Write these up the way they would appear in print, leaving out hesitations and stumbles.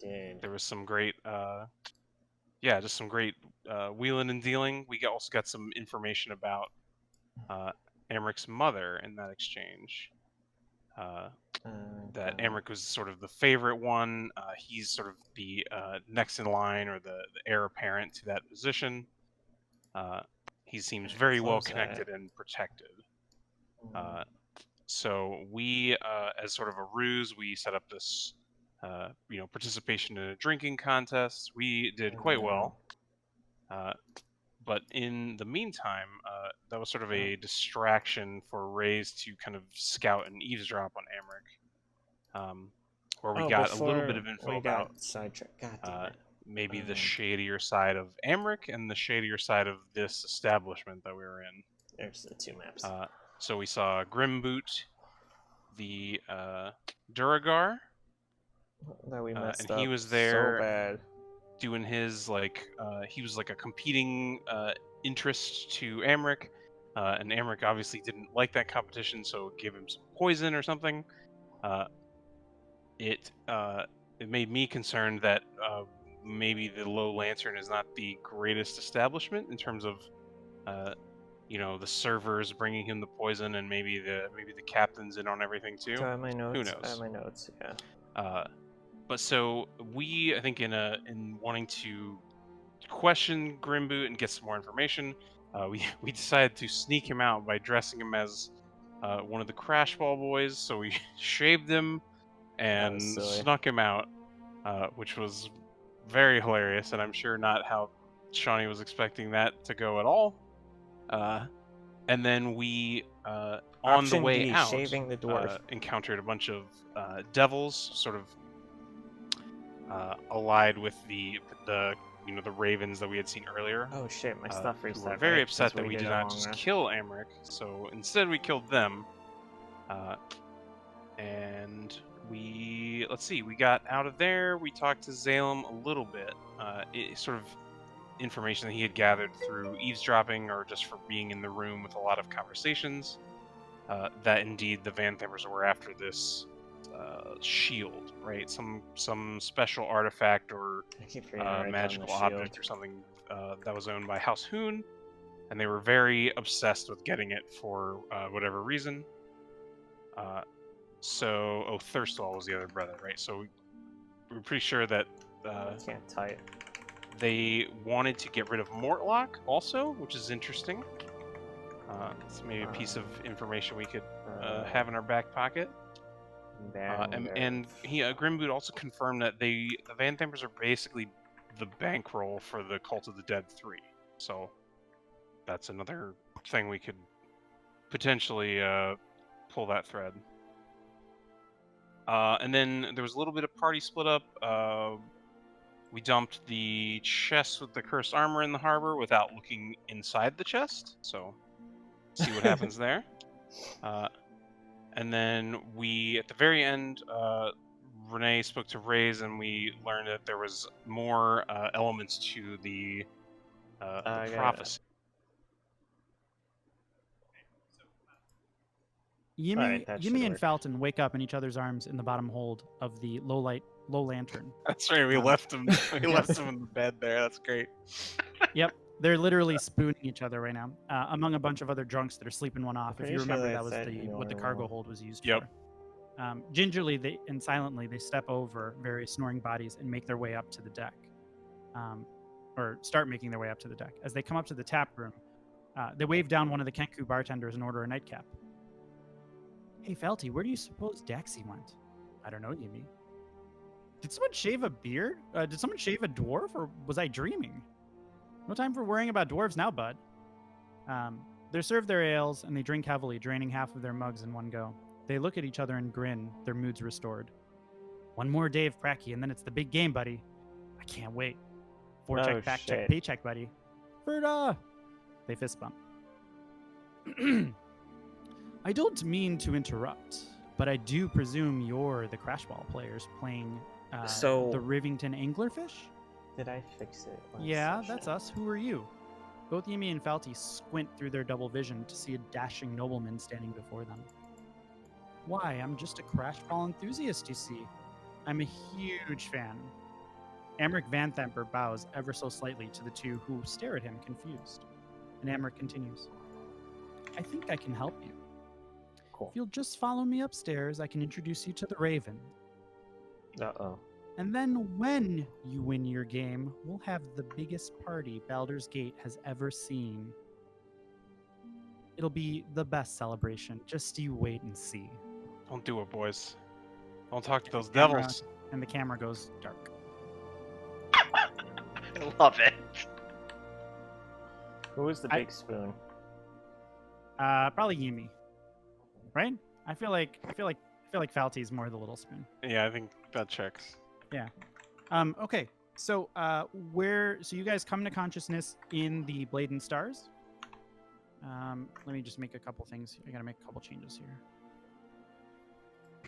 did. There was some great, just some great wheeling and dealing. We also got some information about Amric's mother in that exchange. That Amric was sort of the favorite one. He's sort of the next in line, or the heir apparent to that position. He seems very well connected and protected. So we, as sort of a ruse, we set up this, participation in a drinking contest. We did quite well. But in the meantime, that was sort of a distraction for Rays to kind of scout and eavesdrop on Amric, where we got a little bit of info about maybe the shadier side of Amric and the shadier side of this establishment that we were in. There's the two maps. So we saw Grimboot, the Duragar, that we messed and up he was there so bad. doing his, he was like a competing interest to Amric, and Amric obviously didn't like that competition, so gave him some poison or something. It made me concerned that maybe the Low Lantern is not the greatest establishment in terms of the servers bringing him the poison, and maybe the captain's in on everything too. Do I have my notes? Who knows? I have my notes. Yeah. But so we, I think, in wanting to question Grimboot and get some more information, we decided to sneak him out by dressing him as one of the Crashball boys. So we shaved him and snuck him out, which was very hilarious, and I'm sure not how Shawnee was expecting that to go at all. And then we, on the way out, shaving the dwarf. Encountered a bunch of devils, sort of allied with the ravens that we had seen earlier. Oh shit, my stuff reset. We were very upset that we did not just kill Amric, so instead we killed them. And we got out of there. We talked to Zalem a little bit. Sort of information that he had gathered through eavesdropping or just for being in the room with a lot of conversations. That indeed the Vanthamers were after this shield, right? Some special artifact or magical object or something that was owned by House Hoon, and they were very obsessed with getting it for whatever reason. Thirstwall was the other brother, right? So we're pretty sure that can't type. They wanted to get rid of Mortlock also, which is interesting. It's maybe a piece of information we could have in our back pocket. And Grimboot also confirmed that the Vanthamers are basically the bankroll for the Cult of the Dead 3. So that's another thing we could potentially pull that thread. And then there was a little bit of party split up. We dumped the chest with the cursed armor in the harbor without looking inside the chest. So see what happens there. And then we, at the very end, Renee spoke to Rays, and we learned that there was more elements to the prophecy. Yumi and Falton wake up in each other's arms in the bottom hold of the low lantern. That's right. We left him. We left him in the bed there. That's great. Yep. They're literally spooning each other right now, among a bunch of other drunks that are sleeping one off. If you remember, that was what the cargo hold was used for. Gingerly and silently, they step over various snoring bodies and make their way up to the deck, or start making their way up to the deck. As they come up to the tap room, they wave down one of the Kenku bartenders and order a nightcap. Hey, Felty, where do you suppose Daxi went? I don't know, Yumi. Did someone shave a beard? Did someone shave a dwarf, or was I dreaming? No time for worrying about dwarves now, bud. They're served their ales, and they drink heavily, draining half of their mugs in one go. They look at each other and grin, their moods restored. One more day of pracky, and then it's the big game, buddy. I can't wait. Forecheck, backcheck, paycheck, buddy. Ferda! They fist bump. I don't mean to interrupt, but I do presume you're the Crashball players playing the Rivington Anglerfish? Did I fix it? Yeah, that's us. Who are you? Both Yumi and Falty squint through their double vision to see a dashing nobleman standing before them. Why, I'm just a Crashball enthusiast, you see. I'm a huge fan. Amric Van Thamper bows ever so slightly to the two who stare at him confused. And Amric continues. I think I can help you. Cool. If you'll just follow me upstairs, I can introduce you to the Raven. Uh-oh. And then when you win your game, we'll have the biggest party Baldur's Gate has ever seen. It'll be the best celebration. Just you wait and see. Don't do it, boys. Don't talk to those Camera- devils. And the camera goes dark. I love it. Who was the big spoon? Probably Yumi. Right? I feel like Falty's more the little spoon. Yeah, I think that checks. Yeah. Okay. So so you guys come to consciousness in the Blade and Stars. Let me just make a couple things. I gotta make a couple changes here.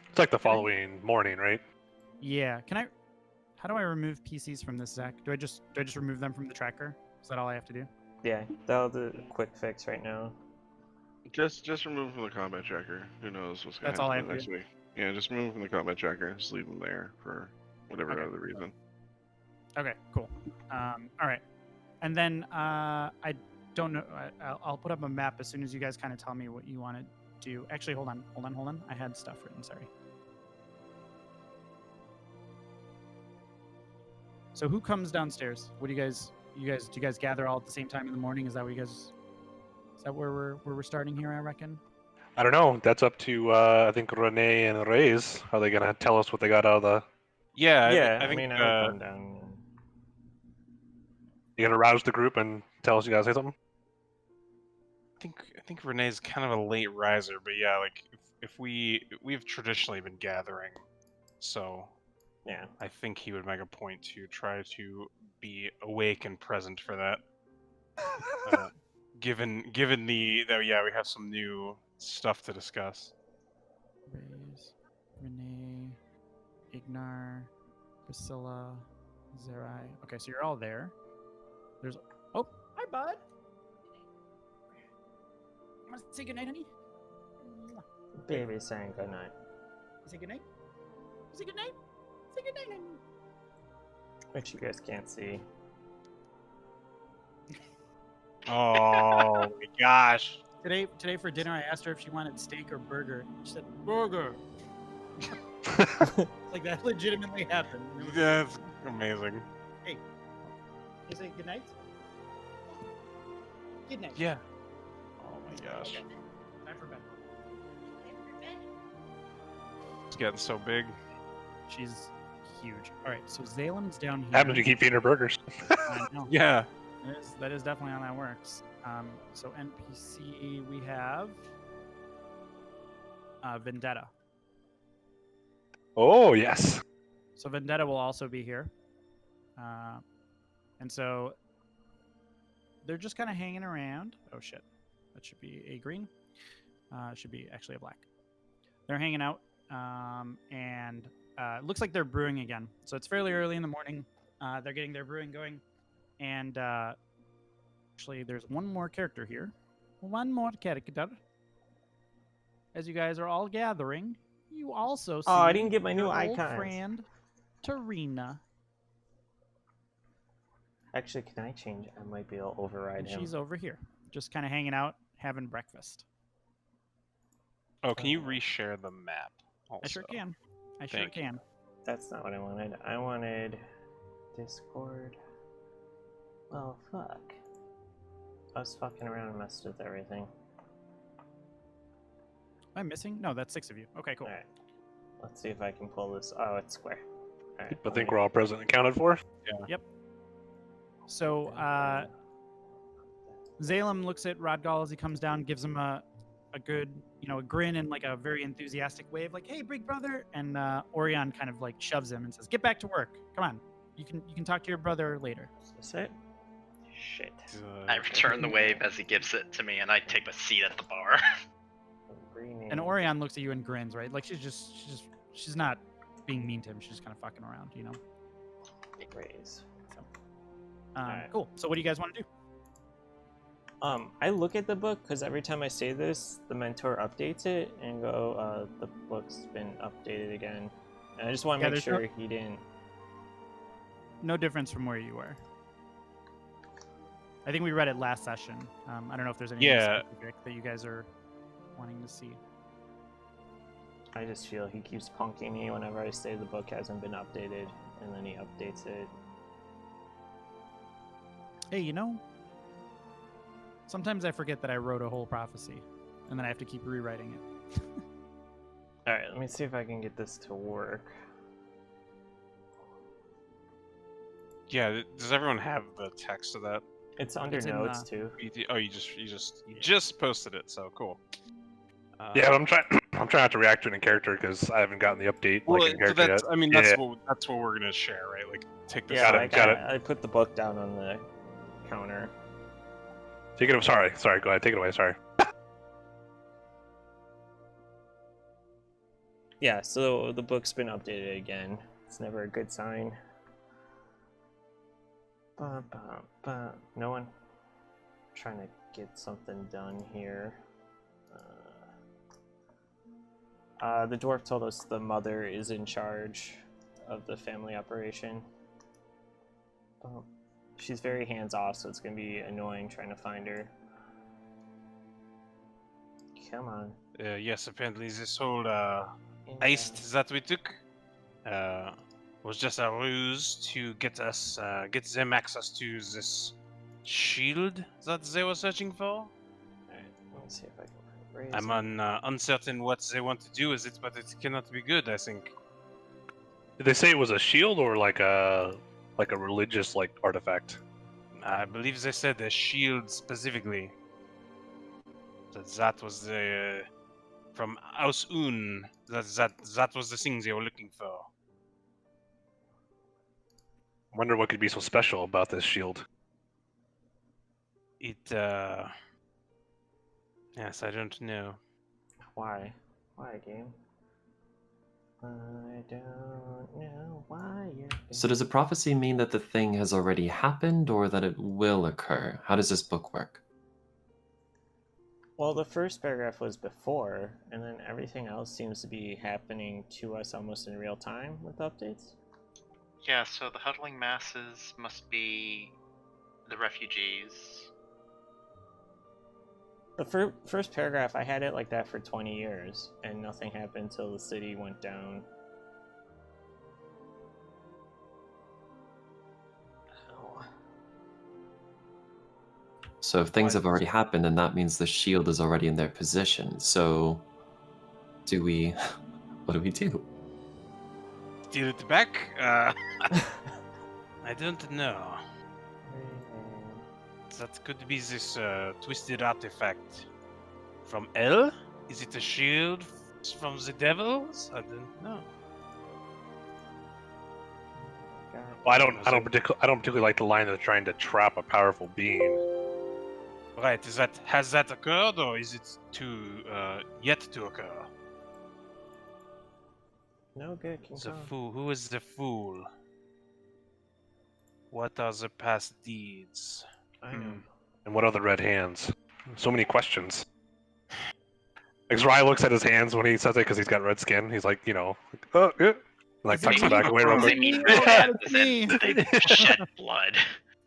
It's like the following morning, right? Yeah. How do I remove PCs from this, Zach? Do I just remove them from the tracker? Is that all I have to do? Yeah, that'll do a quick fix right now. Just remove from the combat tracker. Who knows what's going That's to all I happen have to next week. Yeah, just remove from the combat tracker. Just leave them there for whatever Okay. other reason. Okay, cool. All right. And then I don't know. I'll put up a map as soon as you guys kind of tell me what you want to do. Actually, hold on. I had stuff written. Sorry. So who comes downstairs? What do you guys gather all at the same time in the morning? Is that what you guys? Is that where we're starting here? I reckon. I don't know. That's up to I think Renee and Reyes. Are they gonna tell us what they got out of the? Yeah, Yeah, I think. mean, I would come down. You gonna rouse the group and tell us you gotta say something? I think Renee's kind of a late riser, but yeah, like if we've traditionally been gathering, so Yeah. I think he would make a point to try to be awake and present for that. Given that we have some new stuff to discuss. Reyes, Renee, Ignar, Priscilla, Zerai. Okay, so you're all there. There's. Oh, hi, bud. You want to say goodnight, honey? Baby saying goodnight. Say goodnight. Say goodnight. Say goodnight, honey. Which you guys can't see. Oh my gosh. Today for dinner, I asked her if she wanted steak or burger. She said burger. Like that legitimately happened. That's amazing. You say goodnight. Good night. Yeah. Oh my gosh. Okay. Time for bed. It's getting so big. She's huge. All right, so Zalem's down here. Happens you keep feeding her burgers. I know. Yeah. That is definitely how that works. So NPC, we have Vendetta. Oh yes. So Vendetta will also be here. And so they're just kind of hanging around. Oh shit, that should be a green. It should be actually a black. They're hanging out, and it looks like they're brewing again. So it's fairly early in the morning. They're getting their brewing going, and actually, there's one more character here. One more character. As you guys are all gathering, you also see. Oh, I didn't get my new your old icons. friend, Tarina. Actually, can I change? I might be able to override And him. she's over here, just kind of hanging out, having breakfast. Oh, can you reshare the map? Also? I sure can. I sure Thank you. can. That's not what I wanted. I wanted Discord. Well, fuck. I was fucking around and messed with everything. Am I missing? No, that's 6 of you. Okay, cool. Alright. Let's see if I can pull this. Oh, it's square. Alright. I think we're all present and accounted for. So, Zalem looks at Rodgal as he comes down, gives him a good, a grin and like a very enthusiastic wave, like, "Hey, big brother!" And Orion kind of like shoves him and says, "Get back to work. Come on. You can talk to your brother later." Is this it? Shit. I return the wave as he gives it to me, and I take a seat at the bar. And Orion looks at you and grins, right? Like she's not being mean to him. She's just kind of fucking around, Raise. Alright. Cool. So what do you guys want to do? I look at the book because every time I say this, the mentor updates it and go, the book's been updated again. And I just want to Yeah, make there's no- sure he didn't. no difference from where you were. I think we read it last session. I don't know if there's anything specific that you guys are wanting to see. I just feel he keeps punking me whenever I say the book hasn't been updated, and then he updates it. Hey, you know, sometimes I forget that I wrote a whole prophecy, and then I have to keep rewriting it. Alright, let me see if I can get this to work. Yeah, does everyone have the text of that? It's under It's in, notes too. Oh, you just posted it, so cool. Yeah, but I'm trying not to react to it in character because I haven't gotten the update Well, in character yet. I mean, Yeah. that's what we're gonna share, right? Like, take this. Yeah, Got it. I put the book down on the counter. Take it. Sorry. Go ahead. Take it away. Sorry. Yeah, so the book's been updated again. It's never a good sign. No one trying to get something done here. The dwarf told us the mother is in charge of the family operation. She's very hands-off, so it's going to be annoying trying to find her. Come on. Yes, apparently this whole heist that we took was just a ruse to get them access to this shield that they were searching for. Alright, let me see if I can raise I'm uncertain what they want to do with it, but it cannot be good, I think. Did they say it was a shield or like a religious artifact? I believe they said a shield specifically. That was the from House Un. That was the thing they were looking for. Wonder what could be so special about this shield. Yes, I don't know. Why? Why, game? I don't know why you're... So does a prophecy mean that the thing has already happened or that it will occur? How does this book work? Well, the first paragraph was before, and then everything else seems to be happening to us almost in real time with updates. Yeah, so the huddling masses must be the refugees. The first paragraph, I had it like that for 20 years, and nothing happened until the city went down. Oh. So if things have already happened, then that means the shield is already in their position. So what do we do? Steal it back? I don't know. That could be this twisted artifact from Hell? Is it a shield from the devils? I don't know. Well, I don't particularly like the line of trying to trap a powerful being. Right, has that occurred, or is it yet to occur? No good can The come. fool. Who is the fool? What are the past deeds? I know. And what are the red hands? So many questions. Rye looks at his hands when he says it because he's got red skin. He's like, oh, yeah. Tucks them back away real They quick. mean red hands as in they shed blood.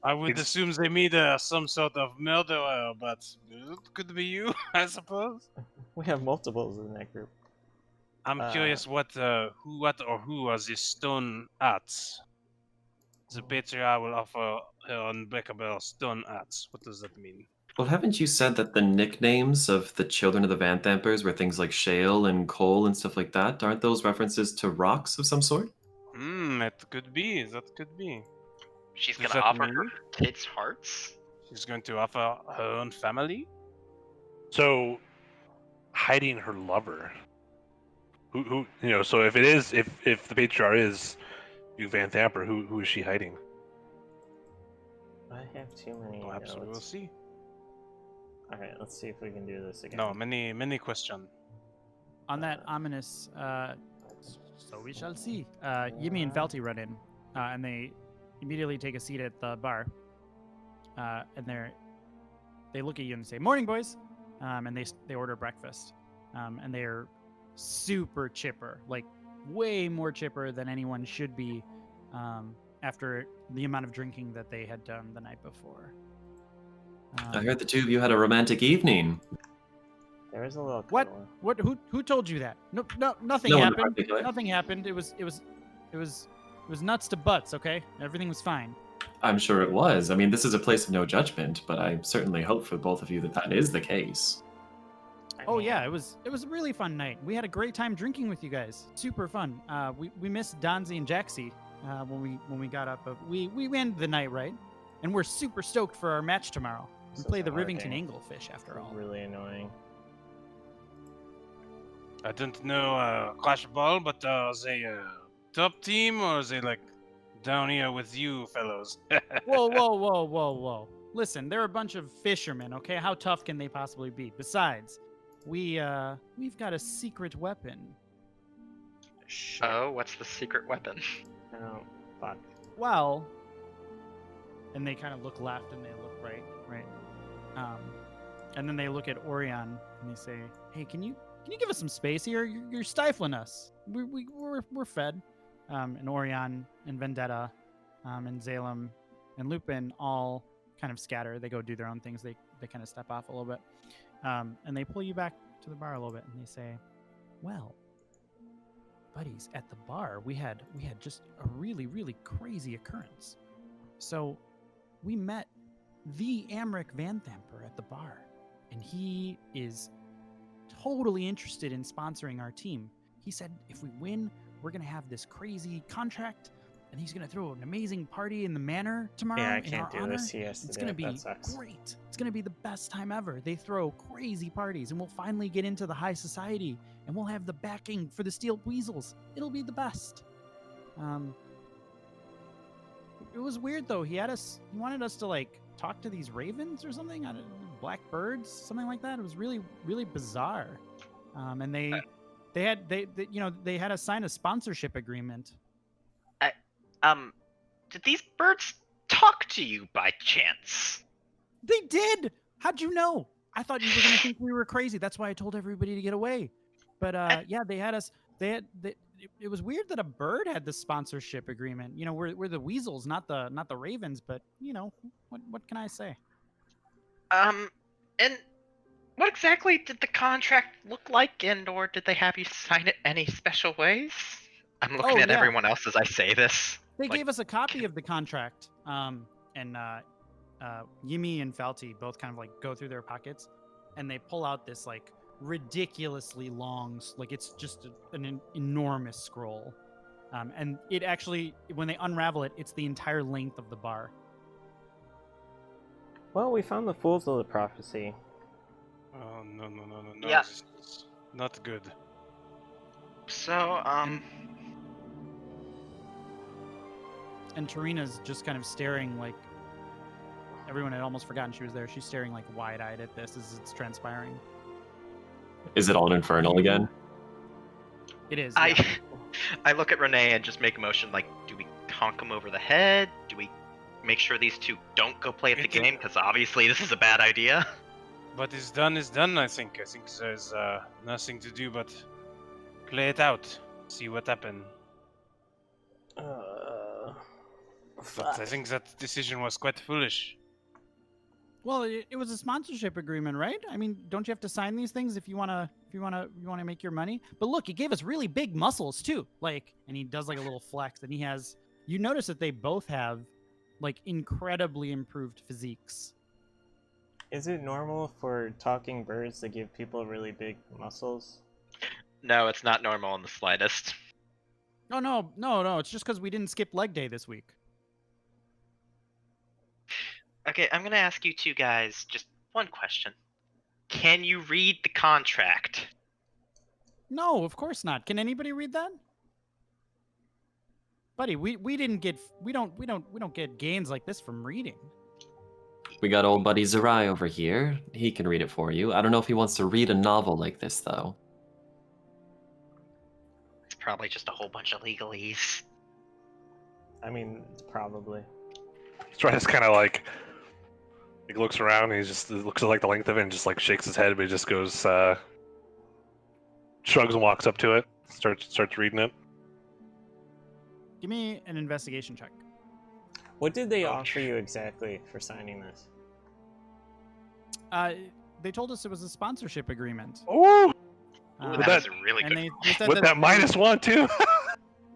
I would assume they meet some sort of murderer, but it could be you, I suppose. We have multiples in that group. I'm curious who are these stone arts? The patriarch will offer her unbreakable stone arts. What does that mean? Well, haven't you said that the nicknames of the children of the Van Thampers were things like shale and coal and stuff like that? Aren't those references to rocks of some sort? That could be. That could be. She's Does gonna that offer mean- her kids hearts? She's going to offer her own family? So, hiding her lover. Who so if the patriarch is you Van Thamper, who is she hiding? I have too many Perhaps we will notes. see. Alright, let's see if we can do this again. No, many questions. On that ominous, so we shall see. Yimi and Felty run in, and they immediately take a seat at the bar. And they look at you and say, "Morning, boys," and they order breakfast. And they're super chipper, like way more chipper than anyone should be after the amount of drinking that they had done the night before. I heard the two of you had a romantic evening. There was a little What? cuddle. What? Who told you that? No, nothing No one happened. particular. Nothing happened. It was nuts to butts. Okay, everything was fine. I'm sure it was. I mean, this is a place of no judgment, but I certainly hope for both of you that that is the case. Oh yeah, it was a really fun night. We had a great time drinking with you guys. Super fun. We missed Donzi and Jaxie when we got up, but we ended the night right, and we're super stoked for our match tomorrow. We play the Rivington Anglefish after all. Really annoying. I don't know Clash of Ball, but are they top team or are they like down here with you fellows? Whoa. Listen, they're a bunch of fishermen, okay? How tough can they possibly be? Besides, we've got a secret weapon. Shit. Oh, what's the secret weapon? Oh, fuck. Well, and they kind of look left and they look right. And then they look at Orion and they say, "Hey, can you give us some space here? You're stifling us. We're fed." And Orion and Vendetta, and Zalem and Lupin all kind of scatter. They go do their own things. They kind of step off a little bit, and they pull you back to the bar a little bit, and they say, "Well, buddies, at the bar we had just a really, really crazy occurrence. So we met the Amric Vanthamper at the bar, and he is totally interested in sponsoring our team. He said if we win, we're gonna have this crazy contract, and he's gonna throw an amazing party in the manor tomorrow. Yeah, I in can't our do honor. this. He has to It's do gonna it. be That sucks. great. It's gonna be the best time ever. They throw crazy parties, and we'll finally get into the high society, and we'll have the backing for the Steel Weasels. It'll be the best." It was weird though. He wanted us to like talk to these ravens or something. Black birds, something like that. It was really, really bizarre. And they had to sign a sponsorship agreement. Did these birds talk to you by chance? They did. How'd you know? I thought you were gonna think we were crazy. That's why I told everybody to get away. But yeah, they had us. It was weird that a bird had the sponsorship agreement. You know, we're the weasels, not the ravens. But you know, what can I say? And what exactly did the contract look like, and or did they have you sign it any special ways? I'm looking at everyone else as I say this. They gave us a copy of the contract. And Yimi and Falti both kind of like go through their pockets, and they pull out this like ridiculously long, like it's just an enormous scroll. And it actually, when they unravel it, it's the entire length of the bar. Well, we found the Fools of the Prophecy. Oh, no. Yeah. This is not good. So, And Tarina's just kind of staring like everyone had almost forgotten she was there. She's staring like wide-eyed at this as it's transpiring. Is it all infernal again? It is. I yeah. I look at Renee and just make a motion like, do we honk them over the head? Do we make sure these two don't go play at the game? Because obviously this is a bad idea. But it's done, I think. I think there's nothing to do but play it out. See what happens. But I think that decision was quite foolish. Well, it was a sponsorship agreement, right? I mean, don't you have to sign these things if you wanna make your money? But look, he gave us really big muscles too. Like, and he does like a little flex, and he has. You notice that they both have, like, incredibly improved physiques. Is it normal for talking birds to give people really big muscles? No, it's not normal in the slightest. Oh no! It's just because we didn't skip leg day this week. Okay, I'm gonna ask you two guys just one question. Can you read the contract? No, of course not. Can anybody read that? Buddy, we don't get gains like this from reading. We got old buddy Zerai over here. He can read it for you. I don't know if he wants to read a novel like this, though. It's probably just a whole bunch of legalese. I mean, probably. Stratus kind of like looks around and he just looks at like the length of it and just like shakes his head, but he just goes, shrugs and walks up to it, starts reading it. Give me an investigation check. What did they offer you exactly for signing this? They told us it was a sponsorship agreement. Ooh! Ooh, With that is that- a really good. They said With that -1 too.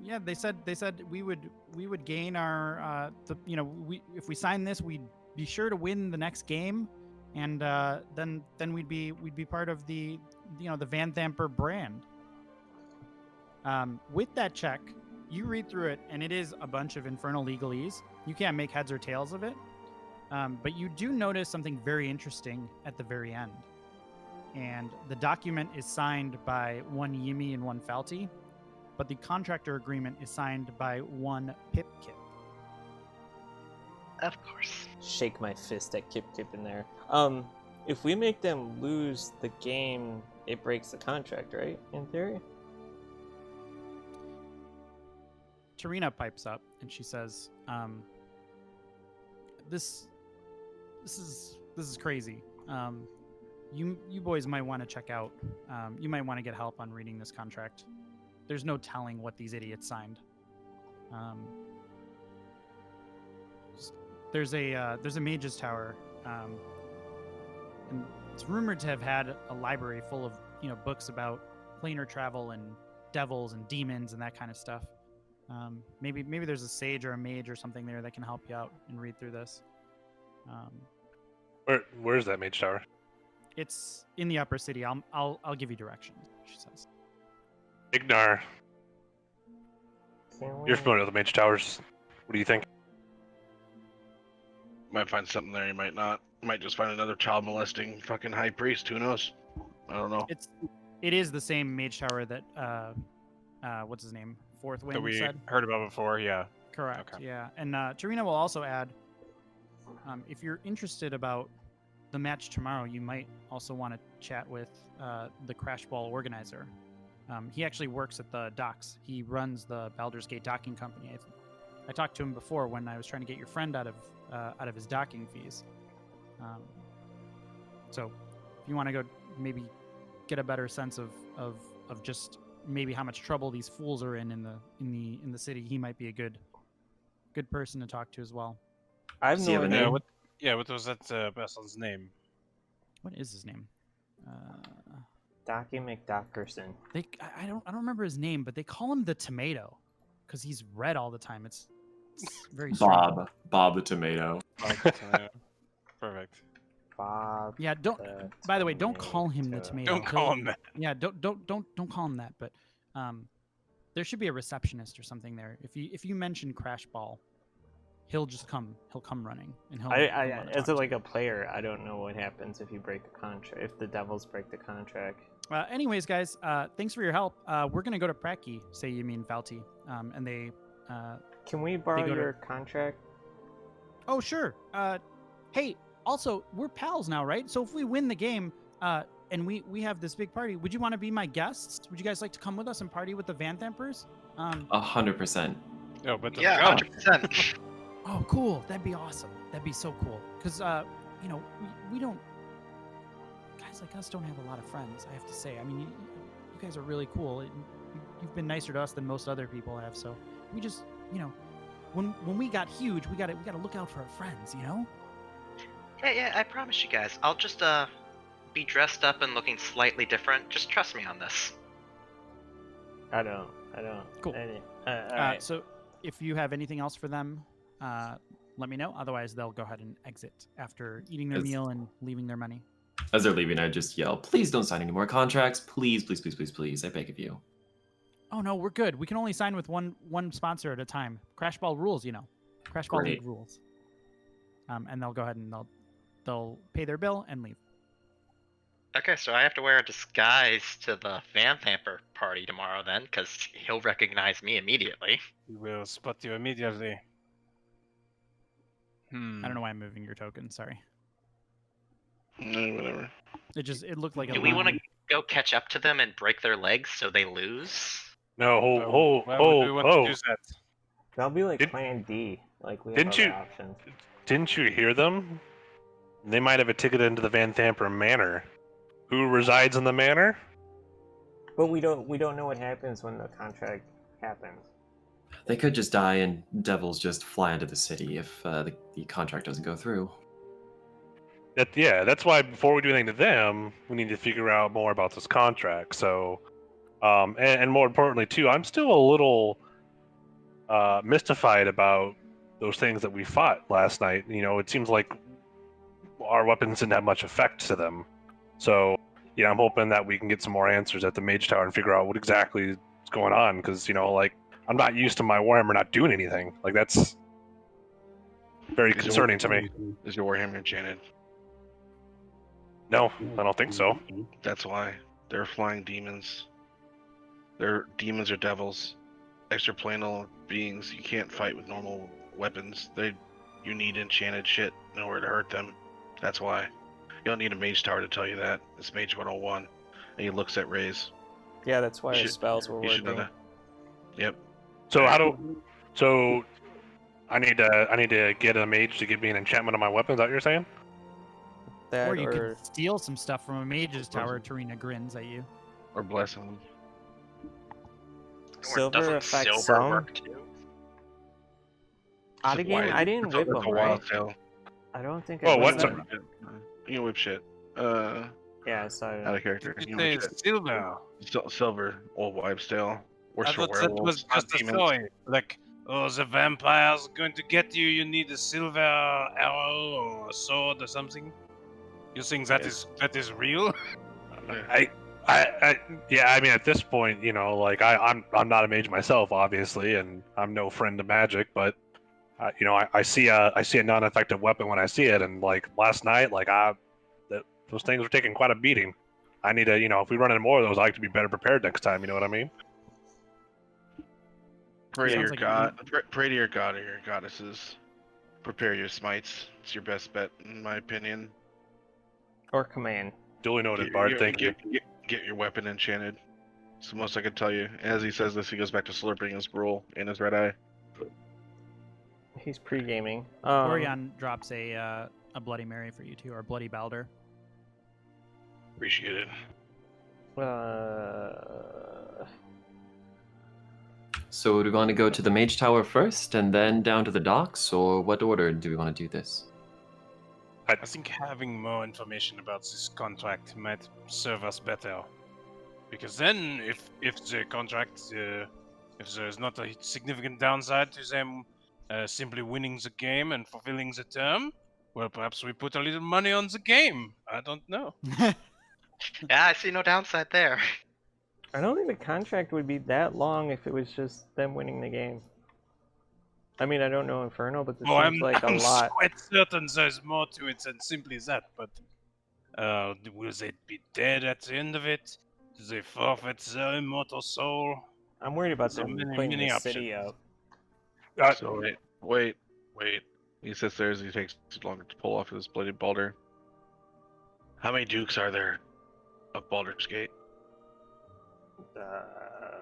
Yeah, they said we would gain our if we sign this, we'd be sure to win the next game, and then we'd be part of the the Van Thamper brand. With that check, you read through it, and it is a bunch of infernal legalese. You can't make heads or tails of it, but you do notice something very interesting at the very end, and the document is signed by one Yimi and one Falty. But the contractor agreement is signed by one Pip Kip. Of course. Shake my fist at Kip Kip in there. If we make them lose the game, it breaks the contract, right? In theory. Tarina pipes up and she says, "This is crazy. You boys might want to check out. You might want to get help on reading this contract. There's no telling what these idiots signed. There's a mage's tower, and it's rumored to have had a library full of books about planar travel and devils and demons and that kind of stuff. Maybe there's a sage or a mage or something there that can help you out and read through this. Where's that mage tower? It's in the upper city. I'll give you directions," she says. Ignar, Can we- you're familiar with the mage towers. What do you think? Might find something there, you might not. Might just find another child molesting fucking high priest, who knows? I don't know. It is the same mage tower that what's his name? Fourth Wynn That we said. heard about before, yeah. Correct. Okay. Yeah, and Tarina will also add, if you're interested about the match tomorrow, you might also want to chat with the Crash Ball organizer. He actually works at the docks. He runs the Baldur's Gate docking company. I talked to him before when I was trying to get your friend out of his docking fees. So, if you want to go, maybe get a better sense of just maybe how much trouble these fools are in the city, he might be a good person to talk to as well. I have Does he no have a idea. name? What was that Bessel's name? What is his name? Docky McDockerson. I don't remember his name, but they call him the Tomato because he's red all the time. It's very strange. Bob the tomato. Perfect. Bob. Yeah, don't. By the way, don't call him the Tomato. Don't call him that. Yeah, don't call him that. But there should be a receptionist or something there. If you mention Crash Ball, he'll come running, and he'll As like a player, I don't know what happens if you break the contract. If the Devils break the contract. Anyways, guys, thanks for your help. We're gonna go to Preki, say you mean Falty, and they. Can we borrow go to- your contract? Oh sure. Hey, also we're pals now, right? So if we win the game, and we have this big party, would you want to be my guests? Would you guys like to come with us and party with the Van Thampers? 100%. No, but Yeah, go. 100%. Oh, cool. That'd be awesome. That'd be so cool. Because, we don't... Guys like us don't have a lot of friends, I have to say. I mean, you guys are really cool. You've been nicer to us than most other people have, so we just, when we got huge, we gotta look out for our friends, Yeah, I promise you guys. I'll just, be dressed up and looking slightly different. Just trust me on this. I don't. Cool. Alright. So if you have anything else for them, let me know. Otherwise, they'll go ahead and exit after eating their meal and leaving their money. As they're leaving, I just yell, "Please don't sign any more contracts. Please, please, please, please, please. I beg of you." Oh no, we're good. We can only sign with one sponsor at a time. Crash Ball rules, Crash Ball Great. League rules. And they'll go ahead and they'll pay their bill and leave. Okay, so I have to wear a disguise to the Van Thamper party tomorrow then, because he'll recognize me immediately. We will spot you immediately. I don't know why I'm moving your token. Sorry. Whatever. It looked like a Do we want to line. go catch up to them and break their legs so they lose? No, Why would we want to do that? That'll be like Did- Plan D. Like we have Didn't other you- options. Didn't you hear them? They might have a ticket into the Van Thamper Manor. Who resides in the manor? But we don't know what happens when the contract happens. They could just die and devils just fly into the city if the contract doesn't go through. That's why before we do anything to them, we need to figure out more about this contract. So, and more importantly too, I'm still a little mystified about those things that we fought last night. You know, it seems like our weapons didn't have much effect to them. So, I'm hoping that we can get some more answers at the Mage Tower and figure out what exactly is going on. Because, like, I'm not used to my Warhammer not doing anything. Like, that's very concerning to me. Is your Warhammer enchanted? No, I don't think so. That's why. They're flying demons. They're demons or devils. Extraplanal beings. You can't fight with normal weapons. You need enchanted shit in order to hurt them. That's why. You don't need a Mage Tower to tell you that. It's Mage 101. And he looks at Rays. Yeah, that's why his spells were You should know working. that. Yep. So I need to get a mage to give me an enchantment on my weapons. Is that what you're saying? That Or you could steal some stuff from a mage's tower. Tarina grins at you. Or bless him. silver Doesn't affects silver some. work too? Out of game, I didn't whip It's them, a right? wild tail. I don't think Oh, I what's whipped up? them. You can whip shit. Yeah, I saw Out it. of character. You You can say whip it's shit. silver. Silver, old wives' tale. Worse I for thought that werewolves, was not just a demons. story. Like, oh, the vampire's going to get you. You need a silver arrow or a sword or something. You think that is real? I mean, at this point, like I'm not a mage myself, obviously, and I'm no friend to magic, but I see a non-effective weapon when I see it, and like last night, like those things were taking quite a beating. I need to, if we run into more of those, I like to be better prepared next time. You know what I mean? Pray to Sounds your like god. Pray to your god or your goddesses. Prepare your smites. It's your best bet, in my opinion. Or command. Duly noted, Bard. Thank you. Get your weapon enchanted. It's the most I can tell you. As he says this, he goes back to slurping his gruel in his red eye. He's pre-gaming. Orion drops a Bloody Mary for you too, or Bloody Balder. Appreciate it. So do we want to go to the Mage Tower first and then down to the docks, or what order do we want to do this? I think having more information about this contract might serve us better. Because then, if the contract, if there's not a significant downside to them simply winning the game and fulfilling the term, well, perhaps we put a little money on the game. I don't know. Yeah, I see no downside there. I don't think the contract would be that long if it was just them winning the game. I mean, I don't know Inferno, but this seems like a lot. quite certain there's more to it than simply that, but will they be dead at the end of it? Do they forfeit their immortal soul? I'm worried about So them many cleaning the options. city up. So wait. He sits there as he takes too long to pull off his Bloody Balder. How many dukes are there of Baldur's Gate?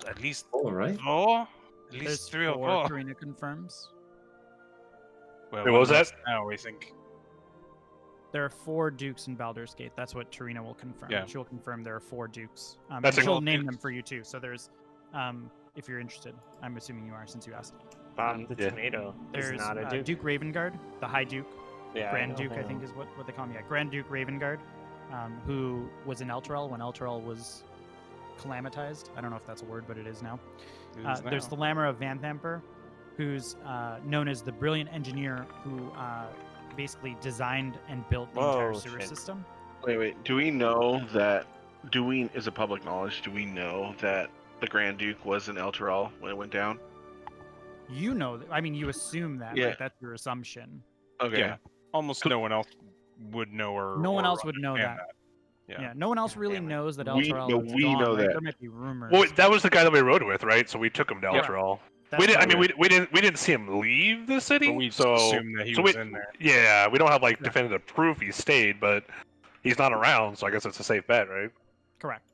At least All right. 4? At There's least 3 or 4. Tarina confirms. Well, Wait, what was that? Now, I think. There are 4 dukes in Baldur's Gate. That's what Tarina will confirm. Yeah. She'll confirm there are 4 dukes. That's and a- she'll name them for you too. So there's, if you're interested, I'm assuming you are since you asked. Bob the Yeah. Tomato is There's not a duke. Duke Ravengard, the High Duke, Yeah, Grand know Duke, I him. think is what they call him. Yeah, Grand Duke Ravengard, who was in Elturel when Elturel was calamitized. I don't know if that's a word, but it is now. There's the Lammer of Vanthamper, who's known as the brilliant engineer who basically designed and built the entire Whoa, sewer shit. system. Wait. Do we know that? Is it public knowledge? Do we know that the Grand Duke was in Elturel when it went down? You know, I mean, you assume that. Yeah. Like, that's your assumption. Okay. Yeah. Almost no one else would know or No one or else would know understand that. Yeah. Yeah, no one else really damn it. knows that We- Elturel no, is we gone, know right? that. There might be rumors. Well, that was the guy that we rode with, right? So we took him to Yeah. Elturel. That's We didn't. I why- mean, we didn't see him leave the city. But we so assume that he so was we- in there. yeah, we don't have like Yeah. definitive proof he stayed, but he's not around, so I guess it's a safe bet, right? Correct.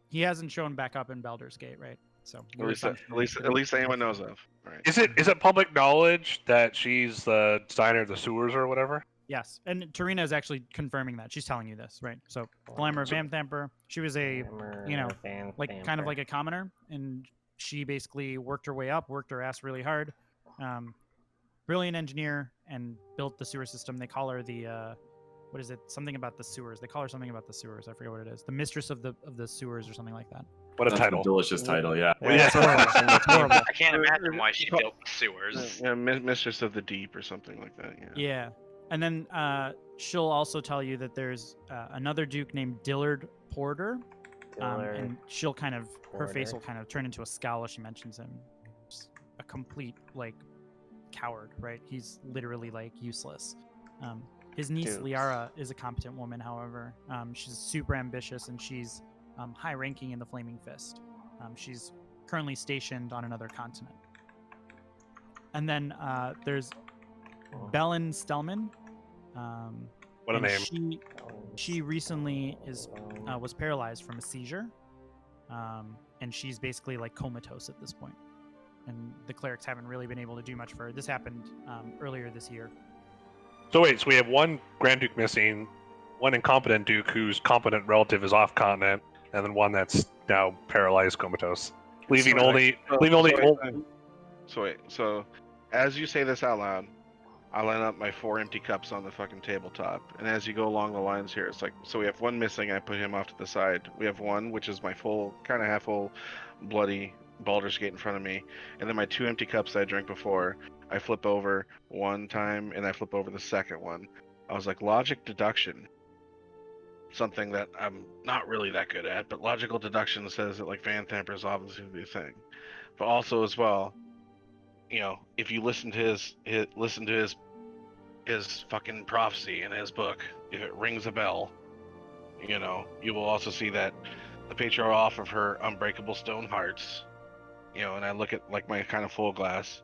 He hasn't shown back up in Baldur's Gate, right? So At your least, assumption at least anyone knows of. Right. Is it public knowledge that she's the designer of the sewers or whatever? Yes, and Tarina is actually confirming that. She's telling you this, right? So Glamour of Vamthamper, she was a, Hammer, you know, Van like kind of Thamper. like a commoner, and she basically worked her way up, worked her ass really hard. Brilliant engineer, and built the sewer system. They call her the what is it? Something about the sewers. They call her something about the sewers. I forget what it is. The mistress of the sewers or something like that. What a That's title! a delicious title, yeah. Well, yeah. It's horrible. I can't imagine why she built the sewers. Yeah, Mistress of the Deep or something like that. Yeah. Yeah. And then she'll also tell you that there's another duke named Dillard Porter. And she'll kind of, her face will kind of turn into a scowl as she mentions him. Just a complete, like, coward, right? He's literally, like, useless. His niece, Liara, is a competent woman, however. She's super ambitious, and she's high-ranking in the Flaming Fist. She's currently stationed on another continent. And then there's Belen Stelman. What a name. She recently was paralyzed from a seizure, and she's basically like comatose at this point. And the clerics haven't really been able to do much for her. This happened earlier this year. So wait, so we have one Grand Duke missing, one incompetent Duke whose competent relative is off continent, and then one that's now paralyzed, comatose, leaving only. So as you say this out loud, I line up my 4 empty cups on the fucking tabletop, and as you go along the lines here, it's like, so we have one missing, I put him off to the side. We have one, which is my full, kind of half full, bloody Baldur's Gate in front of me, and then my 2 empty cups that I drank before, I flip over one time, and I flip over the second one. I was like, logic deduction, something that I'm not really that good at, but logical deduction says that, like, Van Thamper is obviously the thing. But also, as well, you know, if you listen to his fucking prophecy in his book, if it rings a bell, you know, you will also see that the picture off of her unbreakable stone hearts, you know, and I look at like my kind of full glass,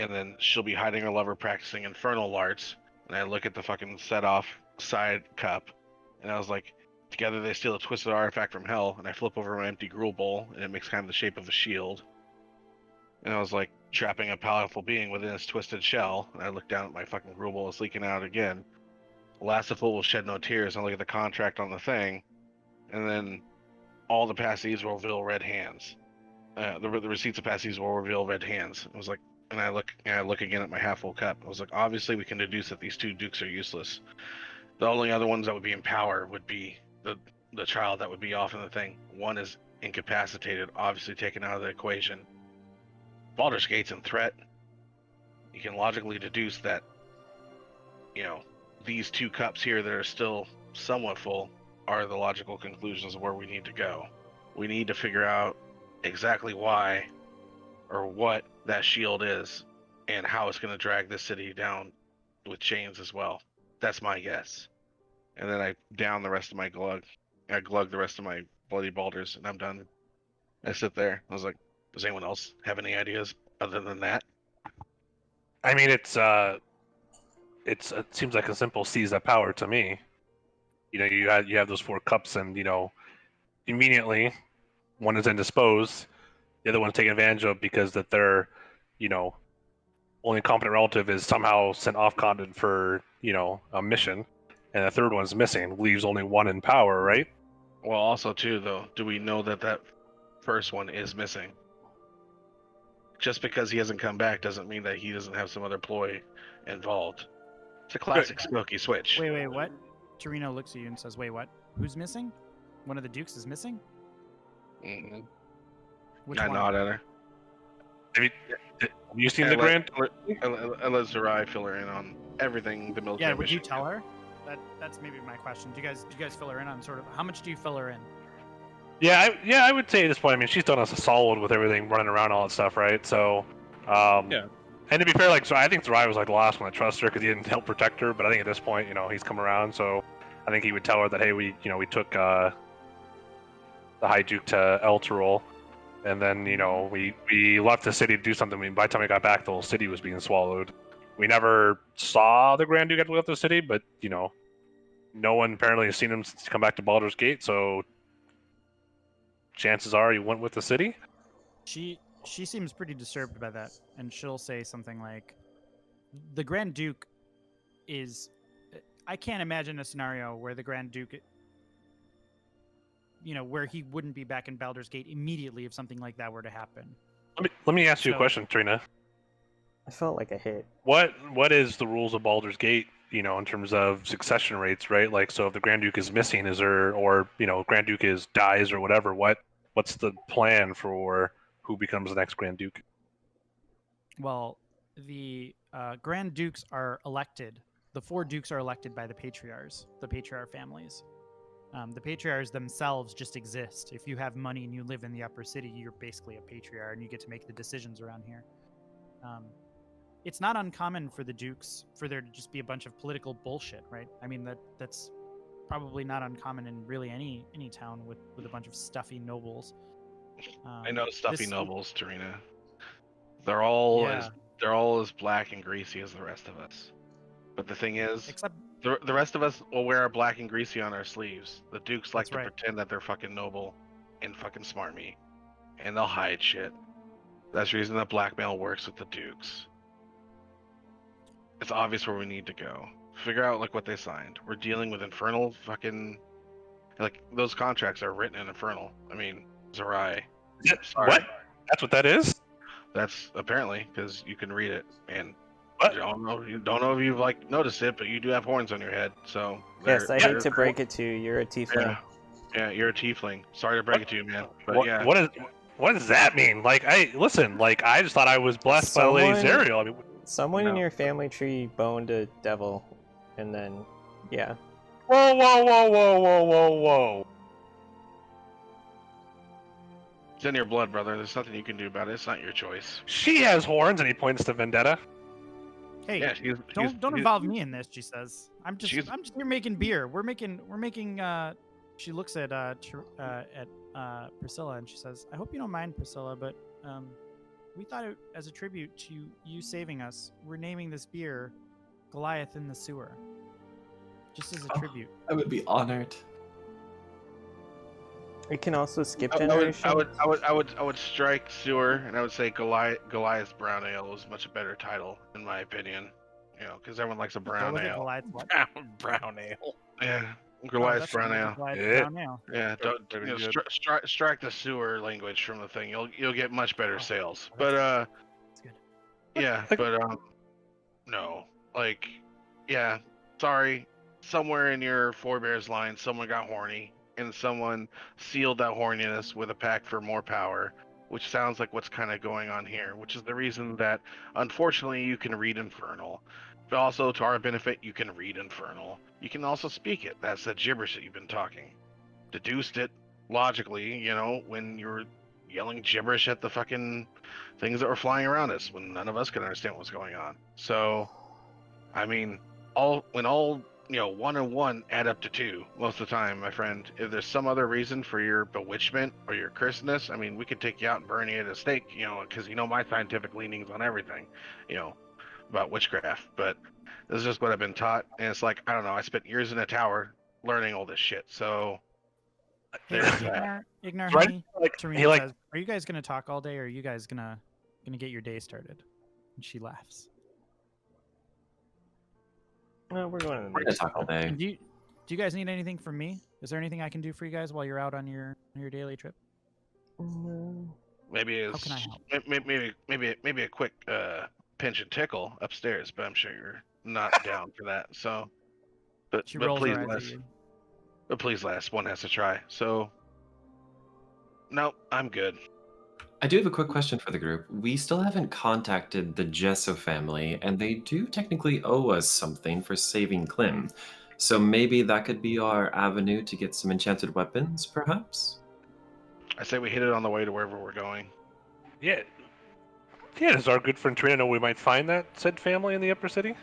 and then she'll be hiding her lover practicing infernal arts, and I look at the fucking set off side cup, and I was like, together they steal a twisted artifact from hell, and I flip over my empty gruel bowl, and it makes kind of the shape of a shield. And I was like, trapping a powerful being within its twisted shell, and I look down at my fucking gruel bowl, it's leaking out again. Lastful will shed no tears, and I look at the contract on the thing, and then all the passees will reveal red hands. The receipts of passees will reveal red hands. I was like, and I look again at my half full cup. I was like, obviously we can deduce that these 2 dukes are useless. The only other ones that would be in power would be the child that would be off in the thing. One is incapacitated, obviously taken out of the equation. Baldur's Gate's in threat. You can logically deduce that, you know, these 2 cups here that are still somewhat full are the logical conclusions of where we need to go. We need to figure out exactly why or what that shield is and how it's going to drag this city down with chains as well. That's my guess. And then I down the rest of my glug. I glug the rest of my bloody balders, and I'm done. I sit there. I was like, does anyone else have any ideas other than that? I mean, it seems like a simple seize that power to me. You know, you have those 4 cups, and you know, immediately one is indisposed, the other one's taken advantage of because that their, you know, only competent relative is somehow sent off continent for, you know, a mission, and the third one's missing, leaves only one in power, right? Well, also too, though, do we know that first one is missing? Just because he hasn't come back doesn't mean that he doesn't have some other ploy involved. It's a classic Smoky switch. Wait, what? Torino looks at you and says, wait, what? Who's missing? One of the dukes is missing? Mm-hmm. Which I one? nod at her. I mean, have you seen the Grand? I let Zerai fill her in on everything the military Yeah, would you mission. tell her? That's maybe my question. Do you guys fill her in on sort of, how much do you fill her in? Yeah, I would say at this point, I mean, she's done us a solid with everything running around, all that stuff, right? So, Yeah. And to be fair, like, so I think Zerai was like the last one to trust her because he didn't help protect her. But I think at this point, you know, he's come around, so I think he would tell her that, hey, we took the High Duke to Elturul, and then, you know, we left the city to do something. I mean, by the time we got back, the whole city was being swallowed. We never saw the Grand Duke after we left the city, but, you know, no one apparently has seen him since he come back to Baldur's Gate, so chances are he went with the city. She seems pretty disturbed by that, and she'll say something like, the Grand Duke is... I can't imagine a scenario where the Grand Duke, you know, where he wouldn't be back in Baldur's Gate immediately if something like that were to happen. Let me ask you a So- question, Trina. I felt like a hit. What is the rules of Baldur's Gate? You know, in terms of succession rates, right? Like, so if the Grand Duke is missing, is there, or Grand Duke dies or whatever? What's the plan for who becomes the next Grand Duke? Well, the Grand Dukes are elected. The 4 Dukes are elected by the Patriarchs, the Patriarch families. The Patriarchs themselves just exist. If you have money and you live in the upper city, you're basically a Patriarch and you get to make the decisions around here. It's not uncommon for the Dukes, for there to just be a bunch of political bullshit, right? I mean, that's probably not uncommon in really any town with a bunch of stuffy nobles. I know stuffy this- nobles, Tarina. They're all Yeah. they're all as black and greasy as the rest of us. But the thing is, Except the rest of us will wear our black and greasy on our sleeves. The Dukes like That's to right. pretend that they're fucking noble and fucking smarmy, and they'll hide shit. That's the reason that blackmail works with the Dukes. It's obvious where we need to go. Figure out like what they signed. We're dealing with infernal fucking, like, those contracts are written in infernal. I mean, Zerai. Sorry. What? That's what that is? That's apparently because you can read it, and What? you don't know if you've like noticed it, but you do have horns on your head. So Yes, I they're- hate to break it to you. You're a tiefling. Yeah, you're a tiefling. Sorry to break it to you, man. But What, yeah, what does that mean? Like, I just thought I was blessed by Lady Someone- Zariel. I mean, Someone in No. your family tree boned a devil, and then, yeah. whoa, whoa, whoa, whoa, whoa, whoa, whoa. it's in your blood, brother. There's nothing you can do about it. It's not your choice. She has horns, and he points to Vendetta. hey, Yeah, don't involve me in this, she says. I'm just she's- here making beer. We're making she looks at Priscilla and she says, I hope you don't mind, Priscilla, but we thought it, as a tribute to you saving us, we're naming this beer Goliath in the Sewer. Just as a Oh. tribute. I would be honored. We can also skip I generation. would strike sewer, and I would say Goliath's brown ale is much a better title, in my opinion. You know, because everyone likes a Go brown with it, ale. Goliath what? Brown ale. Yeah, Oh, Goliath's that's brown fine, ale. Goliath Yeah. brown ale. Yeah, don't Very you know, good. strike the sewer language from the thing. You'll get much better Oh, sales. that's- But That's good. yeah, Like- but no, like, yeah, sorry. Somewhere in your forebears line, someone got horny, and someone sealed that horniness with a pact for more power, which sounds like what's kind of going on here, which is the reason that, unfortunately, you can read Infernal. But also, to our benefit, you can read Infernal. You can also speak it. That's the gibberish that you've been talking. Deduced it logically, you know, when you were yelling gibberish at the fucking things that were flying around us, when none of us could understand what was going on. So, I mean, when all you know, 1 and 1 add up to 2 most of the time, my friend. If there's some other reason for your bewitchment or your cursedness, I mean, we could take you out and burn you at a stake, you know, because you know my scientific leanings on everything, you know, about witchcraft. But this is just what I've been taught, and it's like, I don't know, I spent years in a tower learning all this shit, so Hey, there's that. Ignar, Right? honey, Like, Tarina he like says, are you guys gonna talk all day, or are you guys gonna get your day started? And she laughs. No, we're going to the We're gonna next talk all day. And do you guys need anything from me? Is there anything I can do for you guys while you're out on your daily trip? Maybe How it's can I help? maybe a quick pinch and tickle upstairs, but I'm sure you're not down for that. So, but She but rolls please her eyes at last, you. but please last. One has to try. So, no, I'm good. I do have a quick question for the group. We still haven't contacted the Gesso family, and they do technically owe us something for saving Klim. So maybe that could be our avenue to get some enchanted weapons, perhaps? I say we hit it on the way to wherever we're going. Yeah. Yeah, does our good friend Trina know we might find that said family in the upper city?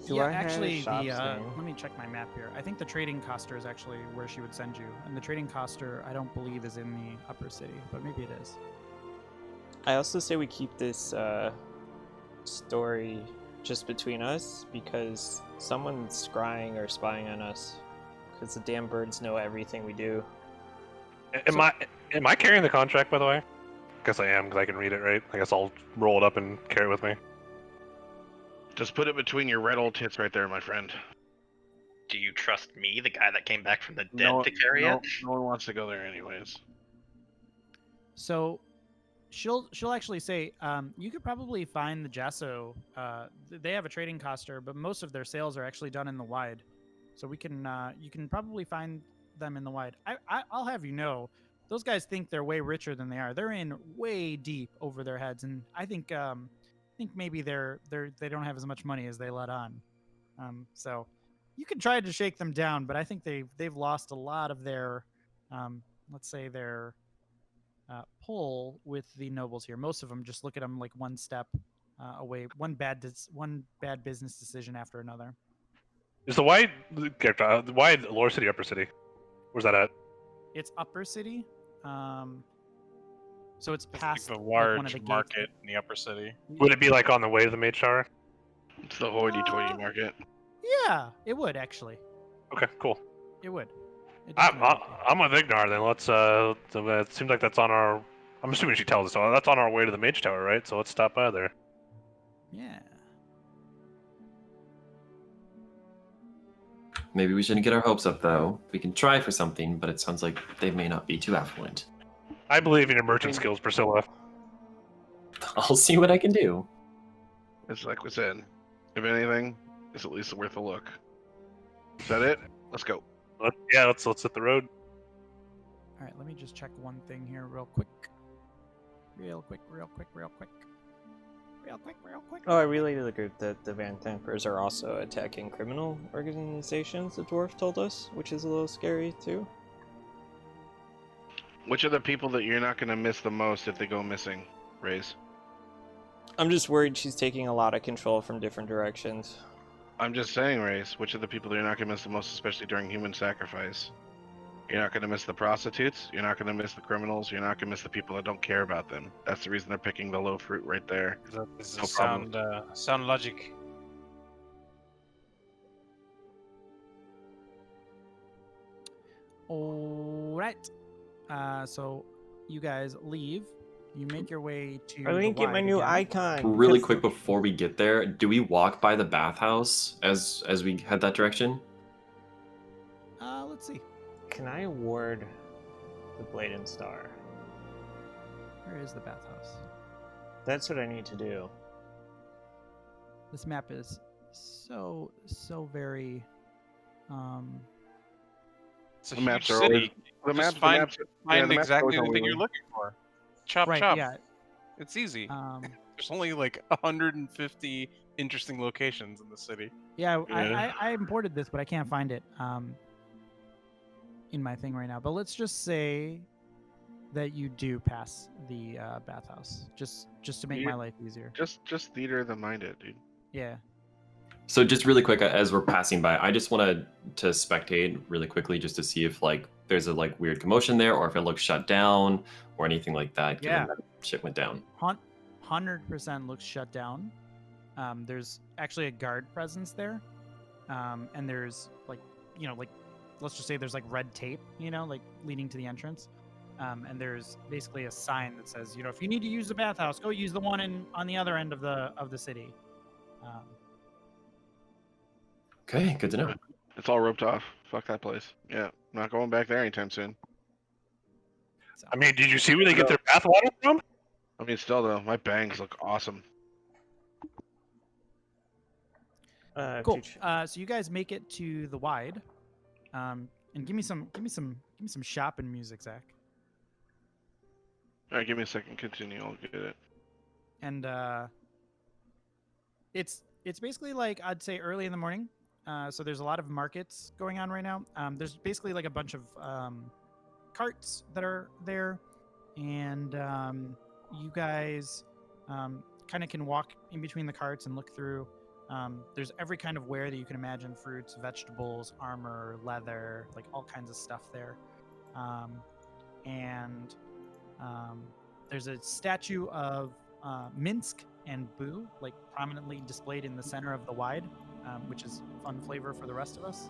Do Yeah, I have actually, shop's the name? let me check my map here. I think the trading coster is actually where she would send you, and the trading coster I don't believe is in the upper city, but maybe it is. I also say we keep this story just between us because someone's scrying or spying on us. Because the damn birds know everything we do. Am I carrying the contract, by the way? I guess I am, because I can read it, right? I guess I'll roll it up and carry it with me. Just put it between your red old tits right there, my friend. Do you trust me, the guy that came back from the dead, No, to carry no, it? no one wants to go there anyways. So, she'll actually say, you could probably find the gesso. They have a trading coster, but most of their sales are actually done in the wide. So we can you can probably find them in the wide. I'll have you know, those guys think they're way richer than they are. They're in way deep over their heads, and I think maybe they don't have as much money as they let on. So you can try to shake them down, but I think they've lost a lot of their let's say their pull with the nobles here. Most of them just look at them like one step away, one bad business decision after another. Is the wide lower city, upper city? Where's that at? It's upper city, so it's It's like past the like, large one of the market gates. in the upper city. Would it be like on the way to the Mage Tower? It's the hoity-toity market. Yeah, it would actually. Okay, cool. It would. It I'm definitely would. I'm with Ignar then. Let's so it seems like that's on our. I'm assuming she tells us so. That's on our way to the Mage Tower, right? So let's stop by there. Yeah. Maybe we shouldn't get our hopes up, though. We can try for something, but it sounds like they may not be too affluent. I believe in your merchant skills, Priscilla. I'll see what I can do. It's like we said. If anything, it's at least worth a look. Is that it? Let's go. Let's hit the road. All right, let me just check one thing here real quick. Real quick. Oh, I relayed to the group that the Van Tempers are also attacking criminal organizations, the dwarf told us, which is a little scary too. Which are the people that you're not going to miss the most if they go missing, Raze? I'm just worried she's taking a lot of control from different directions. I'm just saying, Raze, which are the people that you're not going to miss the most, especially during human sacrifice? You're not going to miss the prostitutes. You're not going to miss the criminals. You're not going to miss the people that don't care about them. That's the reason they're picking the low fruit right there. This No is problem. sound logic. All right. So you guys leave. You make your way to. I didn't the get my wide new again. icon. Really because- quick before we get there, do we walk by the bathhouse as we head that direction? Let's see. Can I award the Blade and Star? Where is the bathhouse? That's what I need to do. This map is so very. It's a The huge maps are city. always- The Just maps, find, the maps, find the maps exactly always the thing only- you're looking for. Chop, Right. chop. Yeah. It's easy. There's only like 150 interesting locations in the city. Yeah, Yeah. I imported this, but I can't find it in my thing right now. But let's just say that you do pass the bathhouse, just to make my life easier. Just theater of the mind it, dude. Yeah. So just really quick, as we're passing by, I just wanted to spectate really quickly just to see if like there's a like weird commotion there, or if it looks shut down, or anything like that. Given Yeah. that shit went down. 100% looks shut down. There's actually a guard presence there, and there's like let's just say there's like red tape, like leading to the entrance. And there's basically a sign that says, if you need to use the bathhouse, go use the one on the other end of the city. Okay, good to know. It's all roped off. Fuck that place. Yeah, I'm not going back there anytime soon. So, I mean, did you see where they get their bath water from? I mean, still though, my bangs look awesome. cool. Future- So you guys make it to the wide, and give me some shopping music, Zach. All right, give me a second. Continue. I'll get it. And it's basically like I'd say early in the morning. So there's a lot of markets going on right now. There's basically like a bunch of carts that are there, and you guys kind of can walk in between the carts and look through. There's every kind of ware that you can imagine: fruits, vegetables, armor, leather, like all kinds of stuff there. And there's a statue of Minsk and Boo, like prominently displayed in the center of the wide, which is fun flavor for the rest of us.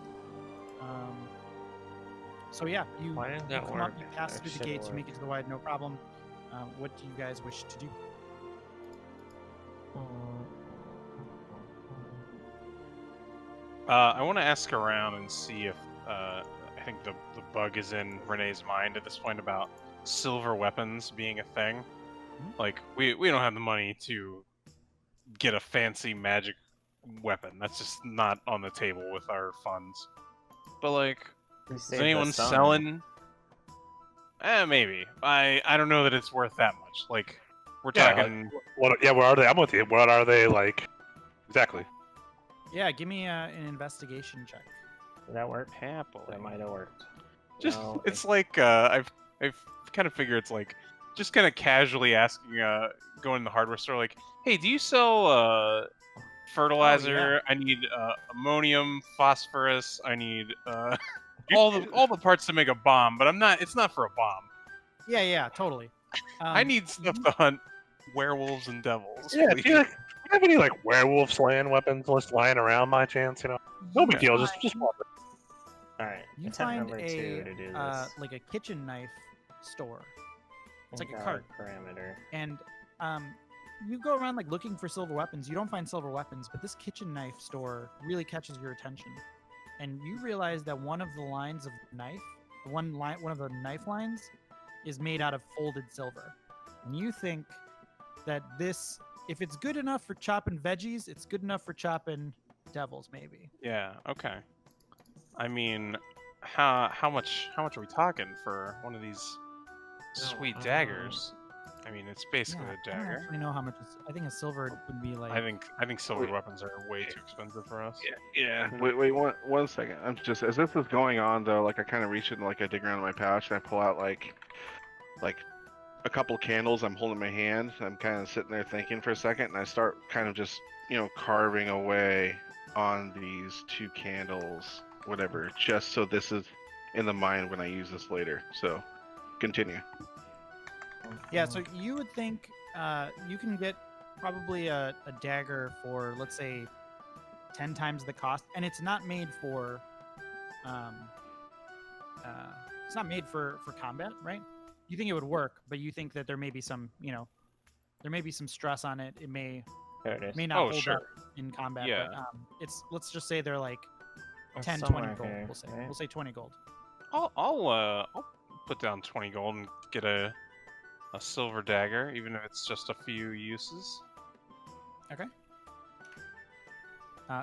So yeah, you Why didn't you that come work? up, you pass That through the should've gates, you make it worked. to the wide, no problem. What do you guys wish to do? I want to ask around and see if I think the bug is in Renee's mind at this point about silver weapons being a thing. Like, we don't have the money to get a fancy magic weapon. That's just not on the table with our funds. But, like, is anyone selling? Maybe. I don't know that it's worth that much. Like, we're talking... What are they? I'm with you. What are they, like... Exactly. Yeah, give me an investigation check. Did that work? Happily. That might have worked. Just, No, it's like, I've kind of figured it's like, just kind of casually asking, going in the hardware store, like, hey, do you sell, fertilizer? I need, ammonium, phosphorus, I need, all the parts to make a bomb, but it's not for a bomb. Yeah, totally. I need stuff to hunt werewolves and devils. Yeah, please. do you have any, like, werewolf slaying weapons just lying around, my chance, you know? No big deal, just wonder. Alright, You attempt find number 2 to do this. like a kitchen knife store. It's like a Invalid cart. parameter. And you go around like looking for silver weapons. You don't find silver weapons, but this kitchen knife store really catches your attention. And you realize that one of the lines of knife, one of the knife lines, is made out of folded silver. And you think that this, if it's good enough for chopping veggies, it's good enough for chopping devils, maybe. Yeah. Okay. I mean, how much are we talking for one of these sweet daggers? I mean, it's basically a I don't dagger. actually know how much it's. I think a silver would be like. I think silver weapons are way too expensive for us. Yeah. Wait, one second. I'm just as this is going on though, like I kind of reach in, like I dig around in my pouch and I pull out like a couple candles. I'm holding in my hand. I'm kind of sitting there thinking for a second, and I start kind of just carving away on these 2 candles, whatever, just so this is in the mind when I use this later. So, continue. Yeah, so you would think you can get probably a dagger for, let's say, 10 times the cost, and it's not made for combat, right? You think it would work, but you think that there may be some, there may be some stress on it. It may not hold up in combat. Yeah. But let's just say they're like It's 10, 20 somewhere gold. here, right? We'll say 20 gold. I'll put down 20 gold and get a silver dagger, even if it's just a few uses. Okay.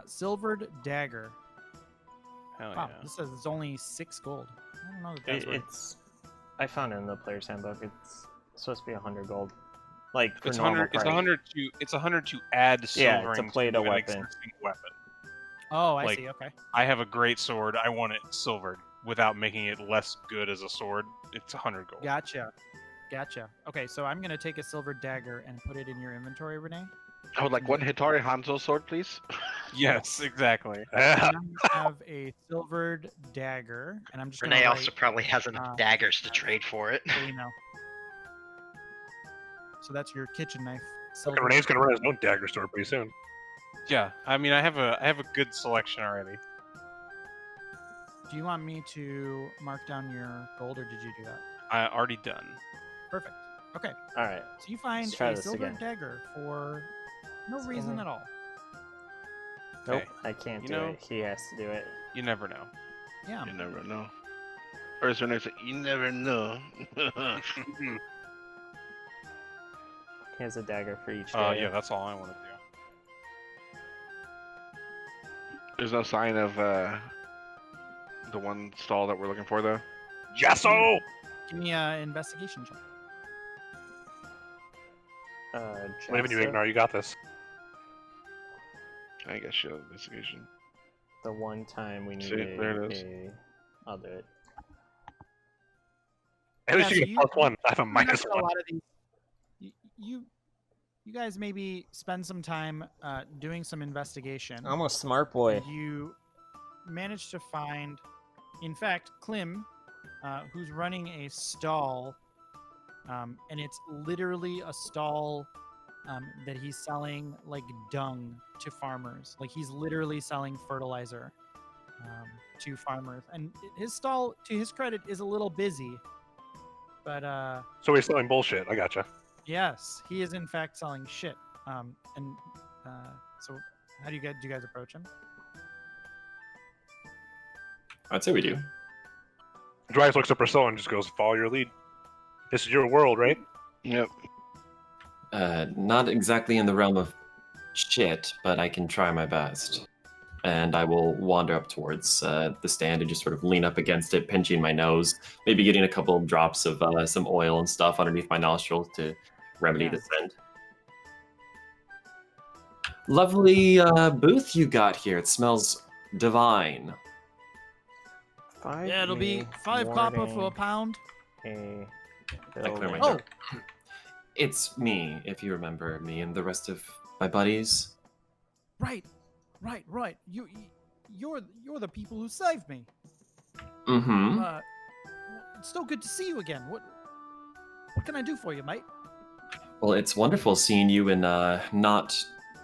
Silvered dagger. Hell Wow, yeah. this says it's only 6 gold. I don't know that that's right. I found it in the player's handbook. It's supposed to be 100 gold. Like for It's normal 100. It's party. 100 to. It's 100 to add Yeah, silver to play the an weapon. existing weapon. Oh, I like- see. Okay. I have a great sword. I want it silvered without making it less good as a sword. It's 100 gold. Gotcha. Okay, so I'm gonna take a silver dagger and put it in your inventory, Renee. I would like one Hitari Hanzo sword, please. Yes, exactly. And I have a silvered dagger, and I'm just Renee gonna also probably has enough daggers to trade for it. so you know. So that's your kitchen knife. Okay, Renee's gonna run his own dagger store pretty soon. Yeah, I mean, I have a good selection already. Do you want me to mark down your gold, or did you do that? I already done. Perfect. Okay, Alright. so you find Let's try a this silver again. dagger for no reason only- at all. Nope, Hey, I can't you do know- it. He has to do it. You never know. Yeah. You never know. Or as Renee said, you never know. He has a dagger for each day. Yeah, that's all I want to do. There's no sign of the one stall that we're looking for, though. Yasso! Give me an investigation check. Even you Jester, ignore, you got this. I guess you have investigation. the one time we See, need there it is. I'll do it. At least Yeah, you so get you- plus 1. I have a You minus know, a 1. lot of these. You guys maybe spend some time doing some investigation. I'm a smart boy. And you manage to find, in fact, Klim, who's running a stall, and it's literally a stall that he's selling like dung to farmers. Like he's literally selling fertilizer to farmers, and his stall, to his credit, is a little busy. But So he's selling bullshit. I gotcha. yes, he is in fact selling shit. So how do you guys approach him? I'd say we do. Dryas looks at Priscilla and just goes, follow your lead. This is your world, right? Yep. Not exactly in the realm of shit, but I can try my best. And I will wander up towards the stand and just sort of lean up against it, pinching my nose, maybe getting a couple of drops of some oil and stuff underneath my nostrils to remedy the scent. Lovely booth you got here. It smells divine. Yeah, it'll be 5 copper for a pound. A I clear my Oh. throat. It's me, if you remember me and the rest of my buddies. Right. You're the people who saved me. Mm-hmm. It's so good to see you again. What can I do for you, mate? Well, it's wonderful seeing you in not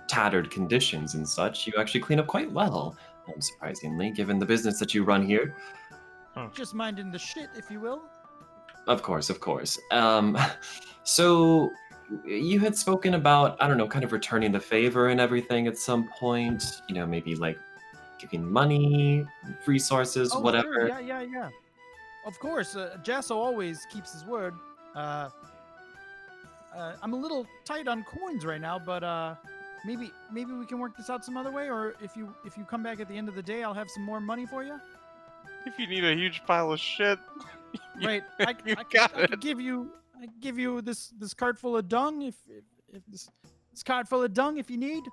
tattered conditions and such. You actually clean up quite well, unsurprisingly, given the business that you run here. Just minding the shit, if you will. Of course. So you had spoken about, I don't know, kind of returning the favor and everything at some point. You know, maybe like giving money, resources, whatever. Sure. Yeah. Of course, Jasso always keeps his word. I'm a little tight on coins right now, but maybe we can work this out some other way. Or if you come back at the end of the day, I'll have some more money for you. If you need a huge pile of shit, Right. I could give you this cart full of dung if this cart full of dung if you need.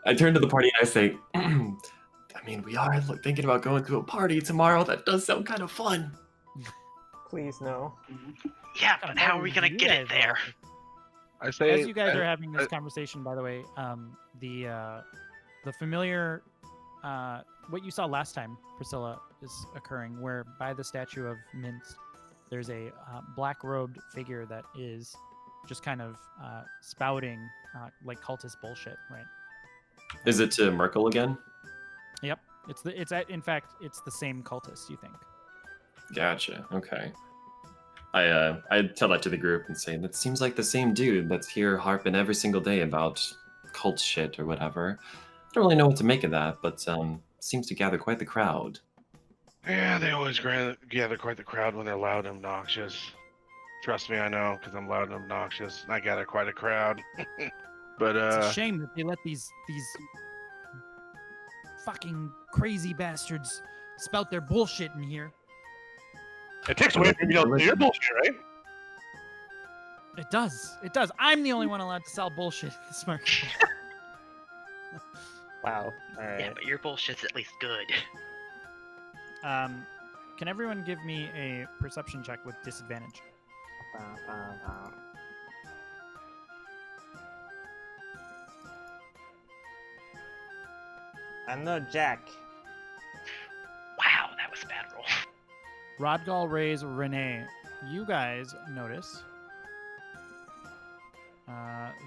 I turn to the party and I say, I mean, we are thinking about going to a party tomorrow. That does sound kind of fun. Please no. Yeah, but how are we gonna get it there? I say, As you guys are having this conversation, by the way, the familiar what you saw last time, Priscilla, is occurring, where by the statue of Mince, there's a black-robed figure that is just kind of spouting like cultist bullshit, right? Is it to Merkel again? Yep. In fact, it's the same cultist, you think. Gotcha. Okay. I tell that to the group and say, that seems like the same dude that's here harping every single day about cult shit or whatever. I don't really know what to make of that, but seems to gather quite the crowd. yeah, they always gather quite the crowd when they're loud and obnoxious. Trust me, I know, because I'm loud and obnoxious. And I gather quite a crowd. But It's a shame that they let these fucking crazy bastards spout their bullshit in here. It takes away from your bullshit, right? It does. I'm the only one allowed to sell bullshit in this market. Wow. All Yeah, right. but your bullshit's at least good. Can everyone give me a perception check with disadvantage? I'm no Jack. Wow, that was a bad roll. Rodgal, Rays, Renee, you guys notice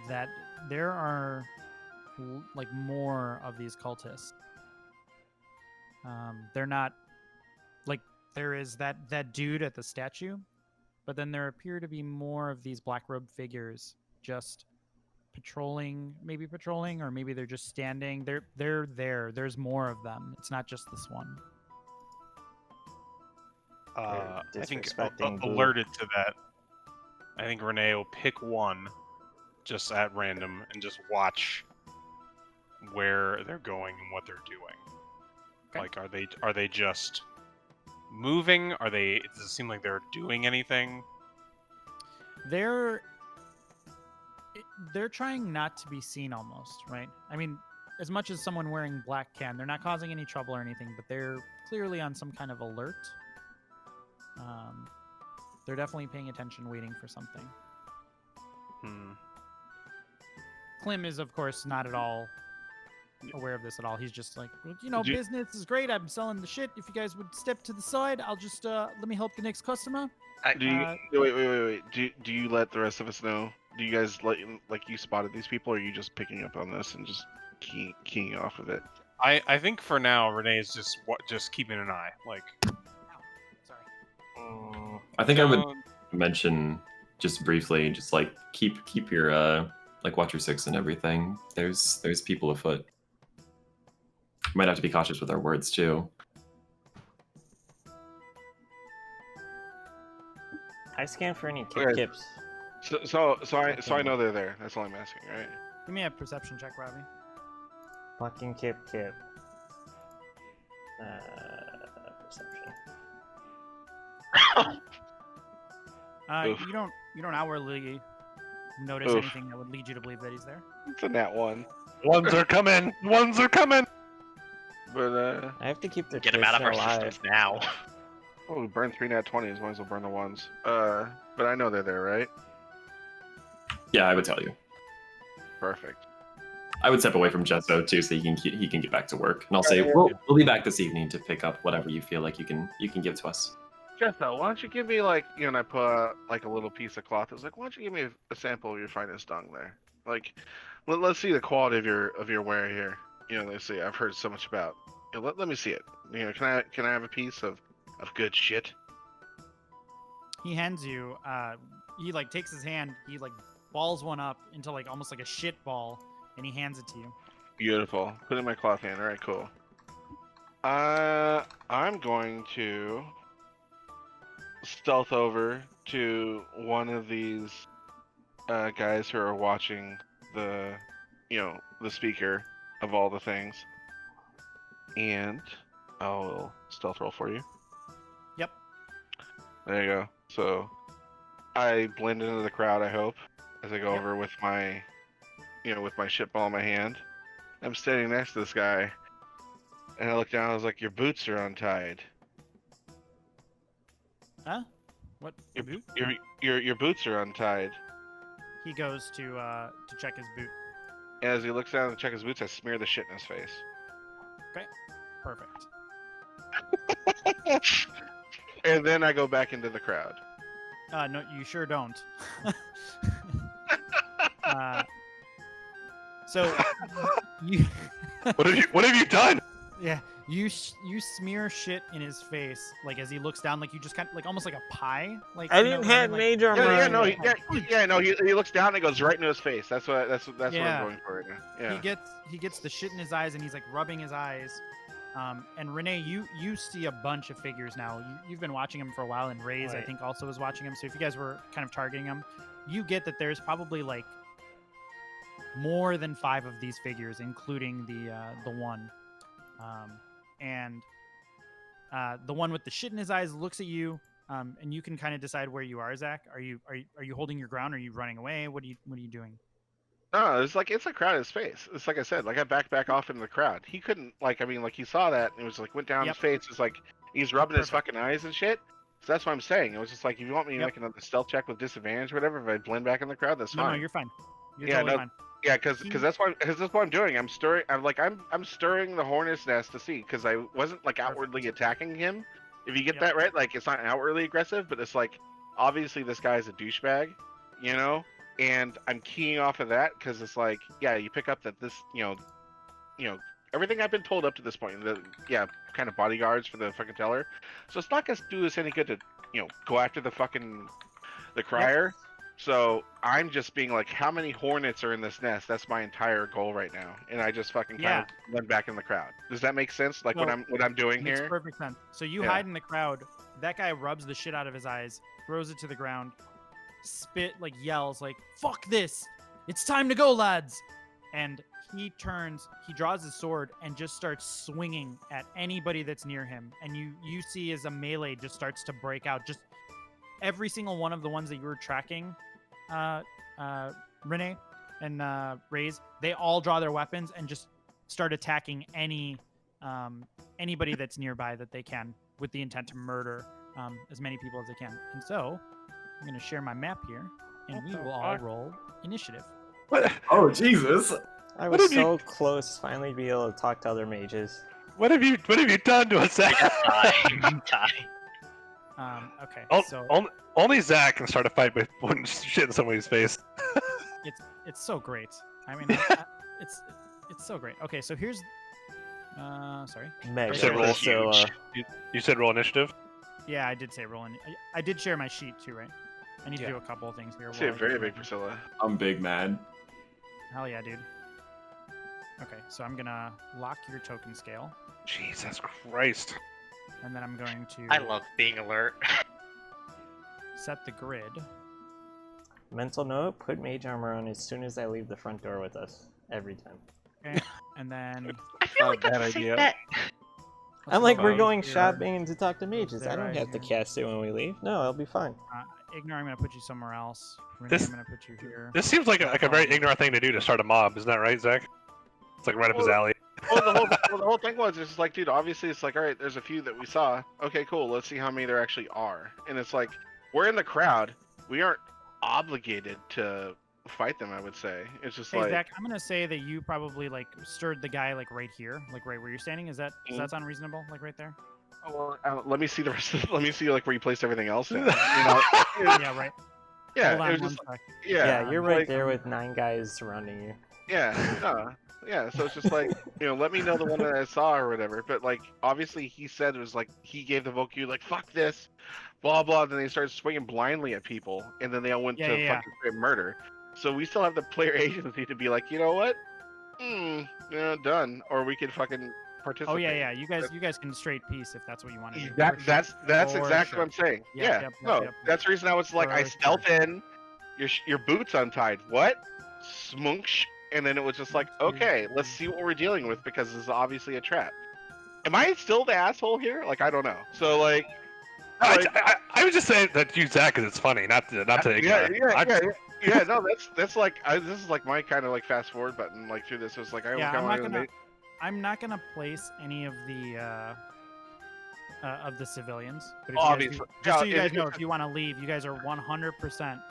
that there are like more of these cultists. They're not like there is that dude at the statue, but then there appear to be more of these black robed figures just patrolling, or maybe they're just standing. They're there. There's more of them. It's not just this one. I think disrespecting Boo. alerted to that, I think Renee will pick one just at random and just watch where they're going and what they're doing. Okay. Like, are they just moving? Does it seem like they're doing anything? They're trying not to be seen almost, right? I mean, as much as someone wearing black can, they're not causing any trouble or anything, but they're clearly on some kind of alert. They're definitely paying attention, waiting for something. Clem is, of course, not at all aware of this at all. He's just like, well, business is great. I'm selling the shit. If you guys would step to the side, I'll just let me help the next customer. Wait. Do you let the rest of us know? Do you guys like you spotted these people, or are you just picking up on this and just keying off of it? I think for now Renee is just keeping an eye. Like, Sorry. I think I would mention just briefly, just like keep your like watch your six and everything. There's people afoot. Might have to be cautious with our words too. I scan for any Okay. kips. So I know they're there. That's all I'm asking, right? Give me a perception check, Robbie. Fucking Kip. Perception. You don't outwardly notice Oof. anything that would lead you to believe that he's there. It's a nat 1. Ones are coming. Ones are coming. But I have to keep the Get them out of our alive. systems now. oh, we burned 3 nat 20s. Might as well burn the ones. But I know they're there, right? Yeah, I would tell you. Perfect. I would step away from Jesso too, so he can get back to work. And I'll say we'll be back this evening to pick up whatever you feel like you can give to us. Jethro, why don't you give me like, and I put like a little piece of cloth. It was like, why don't you give me a sample of your finest dung there? Like, let's see the quality of your wear here. Let's see. I've heard so much about. Let me see it. Can I have a piece of good shit? He hands you. He like takes his hand. He like balls one up into like almost like a shit ball, and he hands it to you. Beautiful. Put it in my cloth hand. All right, cool. I'm going to stealth over to one of these guys who are watching the speaker of all the things, and I'll stealth roll for you. Yep. There you go. So I blend into the crowd, I hope, as I go over with my with my shit ball in my hand. I'm standing next to this guy, and I look down. I was like, "Your boots are untied." Huh? What? Boot? Your boots are untied. He goes to check his boot. And as he looks down to check his boots, I smear the shit in his face. Okay. Perfect. And then I go back into the crowd. No, you sure don't. So you. What have you done? Yeah, you smear shit in his face, like as he looks down, like you just kind of like almost like a pie. Like I didn't have major Yeah, armor. no. He looks down and it goes right into his face. That's what I'm going for right now. Yeah. He gets the shit in his eyes and he's like rubbing his eyes. And Renee, you see a bunch of figures now. You've been watching him for a while, and Ray's I think also was watching him. So if you guys were kind of targeting him, you get that there's probably like more than 5 of these figures, including the one. And the one with the shit in his eyes looks at you, and you can kind of decide where you are, Zach. Are you holding your ground? Are you running away? What are you doing? No, it's a crowd in his face. It's like I said, like I back off into the crowd. He couldn't he saw that and it was like went down his face. It's like he's rubbing his fucking eyes and shit. So that's what I'm saying. It was just like, if you want me to make another stealth check with disadvantage or whatever, if I blend back in the crowd, that's fine. No, you're fine. You're totally fine. Yeah, because that's what I'm doing. I'm stirring. I'm stirring the hornet's nest to see, because I wasn't like outwardly attacking him. If you get that right, like it's not outwardly aggressive, but it's like obviously this guy's a douchebag, And I'm keying off of that because it's like, yeah, you pick up that this, everything I've been told up to this point, kind of bodyguards for the fucking teller. So it's not gonna do us any good to, go after the crier. Yep. So I'm just being like, how many hornets are in this nest? That's my entire goal right now, and I just fucking kind of went back in the crowd. Does that make sense? Like what I'm doing here? Makes perfect sense. So you hide in the crowd. That guy rubs the shit out of his eyes, throws it to the ground, yells like, "Fuck this! It's time to go, lads!" And he draws his sword and just starts swinging at anybody that's near him. And you see as a melee just starts to break out. Just every single one of the ones that you were tracking, Renee and Raze, they all draw their weapons and just start attacking anybody that's nearby that they can, with the intent to murder as many people as they can. And so I'm going to share my map here, and we will all roll initiative. What? Oh, Jesus. I was so close to finally be able to talk to other mages. What have you done to us, Zach? Okay, only Zach can start a fight with putting shit in somebody's face. it's so great. I mean, it's so great. Okay, so here's sorry. You said roll, you said roll initiative? Yeah, I did say roll. I did share my sheet too, right? I need to do a couple of things here. Say very big, Priscilla. I'm big mad. Hell yeah, dude. Okay, so I'm gonna lock your token scale. Jesus Christ. And then I'm going to... I love being alert. set the grid. Mental note: put mage armor on as soon as I leave the front door with us. Every time. Okay. And then I feel Not like a that's a bad safe idea. bet. I'm like, we're right going here. shopping and to talk to mages. there I don't right have to here. cast it when we leave. No, I'll be fine. Ignore, I'm gonna put you somewhere else. Renee, This- I'm gonna put you here. This seems like a very ignorant thing to do to start a mob, isn't that right, Zach? It's like right up his alley. Well, the whole thing was it's just like, dude, obviously it's like, all right, there's a few that we saw. Okay, cool. Let's see how many there actually are. And it's like, we're in the crowd. We aren't obligated to fight them. I would say it's just Hey like, Zach, I'm gonna say that you probably like stirred the guy like right here, like right where you're standing. Does that sound reasonable? Like right there? oh, well, let me see the rest. Let me see like where you placed everything else in. Yeah, right. Yeah, Hold on it was one just sec. Yeah, you're right like, there with 9 guys surrounding you. Yeah, yeah. So it's just like, let me know the one that I saw or whatever. But like, obviously, he said it was like he gave the vote cue like fuck this, blah blah. Then they started swinging blindly at people, and then they all went to fucking straight murder. So we still have the player agency to be like, you know what? Done. Or we could fucking participate. Oh yeah. You guys can straight piece if that's what you want to do. That's For exactly sure. what I'm saying. Yep, No, yep. that's the reason I was like, I For stealth sure. in. Your boots untied. What? Smoonch. And then it was just like, okay, let's see what we're dealing with because this is obviously a trap. Am I still the asshole here? Like, I don't know. So like, I was just saying that you, Zach, because it's funny, not to ignore. Yeah. No, that's like, this is like my kind of like fast forward button like through this. It was like, I I'm not gonna place any of the civilians. But if obviously, just so you guys know, if you want to leave, you guys are 100%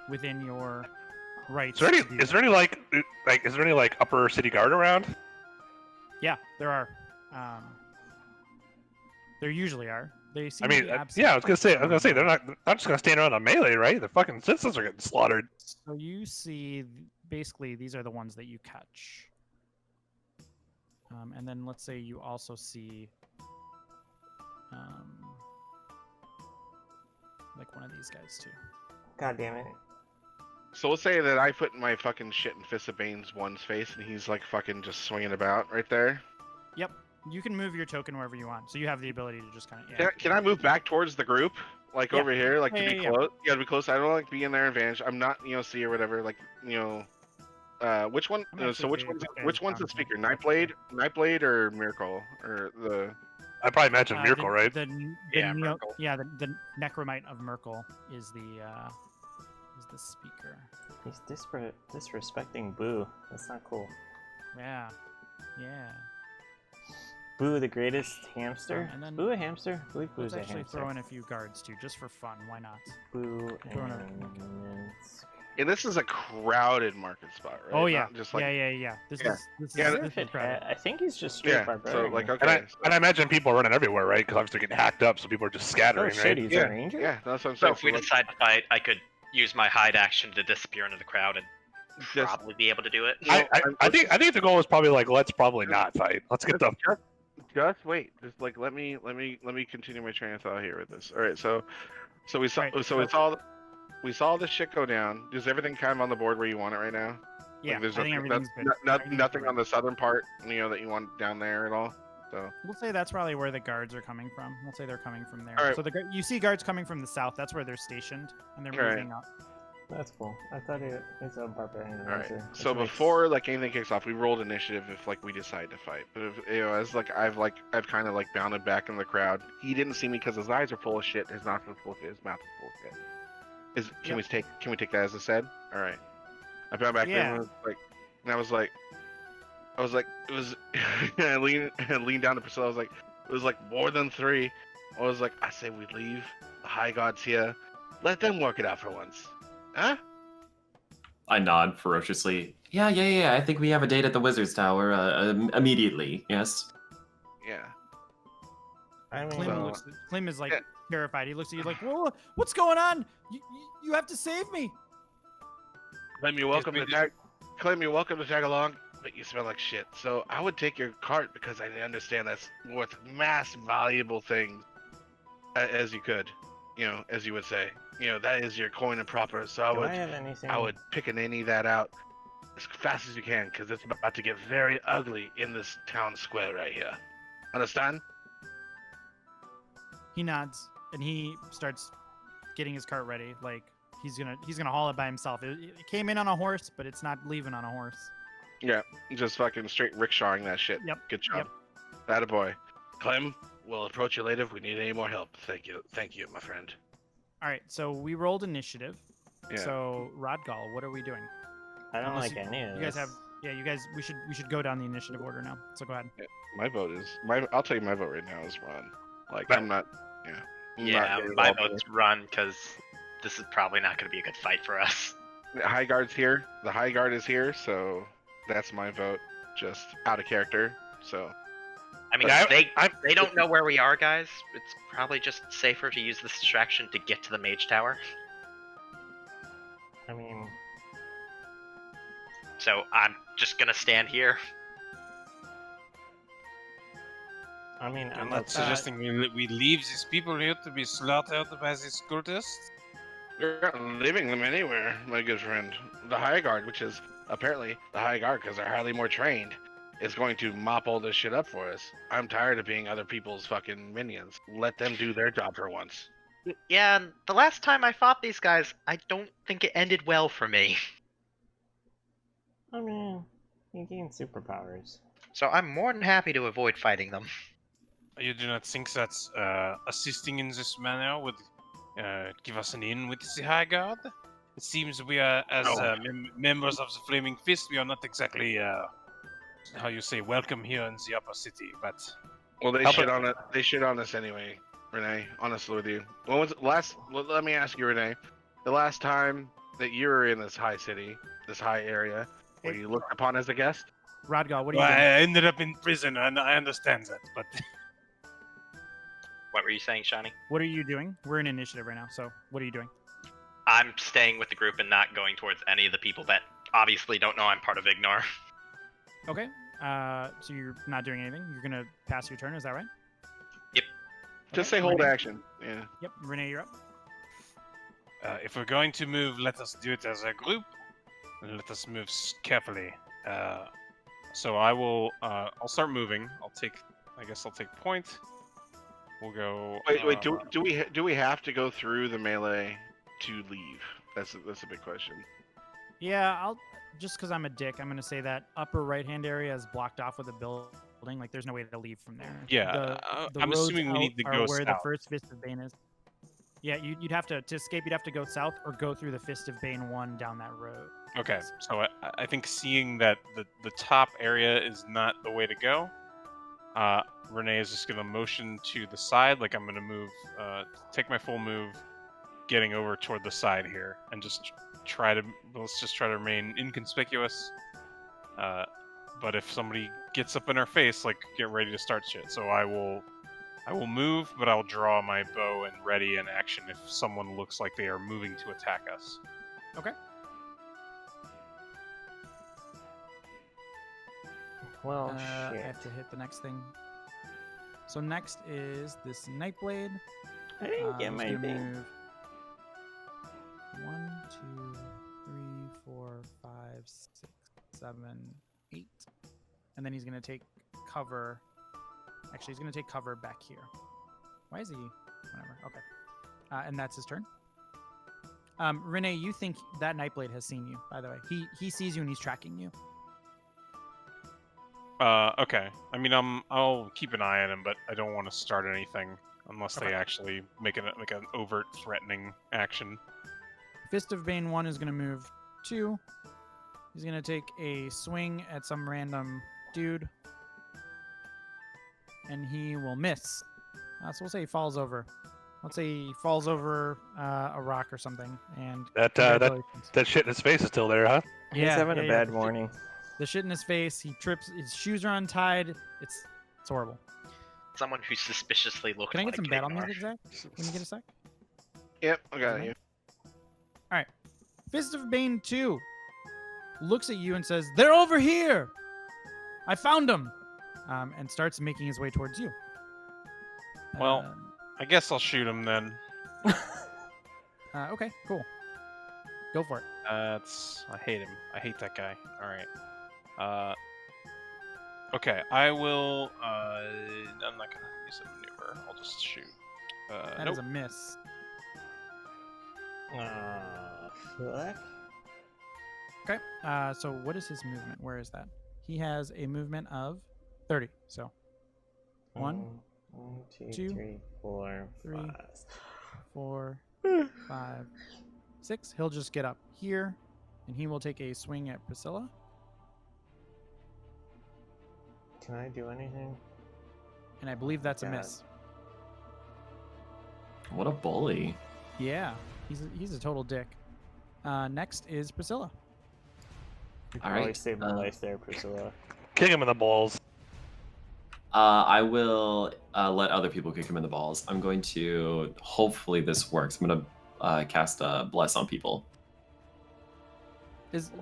within your rights. Is there any like upper city guard around? Yeah, there are. There usually are. They seem I mean, to be absent. yeah, I was gonna say they're not just gonna stand around on melee, right? The fucking citizens are getting slaughtered. So you see, basically, these are the ones that you catch. And then let's say you also see, like one of these guys too. God damn it. So let's say that I put my fucking shit in Fist of Bane's one's face, and he's like fucking just swinging about right there. Yep. You can move your token wherever you want, so you have the ability to just kind of. Can I move back towards the group, like over here, like to be close? Yeah, to be close. I don't like be in their advantage. I'm not, C or whatever. Like, which one? So which one's the speaker? Nightblade, or Miracle, or the? I probably imagine Miracle, right? Miracle. Yeah, the Necromite of Merkel is the speaker. He's disrespecting Boo. That's not cool. Yeah. Boo, the greatest hamster. And then Boo, a hamster? I believe Boo's let's a actually hamster. throw in a few guards too, just for fun. Why not? Boo Throwing and... And this is a crowded market spot, right? Oh yeah. Not just like, Yeah. This is I think he's just straight barbarian. So like, And okay. I imagine people are running everywhere, right? Because obviously they're getting hacked up, so people are just scattering, Oh shit, right? he's a ranger? Yeah, that's what I'm So saying. if we decide to fight, I could use my hide action to disappear into the crowd and Just- probably be able to do it. I think the goal is probably like, let's probably not fight. Let's get the Just wait. Just like let me continue my train of thought here with this. All right, so we saw we saw this shit go down. Is everything kind of on the board where you want it right now? Yeah, Like, there's I think everything's good. nothing on the southern part, that you want down there at all. So We'll say that's probably where the guards are coming from. We'll say they're coming from there. All right. So you see guards coming from the south. That's where they're stationed, and they're All right. moving up. That's cool. I thought he's a barbarian all right. ranger. So before like anything kicks off, we rolled initiative if like we decide to fight. But if as like I've kind of like bounded back in the crowd. He didn't see me because his eyes are full of shit. His nostrils full of shit. His mouth is full of shit. Can we take that as a said? All right. I bound back there and I was like, it was. I leaned down to Priscilla. I was like, it was like more than 3. I was like, I say we leave. The high gods here. Let them work it out for once. Huh? I nod ferociously. Yeah. I think we have a date at the Wizard's Tower immediately. Yes. Yeah. I mean, Klim is like terrified. He looks at you like, "Whoa, what's going on? You have to save me." Clem, you're welcome to tag along, but you smell like shit. So I would take your cart because I understand that's worth mass valuable things, as you could, as you would say. That is your coin and proper. So I would pick an any that out as fast as you can because it's about to get very ugly in this town square right here. Understand? He nods and he starts getting his cart ready. Like he's gonna haul it by himself. It came in on a horse, but it's not leaving on a horse. Yeah, just fucking straight rickshawing that shit. Yep. Good job. Attaboy. Clem, we'll approach you later if we need any more help. Thank you, my friend. All right, so we rolled initiative. Yeah. So Rodgal, what are we doing? I don't Unless like any of this. You guys have, you guys, we should go down the initiative order now. So go ahead. Yeah, my vote is I'll tell you my vote right now is run. Like But- I'm not. Yeah. I'm Yeah, not very my well vote's run because this is probably not going to be a good fight for us. The High Guard's here. The High Guard is here, so that's my vote. Just out of character. So I mean, Yeah, they don't know where we are, guys. It's probably just safer to use this distraction to get to the mage tower. I mean, So I'm just gonna stand here. I'm I'm not suggesting we leave these people here to be slaughtered by these cultists. you're not leaving them anywhere, my good friend. The High Guard, which is apparently the High Guard because they're highly more trained, is going to mop all this shit up for us. I'm tired of being other people's fucking minions. Let them do their job for once. Yeah, and the last time I fought these guys, I don't think it ended well for me. I mean, you gain superpowers. So I'm more than happy to avoid fighting them. You do not think that assisting in this manner would give us an in with the High Guard? It seems we are, as No. members of the Flaming Fist, we are not exactly, how you say, welcome here in the upper city, but... Well, they How shit about- on it. They shit on us anyway, Renee. Honestly with you, when was it last? Let me ask you, Renee. The last time that you were in this high city, this high area, were you looked upon as a guest? Rodgal, what are you Well, doing? I ended up in prison, and I understand that, but... What were you saying, Shani? What are you doing? We're in initiative right now. So what are you doing? I'm staying with the group and not going towards any of the people that obviously don't know I'm part of Ignore. Okay. So you're not doing anything. You're gonna pass your turn. Is that right? Just Okay, say hold Renee. action. Yeah. Yep. Renee, you're up. If we're going to move, let us do it as a group, and let us move carefully. So I will. I'll start moving. I guess I'll take point. We'll go. Wait. Do we have to go through the melee to leave? That's a big question. Yeah, I'll just because I'm a dick, I'm gonna say that upper right-hand area is blocked off with a building. Like there's no way to leave from there. Yeah, The I'm roads assuming we out need to are go where the south. first Fist of Bane is. Yeah, you'd have to escape. You'd have to go south or go through the Fist of Bane 1 down that road. Okay, so I think seeing that the top area is not the way to go, Renee is just gonna motion to the side, like I'm gonna move, take my full move, getting over toward the side here, and just let's just try to remain inconspicuous. But if somebody gets up in our face, like get ready to start shit. So I will move, but I'll draw my bow and ready in action if someone looks like they are moving to attack us. Okay. Well, I shit. have to hit the next thing. So next is this Nightblade. I didn't get He's my gonna thing. move 1, 2, 3, 4, 5, 6, 7, 8. And then he's going to take cover. Actually, he's going to take cover back here. Why is he? Whatever. Okay. And that's his turn. Renee, you think that Nightblade has seen you, by the way. He sees you and he's tracking you. Okay. I mean, I'll keep an eye on him, but I don't want to start anything unless Okay. they actually make an overt threatening action. Fist of Bane 1 is going to move 2. He's going to take a swing at some random dude. And he will miss. So we'll say he falls over. Let's say he falls over a rock or something. And congratulations. That shit in his face is still there, huh? He's having a bad morning. The shit in his face. He trips. His shoes are untied. It's horrible. Someone who suspiciously looked Can I like get some battle Ignore. music, Zach? Can you get a sec? Yep, I got Okay. you. All right. Fist of Bane 2 looks at you and says, "They're over here. I found them," and starts making his way towards you. Well, I guess I'll shoot him then. Okay, cool. Go for it. I hate him. I hate that guy. All right. Okay, I will. I'm not gonna use a maneuver. I'll just shoot. That Nope. is a miss. fuck? Okay. So what is his movement? Where is that? He has a movement of 30. So 1, 2, two, 3, 4, 3, 5. 4, 5, 6. He'll just get up here, and he will take a swing at Priscilla. Can I do anything? And I believe that's a God. miss. What a bully. Yeah, he's a total dick. Next is Priscilla. You All probably right, saved my life there, Priscilla. Kick him in the balls. I will let other people kick him in the balls. I'm going to, hopefully this works. I'm going to cast Bless on people.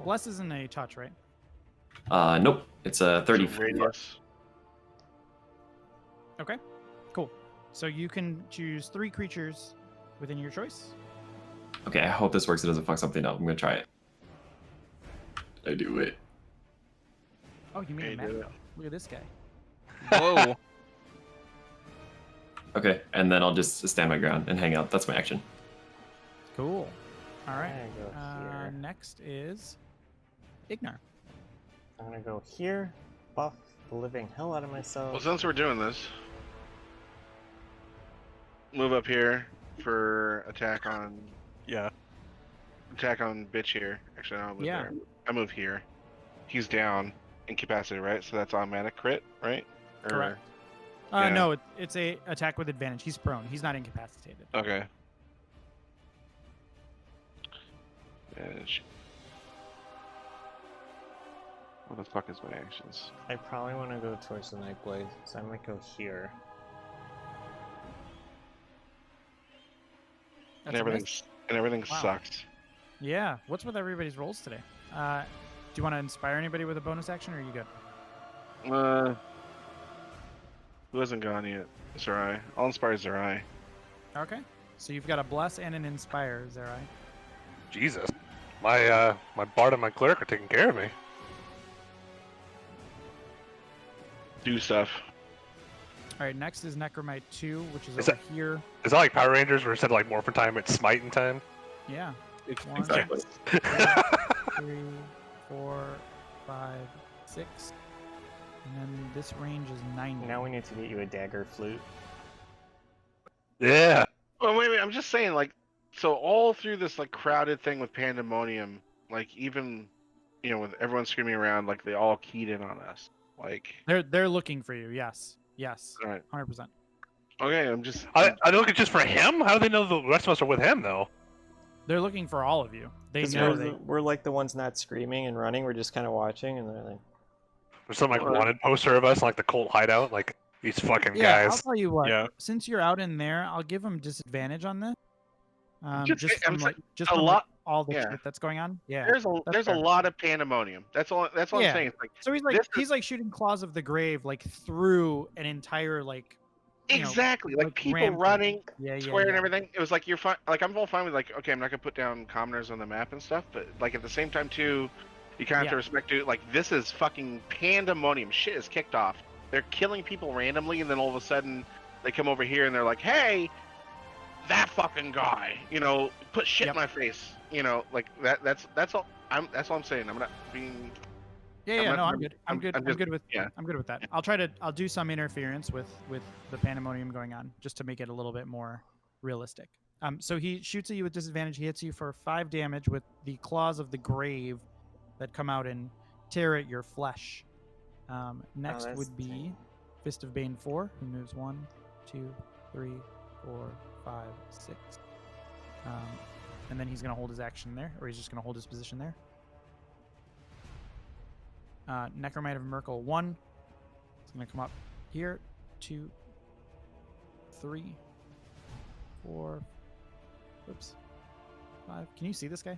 Bless isn't a touch, right? Nope. It's a 30 It's a radius. Okay, cool. So you can choose 3 creatures within your choice. Okay, I hope this works. It doesn't fuck something up. I'm going to try it. I do it. Oh, you made Yeah, a you map. did it. Look at this guy. Whoa. Okay, and then I'll just stand my ground and hang out. That's my action. Cool. All right. I'm gonna go here. Next is Ignar. I'm gonna go here, buff the living hell out of myself. Well, since we're doing this, move up here for attack on bitch here. Actually, no, I'll move Yeah. there. I move here. He's down, incapacitated, right? So that's automatic crit, right? Or- Correct. yeah. No, it's a attack with advantage. He's prone. He's not incapacitated. Okay. Advantage. What the fuck is my actions? I probably want to go towards the Nightblade, so I might go here. And That's a everything, miss. Wow. sucks. Yeah. What's with everybody's rolls today? Do you want to inspire anybody with a bonus action, or are you good? Who hasn't gone yet? Zerai. I'll inspire Zerai. Okay. So you've got a bless and an inspire, Zerai. Jesus. My bard and my cleric are taking care of me. Do stuff. All right. Next is Necromite 2, which is Is over here. Is that like Power Rangers where instead of like morphin time, it's smiting time? Yeah. One, Exactly. 2, 3, 4, 5, 6. And then this range is 90. Now we need to get you a dagger flute. Yeah. Well, wait. I'm just saying, like, so all through this like crowded thing with Pandemonium, like even, with everyone screaming around, like they all keyed in on us. Like They're looking for you. Yes. Yes. all right. 100%. Okay, I'm just. Are they looking just for him? How do they know the rest of us are with him though? They're looking for all of you. They 'Cause know we're like the ones not screaming and running. We're just kind of watching, and they're like, There's some like wanted poster of us, like the cult hideout, like these fucking Yeah, I'll guys. tell you what. Yeah. Since you're out in there, I'll give them disadvantage on this. Just I'm from, saying, just a from lot- all the yeah. shit that's going on. Yeah. There's a fair. lot of Pandemonium. That's all. That's all Yeah. I'm saying. It's like So he's like shooting claws of the grave like through an entire like. exactly like people rampant. running Yeah. square and everything. It was like you're fine. Like I'm all fine with like, okay, I'm not gonna put down commoners on the map and stuff, but like at the same time too, you kind of have to respect it. Like this is fucking Pandemonium. Shit is kicked off. They're killing people randomly, and then all of a sudden they come over here and they're like, hey, that fucking guy, put shit in my face. Like that. That's all. That's all I'm saying. I'm not being. Yeah. No, I'm good. I'm good. I'm just- good with. yeah. I'm good with that. I'll do some interference with the Pandemonium going on just to make it a little bit more realistic. So he shoots at you with disadvantage. He hits you for 5 damage with the claws of the grave that come out and tear at your flesh. Next that's would be Fist of Bane 4, who moves 1, 2, 3, 4, 5, 6. And then he's going to hold his action there, or he's just going to hold his position there. Necromite of Merkel 1. It's going to come up here. 2, 3, 4. Oops. 5. Can you see this guy?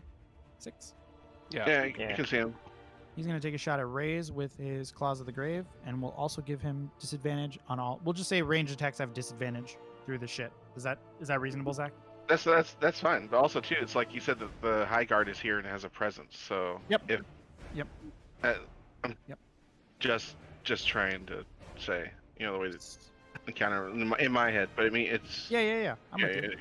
6. Yeah, you can see him. He's going to take a shot at Raze with his Claws of the Grave, and we'll also give him disadvantage on all. We'll just say ranged attacks have disadvantage through the shit. Is that reasonable, Zach? That's fine. But also too, it's like you said that the High Guard is here and has a presence. So Yep. I'm Yep. just trying to say, the way that encounter in my head, but I mean it's Yeah. I'm with you.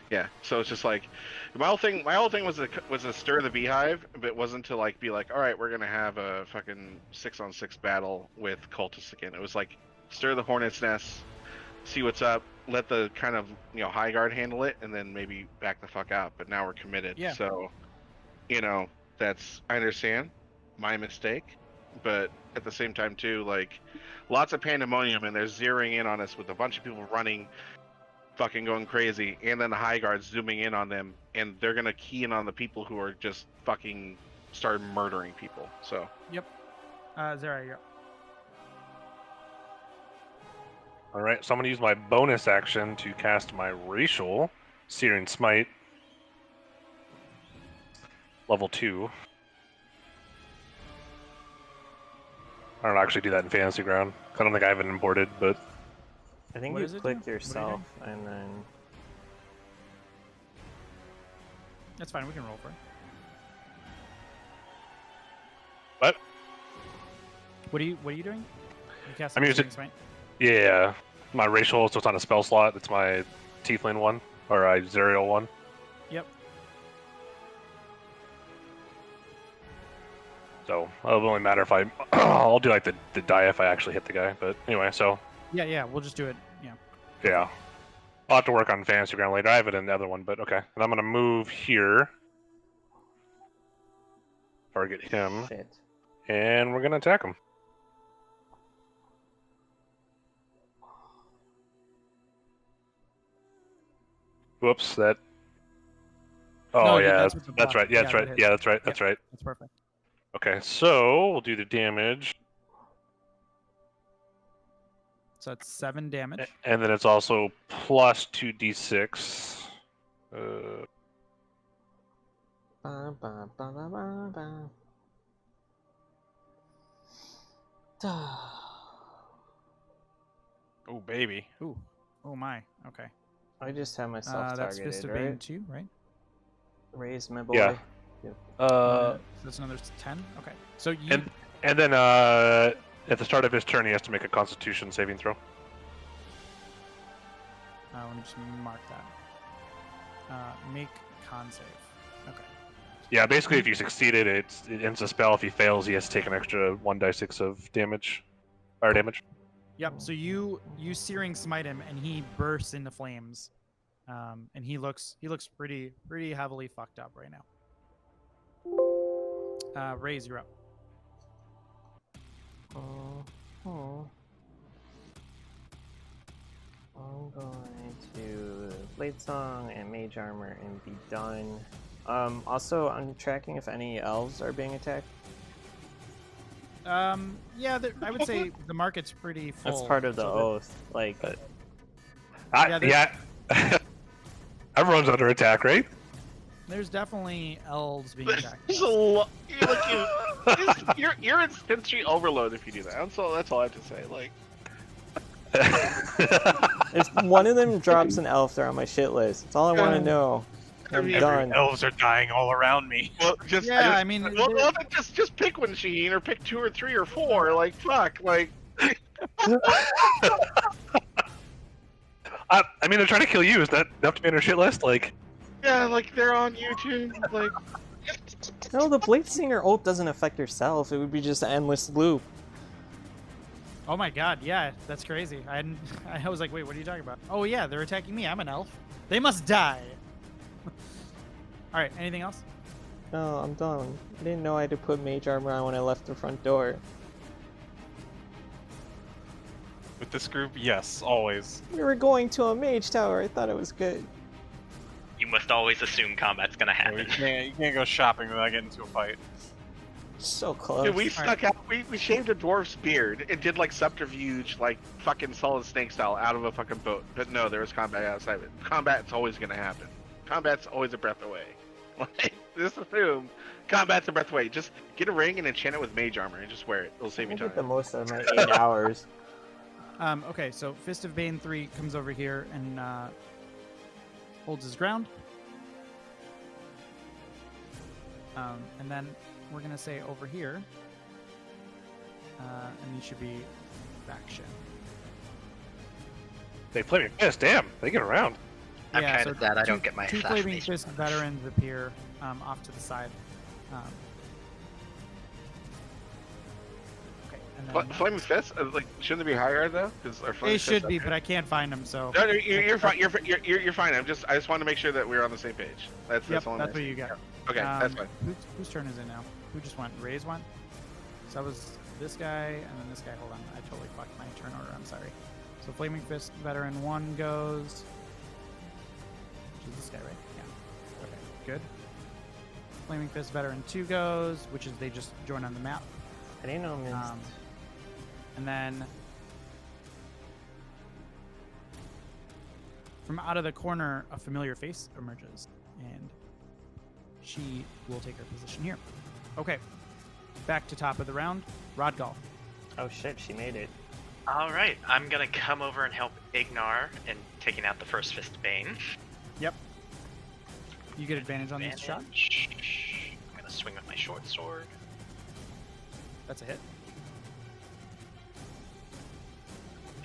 yeah. So it's just like my whole thing was to stir the beehive, but it wasn't to like be like, all right, we're gonna have a fucking 6-on-6 battle with cultists again. It was like stir the hornet's nest, see what's up, let the kind of high guard handle it, and then maybe back the fuck out. But now we're committed. Yeah. So that's I understand, my mistake, but at the same time too, like lots of pandemonium, and they're zeroing in on us with a bunch of people running, fucking going crazy, and then the high guards zooming in on them, and they're gonna key in on the people who are just fucking start murdering people. So Yep. Zara, you're up. All right, so I'm gonna use my bonus action to cast my racial Searing Smite, level 2. I don't actually do that in Fantasy Ground. I don't think I have it imported, but I think What you does it click do? What are you yourself and then. That's fine. We can roll for it. what? What are you doing? You cast I'm using- Smite? Yeah, my racial, so it's on a spell slot. It's my Tiefling one or a Zerial one. Yep. So it'll only matter if I. I'll do like the die if I actually hit the guy. But anyway, so Yeah. We'll just do it. Yeah. yeah, I'll have to work on Fantasy Ground later. I have it in the other one, but okay. And I'm gonna move here, target him, Shit. and we're gonna attack him. Whoops, that. Oh No, yeah, that's with the that's block. right. Yeah, that's Yeah, right. that Yeah, hits. that's right. That's right. That's perfect. Okay, so we'll do the damage, So that's 7 damage. and then it's also plus 2d6. Ba, ba, ba, ba, ba, ba. Oh baby. Ooh. Oh my. Okay. I just have myself That's Fist targeted, of Bane right? 2, right? Raise my boy. Yeah. So that's another 10. Okay. So you. And then at the start of his turn, he has to make a Constitution saving throw. Let me just mark that. Make con save. Okay. Yeah, basically, if you succeeded, it ends the spell. If he fails, he has to take an extra 1d6 of damage, fire damage. Yep. So you Searing Smite him, and he bursts into flames, and he looks pretty heavily fucked up right now. Raise, you're up. I'm going to Blade Song and Mage Armor and be done. Also, I'm tracking if any elves are being attacked. Yeah, I would say the market's pretty full. That's part of the so oath. Like, Yeah, Everyone's under attack, right? there's definitely elves being attacked. There's a lot. You're in sensory overload if you do that. That's all I have to say. Like, if one of them drops an elf, they're on my shit list. That's all I want to know. I'm done. Elves are dying all around me. well, Yeah, I mean, well, just pick one, Sheen, or pick 2 or 3 or 4. Like, fuck, like. I mean, they're trying to kill you. Is that enough to be on your shit list? Like, Yeah, like they're on YouTube. Like, No, the Blade Singer ult doesn't affect yourself. It would be just an endless loop. Oh my god, yeah, that's crazy. I was like, wait, what are you talking about? Oh yeah, they're attacking me. I'm an elf. They must die. All right, anything else? No, I'm done. I didn't know I had to put Mage Armor on when I left the front door. With this group, yes, always. We were going to a Mage Tower. I thought it was good. You must always assume combat's gonna You happen. can't go shopping without getting into a fight. So close. dude, we snuck out. We shaved a dwarf's beard and did like subterfuge, like fucking Solid Snake style, out of a fucking boat. But no, there was combat outside of it. Combat's always gonna happen. Combat's always a breath away. Like, just assume combat's a breath away. Just get a ring and enchant it with Mage Armor and just wear it. It'll save I you get the time. most out of my 8 hours. Okay, so Fist of Bane 3 comes over here and holds his ground. And then we're gonna say over here, and these should be faction. They Flaming Fist. Damn, they get around. I'm Yeah, kind of sad I don't get my two Flaming assassination Fist bonus. veterans appear off to the side. Okay, and then Flaming Fist? Like, shouldn't they be higher though? Because our they Flaming should Fists be, up but I can't find them. So here? No, you're fine. You're fine. I just want to make sure that we're on the same page. That's yep, all I'm that's what asking. you got. Okay, that's fine. Whose turn is it now? Who just went? Ray's one. So that was this guy, and then this guy. Hold on, I totally fucked my turn order. I'm sorry. So Flaming Fist veteran 1 goes. Which is this guy, right? Yeah. Okay, good. Flaming Fist veteran 2 goes, which is they just join on the map. I didn't know missed. And then from out of the corner, a familiar face emerges, and she will take her position here. Okay, back to top of the round. Rodgal. Oh shit, she made it. All right, I'm gonna come over and help Ignar in taking out the first Fist Bane. Yep. You get advantage on this shot. I'm gonna swing with my short sword. That's a hit.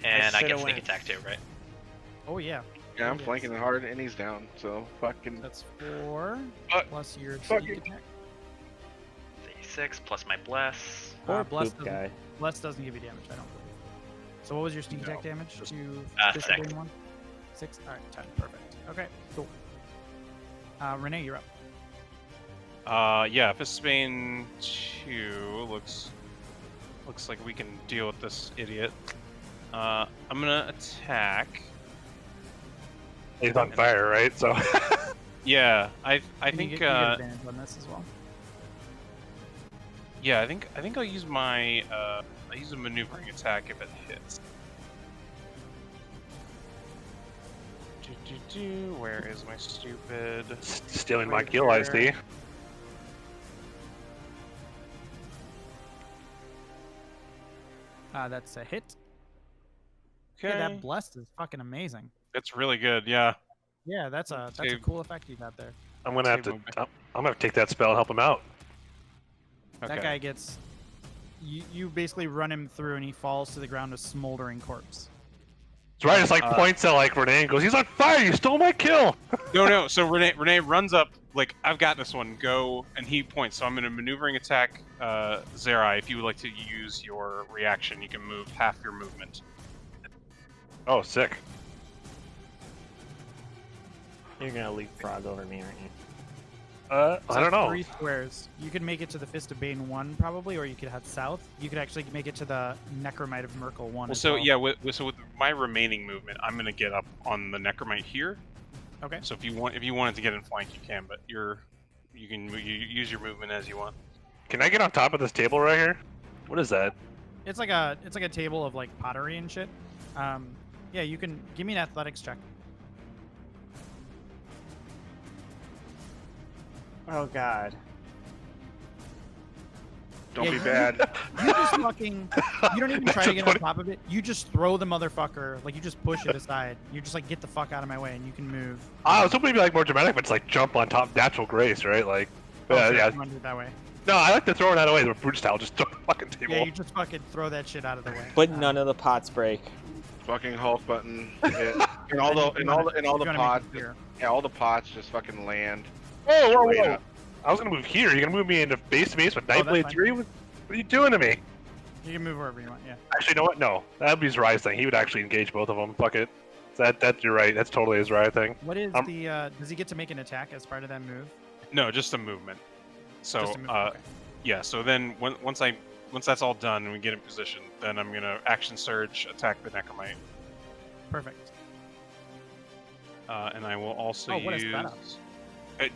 And I should've get sneak went. attack too, right? Oh yeah. Yeah, I'm Yes. flanking hard, and he's down. So fucking. That's 4 Fuck. plus your Fuck sneak it. attack. 6 plus my bless. Poor Bless poop guy. Bless doesn't give you damage, I don't believe. So what was your sneak attack damage to Fist 6. Bane 1? 6? Alright, 10. Perfect. Okay, cool. Renee, you're up. Yeah, Fistbane 2 looks like we can deal with this idiot. I'm gonna attack. He's on fire, right? So. Yeah, I You think get advantage on this as well. yeah, I think I'll use my I'll use a maneuvering attack if it hits. Where is my stupid? Stealing my Right kill, I here. see. That's a hit. Okay, Yeah, that blessed is fucking amazing. it's really good. Yeah. Yeah, that's a Save. cool effect you got there. I'm gonna have Save to. movement. I'm gonna have to take that spell and help him out. Okay. That guy gets. You basically run him through and he falls to the ground a smoldering corpse. It's right. It's like points at like Renee and goes, "He's on fire! You stole my kill!" No. So Renee runs up like, "I've got this one. Go!" And he points. So I'm going to maneuvering attack Zerai. If you would like to use your reaction, you can move half your movement. Oh, sick. You're gonna leapfrog over me, aren't you? It's I don't know. 3 squares. You could make it to the Fist of Bane 1 probably, or you could head south. You could actually make it to the Necromite of Merkel 1. Well, as so well. yeah, with my remaining movement, I'm going to get up on the Necromite here. Okay. So if you wanted to get in flank, you can, but you can use your movement as you want. Can I get on top of this table right here? What is that? It's like a table of like pottery and shit. Yeah, you can give me an athletics check. Oh god. Don't Yeah, be you- bad. You just fucking. You don't even try That's to a get on 20. top of it. You just throw the motherfucker. Like you just push it aside. You just like get the fuck out of my way, and you can move. I was hoping to be like more dramatic, but it's like jump on top, natural grace, right? Like, Sure, yeah. you wanna do it that way. No, I like to throw it out of the way. The brute style, just throw the fucking table. Yeah, you just fucking throw that shit out of the way. But none of the pots break. Fucking Hulk button. And all the pots. Yeah, all the pots just fucking land. Whoa! straight up. I was gonna move here. You're gonna move me into base to base with that's Nightblade fine. 3? What are you doing to me? You can move wherever you want. Yeah. Actually, you know what? No, that'd be his Rise thing. He would actually engage both of them. Fuck it. That you're right. That's totally his Rise thing. What is the? Does he get to make an attack as part of that move? No, just a movement. So Just a move, okay. yeah. So then once that's all done and we get in position, then I'm gonna action surge, attack the Necromite, Perfect. and I will also Oh, what a use. setup.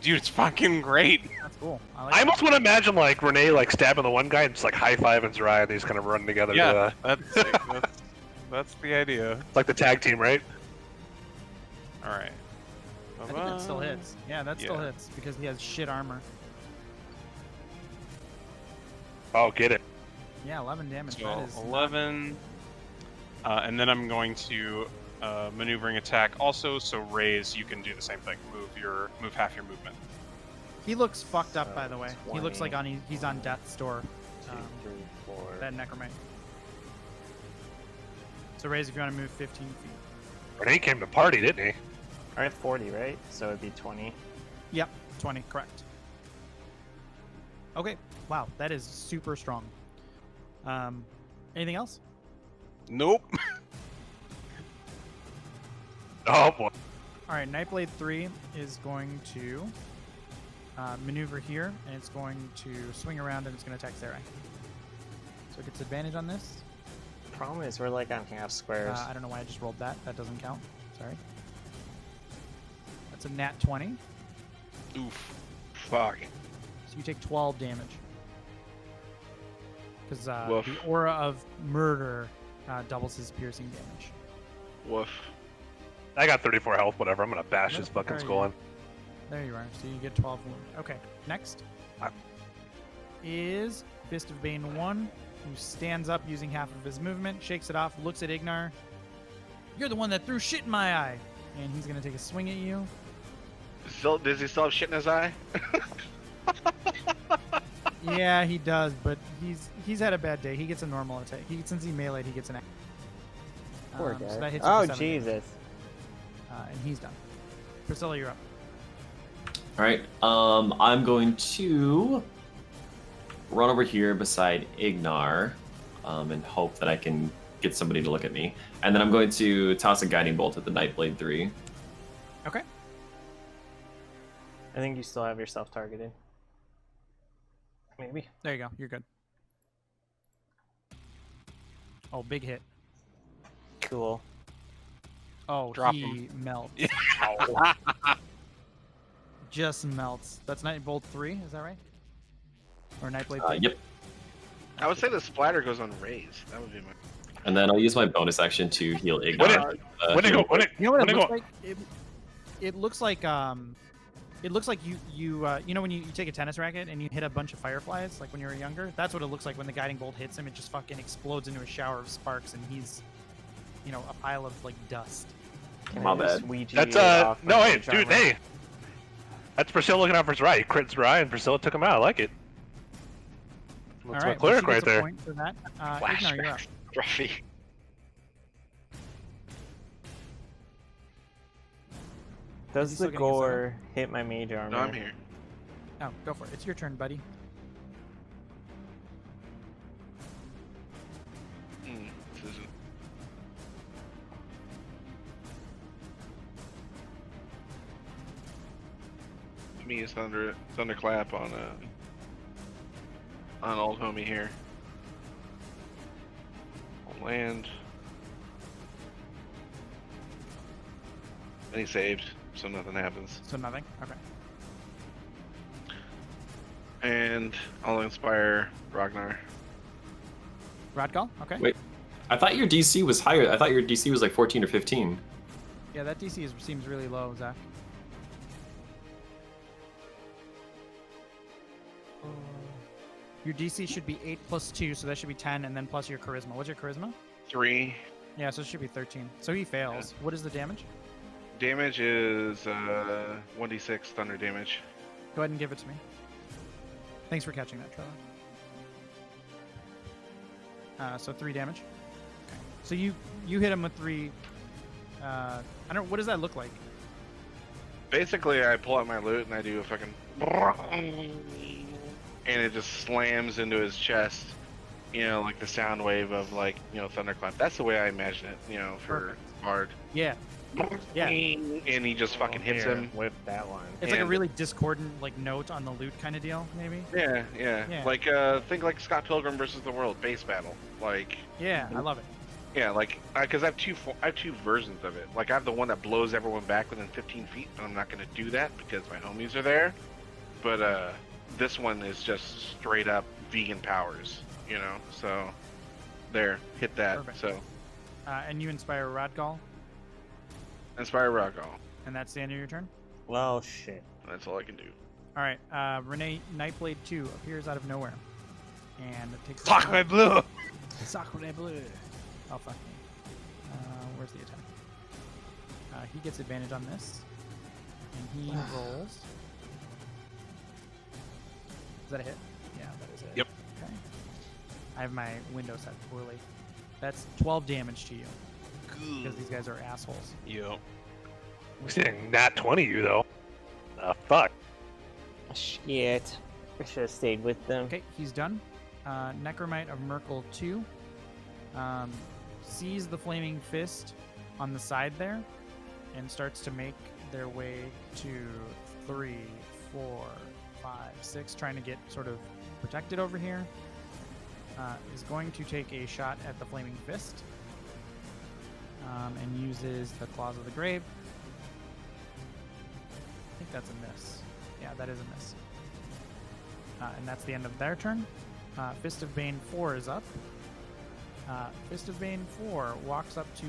Dude, it's fucking great. That's cool. I I like almost want to imagine like Renee like stabbing the one guy and just like high fiving Zerai and they just kind of run together. Yeah, that's the idea. It's like the tag team, right? All right. I think that still hits. Yeah, that still Yeah. hits because he has shit armor. Oh, get it. Yeah, 11 damage. So That is 11, and then I'm going to maneuvering attack also. So raise, you can do the same thing. Move half your movement. He looks fucked up, So, by the way. He looks 20. like he's on death's door. 2, 3, 4. That Necromite. So Raze, if you want to move 15 feet. Renee came to party, didn't he? All right, 40, right? So it'd be 20. Yep, 20, correct. Okay, wow, that is super strong. Anything else? Nope. Oh boy. All right, Nightblade 3 is going to maneuver here, and it's going to swing around, and it's going to attack Sarai. So it gets advantage on this. Problem is, we're like on half squares. I don't know why I just rolled that. That doesn't count. Sorry. That's a nat 20. Oof. Fuck. So you take 12 damage. Because Woof. the aura of murder doubles his piercing damage. Woof. I got 34 health, whatever. I'm gonna bash Yep, his fucking there skull you in. There you are. So you get 12 wound. Okay, next is Fist of Bane 1, who stands up using half of his movement, shakes it off, looks at Ignar. You're the one that threw shit in my eye. And he's going to take a swing at you. Does he still have shit in his eye? Yeah, he does, but he's had a bad day. He gets a normal attack. Since he meleeed, he gets an Poor guy. So that hits you Oh, for 7 damage. Jesus. And he's done. Priscilla, you're up. All right. I'm going to run over here beside Ignar, and hope that I can get somebody to look at me. And then I'm going to toss a guiding bolt at the Nightblade 3. Okay. I think you still have yourself targeted. Maybe. There you go. You're good. Oh, big hit. Cool. Oh, Drop he him. melts. Just melts. That's Nightbolt 3, is that right? Or Nightblade 3? Yep. I would say the splatter goes on raise. That would be my. And then I'll use my bonus action to heal Ignar. When it go, You know what when it it looks go- like? It looks like you know when you take a tennis racket and you hit a bunch of fireflies like when you were younger. That's what it looks like when the guiding bolt hits him. It just fucking explodes into a shower of sparks, and he's, a pile of like dust. Can My I just bad. Ouija That's it off no, my hey, mage dude, armor? hey. That's Priscilla looking out for his right. He crits his eye, and Priscilla took him out. I like it. That's All my right, well, cleric she right gets a there. point for that. Ignar, you're up. Flashbacks. Ruffy. Does he still the getting his gore hit my mage armor? No, I'm here. Oh, go for it. It's your turn, buddy. This isn't. Let me use thunderclap on old homie here. On land. And he saved, so nothing happens. So nothing. Okay. And I'll inspire Ragnar. Radgal. Okay. Wait. I thought your DC was higher. I thought your DC was like 14 or 15. Yeah, that DC seems really low, Zach. Your DC should be 8 plus 2, so that should be 10, and then plus your charisma. What's your charisma? 3. Yeah, so it should be 13. So he fails. What is the damage? Damage is 1d6 thunder damage. Go ahead and give it to me. Thanks for catching that, Trevor. So 3 damage. Okay. So you hit him with 3. I don't. What does that look like? Basically, I pull out my loot and I do a fucking, and it just slams into his chest. Like the sound wave of thunderclap. That's the way I imagine it. For Perfect. hard. Yeah. Yeah. And he just fucking hits Here, him. Whip that one. It's like a And- really discordant note on the loot kind of deal, maybe. Yeah. Yeah. Like think like Scott Pilgrim versus the World base battle. Like Yeah, I love it. yeah, because I have two versions of it. Like I have the one that blows everyone back within 15 feet, and I'm not gonna do that because my homies are there. But this one is just straight up vegan powers. So there, hit that. Perfect. So And you inspire Radgal, inspire Raggal. and that's the end of your turn. Well, shit. That's all I can do. All right, Renee, Nightblade 2 appears out of nowhere, and it takes. Sacre bleu! Sacre bleu. Oh fuck me. Where's the attack? He gets advantage on this, and he rolls. Is that a hit? Yeah, that is it. Yep. Okay. I have my window set poorly. That's 12 damage to you. because these guys are assholes. Yep. We're seeing nat 20 you though. Fuck. Shit. I should have stayed with them. Okay, he's done. Necromite of Merkel 2 sees the flaming fist on the side there and starts to make their way to 3, 4, 5, 6, trying to get sort of protected over here. Is going to take a shot at the flaming fist and uses the Claws of the Grave. I think that's a miss. Yeah, that is a miss. And that's the end of their turn. Fist of Bane 4 is up. Fist of Bane 4 walks up to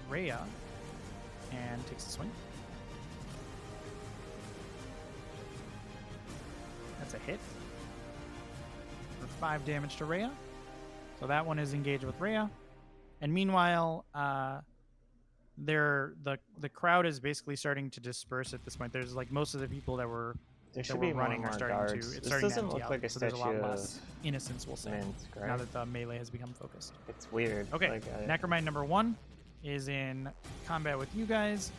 Rhea and takes a swing. That's a hit for 5 damage to Rhea. So that one is engaged with Rhea. And meanwhile, the crowd is basically starting to disperse at this point. There's like most of the people that were There should be running more are starting guards. to. It's This starting doesn't to empty look out, like a so there's a lot statue less of innocence, we'll say, Minsk, now right? that the melee has become focused. It's weird. Okay, Like, Necromite number 1 is in combat with you guys.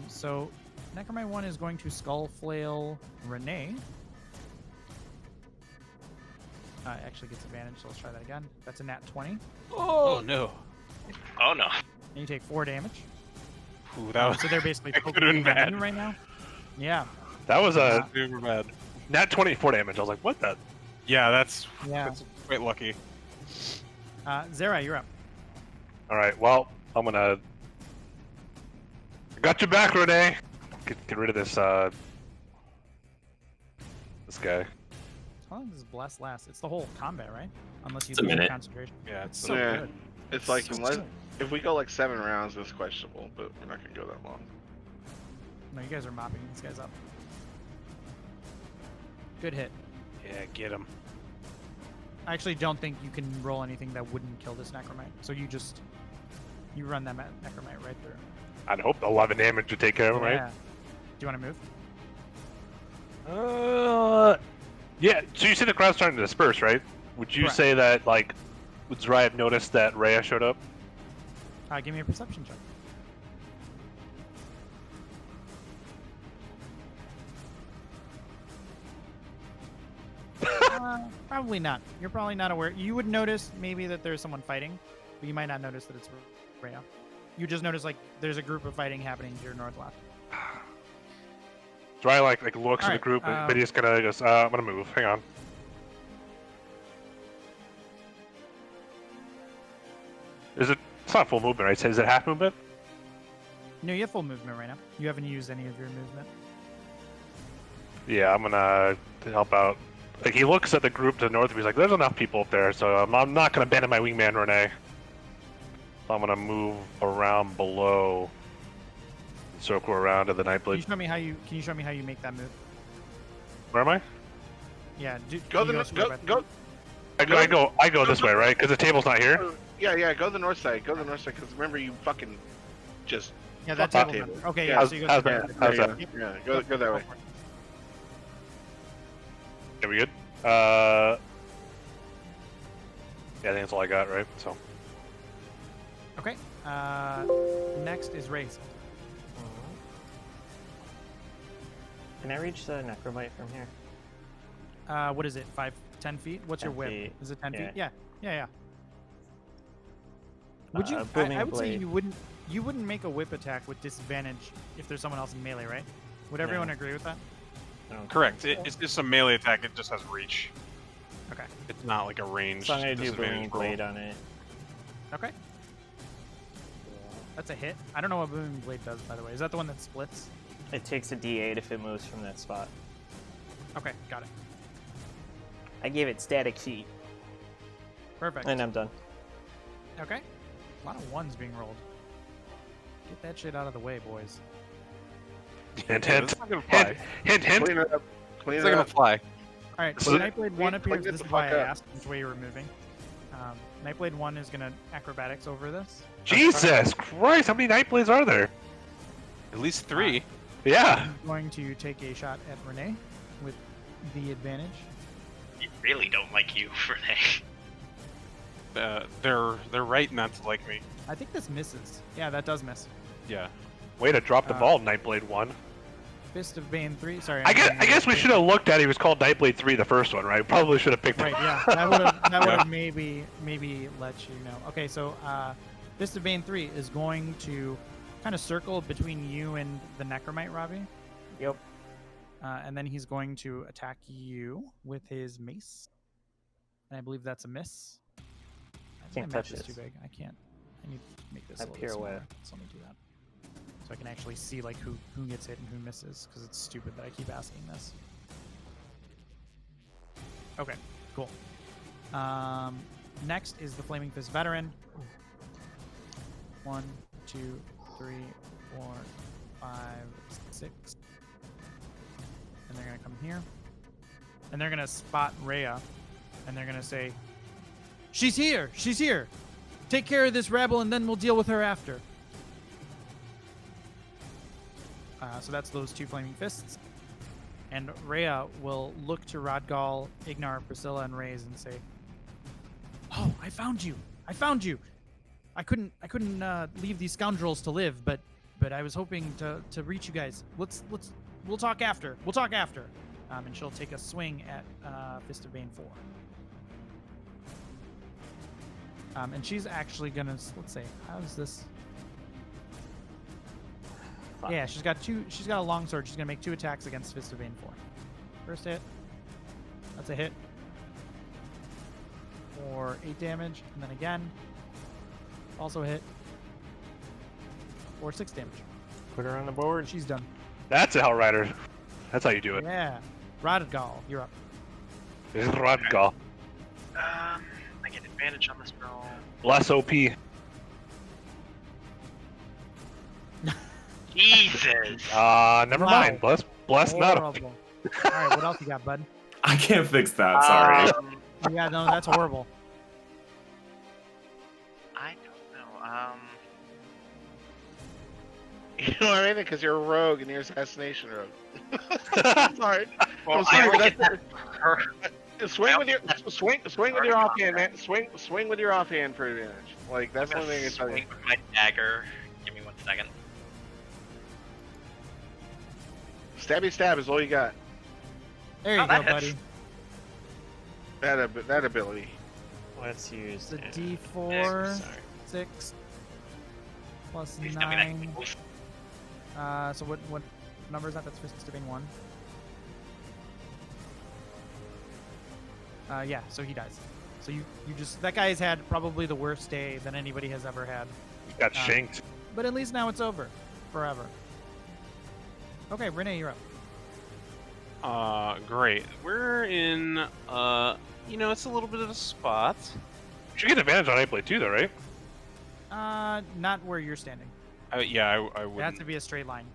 So Necromite 1 is going to Skull Flail Renee. Actually gets advantage, so let's try that again. That's a nat 20. Oh no. Oh no. And you take 4 damage. Ooh, that was So they're basically that could've focusing been on bad. you right now. Yeah. That was a super bad. nat 24 damage. I was like, what the? Yeah, that's Yeah. quite lucky. Zera, you're up. All right. Well, I'm gonna. I got your back, Renee. Get rid of this this guy. How long does Bless last? It's the whole combat, right? Unless you It's a lose your minute. concentration. Yeah, It's so Yeah. good. It's like So unless good. if we go like 7 rounds, it's questionable, but we're not gonna go that long. No, you guys are mopping these guys up. Good hit. yeah, get him. I actually don't think you can roll anything that wouldn't kill this Necromite. So you run that Necromite right through. I'd hope 11 damage to take care of him, Yeah. Do you want to move? right? Yeah. So you said the crowd's starting to disperse, right? Would you Correct. say that like would Zrai have noticed that Rhea showed up? Give me a perception check. Probably not. You're probably not aware. You would notice maybe that there's someone fighting, but you might not notice that it's Rhea. You just notice like there's a group of fighting happening to your northwest. Zrai like looks at the Alright, group, but he's gonna goes, I'm gonna move. Hang on. It's not full movement, right? Is it half movement? No, you have full movement right now. You haven't used any of your movement. Yeah, I'm gonna help out. Like he looks at the group to the north, and he's like, "There's enough people up there, so I'm not gonna abandon my wingman, Renee." So I'm gonna move around below, circle around to the Can Nightblade. you show me how you make that move? Where am I? Yeah, Go you the square by go. I go this way, right? Because the table's not here. Yeah, go the north side. Go the north side, because remember you fucking just. Yeah, that fuck table. table. Okay, Yeah, yeah. how's- So you go how's to that? the How's that? Yeah, go that way. Are we good? Yeah, I think that's all I got, right? So Okay. Next is Raze. Can I reach the Necromite from here? What is it? 10 feet? What's your 10 whip? feet. Is it 10 Yeah. feet? Yeah. Would you? Booming I would say blade. you wouldn't make a whip attack with disadvantage if there's someone else in melee, right? Would everyone agree with that? I don't Correct. think so. It's just a melee attack. It just has reach. Okay. It's not like a ranged So I'm gonna do disadvantage booming roll. blade on it. Okay. That's a hit. I don't know what booming blade does, by the way. Is that the one that splits? It takes a D8 if it moves from that spot. Okay, got it. I gave it static heat, Perfect. and I'm done. Okay. A lot of ones being rolled. Get that shit out of the way, boys. hint, Yeah, hint, it's not gonna hint, fly. hint, hint. Clean it up. Clean It's it not gonna up. fly. All right, So so the- Nightblade 1 appears. clean it This the is why I fuck up. asked which way you were moving. Nightblade 1 is going to acrobatics over this. Jesus Christ! How many Nightblades are there? At least 3. Yeah. I'm going to take a shot at Renee with the advantage. I really don't like you, Renee. They're right not to like me. I think this misses. Yeah, that does miss. Yeah. Way to drop the ball, Nightblade 1. Fist of Bane 3. Sorry. I guess we should have looked at it. He was called Nightblade 3, the first one, right? Probably should have picked Right, it. yeah. That would have maybe let you know. Okay, so Fist of Bane 3 is going to kind of circle between you and the Necromite, Robbie. Yep. And then he's going to attack you with his mace. And I believe that's a miss. I think Can't my map touch is this. too big. I can't. I need to make this That a little pirouette. smaller. So let me do that. So I can actually see like who gets hit and who misses, because it's stupid that I keep asking this. Okay, cool. Next is the Flaming Fist Veteran. 1, 2, 3, 4, 5, 6. And they're gonna come here. And they're gonna spot Rhea. And they're gonna say, "She's here! She's here! Take care of this rebel and then we'll deal with her after." So that's those 2 Flaming Fists. And Rhea will look to Rodgal, Ignar, Priscilla, and Raze and say, "Oh, I found you! I found you! I couldn't leave these scoundrels to live, but I was hoping to reach you guys. We'll talk after. We'll talk after." And she'll take a swing at Fist of Bane 4. And she's actually gonna, let's say, how's this? Yeah, she's got a long sword. She's gonna make 2 attacks against Fist of Bane 4. First hit. That's a hit. For 8 damage, and then again. Also a hit. For 6 damage. Put her on the board. She's done. That's a Hell Rider. That's how you do it. Yeah. Rodgal, you're up. This is Rodgal. I get advantage on this roll. Less OP. Jesus. Never Wow. mind. Bless not. Horrible. All right, what else you got, bud? I can't fix that. Sorry. Yeah, no, that's horrible. I don't know. You know what I mean? Because you're a rogue and you're assassination rogue. Sorry. Well, I'm sorry, I but get that's- that. Swing with your offhand, man. Swing with your offhand for advantage. Like that's the I'm only gonna thing I can tell you. swing with my dagger. Give me 1 second. Stabby stab is all you got. There you Oh, go, that hits. buddy. That ability. Let's use The yeah. D4, Sorry. 6, plus Please tell me that 9. equals. So what number is that? That's Fist of Bane 1. Yeah, so he dies. So you just, that guy has had probably the worst day that anybody has ever had. Got shanked. But at least now it's over. Forever. Okay, Renee, you're up. Great. We're in, it's a little bit of a spot. You should get advantage on Nightblade too, though, right? Not where you're standing. I It has wouldn't. to be a straight line.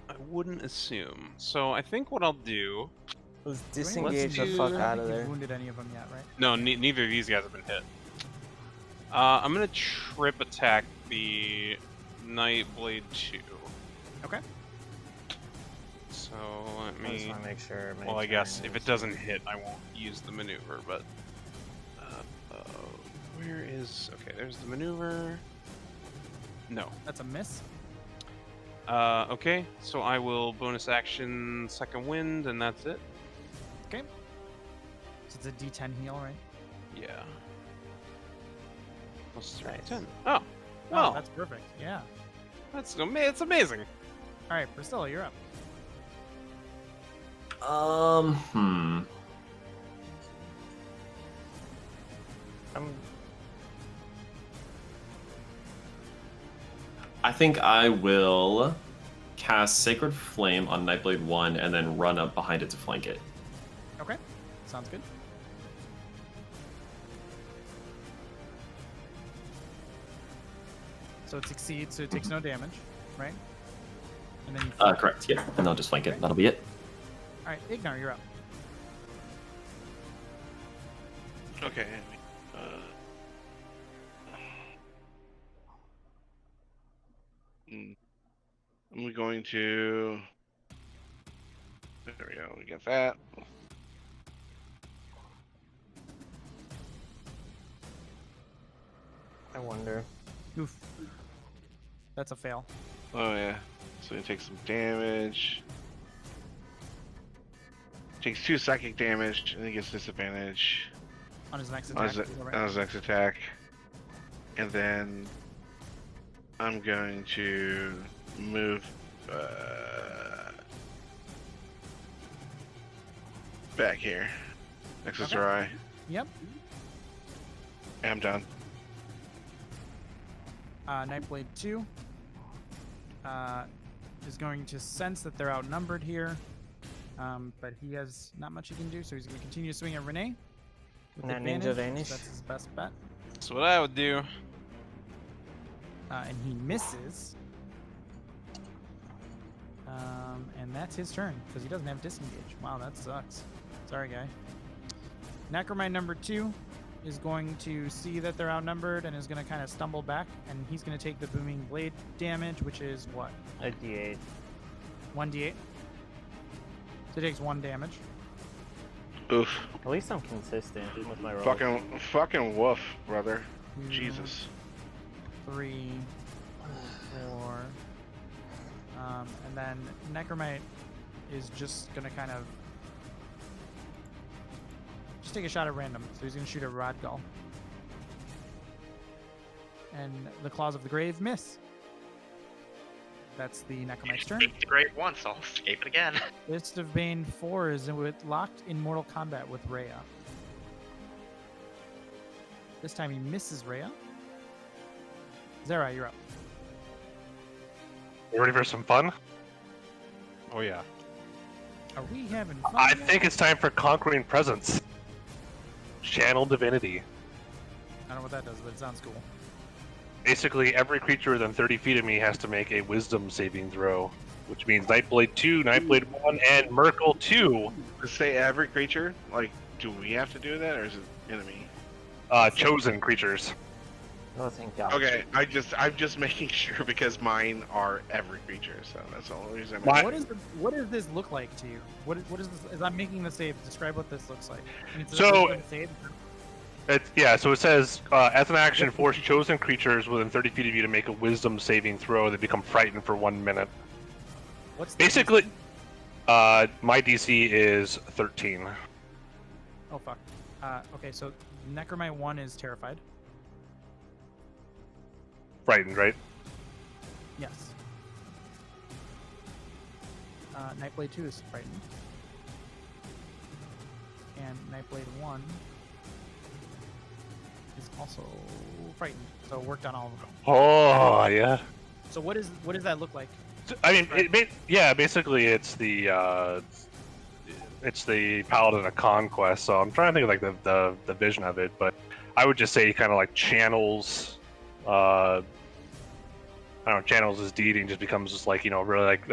I wouldn't assume. So I think what I'll do. Let's Do we- disengage the do- fuck I don't out think of you've there. wounded any of them yet, right? No, neither of these guys have been hit. I'm gonna trip attack the Nightblade 2. Okay. So I let just me. want to make sure. my Well, I guess turn if is- it doesn't hit, I won't use the maneuver. But where is? Okay, there's the maneuver. No. That's a miss. Okay, so I will bonus action second wind, and that's it. Okay. So it's a D10 heal, right? Yeah. Plus 3, Nice. 10. Oh, Oh, well, that's perfect. Yeah. it's amazing. All right, Priscilla, you're up. I think I will cast Sacred Flame on Nightblade 1 and then run up behind it to flank it. Okay. Sounds good. So it succeeds, so it takes no damage, right? And then you Correct, yeah. And I'll just flank it. That'll be it. All right, Ignar, you're up. Okay. I'm going to. There we go. We got that. I wonder. Oof. That's a fail. Oh yeah. So he takes some damage. Takes 2 psychic damage, and he gets disadvantage On his next on attack. his next attack. And then I'm going to move back here next to Okay. Zerai. Yep. And I'm done. Nightblade 2 is going to sense that they're outnumbered here, but he has not much he can do, so he's going to continue to swing at Renee. With Not Ninja advantage, Vanish. so that's his best bet. That's what I would do. And he misses. And that's his turn, because he doesn't have disengage. Wow, that sucks. Sorry, guy. Necromite number 2 is going to see that they're outnumbered and is going to kind of stumble back, and he's going to take the booming blade damage, which is what? A D8. 1d8. So he takes 1 damage. Oof. At least I'm consistent with my rolls. Fucking woof, brother. 2, Jesus. 3, 4. And then Necromite is just going to kind of just take a shot at random. So he's going to shoot a Rodgull. And the Claws of the Grave miss. That's the Necromite's turn. Escaped the grave once, I'll escape it again. Fist of Bane 4 is locked in mortal combat with Rhea. This time he misses Rhea. Zera, you're up. You ready for some fun? Oh yeah. Are we having fun? I yet? think it's time for Conquering Presence. Channel Divinity. I don't know what that does, but it sounds cool. Basically, every creature within 30 feet of me has to make a Wisdom saving throw, which means Nightblade 2, Nightblade 1, and Merkel 2. To say every creature, like, do we have to do that, or is it enemy? Chosen creatures. Oh, thank God. Okay, I'm just making sure because mine are every creature, so that's the only reason. My- What does this look like to you? What is this? As I'm making the save, describe what this looks like. I mean, So- this is a save. So it says, as an action, force chosen creatures within 30 feet of you to make a Wisdom saving throw. They become frightened for 1 minute. What's the Basically, DC? my DC is 13. Oh fuck. Okay, so Necromite 1 is terrified. Frightened, right? Yes. Nightblade 2 is frightened. And Nightblade 1 is also frightened. So it worked on all of them. Oh, yeah. So what does that look like? I mean, basically it's the Paladin of Conquest. So I'm trying to think of like the vision of it, but I would just say kind of like channels. I don't know, channels his deity and just becomes just like, really like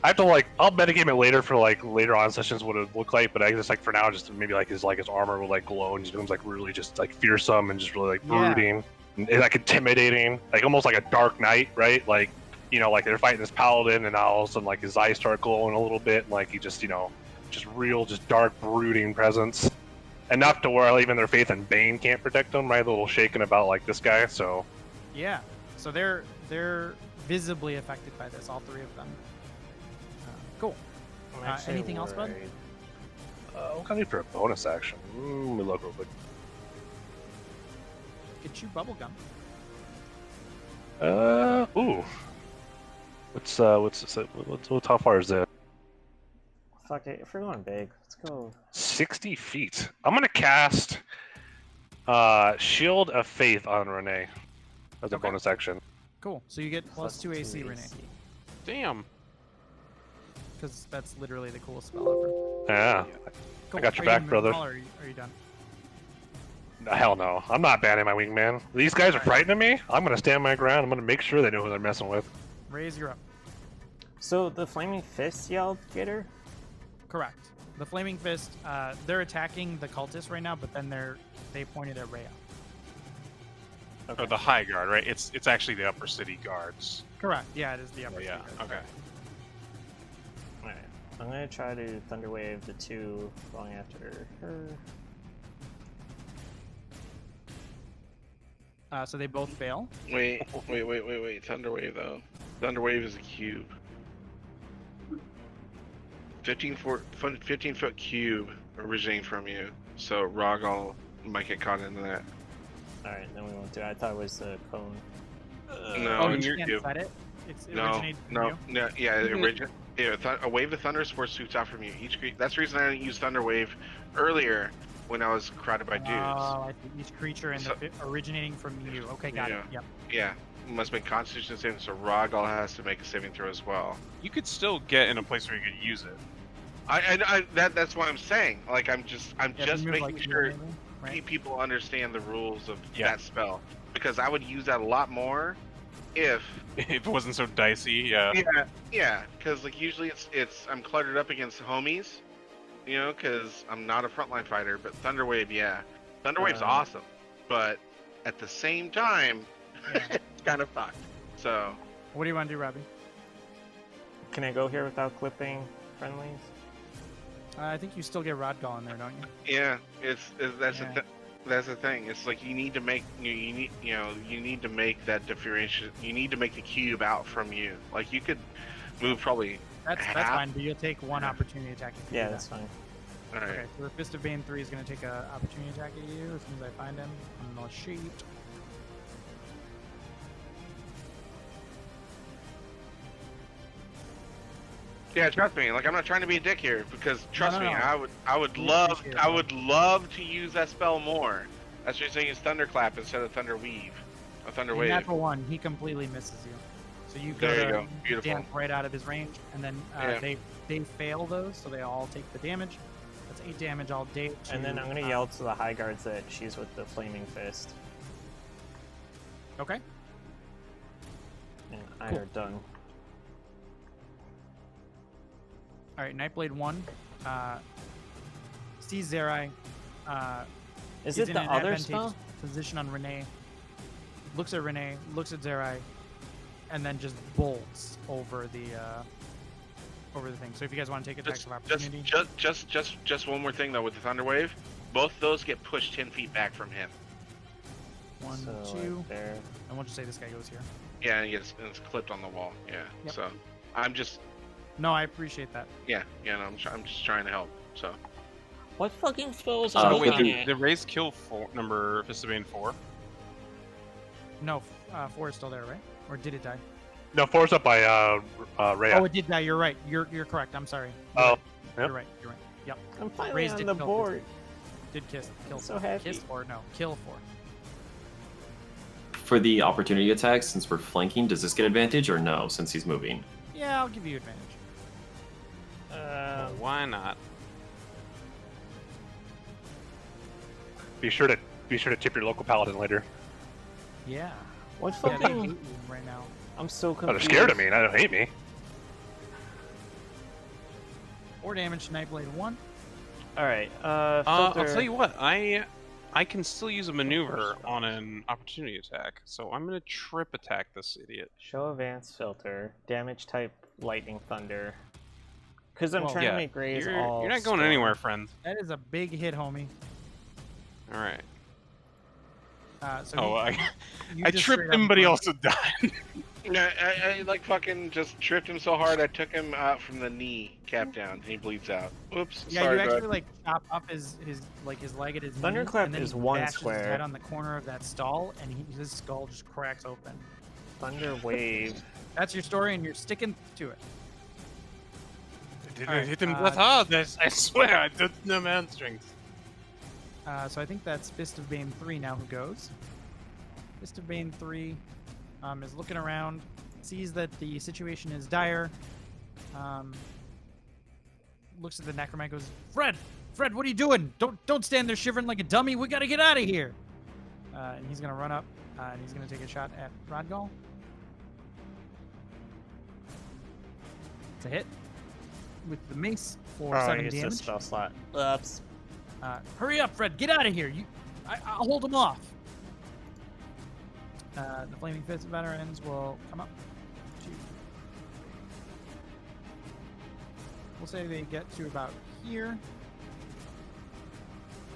I have to I'll metagame it later for like later on sessions what it would look like, but I just like for now just maybe like his armor will like glow and just becomes like really just like fearsome and just really like brooding and like intimidating, like almost like a Dark Knight, right? Like like they're fighting this paladin and now all of a sudden like his eyes start glowing a little bit and like he just just real just dark brooding presence. Enough to where even their faith in Bane can't protect them, right? A little shaken about like this guy, so Yeah. So they're visibly affected by this, all 3 of them. Cool. I'm actually Anything else, bud? worried. what can I do for a bonus action? Let me look real quick. Get you bubblegum. Ooh. What's how far is that? Fuck it, if we're going big, let's go. 60 feet. I'm gonna cast Shield of Faith on Renee as a Okay. bonus action. Cool. So you get plus 2 AC, Renee. Damn. Because that's literally the coolest spell ever. Yeah. Cool. got your Are you back, gonna move brother. them all, or are you done? Hell no. I'm not banning my wingman. These guys are frightening me. I'm gonna stand my ground. I'm gonna make sure they know who they're messing with. Raise, you're up. So the Flaming Fist yelled, get her? Correct. The Flaming Fist, they're attacking the cultists right now, but then they pointed at Rhea. Or the High Guard, right? It's actually the Upper City Guards. Correct. Yeah, it is the upper. Yeah. City Guard. Okay. Alright. I'm gonna try to Thunderwave the 2 going after her. So they both fail. Wait. Thunderwave though. Thunderwave is a cube. 15-foot cube originating from you. So Rogall might get caught into that. Alright, then we won't do it. I thought it was the cone. No, Oh, it's you your can't cube. set it? It No, originates from no, you? no. Yeah, a wave of thunder force shoots out from you. That's the reason I didn't use Thunderwave earlier when I was crowded by dudes. Oh, I see. Each creature originating from you. Okay, got it. Yep. Yeah, must make Constitution saving. So Rogall has to make a saving throw as well. You could still get in a place where you could use it. That's what I'm saying. Like I'm just making sure right? people understand the rules of that spell, because I would use that a lot more if it wasn't so dicey. Yeah, because like usually it's I'm cluttered up against homies, you know, because I'm not a frontline fighter. But Thunderwave, Thunderwave's awesome, but at the same time, it's kind of fucked. So what do you want to do, Robbie? Can I go here without clipping friendlies? I think you still get Rodgall in there, don't you? Yeah, that's the thing. It's like you need to make you need to make that differentiation. You need to make the cube out from you. Like you could move probably. That's fine, but you'll take one opportunity attack. If you do That's fine. All right. Okay, so the Fist of Bane 3 is going to take an opportunity attack at you as soon as I find him on the sheet. Yeah, trust me. Like I'm not trying to be a dick here, because trust me, I would love to use that spell more. That's what you're saying is Thunderclap instead of Thunderweave, or Thunderwave. Natural one, he completely misses you. So you go. Beautiful. Dance right out of his range, and then they fail those, so they all take the damage. That's 8 damage all day. And then I'm gonna yell to the high guards that she's with the flaming fist. Okay. And I are done. All right, Nightblade 1 sees Zerai. Is He's it in the an other advantageous spell? position on Renee. Looks at Renee, looks at Zerai, and then just bolts over the thing. So if you guys want to take attacks of opportunity, Just one more thing though with the Thunderwave, both those get pushed 10 feet back from him. 1, So 2, right there. and we'll just say this guy goes here. Yeah, and it's clipped on the wall. Yeah. Yep. So I'm just No, I appreciate that. no, I'm just trying to help. So What fucking spells Oh, are wait, on The raise kill number Fist of Bane 4. No, 4 is still there, right? Or did it die? No, 4's up by Rhea. Oh, it did die. You're right. You're correct. I'm sorry. Oh, You're right. You're right. Yep. I'm finally Raised on it, the killed board. Did kill so 4. happy. Kiss 4. No, kill 4. For the opportunity attack, since we're flanking, does this get advantage or no, since he's moving? Yeah, I'll give you advantage. Why not? Be sure to tip your local paladin later. Yeah. What Yeah, they're fucking? looting right now. I'm so Oh, confused. they're scared of me. And I don't hate me. 4 damage to Nightblade 1. All right. I'll Filter. tell you what. I can still use a maneuver on an opportunity attack, so I'm gonna trip attack this idiot. Show advanced filter. Damage type lightning thunder. Because I'm trying to make raise all. You're not going storm. anywhere, friend. That is a big hit, homie. All right. So I you I just tripped straight him, up but he run. also died. yeah, I like fucking just tripped him so hard I took him out from the knee cap down and he bleeds out. Oops. Yeah, sorry, you actually bud. like chop up his leg at his knee, Thunderclap and then is he one bashes square. His head on the corner of that stall, and his skull just cracks open. Thunder wave. That's your story, and you're sticking to it. I didn't Alright, hit him that hard. I swear, I did no hamstrings. So I think that's Fist of Bane 3 now who goes. Fist of Bane 3 is looking around, sees that the situation is dire, looks at the necromant, goes, Fred, what are you doing? Don't stand there shivering like a dummy. We gotta get out of here. And he's gonna run up, and he's gonna take a shot at Rodgall. It's a hit with the mace for 7 it's a damage. spell slot. Oops. Hurry up, Fred! Get out of here! I'll hold him off. The Flaming Fist veterans will come up to. We'll say they get to about here,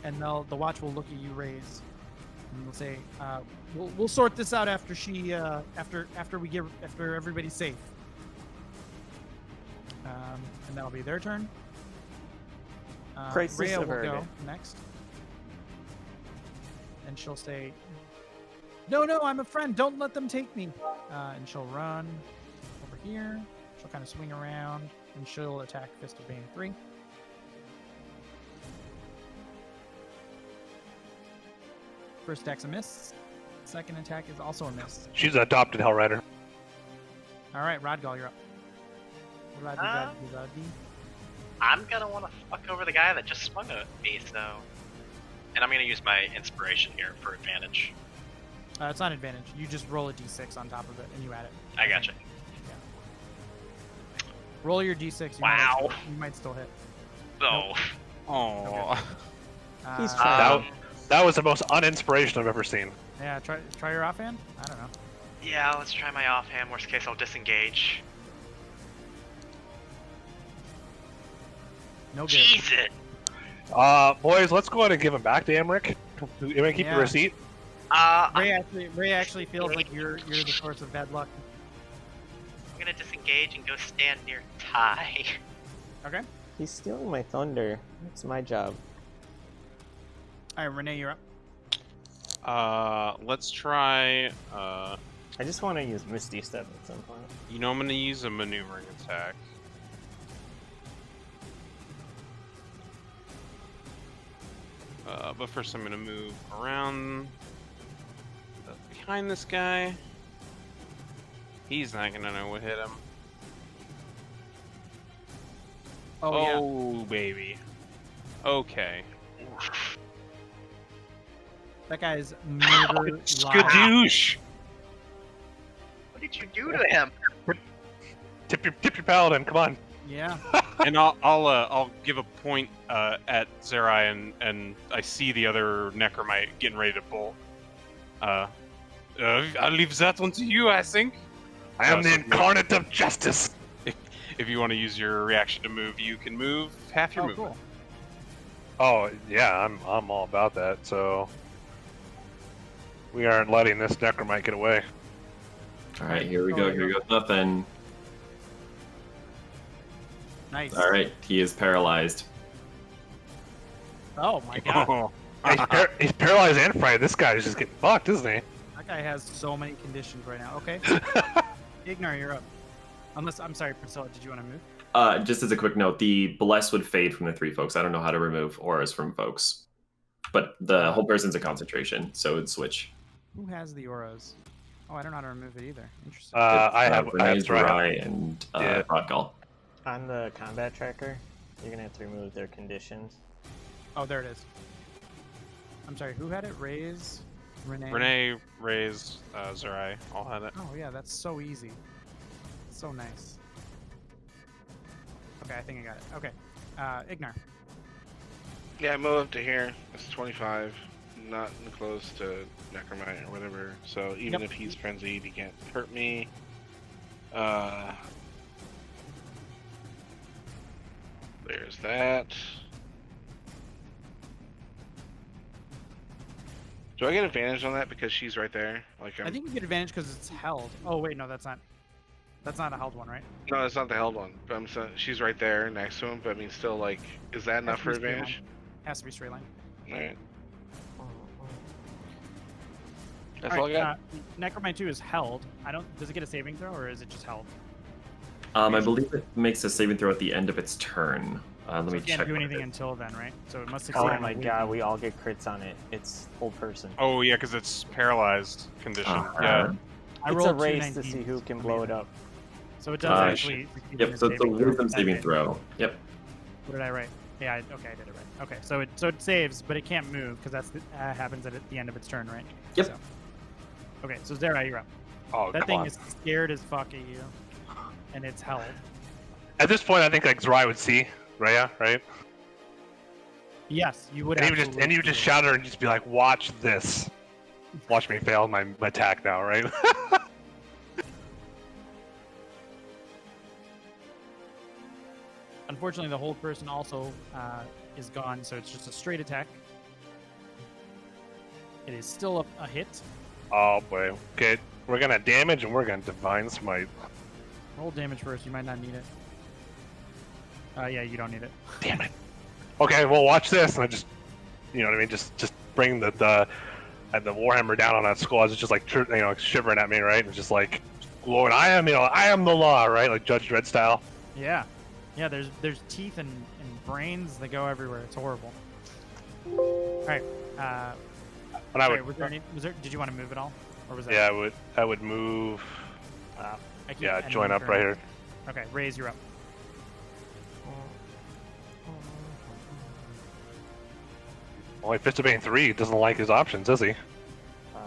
and the watch will look at you, raise. And we'll say we'll sort this out after she after everybody's safe. And that'll be their turn. Crisis Rhea will averted. go next, and she'll say, "No, I'm a friend. Don't let them take me." And she'll run over here. She'll kind of swing around, and she'll attack Fist of Bane 3. First attack's a miss. Second attack is also a miss. She's an adopted Hell Rider. All right, Rodgal, you're up. Roddy. I'm gonna want to fuck over the guy that just swung at me, so. And I'm gonna use my inspiration here for advantage. It's not advantage. You just roll a d6 on top of it, and you add it. I gotcha. Yeah. Roll your d6. Wow. You might still hit. No. Oh. He's Uh, trying. That was the most uninspiration I've ever seen. Yeah, try your offhand. I don't know. Yeah, let's try my offhand. Worst case, I'll disengage. No good. Jeez it. Boys, let's go ahead and give him back to Emmerich. Emmerich, keep Yeah. the receipt. Ray actually feels like you're the source of bad luck. I'm gonna disengage and go stand near Ty. Okay. He's stealing my thunder. It's my job. All right, Renee, you're up. Let's try. I just want to use Misty Step at some point. You know, I'm gonna use a maneuvering attack. But first, I'm gonna move around behind this guy. He's not gonna know what hit him. Oh, yeah. Baby. Okay. That guy's murder. Skadoosh! What did you do to him? Tip your paladin, come on. Yeah. And I'll give a point at Zerai, and I see the other Necromite getting ready to bolt. I'll leave that one to you, I think. I am the so- incarnate of justice. If you want to use your reaction to move, you can move half your Oh, movement. cool. Oh yeah, I'm all about that. So we aren't letting this Necromite get away. All right, here we go. Here goes nothing. Nice. All right, he is paralyzed. Oh my god. He's paralyzed and frightened. This guy's just getting fucked, isn't he? That guy has so many conditions right now. Okay. Ignar, you're up. Unless, I'm sorry, Priscilla, did you want to move? Just as a quick note, the bless would fade from the 3 folks. I don't know how to remove auras from folks, but the whole person's a concentration, so it'd switch. Who has the auras? Oh, I don't know how to remove it either. Interesting. I have Renee, Zerai. Zerai, and Yeah. Rodgal. On the combat tracker, you're gonna have to remove their conditions. Oh, there it is. I'm sorry, who had it? Raise? Renee? Renee, Raise, Zerai all had it. Oh, yeah, that's so easy. So nice. Okay, I think I got it. Okay. Ignar. Yeah, I move up to here. It's 25. Not close to Necromite or whatever. So even Yep. if he's frenzied, he can't hurt me. There's that. Do I get advantage on that because she's right there? Like I think you get advantage because it's held. Oh, wait, no, that's not a held one, right? No, it's not the held one. But she's right there next to him. But I mean, still, like, is that enough for Has to be straight advantage? line. Has to be straight line. All right. That's all I got. Necromite 2 is held. Does it get a saving throw or is it just held? I believe it makes a saving throw at the end of its turn. Let So me it check. can't do what it anything is. until then, right? So it must succeed. Oh on my a god, weak- we all get crits on it. It's whole person. Oh yeah, because it's paralyzed condition. Uh-huh. Yeah. I It's rolled a two race to 19s. see who can blow it Amazing. up. So it does Uh, actually. succeed on Yep, a so it's a saving throw. wisdom saving Okay. throw. Yep. What did I write? Yeah, okay, I did it right. Okay, so it saves, but it can't move because that's happens at the end of its turn, right? Yep. So. Okay, so Zera, you're up. Oh, That come thing on. is scared as fuck at you, and it's held. At this point, I think like Zerai would see Rhea, right? Yes, you would. And you would just shout at her and just be like, "Watch this! Watch me fail my attack now, right?" Unfortunately, the hold person also is gone, so it's just a straight attack. It is still a hit. Oh boy. Okay, we're gonna damage and we're gonna divine smite. Roll damage first. You might not need it. Yeah, you don't need it. Damn it. Okay, well watch this, and I just, you know what I mean, just bring the warhammer down on that skull as it's just like shivering at me, right? It's just like glowing. I am the law, right? Like Judge Dredd style. Yeah, yeah. There's teeth and brains that go everywhere. It's horrible. All right. And I sorry, would. Did you want to move at all, or was that? Yeah, I would move. Join up right here. Okay, raise, you're up. Only Fist of Bane 3 doesn't like his options, does he?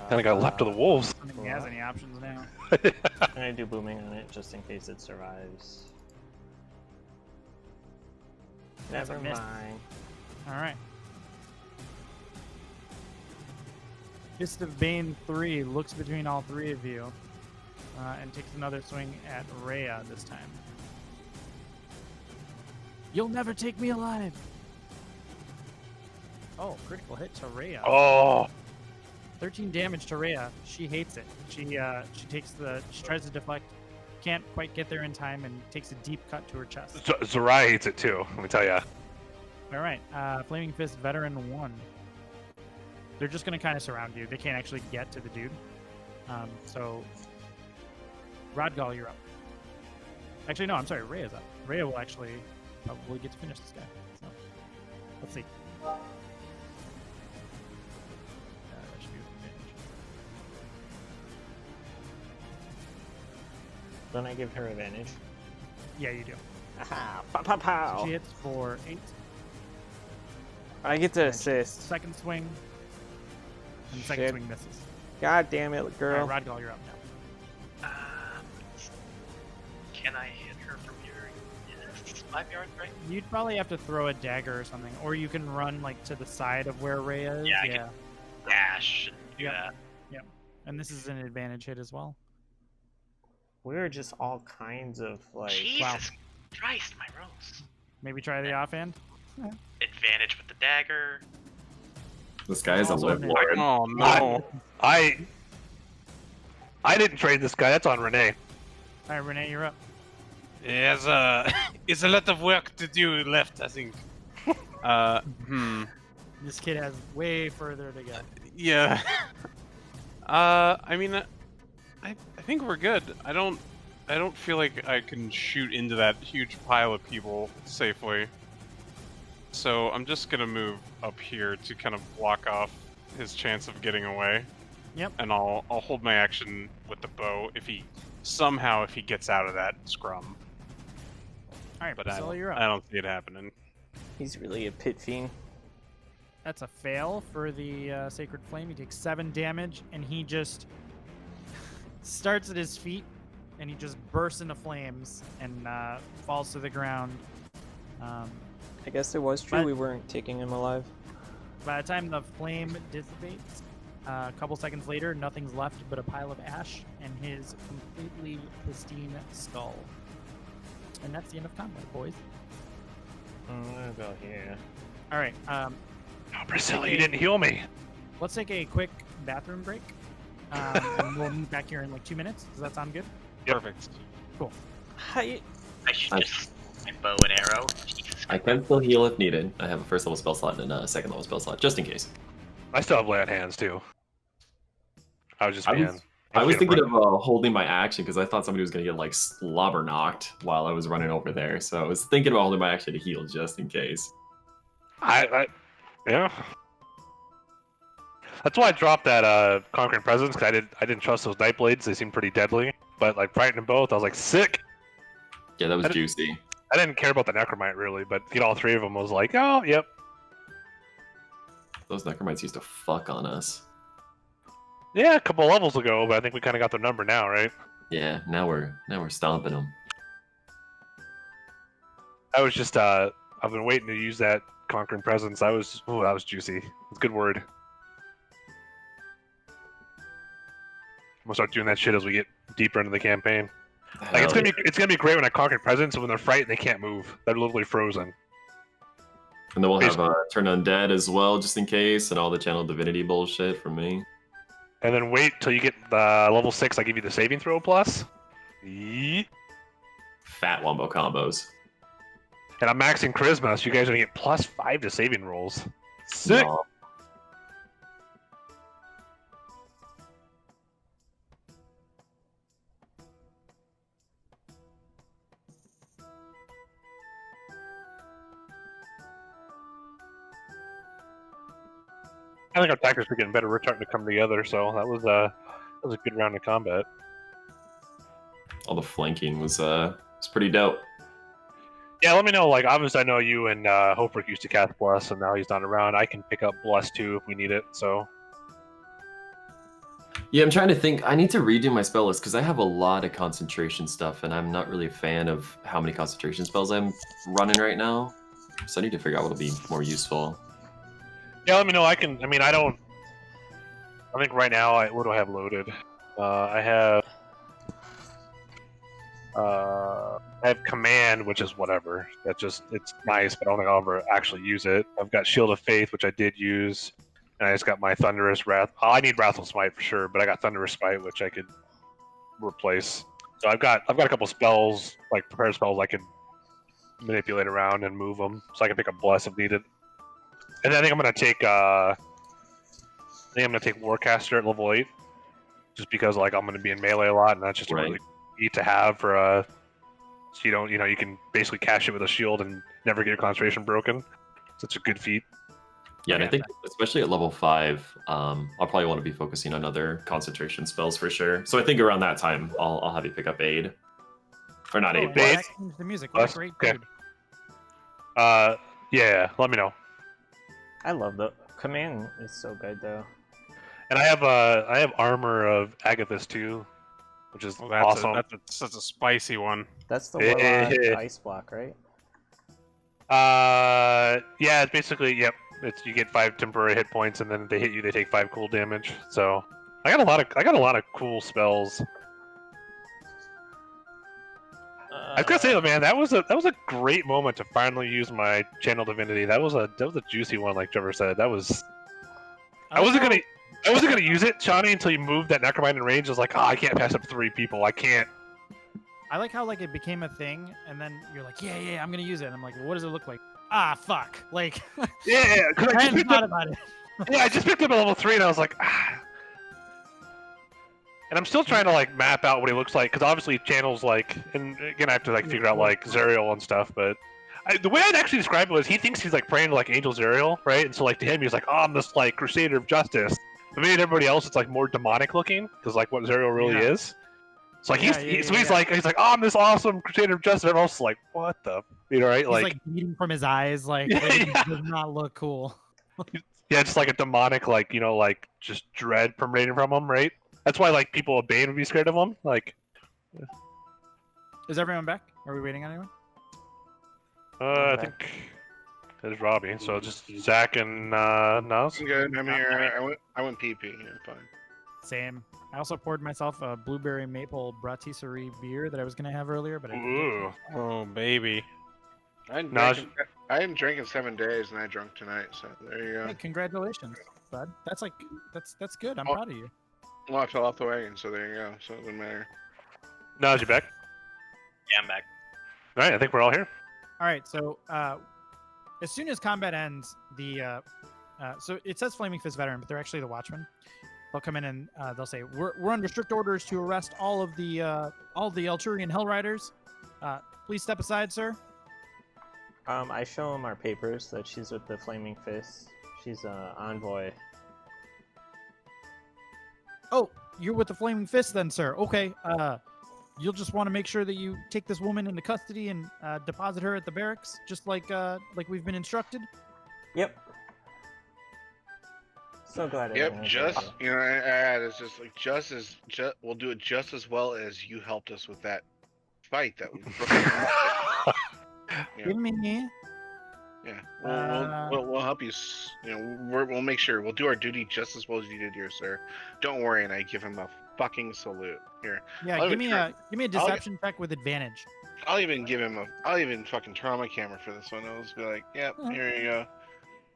Kind of got left to the wolves. I don't think he has any options now. I'm gonna do booming on it just in case it survives. That's a Never miss. mind. All right. Fist of Bane 3 looks between all three of you and takes another swing at Rhea this time. You'll never take me alive. Oh, critical hit to Rhea. Oh, 13 damage to Rhea. She hates it. She tries to deflect, can't quite get there in time, and takes a deep cut to her chest. Zerai hates it too. Let me tell you. All right, Flaming Fist Veteran 1. They're just gonna kind of surround you. They can't actually get to the dude. So, Rodgal, you're up. Actually, no, I'm sorry. Rhea's up. Rhea will actually probably get to finish this guy. So, let's see. That should be advantage. Don't I give her advantage? Yeah, you do. Aha! Pow pow pow! So she hits for 8. I get to And assist. Second swing. And second Shit. swing misses. God damn it, girl. All right, Rodgal, you're up now. Can I hit her from here? Yes, 5 yards, right? You'd probably have to throw a dagger or something, or you can run like to the side of where Rhea is. Yeah, I can dash and do Yep. that. And this is an advantage hit as well. We're just all kinds of like. Jesus Christ, my rolls. Maybe try the offhand. Advantage with the dagger. This guy is a Also live an lord. Oh no. I didn't trade this guy. That's on Renee. All right, Renee, you're up. It's a lot of work to do left, I think. This kid has way further to go. Yeah. I mean, I think we're good. I don't feel like I can shoot into that huge pile of people safely. So I'm just gonna move up here to kind of block off his chance of getting away. Yep. And I'll hold my action with the bow if he gets out of that scrum. All right, But Priscilla, you're I up. don't see it happening. He's really a pit fiend. That's a fail for the Sacred Flame. He takes 7 damage, and he just starts at his feet, and he just bursts into flames and falls to the ground. I guess it was true. But- We weren't taking him alive. By the time the flame dissipates, a couple seconds later, nothing's left but a pile of ash and his completely pristine skull. And that's the end of combat, boys. I'm gonna go here. All right, Oh, Priscilla, you didn't heal me. let's take a quick bathroom break, and we'll move back here in like 2 minutes. Does that sound good? Perfect. Hi. I should I- just my bow and arrow. Jesus I can still heal if needed. I have a first level spell slot and a second level spell slot, just in case. I still have lay on hands too. I was just I being. was- I was being a thinking brat. of holding my action because I thought somebody was going to get like slobber knocked while I was running over there. So I was thinking about holding my action to heal just in case. Yeah. That's why I dropped that Conquering Presence, because I didn't trust those Night Blades. They seemed pretty deadly. But like fighting them both, I was like sick. Yeah, that was I did- juicy. I didn't care about the Necromite really, but to get all 3 of them was like, oh, yep. Those necromites used to fuck on us. Yeah, a couple levels ago, but I think we kind of got their number now, right? Yeah, now we're stomping them. I was just I've been waiting to use that Conquering Presence. That was juicy. It's a good word. I'm gonna start doing that shit as we get deeper into the campaign. Like it's Hell gonna be great when I Conquering Presence and when they're frightened they can't move. They're literally frozen. And then we'll have Turn Undead as well, just in case, and all the Channel Divinity bullshit from me. And then wait till you get level 6, I give you the saving throw plus. Yeet. Fat wombo combos. And I'm maxing Charisma, so you guys are going to get +5 to saving rolls. Sick! No. I think our tactics are getting better. We're starting to come together, so that was a good round of combat. All the flanking was pretty dope. Yeah, let me know. Like, obviously, I know you and Hopework used to cast Bless, and now he's not around. I can pick up Bless too if we need it. So. Yeah, I'm trying to think. I need to redo my spell list because I have a lot of concentration stuff, and I'm not really a fan of how many concentration spells I'm running right now. So I need to figure out what'll be more useful. Yeah, let me know. I think right now, what do I have loaded? I have Command, which is whatever. It's nice, but I don't think I'll ever actually use it. I've got Shield of Faith, which I did use, and I just got my Thunderous Wrath. Oh, I need Wrathful Smite for sure, but I got Thunderous Smite, which I could replace. So I've got a couple spells, like prepared spells, I can manipulate around and move them, so I can pick up Bless if needed. And then I think I'm gonna take Warcaster at level 8, just because like I'm gonna be in melee a lot, and that's just a really neat to have for so you don't you can basically cash it with a shield and never get your concentration broken. So it's a good feat. Yeah, and I think especially at level 5, I'll probably want to be focusing on other concentration spells for sure. So I think around that time, I'll have you pick up Aid, or not Aid. Aid. The music. What a great dude. Yeah, let me know. I love the Command is so good though. And I have Armor of Agathis too, which is awesome. That's a spicy one. That's the Warlock ice block, right? Yeah, it's basically you get 5 temporary hit points, and then if they hit you, they take 5 cool damage. So I got a lot of cool spells. I was gonna say, man, that was a great moment to finally use my Channel Divinity. That was a juicy one, like Trevor said. That was. I wasn't gonna use it, Shawnee, until you moved that Necromite in range. I was like, I can't pass up 3 people. I can't. I like how like it became a thing, and then you're like, yeah, I'm gonna use it. And I'm like, well, what does it look like? Ah, fuck. Like. Yeah, because I hadn't thought about it. Yeah, I just picked up at level 3, and I was like, And I'm still trying to like map out what he looks like, because obviously Channel's like, and again I have to like figure out like Zerial and stuff. But the way I'd actually describe it was he thinks he's like praying to like Angel Zerial, right? And so like to him he's like, I'm this like Crusader of Justice. But maybe to everybody else it's like more demonic looking, because like what Zerial really is. So like he's like, I'm this awesome Crusader of Justice. And everyone else is like, what the, right? He's like bleeding from his eyes, like it does not look cool. Yeah, it's like a demonic, like like just dread permeating from him, right? That's why like people at Bane would be scared of him. Like, is everyone back? Are we waiting on anyone? I think there's Robbie. So just Zach and Nas. I'm good. I'm here. I went PP. Yeah, fine. Same. I also poured myself a blueberry maple bratisserie beer that I was gonna have earlier, but I didn't. Ooh, oh baby. I haven't drank in 7 days, and I drank tonight. So there you go. Hey, congratulations, bud. That's good. I'm proud of you. Well, I fell off the wagon, so there you go. So it doesn't matter. Nas, you back? Yeah, I'm back. All right, I think we're all here. All right, so as soon as combat ends, so it says Flaming Fist veteran, but they're actually the Watchmen. They'll come in and they'll say, "We're under strict orders to arrest all of the Elturian Hell Riders. Please step aside, sir." I show him our papers that she's with the Flaming Fist. She's an envoy. Oh, you're with the Flaming Fist then, sir. Okay. You'll just want to make sure that you take this woman into custody and deposit her at the barracks, just like we've been instructed. Yep. So glad. Yep. Just it's just like we'll do it just as well as you helped us with that fight that we. Give me. Yeah, we'll help you. We'll make sure we'll do our duty just as well as you did here, sir. Don't worry. And I give him a fucking salute here. Yeah, give me a deception check with advantage. I'll even give him I'll even fucking turn on my camera for this one. I'll just be like, yep, here you go.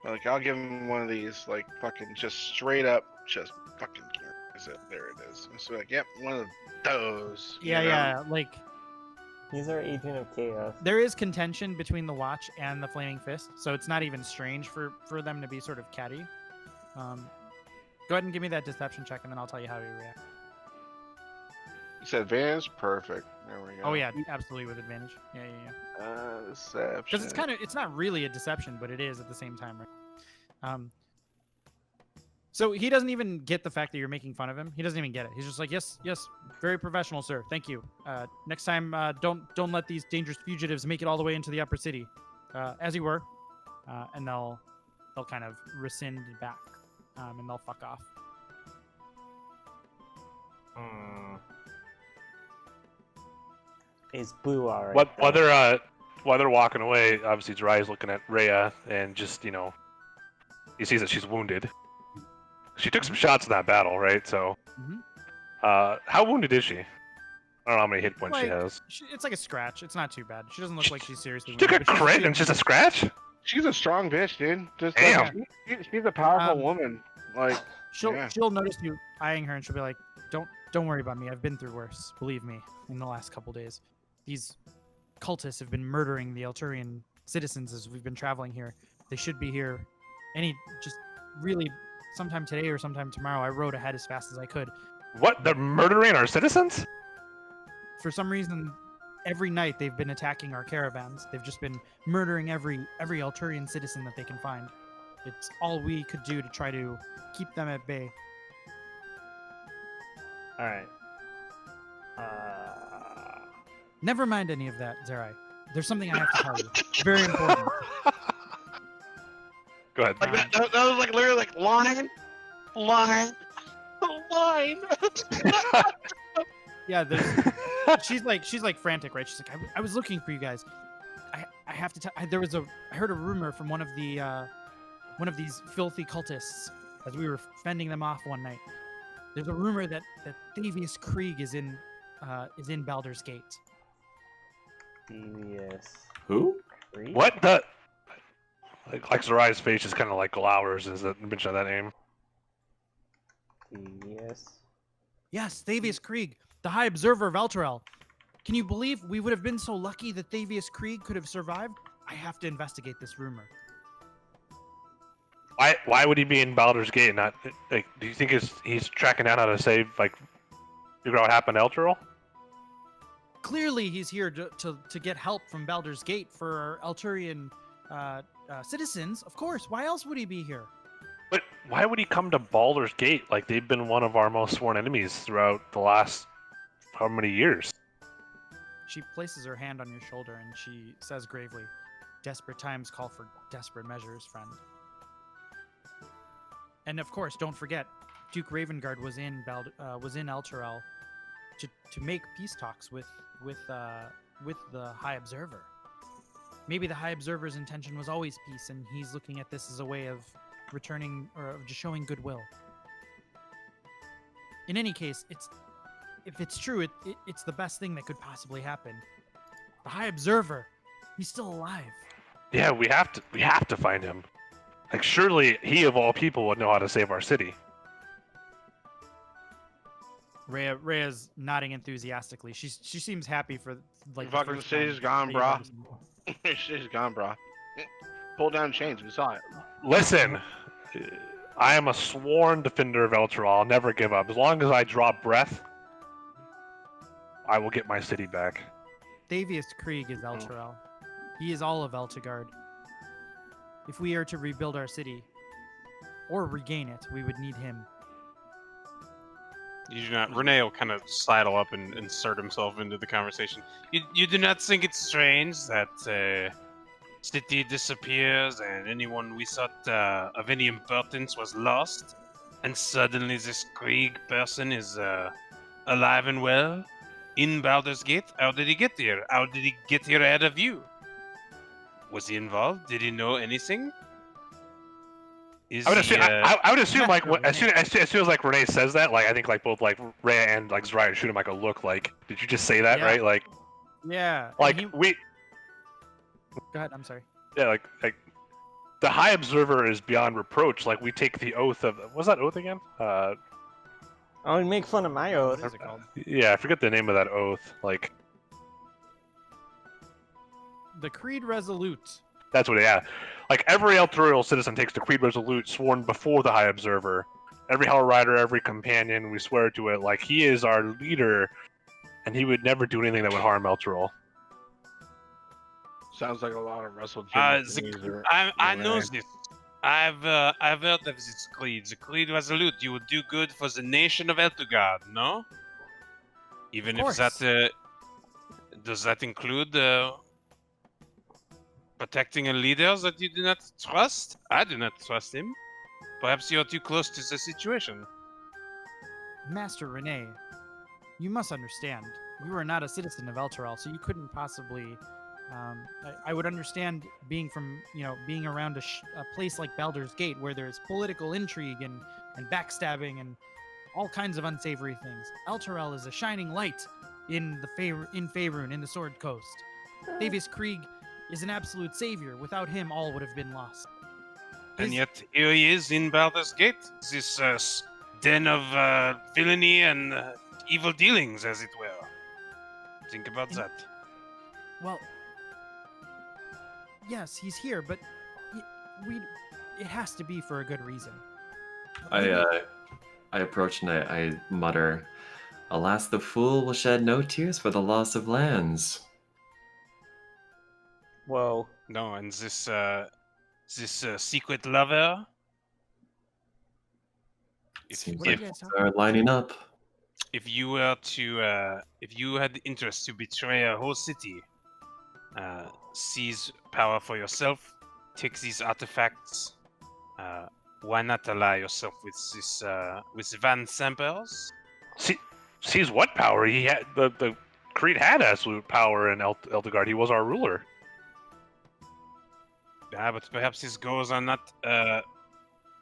Like, I'll give him one of these, like, fucking just straight up, just fucking camera. Is it? There it is. It's like, yep, one of those. Yeah, you know? yeah. Like, He's our agent of chaos. there is contention between the Watch and the Flaming Fist, so it's not even strange for them to be sort of catty. Go ahead and give me that deception check, and then I'll tell you how you react. You said advantage? Perfect. There we go. Oh yeah, absolutely with advantage. Yeah. Deception. Because it's not really a deception, but it is at the same time, right? So he doesn't even get the fact that you're making fun of him. He doesn't even get it. He's just like, yes, very professional, sir. Thank you. Next time, don't let these dangerous fugitives make it all the way into the upper city, as you were, and they'll kind of rescind back, and they'll fuck off. Is Blue alright? While they're walking away, obviously Jiraiya's looking at Rhea and just, he sees that she's wounded. She took some shots in that battle, right? So, how wounded is she? I don't know how many hit points she has. It's like a scratch. It's not too bad. She doesn't look like she's seriously She took a wounded, but crit and it's just a scratch? She's a strong bitch, dude. Just Damn. She's a powerful woman. Like, she'll notice you eyeing her, and she'll be like, "Don't worry about me. I've been through worse. Believe me. In the last couple days, these cultists have been murdering the Elturian citizens as we've been traveling here. They should be here just really sometime today or sometime tomorrow. I rode ahead as fast as I could. What? They're murdering our citizens? For some reason, every night they've been attacking our caravans. They've just been murdering every Elturian citizen that they can find. It's all we could do to try to keep them at bay." Alright. Never mind any of that, Zerai. There's something I have to tell you. Very important. Go ahead. Like that was like literally like line. Yeah, she's like frantic, right? She's like, I was looking for you guys. I have to tell. I heard a rumor from one of these filthy cultists as we were fending them off one night. There's a rumor that Thavius Krieg is in Baldur's Gate. Yes. Who? Krieg? What the? Like Zarai's face just kind of like glowers as the mention of that name. Yes. Yes, Thavius Krieg, the High Observer of Elturel. Can you believe we would have been so lucky that Thavius Krieg could have survived? I have to investigate this rumor. Why would he be in Baldur's Gate? Not like, do you think he's tracking down how to figure out what happened to Elturel? Clearly, he's here to get help from Baldur's Gate for our Elturian citizens. Of course. Why else would he be here? But why would he come to Baldur's Gate? Like, they've been one of our most sworn enemies throughout the last how many years? She places her hand on your shoulder and she says gravely, "Desperate times call for desperate measures, friend." And of course, don't forget, Duke Ravengard was in Elturel to make peace talks with the High Observer. Maybe the High Observer's intention was always peace, and he's looking at this as a way of returning or of just showing goodwill. In any case, if it's true, it's the best thing that could possibly happen. The High Observer, he's still alive. Yeah, we have to find him. Like, surely he of all people would know how to save our city. Rhea's nodding enthusiastically. She seems happy for like the Fucking first city's time gone, brah. that you've ever seen. She's gone, bro. Pull down chains. We saw it. Listen, I am a sworn defender of Elturel. I'll never give up. As long as I draw breath, I will get my city back. Thavius Krieg is Elturel. He is all of Eltugard. If we are to rebuild our city, or regain it, we would need him. You do not. Renee will kind of sidle up and insert himself into the conversation. You do not think it's strange that city disappears and anyone we thought of any importance was lost, and suddenly this Krieg person is alive and well in Baldur's Gate? How did he get here? How did he get here ahead of you? Was he involved? Did he know anything? I would assume like as soon as like Renee says that, like I think like both like Rhea and like Zariah shoot him like a look like, did you just say that, Yeah. right? Like, Yeah. and Like he- we, Go ahead. I'm sorry. yeah, like the High Observer is beyond reproach. Like we take the oath of what's that oath again? Oh, and make fun of my oath. What is it called? Yeah, I forget the name of that oath. Like The Creed Resolute. that's what. Yeah, like every Elturel citizen takes the Creed Resolute sworn before the High Observer. Every Hell Rider, every companion, we swear to it. Like he is our leader, and he would never do anything that would harm Elturel. Sounds like a lot of Russell I know Renee. this. I've heard of this creed. The creed resolute. You would do good for the nation of Eltugard, no? Even if that does that include protecting a leader that you do not trust? I do not trust him. Perhaps you are too close to the situation. Master Renee, you must understand. You are not a citizen of Elturel, so you couldn't possibly. I would understand being around a place like Baldur's Gate where there's political intrigue and backstabbing and all kinds of unsavory things. Elturel is a shining light in Faerun, in the Sword Coast. Davius Krieg is an absolute savior. Without him, all would have been lost. And yet here he is in Baldur's Gate, this den of villainy and evil dealings, as it were. Think about that. Well, yes, he's here, but it has to be for a good reason. I approach and I mutter, "Alas, the fool will shed no tears for the loss of lands." Whoa. No, and this secret lover. Seems What are like you guys things talking are lining up. If you were to, if you had the interest to betray a whole city, seize power for yourself, take these artifacts, why not ally yourself with this, with Van Sempers? Sees what power he had? The Creed had absolute power in Eldergard. He was our ruler. Yeah, but perhaps his goals are not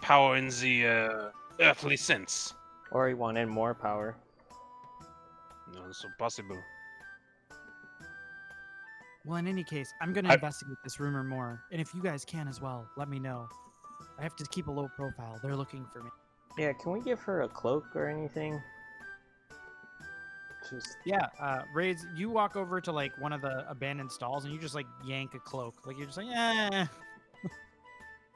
power in the earthly sense. Or he wanted more power. No, it's impossible. Well, in any case, I'm going to investigate this rumor more. And if you guys can as well, let me know. I have to keep a low profile. They're looking for me. Yeah, can we give her a cloak or anything? Just Yeah, Raids, you walk over to like one of the abandoned stalls and you just like yank a cloak. Like you're just like, eh.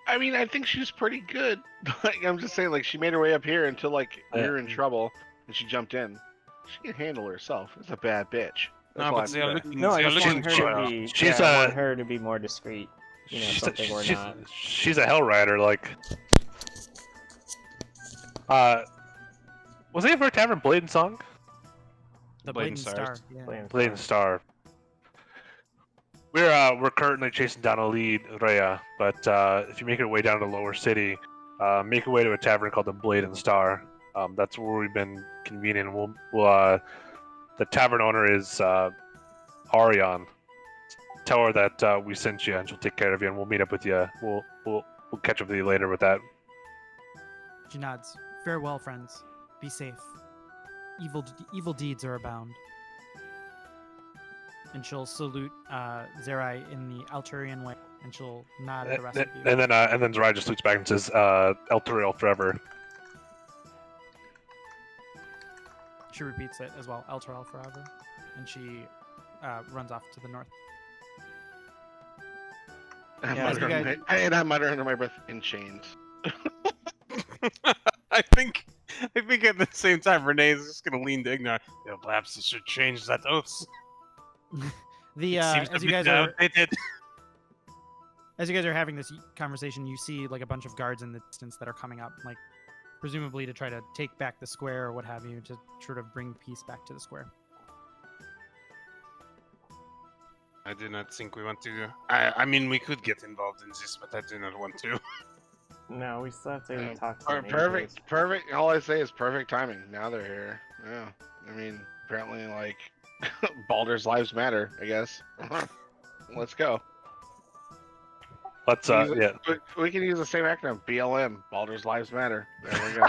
I mean, I think she's pretty good. Like, I'm just saying, like, she made her way up here until like we were in trouble, and she jumped in. She can handle herself. It's a bad bitch. That's No, all but I'm they are saying. looking. no, I they are just looking want her for- to be. she's, I want her to be more discreet. You know, She's something we're not. she's a Hell Rider. Like, was the name of her tavern Blade and Song? The Blade and Blatant Stars. Star. Yeah. Blade Blade and Star. We're currently chasing down a lead, Rhea, but if you make your way down to Lower City, make your way to a tavern called the Blade and Star. That's where we've been convening. We'll the tavern owner is Arion. Tell her that we sent you, and she'll take care of you, and we'll meet up with you. We'll catch up with you later with that. She nods. Farewell, friends. Be safe. Evil deeds are abound. And she'll salute Zerai in the Alturian way, and she'll nod at the rest of you. And then Zerai just looks back and says, "Elturel forever." She repeats it as well, Elturel forever, and she runs off to the north. I mutter under my breath, in chains. I think at the same time, Renee is just gonna lean to ignore. Yeah, perhaps it should change that oath. The It seems as a you bit guys are outdated. as you guys are having this conversation, you see like a bunch of guards in the distance that are coming up, like presumably to try to take back the square or what have you, to sort of bring peace back to the square. I do not think we want to. I mean, we could get involved in this, but I do not want to. No, we still have to talk to the Perfect. All I say is perfect timing. Now they're here. Yeah. I mean, apparently, like, Baldur's lives matter, I guess. Let's go. Let's yeah. We can use the same acronym, BLM. Baldur's lives matter. There we go.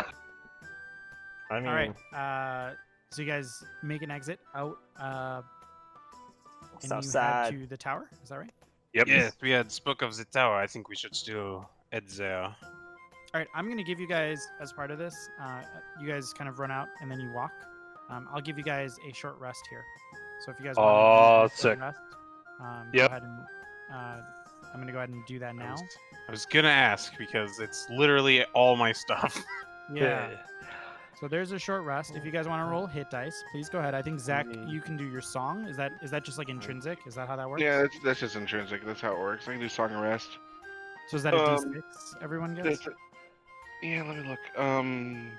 I mean, All right. So you guys make an exit out. And So you sad. head to the tower. Is that right? Yep. Yes, we had spoke of the tower. I think we should still head there. All right, I'm gonna give you guys as part of this. You guys kind of run out and then you walk. I'll give you guys a short rest here. So if you guys want to sick. rest, Yep. go ahead and I'm gonna go ahead and do that now. I was gonna ask because it's literally all my stuff. Yeah. So there's a short rest. If you guys want to roll hit dice, please go ahead. I think Zach, you can do your song. Is that just like intrinsic? Is that how that works? Yeah, that's just intrinsic. That's how it works. I can do song and rest. So is that a D6 everyone gets? Yeah, let me look. I'm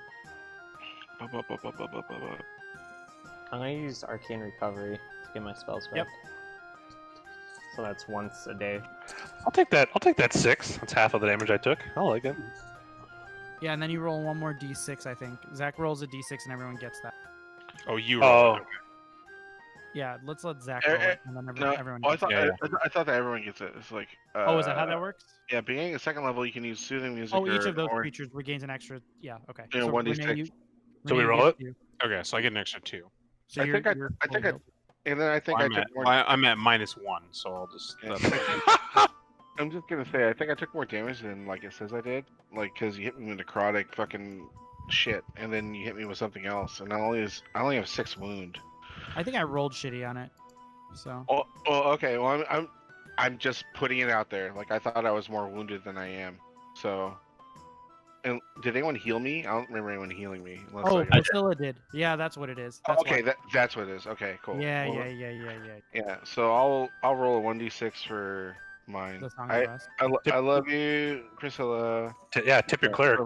gonna use Arcane Recovery to get my spells back. Yep. So that's once a day. I'll take that. I'll take that 6. That's half of the damage I took. I like it. Yeah, and then you roll one more D6, I think. Zach rolls a D6 and everyone gets that. Oh, you roll. Oh. Yeah, let's let Zach roll it, and then everyone I gets thought it. I thought that everyone gets it. It's like. Oh, is that how that works? Yeah, beginning of second level, you can use soothing music. Oh, each of those or, creatures regains an extra. Yeah, okay. Yeah, 1d6. Renee, So we Renee, roll you it? get 2. Okay, so I get an extra 2. So I you're, think I you're think fully I healed. and then I think I'm, I at, took more. I'm at -1, so I'll just. Yeah. I'm just gonna say I think I took more damage than like it says I did, like because you hit me with necrotic fucking shit, and then you hit me with something else, and I only have 6 wound. I think I rolled shitty on it. So. Oh, okay. Well, I'm just putting it out there. Like I thought I was more wounded than I am. So. And did anyone heal me? I don't remember anyone healing me. Oh, Priscilla did. Yeah, that's what it is. That's okay, why. that's what it is. Okay, cool. Yeah, Well, yeah. Yeah. So I'll roll a 1d6 for mine. The song of rest. I love you, Priscilla. Yeah, tip your cleric.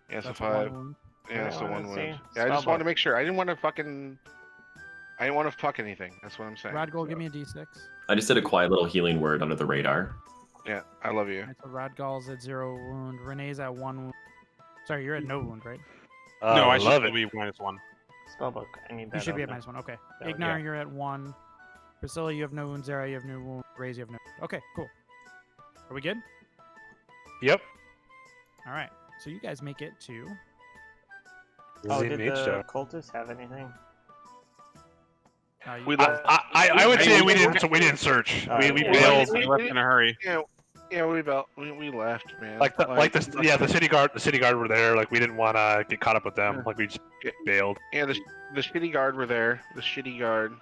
Yeah, so That's 5. one wound. Yeah, so Alright, 1 let's wound. see. Yeah, I just Spellbook. wanted to make sure. I didn't want to fuck anything. That's what I'm saying. Radgol, give me a D6. I just did a quiet little healing word under the radar. Yeah, I love you. Alright, so Radgol's at 0 wound. Renee's at 1 wound. Sorry, you're at no wound, right? No, I love should it. be -1. Spellbook. I need that. You should be at open. -1. Okay. Oh, Ignar, yeah. you're at 1. Priscilla, you have no wound. Zara, you have no wound. Raze, you have no. Okay, cool. Are we good? Yep. All right. So you guys make it to. Oh, Zane did Mage the Tower. cultists have anything? We I would say we didn't search. We Yeah. bailed. We left in a hurry. Yeah, we left, man. The city guard were there. Like we didn't want to get caught up with them. Like we just bailed. Yeah, the shitty guard were there. The shitty guard,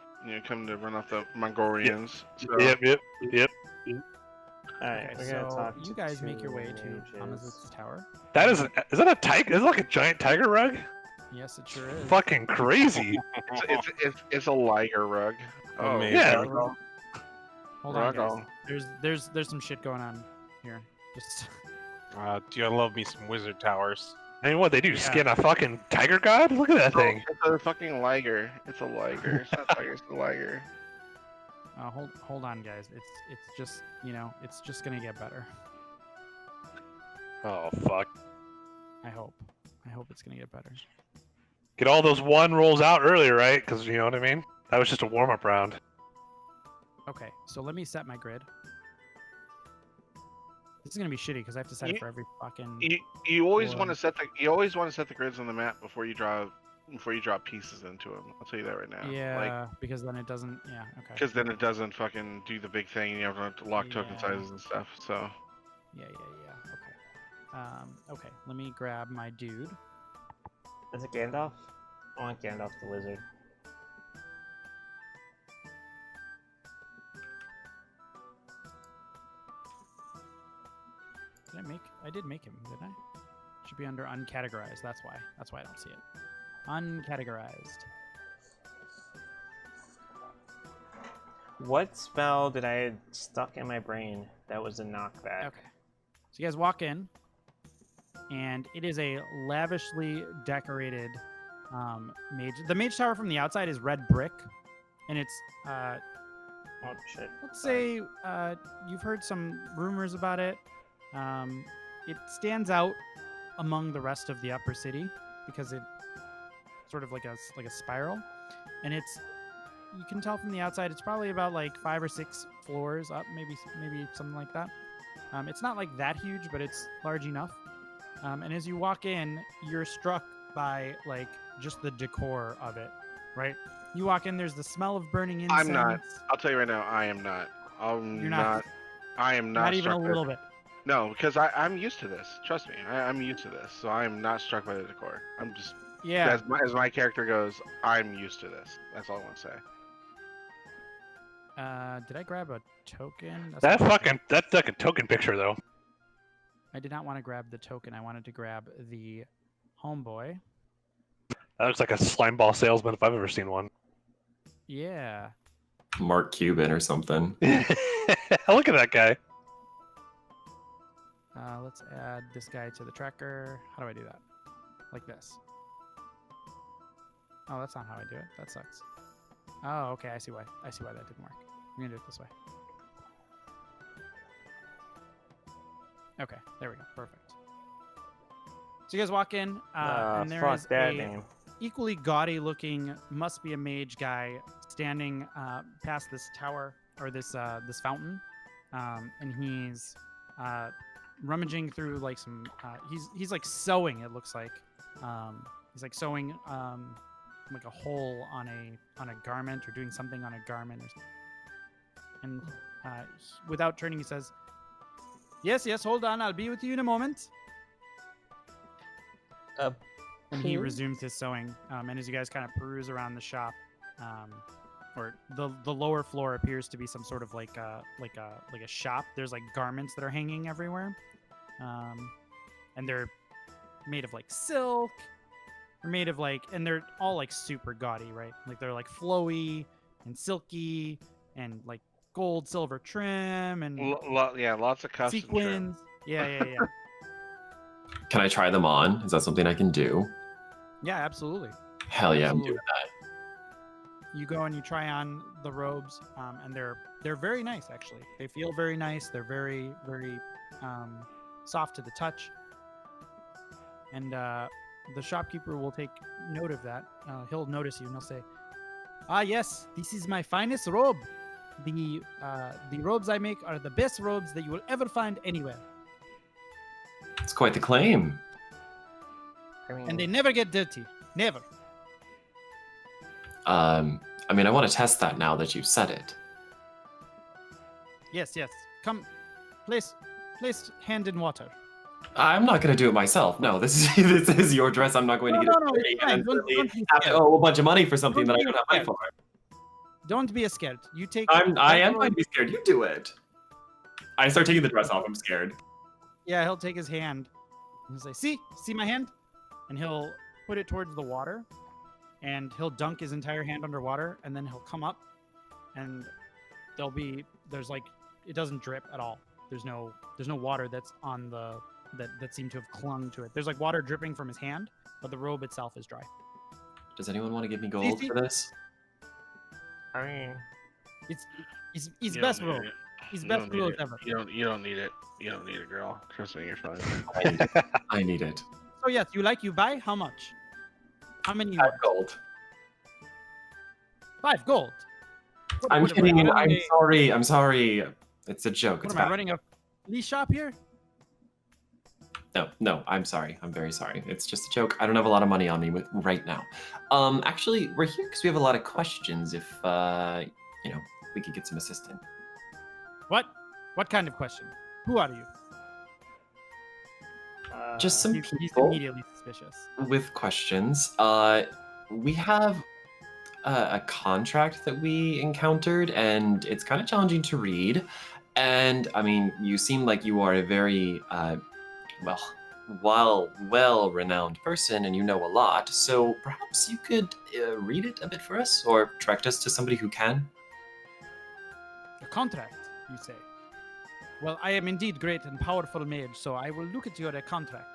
coming to run off the Mongolians. So, Yep. Alright, Okay, we're gonna so talk you to guys make 2 your way to mages. Amazut's tower. That is that a tiger? Is it like a giant tiger rug? Yes, it sure is. Fucking crazy. It's a liger rug. Oh Amazing. Yeah. Hold on, guys. Ragdoll. There's some shit going on here. Just Do you love me some wizard towers? I mean, what they do? Skin a fucking tiger god? Look at that thing. It's a fucking liger. It's a liger. It's not tiger. It's a liger. hold on, guys. It's just it's just gonna get better. Oh fuck. I hope it's gonna get better. Get all those 1 rolls out earlier, right? Because you know what I mean. That was just a warm-up round. Okay, so let me set my grid. This is gonna be shitty because I have to set it for every fucking. You always Or- want to set the grids on the map before you drop pieces into them. I'll tell you that right now. Yeah, because then it doesn't. Yeah, okay. Because then it doesn't fucking do the big thing. You have to lock token Yeah. sizes and stuff. So Yeah. Okay. Okay. Let me grab my dude. Is it Gandalf? I want Gandalf the Lizard. I did make him, didn't I? Should be under uncategorized. That's why I don't see it. Uncategorized. What spell did I had stuck in my brain that was a knockback? Okay. So you guys walk in, and it is a lavishly decorated mage. The mage tower from the outside is red brick, and it's Oh shit. let's say you've heard some rumors about it. It stands out among the rest of the upper city because it sort of like a spiral, and you can tell from the outside it's probably about like 5 or 6 floors up, maybe something like that. It's not like that huge, but it's large enough. And as you walk in, you're struck by like just the decor of it, right? You walk in. There's the smell of burning incense. I'm not. I'll tell you right now, I am not. You're not. I am not. Not even struck a by little bit. No, because I'm used to this. Trust me, I'm used to this. So I am not struck by the decor. I'm just Yeah. as my character goes, I'm used to this. That's all I want to say. Did I grab a token? That's like a token picture though. I did not want to grab the token. I wanted to grab the homeboy. That looks like a slime ball salesman if I've ever seen one. Yeah. Mark Cuban or something. Look at that guy. Let's add this guy to the tracker. How do I do that? Like this. Oh, that's not how I do it. That sucks. Oh, okay. I see why. I see why that didn't work. I'm gonna do it this way. Okay, there we go. Perfect. So you guys walk in, and there is a equally gaudy-looking, must be a mage guy standing past this tower or this this fountain, and he's rummaging through like some. He's like sewing. It looks like he's like sewing like a hole on a garment or doing something on a garment, or something. And without turning, he says, "Yes, yes, hold on. I'll be with you in a moment." And he resumes his sewing. And as you guys kind of peruse around the shop, or the lower floor appears to be some sort of like a shop. There's like garments that are hanging everywhere, and they're made of like silk. They're made of like, and they're all like super gaudy, right? Like they're like flowy and silky and like gold, silver trim and lots of custom sequins. Trim. Yeah. Can I try them on? Is that something I can do? Yeah, absolutely. Hell yeah, Absolutely. I'm doing that. You go and you try on the robes, and they're very nice actually. They feel very nice. They're very soft to the touch. And the shopkeeper will take note of that. He'll notice you and he'll say, "Ah, yes, this is my finest robe. The robes I make are the best robes that you will ever find anywhere. It's quite the claim." And they never get dirty. Never. I mean, I want to test that now that you've said it. Yes. Come, place hand in water. I'm not going to do it myself. No, this is your dress. I'm not going to get it dirty and Don't be have to owe a bunch of money for something Don't that I be don't have money scared. for. Don't be scared. You take. I am going to be scared. You do it. I start taking the dress off. I'm scared. Yeah, he'll take his hand and he'll say, see my hand? And he'll put it towards the water and he'll dunk his entire hand underwater and then he'll come up and there's like, it doesn't drip at all. There's no water that's on that seemed to have clung to it. There's like water dripping from his hand, but the robe itself is dry. Does anyone want to give me gold for this? I mean, He's best robe. He's best clothes ever. You don't need it. You don't need it, girl. Trust me, you're fine. I need it. So yes, you buy? How much? How many you 5 want? gold. 5 gold. I'm kidding. I'm sorry. It's a joke. What It's am I bad. running a flea shop here? No, I'm sorry. I'm very sorry. It's just a joke. I don't have a lot of money on me right now. Actually, we're here because we have a lot of questions. If we could get some assistance. What kind of question? Who are you? Just some He's people immediately suspicious. with questions. We have a contract that we encountered, and it's kind of challenging to read. And I mean, you seem like you are a very well-renowned person, and you know a lot. So perhaps you could read it a bit for us, or direct us to somebody who can. A contract, you say? Well, I am indeed great and powerful mage, so I will look at your contract.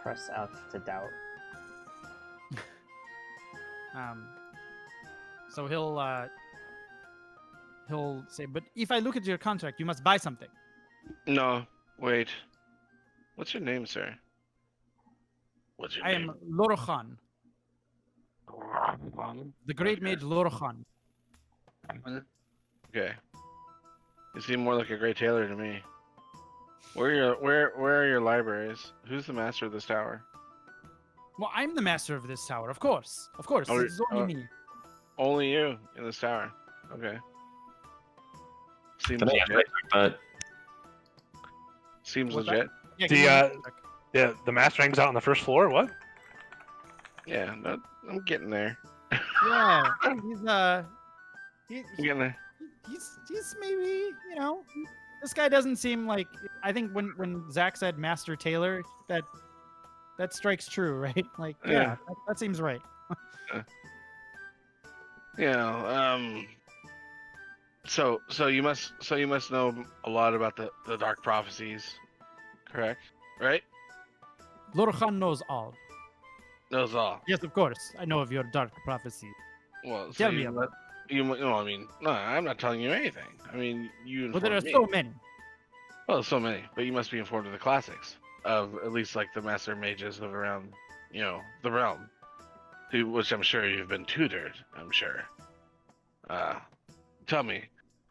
press out to doubt. So he'll say, but if I look at your contract, you must buy something. No, wait. What's your name, sir? What's your I name? am Lorochan, the great mage Lorochan. Okay. You seem more like a great tailor to me. Where are your libraries? Who's the master of this tower? Well, I'm the master of this tower, of course. Of course, Oh, it's only me. Only you in this tower. Okay. Seems Can I legit. but Seems What's legit. Yeah, The, give me a check. Yeah, the master hangs out on the first floor. What? Yeah, no, I'm getting there. Yeah, he, I'm getting there. he's maybe, this guy doesn't seem like. I think when Zach said Master Taylor, that strikes true, right? Like, Yeah. that seems right. So you must know a lot about the dark prophecies, correct? Right? Lorkhan knows all. Knows all. Yes, of course. I know of your dark prophecy. Well, Tell me about I mean, no, I'm not telling you anything. I mean, you Well, there are informed me. so many. Well, so many, but you must be informed of the classics of at least like the master mages of around, the realm, which I'm sure you've been tutored. I'm sure. Tell me,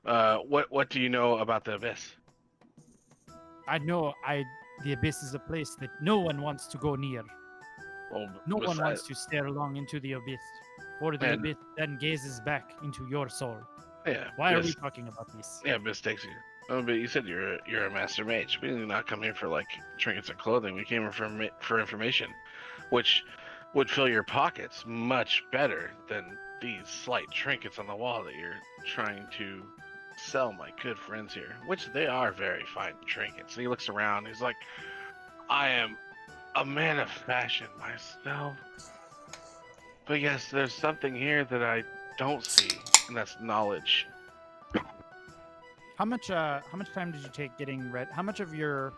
what do you know about the abyss? I know the abyss is a place that no one wants to go near. Well, No one wants to stare long into the abyss, for the And- abyss then gazes back into your soul. Yeah. Why are we abyss- talking about this? Yeah, abyss takes you. Oh, but you said you're a master mage. We did not come here for like trinkets and clothing. We came here for information, which would fill your pockets much better than these slight trinkets on the wall that you're trying to sell my good friends here. Which they are very fine trinkets. And he looks around. He's like, I am a man of fashion myself. But yes, there's something here that I don't see, and that's knowledge. How much time did you take getting red? How much of your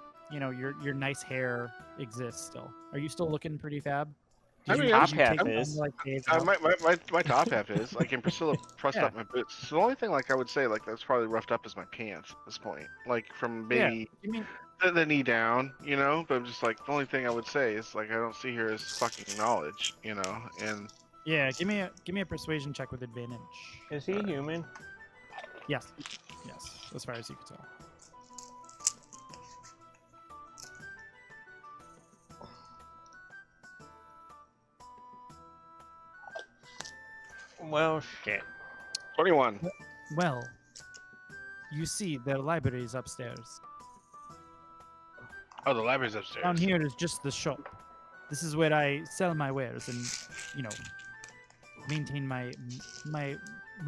nice hair exists still? Are you still looking pretty fab? I mean, top you half take them, is. like, days out? My top half is like, and Priscilla pressed Yeah. up my boots. So the only thing like I would say like that's probably roughed up is my pants at this point, like from maybe You mean the knee down, But I'm just like the only thing I would say is like I don't see here as fucking knowledge, and yeah? Give me a persuasion check with advantage. Is he human? Yes, as far as you can tell. Well, shit. 21. Well, you see, their library is upstairs. Oh, the library's upstairs. Down here is just the shop. This is where I sell my wares and, maintain my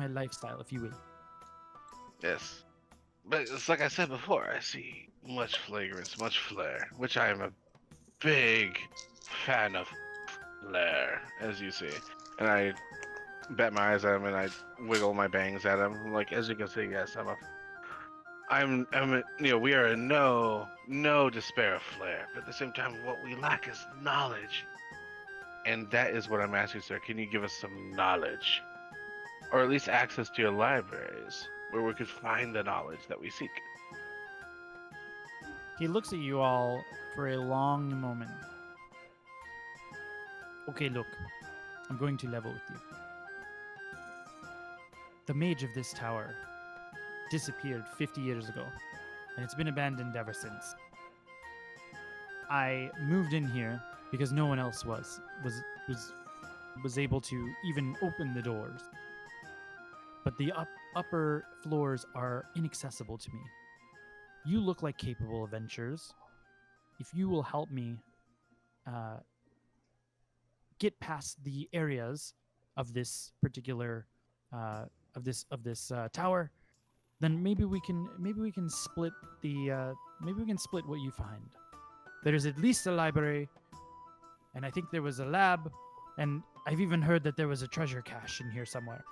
lifestyle, if you will. Yes, but it's like I said before. I see much flagrance, much flair, which I am a big fan of flair, as you see. And I bat my eyes at him and I wiggle my bangs at him. Like, as you can see, yes, we are in no despair of flair, but at the same time, what we lack is knowledge. And that is what I'm asking, sir. Can you give us some knowledge? Or at least access to your libraries, where we could find the knowledge that we seek. He looks at you all for a long moment. Okay, look. I'm going to level with you. The mage of this tower disappeared 50 years ago, and it's been abandoned ever since. I moved in here because no one else was able to even open the doors. But the upper floors are inaccessible to me. You look like capable adventurers. If you will help me get past the areas of this particular tower, then maybe we can split what you find. There's at least a library, and I think there was a lab, and I've even heard that there was a treasure cache in here somewhere.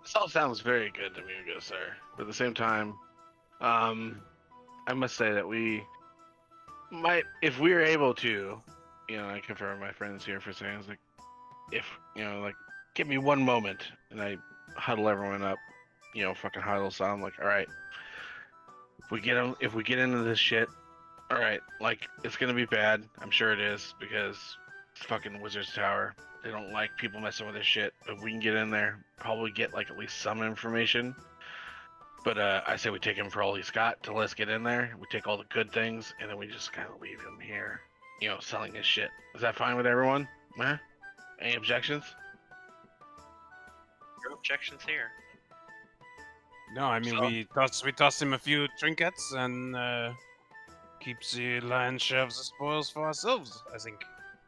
This all sounds very good to me, good sir. But at the same time, I must say that we might, if we were able to, I confirm my friends here for saying, it's like, if, give me one moment, and I huddle everyone up, fucking huddle, so I'm like, all right, if we get into this shit, all right, like, it's gonna be bad, I'm sure it is, because it's fucking Wizard's Tower. They don't like people messing with their shit. If we can get in there, probably get like at least some information. But I say we take him for all he's got till let's get in there. We take all the good things, and then we just kind of leave him here, selling his shit. Is that fine with everyone? Huh? Any objections? No objections here. No, I mean, we toss him a few trinkets and keeps the lion's share of the spoils for ourselves, I think.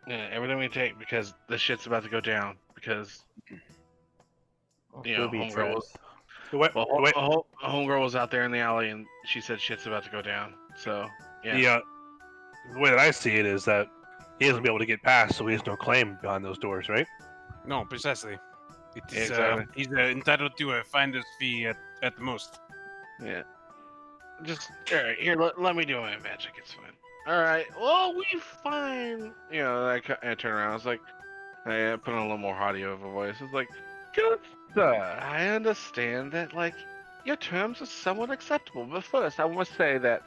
Yeah, everything we take, because the shit's about to go down. Because homegirl was out there in the alley, and she said shit's about to go down. So yeah. The way that I see it is that he doesn't be able to get past, so he has no claim behind those doors, right? No, precisely. It's, Exactly. He's entitled to a finder's fee at the most. Yeah. Just all right. Here, let me do my magic. It's fine. All right. Well, we fine. I turn around. I was like, I put on a little more haughty of a voice. I was like, good sir, I understand that your terms are somewhat acceptable, but first I must say that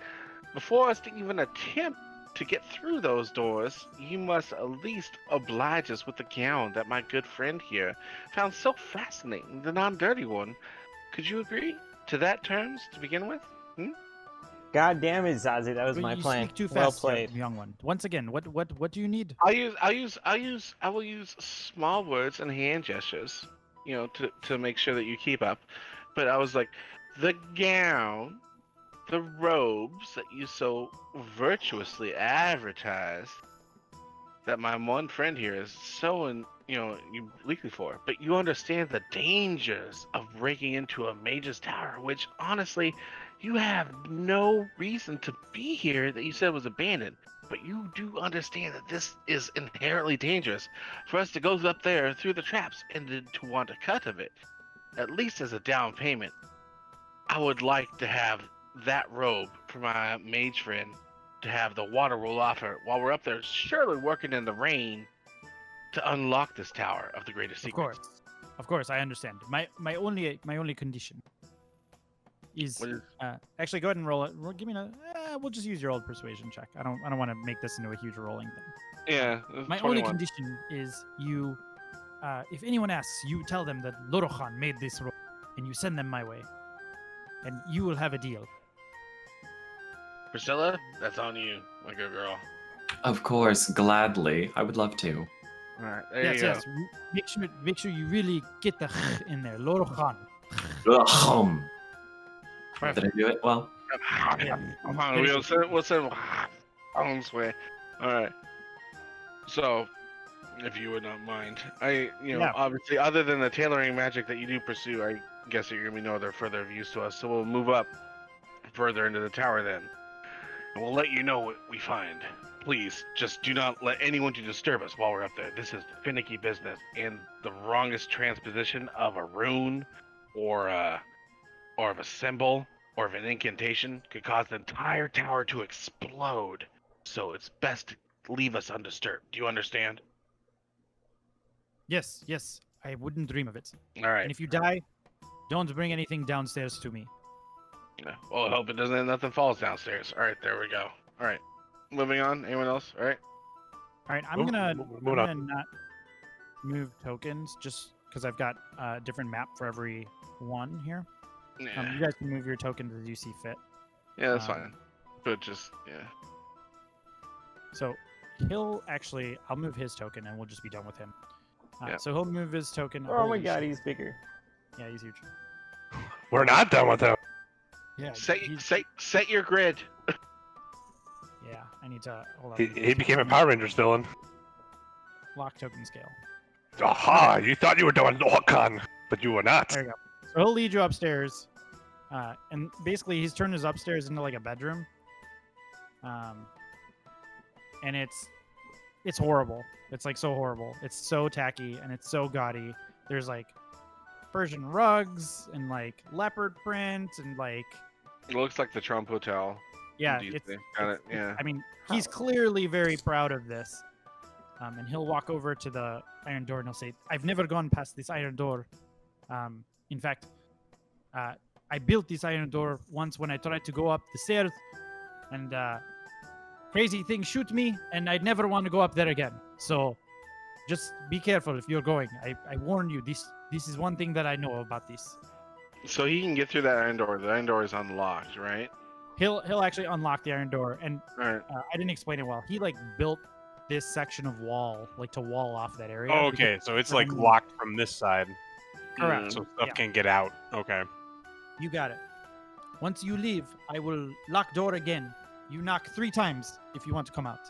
before us to even attempt to get through those doors, you must at least oblige us with the gown that my good friend here found so fascinating, the non-dirty one. Could you agree to that terms to begin with? God damn it, Zazie, that was my you plan. Speak too Well fast, played. young one. Once again, what do you need? I will use small words and hand gestures, to make sure that you keep up. But I was like, the gown, the robes that you so virtuously advertise, that my one friend here is so you leaking for. But you understand the dangers of breaking into a mage's tower, which honestly, you have no reason to be here that you said was abandoned. But you do understand that this is inherently dangerous for us to go up there through the traps and to want a cut of it. At least as a down payment, I would like to have that robe for my mage friend to have the water roll off her while we're up there, surely working in the rain to unlock this tower of the greatest secrets. Of course, I understand. My only condition is actually go ahead and roll it. Give me we'll just use your old persuasion check. I don't want to make this into a huge rolling thing. Yeah. My 21. only condition is you, if anyone asks, you tell them that Lorochan made this roll, and you send them my way, and you will have a deal. Priscilla, that's on you, my good girl. Of course, gladly. I would love to. All right, there you go. Yes. Make sure you really get the in there. Lorochan. Did I do it well? We'll send Alan's way. All right. So, if you would not mind, obviously, other than the tailoring magic that you do pursue, I guess that you're gonna be no other further of use to us. So we'll move up further into the tower then, and we'll let you know what we find. Please, just do not let anyone to disturb us while we're up there. This is finicky business, and the wrongest transposition of a rune, or of a symbol, or of an incantation could cause the entire tower to explode. So it's best to leave us undisturbed. Do you understand? Yes. I wouldn't dream of it. All right. And if you die, don't bring anything downstairs to me. Well, I hope it doesn't. Nothing falls downstairs. All right, there we go. All right, moving on. Anyone else? All right. All right, I'm gonna not move tokens just because I've got a different map for every one here. Yeah. You guys can move your tokens as you see fit. Yeah, that's fine. But just So I'll move his token and we'll just be done with him. Yeah. So he'll move his token. Oh my Holy god, shit. he's bigger. Yeah, he's huge. We're not done with him. Yeah. Set your grid. Yeah, I need to hold on. He became a Power Rangers villain. Lock token scale. Aha! You thought you were doing Lorcan, but you were not. There you go. So he'll lead you upstairs, and basically he's turned his upstairs into like a bedroom. And it's horrible. It's like so horrible. It's so tacky and it's so gaudy. There's like Persian rugs and like leopard print and like. It looks like the Trump Hotel. Yeah, yeah. I mean, he's clearly very proud of this. And he'll walk over to the iron door and he'll say, "I've never gone past this iron door. In fact, I built this iron door once when I tried to go up the stairs, and crazy things shoot me, and I'd never want to go up there again. So just be careful if you're going. I warn you, this is one thing that I know about this." So he can get through that iron door. The iron door is unlocked, right? He'll actually unlock the iron door, and All right. I didn't explain it well. He like built this section of wall like to wall off that area. Oh, because- okay, so it's like locked from this side, Correct. so stuff Yeah. can't get out. Okay. You got it. Once you leave, I will lock door again. You knock 3 times if you want to come out.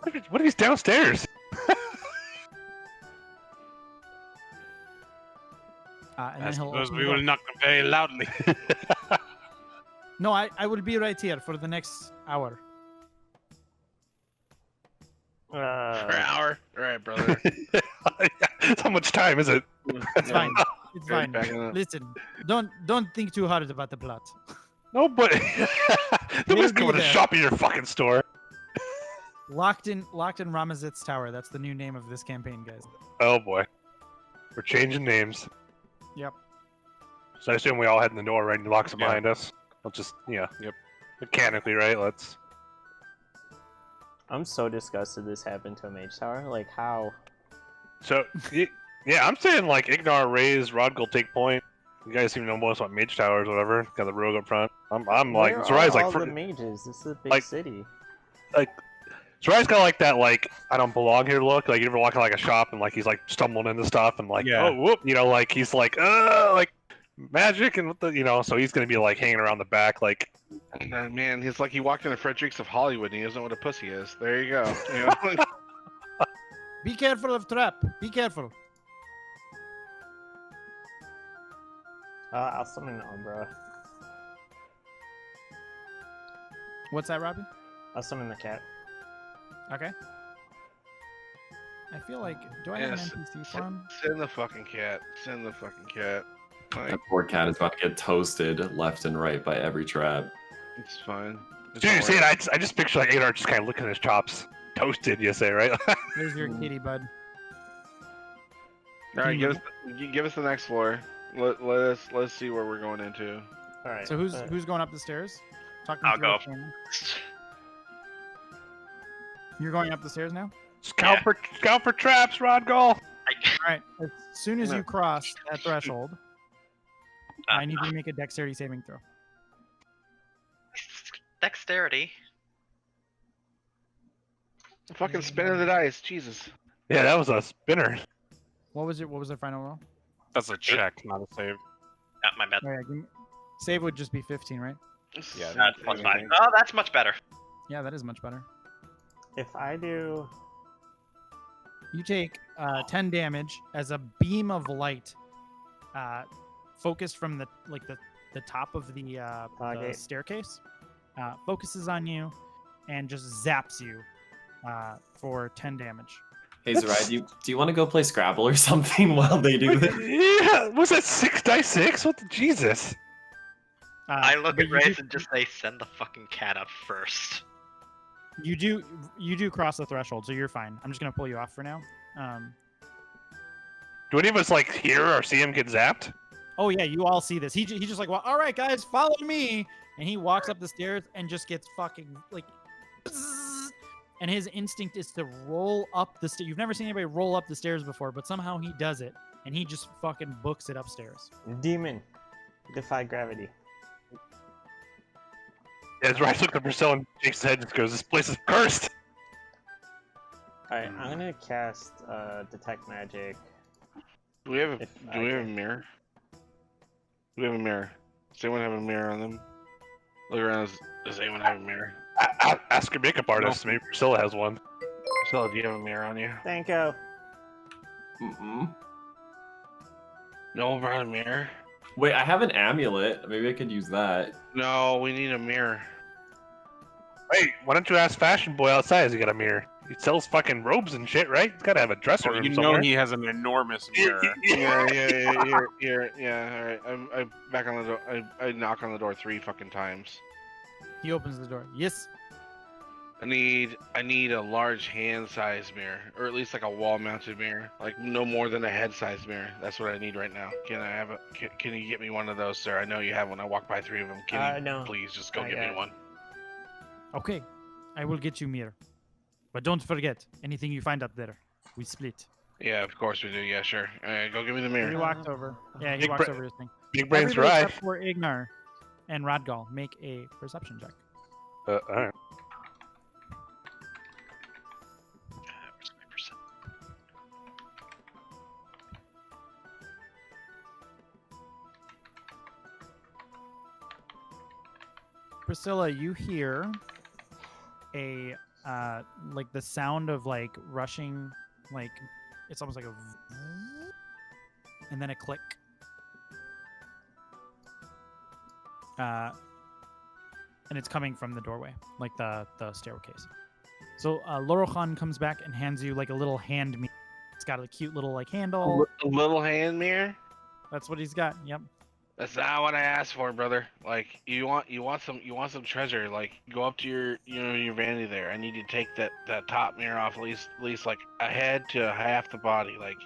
What if he's downstairs? And I then he'll suppose open we the will door. knock very loudly. No, I will be right here for the next hour. For an hour. All right, brother. How much time is it? It's fine. It's Already fine. backing up. Listen, don't think too hard about the plot. No, but nobody's be coming to there. shop at your fucking store. Locked in Ramazit's Tower. That's the new name of this campaign, guys. Oh boy, we're changing names. Yep. So I assume we all head in the door, right? And he locks it Yeah. behind us. Let's just, Yep. mechanically, right? Let's. I'm so disgusted this happened to a mage tower. Like, how? So, yeah, I'm saying like Ignar, Raise, Rodgul take point. You guys seem to know most about mage towers, or whatever. Got the rogue up front. I'm like, Where Zarai's are like, all the mages? This is a big like- city. Zarai's got like that, like I don't belong here look. Like you ever walk in like a shop and like he's like stumbling into stuff and like, Yeah. oh whoop, like he's like magic and what the, so he's gonna be like hanging around the back, like. Man, he's like he walked into Fredericks of Hollywood and he doesn't know what a pussy is. There you go. You know? Be careful of trap. Be careful. I'll summon Umbra. What's that, Robbie? I'll summon the cat. Okay. I feel like, do I have Yes. an NPC for him? Send the fucking cat. Send the fucking cat. Like, That poor cat is about to get toasted left and right by every trap. it's fine. It's Dude, all see, right. I just picture like Ignar just kind of looking at his chops, toasted. You say, right? There's your kitty, bud. All right, give us the next floor. Let's see where we're going into. All right. So who's going up the stairs? Talk me I'll through go. what's going on. You're going up the stairs now? Scout for traps, Rodgul. All right. As soon as No. you cross that threshold, I need you to make a dexterity saving throw. Dexterity. Fucking spinning the dice, Jesus. Yeah, that was a spinner. What was it? What was their final roll? That's a check, not a save. My bad. Oh, yeah, save would just be 15, right? Yeah, That's much better. Oh, that's much better. Yeah, that is much better. If I do, You take 10 damage as a beam of light, focused from the top of the Target. staircase, focuses on you, and just zaps you for 10 damage. Hey, Zarai, do you want to go play Scrabble or something while they do this? Yeah, was that 6 What the Jesus? I look but at you Race do- and just say, send the fucking cat up first. You do cross the threshold, so you're fine. I'm just gonna pull you off for now. Do any of us like hear or see him get zapped? Oh yeah, you all see this. He just like, well, all right, guys, follow me, and he walks up the stairs and just gets fucking like, bzzz, and his instinct is to roll up the stairs. You've never seen anybody roll up the stairs before, but somehow he does it, and he just fucking books it upstairs. demon, defy gravity. Yeah, Zarai's looking at Priscilla and shakes his head and just goes, "This place is cursed." All right, I'm gonna cast detect magic. Do we have a If I Do we have a can. mirror? Do we have a mirror? Does anyone have a mirror on them? Look around. Does anyone have a mirror? Ask your makeup artist. Maybe Priscilla has one. Priscilla, do you have a mirror on you? Thank you. Mm-mm. No one brought a mirror. Wait, I have an amulet. Maybe I could use that. No, we need a mirror. Hey, why don't you ask Fashion Boy outside? Has he got a mirror? He sells fucking robes and shit, right? He's gotta have a dresser room You somewhere. know he has an enormous mirror. Yeah. All right. I'm back on the door. I knock on the door 3 fucking times. He opens the door. Yes. I need a large hand-sized mirror, or at least like a wall-mounted mirror, like no more than a head-sized mirror. That's what I need right now. Can I have a? Can you get me one of those, sir? I know you have one. I walked by 3 of them. Can you No. please just go Not get me yet. one? Okay, I will get you mirror, but don't forget anything you find up there, we split. Yeah, of course we do. Yeah, sure. Go give me the He mirror. walks over. Yeah, he Big walks bra- over to his thing. Big brains for Everybody eye. except for Ignar and Rodgal, make a perception check. All right. Where's my percent? Priscilla, you hear a like the sound of like rushing, like it's almost like a and then a click. And it's coming from the doorway, like the staircase. So Lorochan comes back and hands you like a little hand mirror. It's got a cute little like handle. A little hand mirror. That's what he's got. Yep. That's not what I asked for, brother. Like you want some treasure. Like go up to your vanity there. I need you to take that top mirror off at least like a head to half the body. Like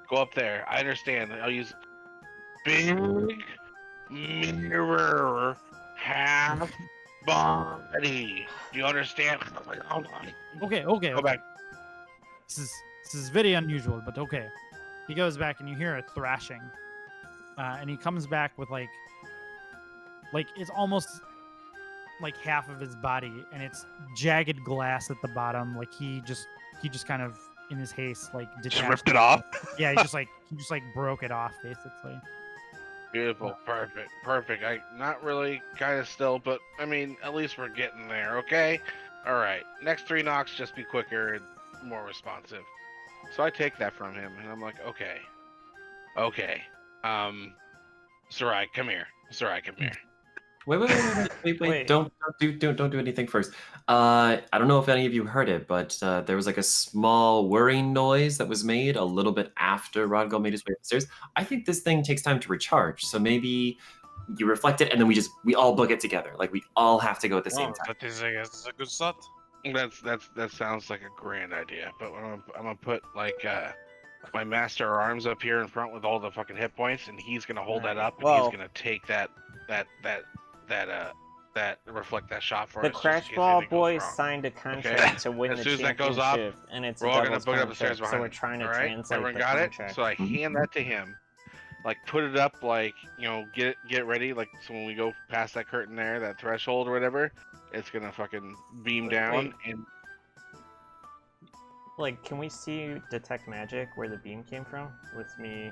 go up there. I understand. I'll use big mirror half body. Do you understand? Okay. Go back. This is very unusual, but okay. He goes back and you hear a thrashing. And he comes back with like it's almost like half of his body, and it's jagged glass at the bottom. Like he just kind of in his haste like Just detached ripped it off. Yeah, he just broke it off basically. Beautiful, perfect. I not really, kind of still, but I mean, at least we're getting there. Okay, all right. Next 3 knocks, just be quicker and more responsive. So I take that from him, and I'm like, okay. Sarai, come here. Wait. Don't do anything first. I don't know if any of you heard it, but there was like a small whirring noise that was made a little bit after Rodgal made his way upstairs. I think this thing takes time to recharge, so maybe you reflect it and then we all book it together. Like we all have to go at the same time. That is a good start. That sounds like a grand idea, but I'm gonna put like my master arms up here in front with all the fucking hit points, and he's gonna hold that up, and he's gonna take that reflect that shot for the us. Crash Ball boys signed a contract to win as the soon as that championship, goes up, and it's we're a all gonna doubles book it up the stairs contract, behind so we're me. trying to All right, translate everyone the got contract. it. So I hand that to him, like put it up, like get it ready, like so when we go past that curtain there, that threshold or whatever, it's gonna fucking beam down and. Like, can we see detect magic where the beam came from? With me.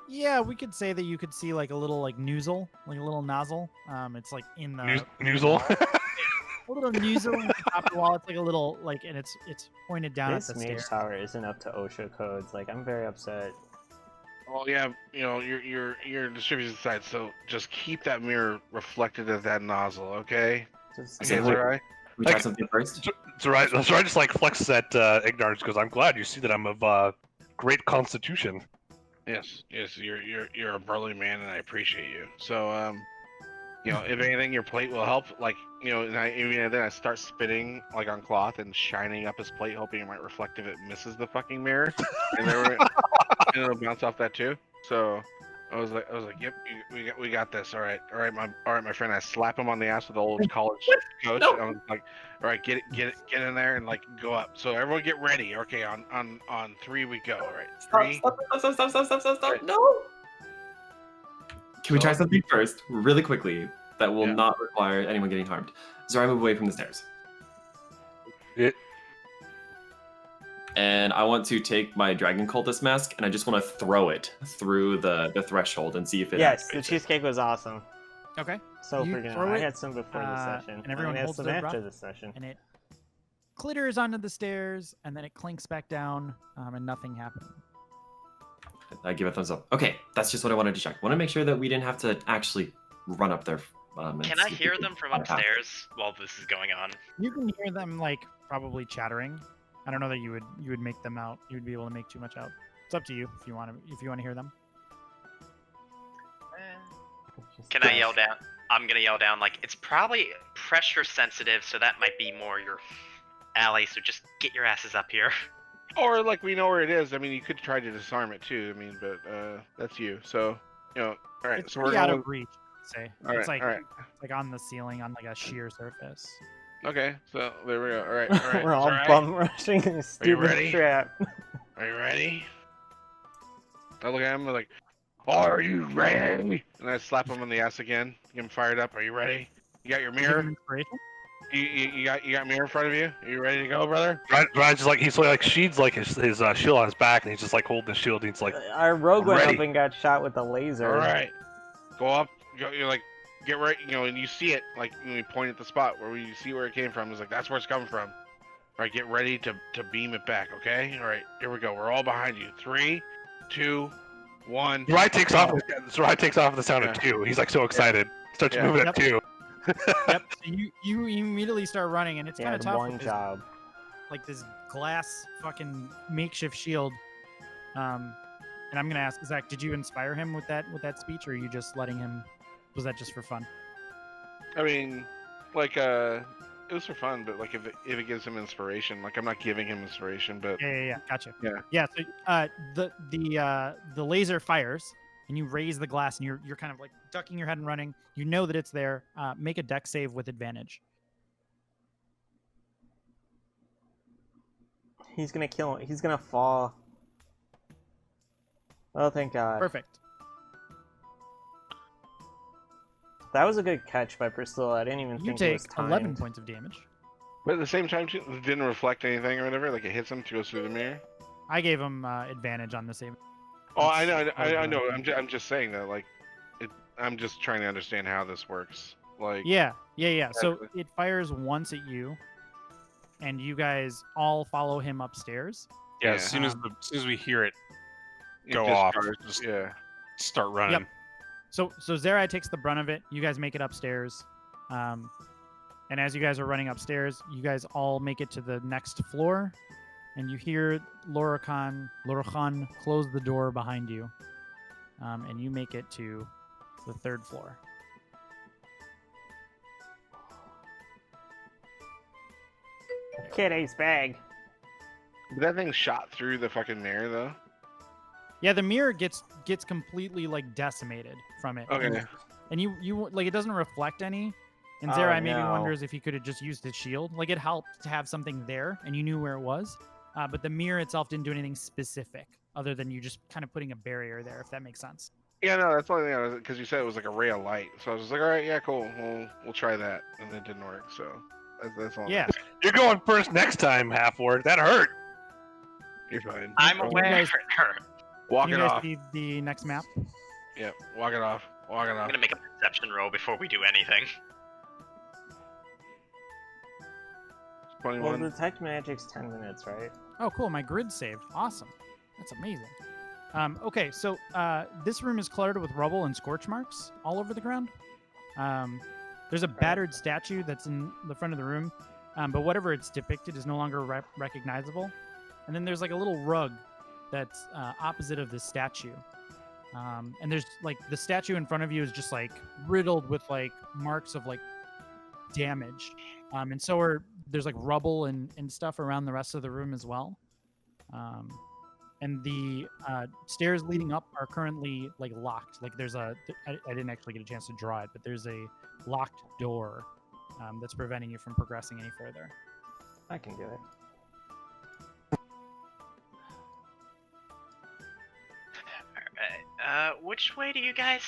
Yeah, we could say that you could see like a little like nozzle, like a little nozzle. It's like in the Noozle. a little nozzle on the top of the wall. It's like a little like, and it's pointed down This at the mage stairs. tower isn't up to OSHA codes. Like, I'm very upset. Oh yeah, you're distributed side, so just keep that mirror reflected at that nozzle, okay? Okay, Sarai? We try something first. Sarai just like flexes at Ignar because I'm glad you see that I'm of great constitution. Yes, you're a burly man, and I appreciate you. So, if anything, your plate will help. Like, and then I start spitting like on cloth and shining up his plate, hoping it might reflect if it misses the fucking mirror, and then it'll bounce off that too. So, I was like, yep, we got this. All right, my friend. I slap him on the ass with the old college coach. No. I was like, all right, get in there and like go up. So everyone get ready. Okay, on 3 we go. All right, 3. Stop. No. Can we try something first, really quickly, that will not require anyone getting harmed? Zara, move away from the stairs. And I want to take my Dragon Cultist mask and I just want to throw it through the threshold and see if it Yes, the activates it. cheesecake was awesome. Okay. So You freaking throw I it, had some before the session. and everyone I had holds some their after breath, the session. and it clitters onto the stairs, and then it clinks back down, and nothing happened. I give a thumbs up. Okay, that's just what I wanted to check. Want to make sure that we didn't have to actually run up there. Can I hear them from upstairs while this is going on? You can hear them like probably chattering. I don't know that you would make them out. You would be able to make too much out. It's up to you if you want to hear them. Can I yell down? I'm gonna yell down like it's probably pressure sensitive, so that might be more your alley. So just get your asses up here. Or like we know where it is. I mean, you could try to disarm it too. I mean, but that's you. So all right. It's So we're pretty out going. of reach. I'd say All it's right, like all right. like on the ceiling on like a sheer surface. Okay, so there we go. All right, all right. We're all right. bum rushing this stupid ready? trap. Are you ready? I look at him like, are you ready? And I slap him on the ass again. Get him fired up. Are you ready? You got your Give him mirror? inspiration? You got mirror in front of you? Are you ready to go, brother? Ryan's just like he's like sheeds like his shield on his back, and he's just like holding the shield. And he's like, Our rogue went ready. up and got shot with a laser. All right, go up. You're like, get right. And you see it like when we point at the spot where you see where it came from. It's like that's where it's coming from. All right, get ready to beam it back. Okay. All right, here we go. We're all behind you. 3, 2, 1. Ryan takes off. Ryan takes off at the sound of 2. He's like so excited. Starts moving at 2. Yep. So you immediately start running, and it's He kind of had tough. one with job. like this glass fucking makeshift shield. And I'm gonna ask Zach, did you inspire him with that speech, or are you just letting him? Was that just for fun? I mean, like it was for fun, but like if it gives him inspiration, like I'm not giving him inspiration, but Yeah. Gotcha. Yeah. So the laser fires, and you raise the glass, and you're kind of like ducking your head and running. You know that it's there. Make a dex save with advantage. He's gonna kill him. He's gonna fall. Oh, thank God. Perfect. That was a good catch by Priscilla. I didn't even You think it take was timed. 11 points of damage. but at the same time, too, it didn't reflect anything or whatever. Like it hits him to go through the mirror. I gave him advantage on the save. Oh, I know. I'm just saying that. Like, I'm just trying to understand how this works. Like, Yeah. So Exactly. it fires once at you, and you guys all follow him upstairs. Yeah, Yeah. as soon as we hear it it go off, discharges, just yeah. start running. Yep. So Zerai takes the brunt of it. You guys make it upstairs. And as you guys are running upstairs, you guys all make it to the next floor, and you hear Lorachan close the door behind you, and you make it to the 3rd floor. Kid Ace bag. Did that thing shot through the fucking mirror though? Yeah, the mirror gets completely like decimated from it. Okay. And you like it doesn't reflect any. And Oh, Zerai maybe no. wonders if he could have just used his shield. Like it helped to have something there, and you knew where it was. But the mirror itself didn't do anything specific, other than you just kind of putting a barrier there, if that makes sense. Yeah, no, that's the only thing because you said it was like a ray of light, so I was just like, all right, yeah, cool, we'll try that, and it didn't work, so that's all. Yeah. You're going first next time, half-word. That hurt. You're fine. I'm You aware. guys- Walk Can it you guys off. see the next map? Yeah, walk it off. Walk it I'm off. gonna make a perception roll before we do anything. 21. Well, detect magic's 10 minutes, right? Oh, cool. My grid saved. Awesome. That's amazing. Okay, so this room is cluttered with rubble and scorch marks all over the ground. There's a battered statue that's in the front of the room, but whatever it's depicted is no longer recognizable. And then there's like a little rug that's opposite of this statue. And there's like the statue in front of you is just like riddled with like marks of like damage. And so there's like rubble and stuff around the rest of the room as well. And the stairs leading up are currently like locked. Like there's I didn't actually get a chance to draw it, but there's a locked door that's preventing you from progressing any further. I can do it. Alright, which way do you guys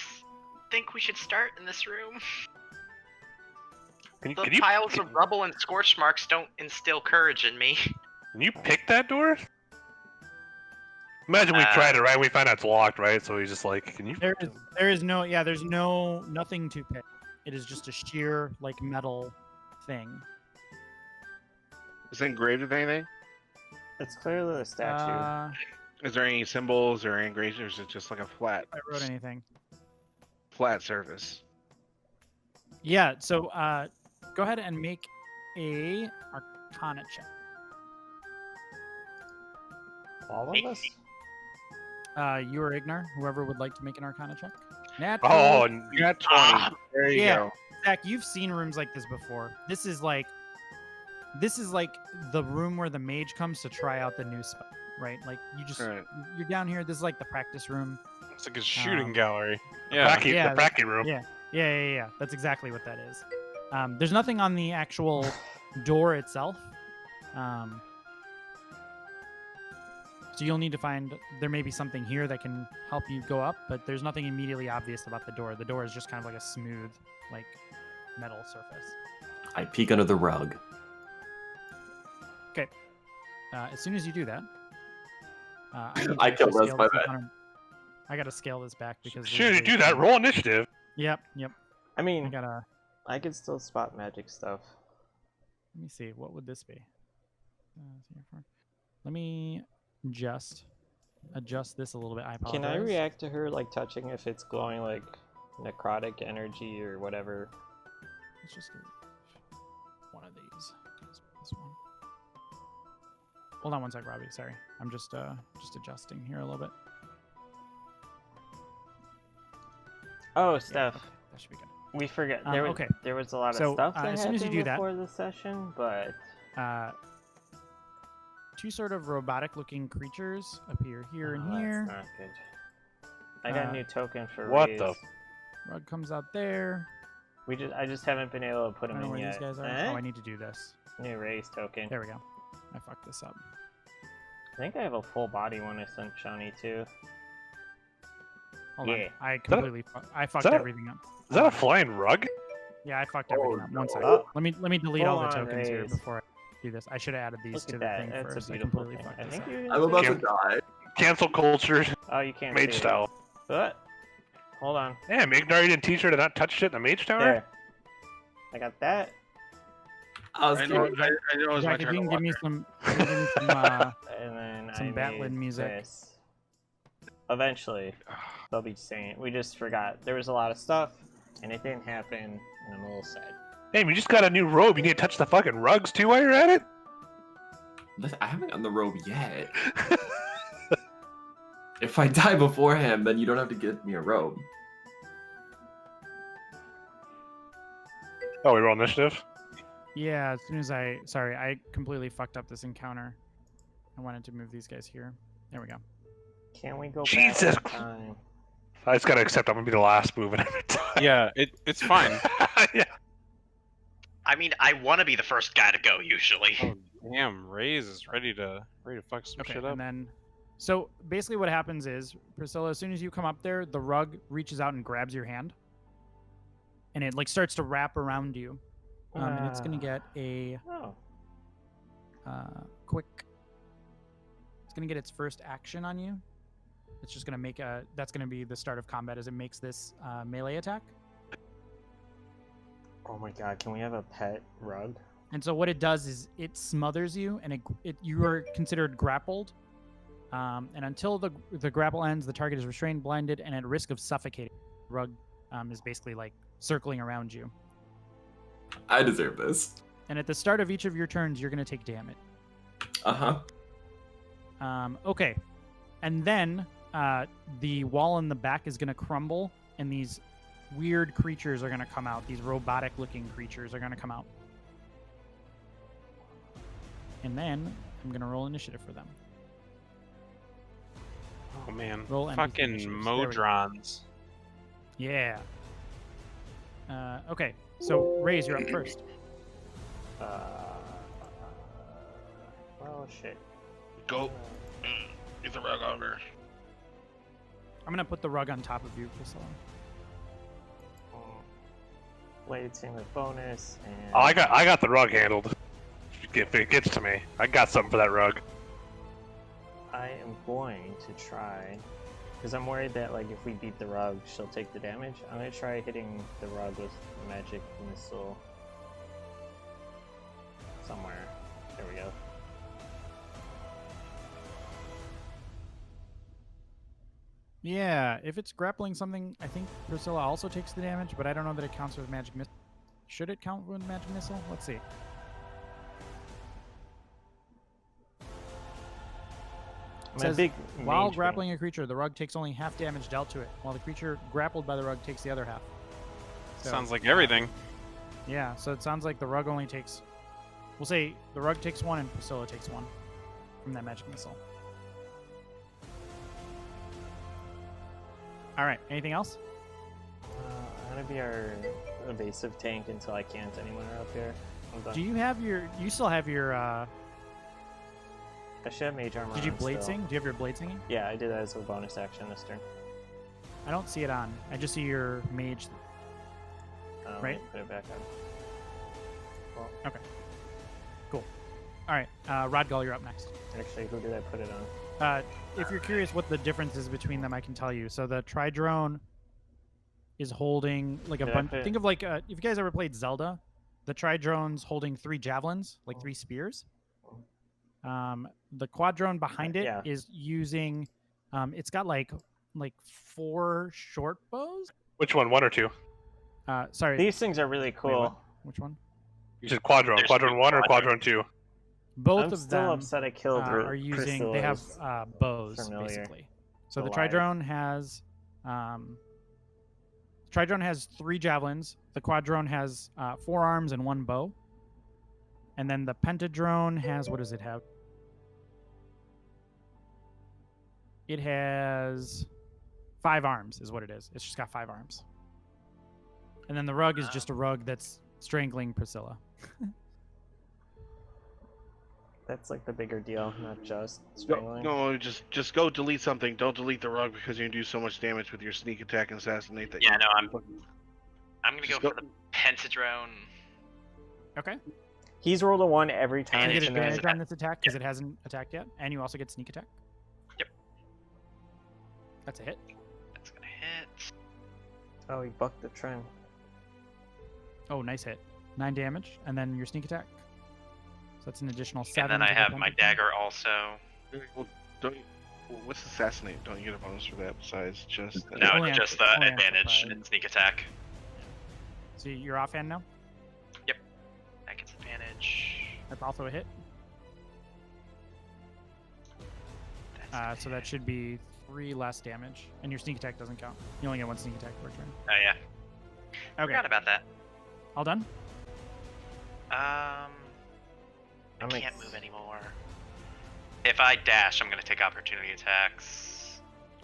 think we should start in this room? Can The piles of rubble and scorch marks don't instill courage in me. Can you pick that door? Imagine we tried it, right? We find out it's locked, right? So he's just like, can you? There's nothing to pick. It is just a sheer like metal thing. Is it engraved with anything? It's clearly a statue. Is there any symbols or engraved, or is it just like a flat? I wrote anything. Flat surface. Yeah. So go ahead and make a Arcana check. All of us? You or Ignar, whoever would like to make an Arcana check. Nat Oh, 20. You got 20. There you Yeah. go. Zach, you've seen rooms like this before. This is like the room where the mage comes to try out the new spell, right? Like you're down here. This is like the practice room. It's like a shooting gallery. Yeah. The bracky room. Yeah. That's exactly what that is. There's nothing on the actual door itself. So you'll need to find, there may be something here that can help you go up, but there's nothing immediately obvious about the door. The door is just kind of like a smooth, like, metal surface. I peek under the rug. Okay. As soon as you do that, I killed us by that. I gotta scale this back because. As soon as you do that, roll initiative. Yep. I mean, I could still spot magic stuff. Let me see. What would this be? Let me just adjust this a little bit. I apologize. Can I react to her like touching if it's glowing like necrotic energy or whatever? Let's just get one of these. This one. Hold on one sec, Robbie. Sorry, I'm just adjusting here a little bit. Oh, Steph. Yeah, okay. That should be good. We forget. Okay. There was a lot of So, stuff that as soon as you do that- before the session, but two sort of robotic-looking creatures appear here and here. That's not good. I got a new token for What raise. the? Rug comes out there. I just haven't been able to put I them don't know in where yet. these guys are. Eh? Oh, I need to do this. New raise token. There we go. I fucked this up. I think I have a full body one I sent Shawnee too. Hold Yeah. on. I completely I fucked that a- everything up. Is that a flying rug? Yeah, I fucked everything up. One second. Oh. Let me delete all the Hold on, tokens here Raze. before I do this. I should have added these Look to at the that. thing That's first. a I beautiful completely thing. fucked I this think up. you. I'm about to Can't- die. Cancel culture. Oh, you can't. Mage see style. It. What? Hold on. Damn, ignored in t-shirt and not touched shit in the mage tower? There. I got that. I was I know, kidding. I know it was my Jack, if turn you to can give walk me her. some, And then Some I Batlin made music. this. Eventually, they'll be saying. We just forgot. There was a lot of stuff, and it didn't happen, and I'm a little sad. Damn, you just got a new robe. You need to touch the fucking rugs too while you're at it? I haven't gotten the robe yet. If I die beforehand, then you don't have to give me a robe. Oh, we roll initiative? yeah, as soon as sorry, I completely fucked up this encounter. I wanted to move these guys here. There we go. Can we go Jesus back in time? I just gotta accept I'm gonna be the last moving every time. Yeah, it's fine. Yeah. I mean, I want to be the first guy to go usually. Oh, damn, Raze is ready to fuck some Okay, shit up. and then, so basically what happens is, Priscilla, as soon as you come up there, the rug reaches out and grabs your hand, and it like starts to wrap around you, and it's gonna get a Oh. quick. It's gonna get its first action on you. It's just gonna make a. That's gonna be the start of combat as it makes this melee attack. Oh my god, can we have a pet rug? And so what it does is it smothers you, and you are considered grappled. And until the grapple ends, the target is restrained, blinded, and at risk of suffocating. The rug is basically like circling around you. I deserve this. And at the start of each of your turns, you're going to take damage. Okay. And then the wall in the back is going to crumble, and these weird creatures are going to come out. These robotic-looking creatures are going to come out. And then I'm going to roll initiative for them. Oh man, Roll NPC fucking initiatives. There we go. Modrons. Yeah. Okay, so Raze, you're up first. Oh shit. Go. Get the rug over. I'm gonna put the rug on top of you, Priscilla. Blade team with bonus and. Oh, I got the rug handled. If it gets to me, I got something for that rug. I am going to try, because I'm worried that like if we beat the rug, she'll take the damage. I'm gonna try hitting the rug with magic missile somewhere. There we go. Yeah, if it's grappling something, I think Priscilla also takes the damage, but I don't know that it counts with magic missile. Should it count with magic missile? Let's see. It says, while grappling a creature, the rug takes only half damage dealt to it, while the creature grappled by the rug takes the other half. So, Sounds like everything. yeah, so it sounds like the rug only takes... We'll say the rug takes one and Priscilla takes one from that magic missile. Alright, anything else? I'm gonna be our evasive tank until I can't anymore up here. I'm done. Do you have your? You still have your? I should have mage armor. Did you on blade still. sing? Do you have your blade singing? Yeah, I did that as a bonus action this turn. I don't see it on. I just see your mage. Right. Let me put it back on. Well, Cool. All right, Rodgal, you're up next. actually, who did I put it on? If you're curious what the difference is between them, I can tell you. So the Tridrone is holding like a Did I bunch. put- Think of like if you guys ever played Zelda, the Tridrone's holding 3 javelins, like 3 spears. The Quadrone behind it is Yeah. using. It's got like 4 short bows. Which one? 1 or 2? Sorry. These things are really cool. what? Which one? You said Quadrone. There's Quadrone 1 or Quadrone 2? Both I'm of still them upset I killed are using. They have Priscilla's bows familiar. basically. So the Goliath. Tridrone has. Tridrone has 3 javelins. The Quadrone has 4 arms and 1 bow. And then the Pentadrone has, what does it have? It has 5 arms, is what it is. It's just got 5 arms. And then the rug is just a rug that's strangling Priscilla. That's like the bigger deal, not just strangling. No, just go delete something. Don't delete the rug because you can do so much damage with your sneak attack and assassinate that. Yeah, you- no, I'm gonna Just go for the Pentadrone. Okay. He's rolled a 1 every time. You get Advantage tonight. advantage on this attack because it hasn't attacked yet. And you also get sneak attack. Yep. That's a hit. That's gonna hit. Oh, he bucked the trend. Oh, nice hit. 9 damage. And then your sneak attack. So that's an additional 7. And then I to the have my Pentadrone. dagger also. Well, what's assassinate? Don't you get a bonus for that besides just? No, only it's on- just the only on advantage five. and sneak attack. So you're offhand now? That gets advantage. That's also a hit. That's So that should be 3 less damage. And your sneak attack doesn't count. You only get 1 sneak attack per turn. Oh yeah. Okay. Forgot about that. All done? I I'm can't ex- move anymore. If I dash, I'm gonna take opportunity attacks.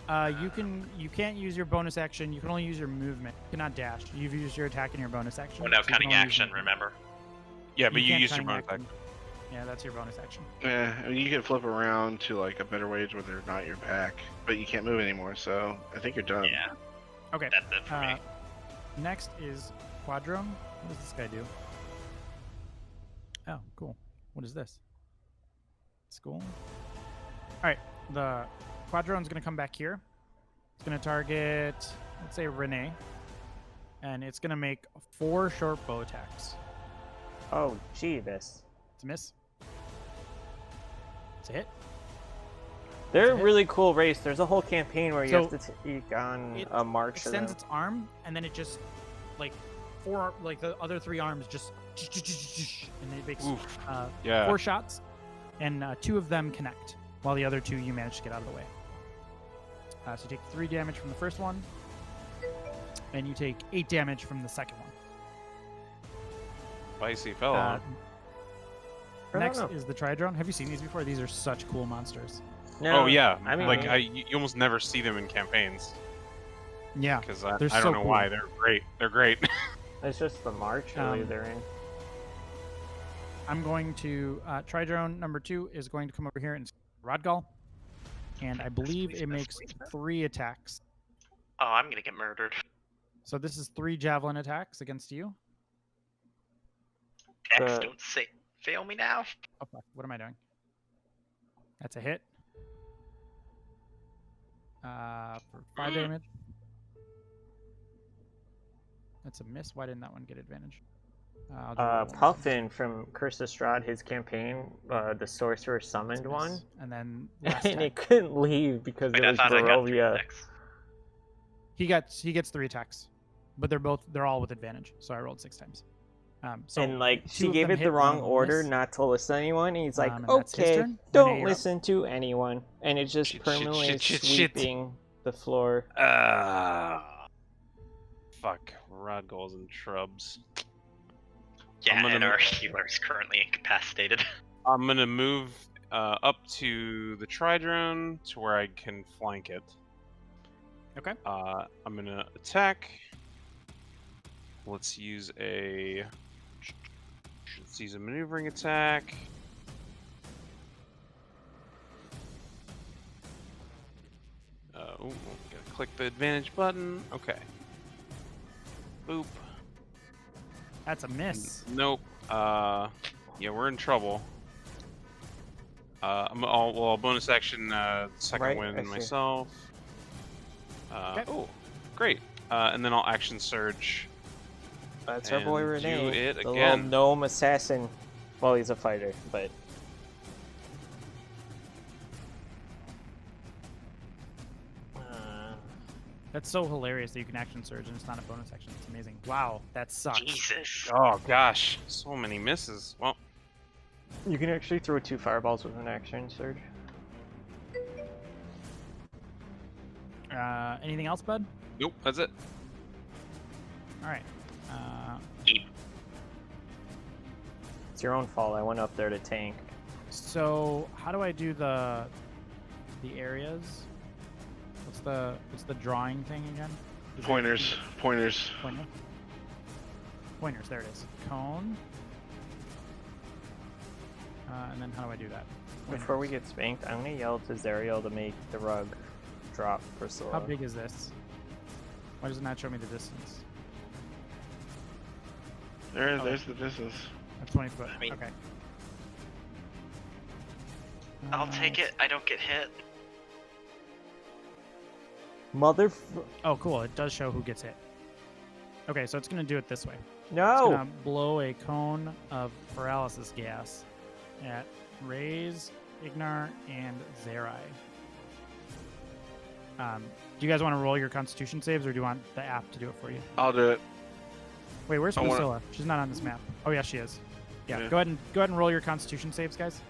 You can't use your bonus action. You can only use your movement. You cannot dash. You've used your attack in your bonus action. Oh no, so you can cutting only use action. movement. Remember? Yeah, but you can't used your cunning bonus action. Yeah, that's your bonus action. Yeah, I mean, you can flip around to like a better wage where they're not your back, but you can't move anymore. So I think you're done. Yeah. Okay. That's it for me. Next is Quadrone. What does this guy do? Oh, cool. What is this? School. All right. The Quadrone's going to come back here. It's going to target, let's say, Renee. And it's going to make 4 short bow attacks. Oh, Jeebus. It's a miss. It's a hit. They're a hit. really cool race. There's a whole campaign where you So, have to take on it a march of Extends them. its arm, and then it just, like, the other 3 arms just, and it makes Oof. 4 shots, and 2 of them connect, while the other 2 you manage to get out of the way. So you take 3 damage from the first one, and you take 8 damage from the second one. Spicy fella. I don't Next know. is the Tridrone. Have you seen these before? These are such cool monsters. No, Oh yeah, I mean, like you almost never see them in campaigns Yeah. because I They're don't so know cool. why. They're great. They're great. it's just the march really they're in. I'm going to Tridrone number 2 is going to come over here and Rodgal, and I believe it makes 3 attacks. Oh, I'm gonna get murdered. So this is 3 javelin attacks against you. X, The- don't say fail me now. Oh, fuck. What am I doing? That's a hit. For 5 damage. That's a miss. Why didn't that one get advantage? I'll do another one. Puffin from Curse of Strahd, his campaign, the sorcerer That's a summoned miss. one, And then last and attack. it couldn't leave because Wait, it I was thought I got 3 Barovia. attacks. he gets 3 attacks, but they're all with advantage. So I rolled 6 times. So And like 2 she of gave them it hit, the 1 wrong of them order, miss. not to listen to anyone. And he's like, And that's his okay, turn. Renee, don't you're up. listen to anyone, and it just Shit, shit, permanently shit, shit, shit. sweeping the floor. Fuck. Rod goals and shrubs. Yeah, I'm gonna and our move- healer is currently incapacitated. I'm gonna move up to the Tridrone to where I can flank it. Okay. I'm gonna attack. Let's use a Let's use a maneuvering attack. Gotta click the advantage button. Okay. Boop. That's a miss. Nope. Yeah, we're in trouble. I'll bonus action second Right, win I see. myself. Okay. Oh, great. And then I'll action surge. That's our boy And do Renee, it the again. little gnome assassin. Well, he's a fighter, but That's so hilarious that you can action surge and it's not a bonus action. It's amazing. Wow, that sucks. Jesus. Oh gosh, so many misses. Well, you can actually throw 2 fireballs with an action surge. Anything else, bud? nope, that's it. All right. It's your own fault. I went up there to tank. So how do I do the areas? What's the drawing thing again? Is it- Pointers. Pointers. Pointer? Pointers. There it is. Cone. And then how do I do that? Before we Pointers. get spanked, I'm gonna yell to Zariel to make the rug drop for Priscilla. How big is this? Why does it not show me the distance? There's the distance. That's 20 foot. I mean- Okay. I'll take it. I don't get hit. Mother. Oh, cool. It does show who gets hit. Okay, so it's going to do it this way. It's No! going to blow a cone of paralysis gas at Raze, Ignar, and Zerai. Do you guys want to roll your Constitution saves, or do you want the app to do it for you? I'll do it. Wait, where's I wanna- Priscilla? She's not on this map. Oh yeah, she is. Yeah, Yeah. go ahead and roll your Constitution saves, guys.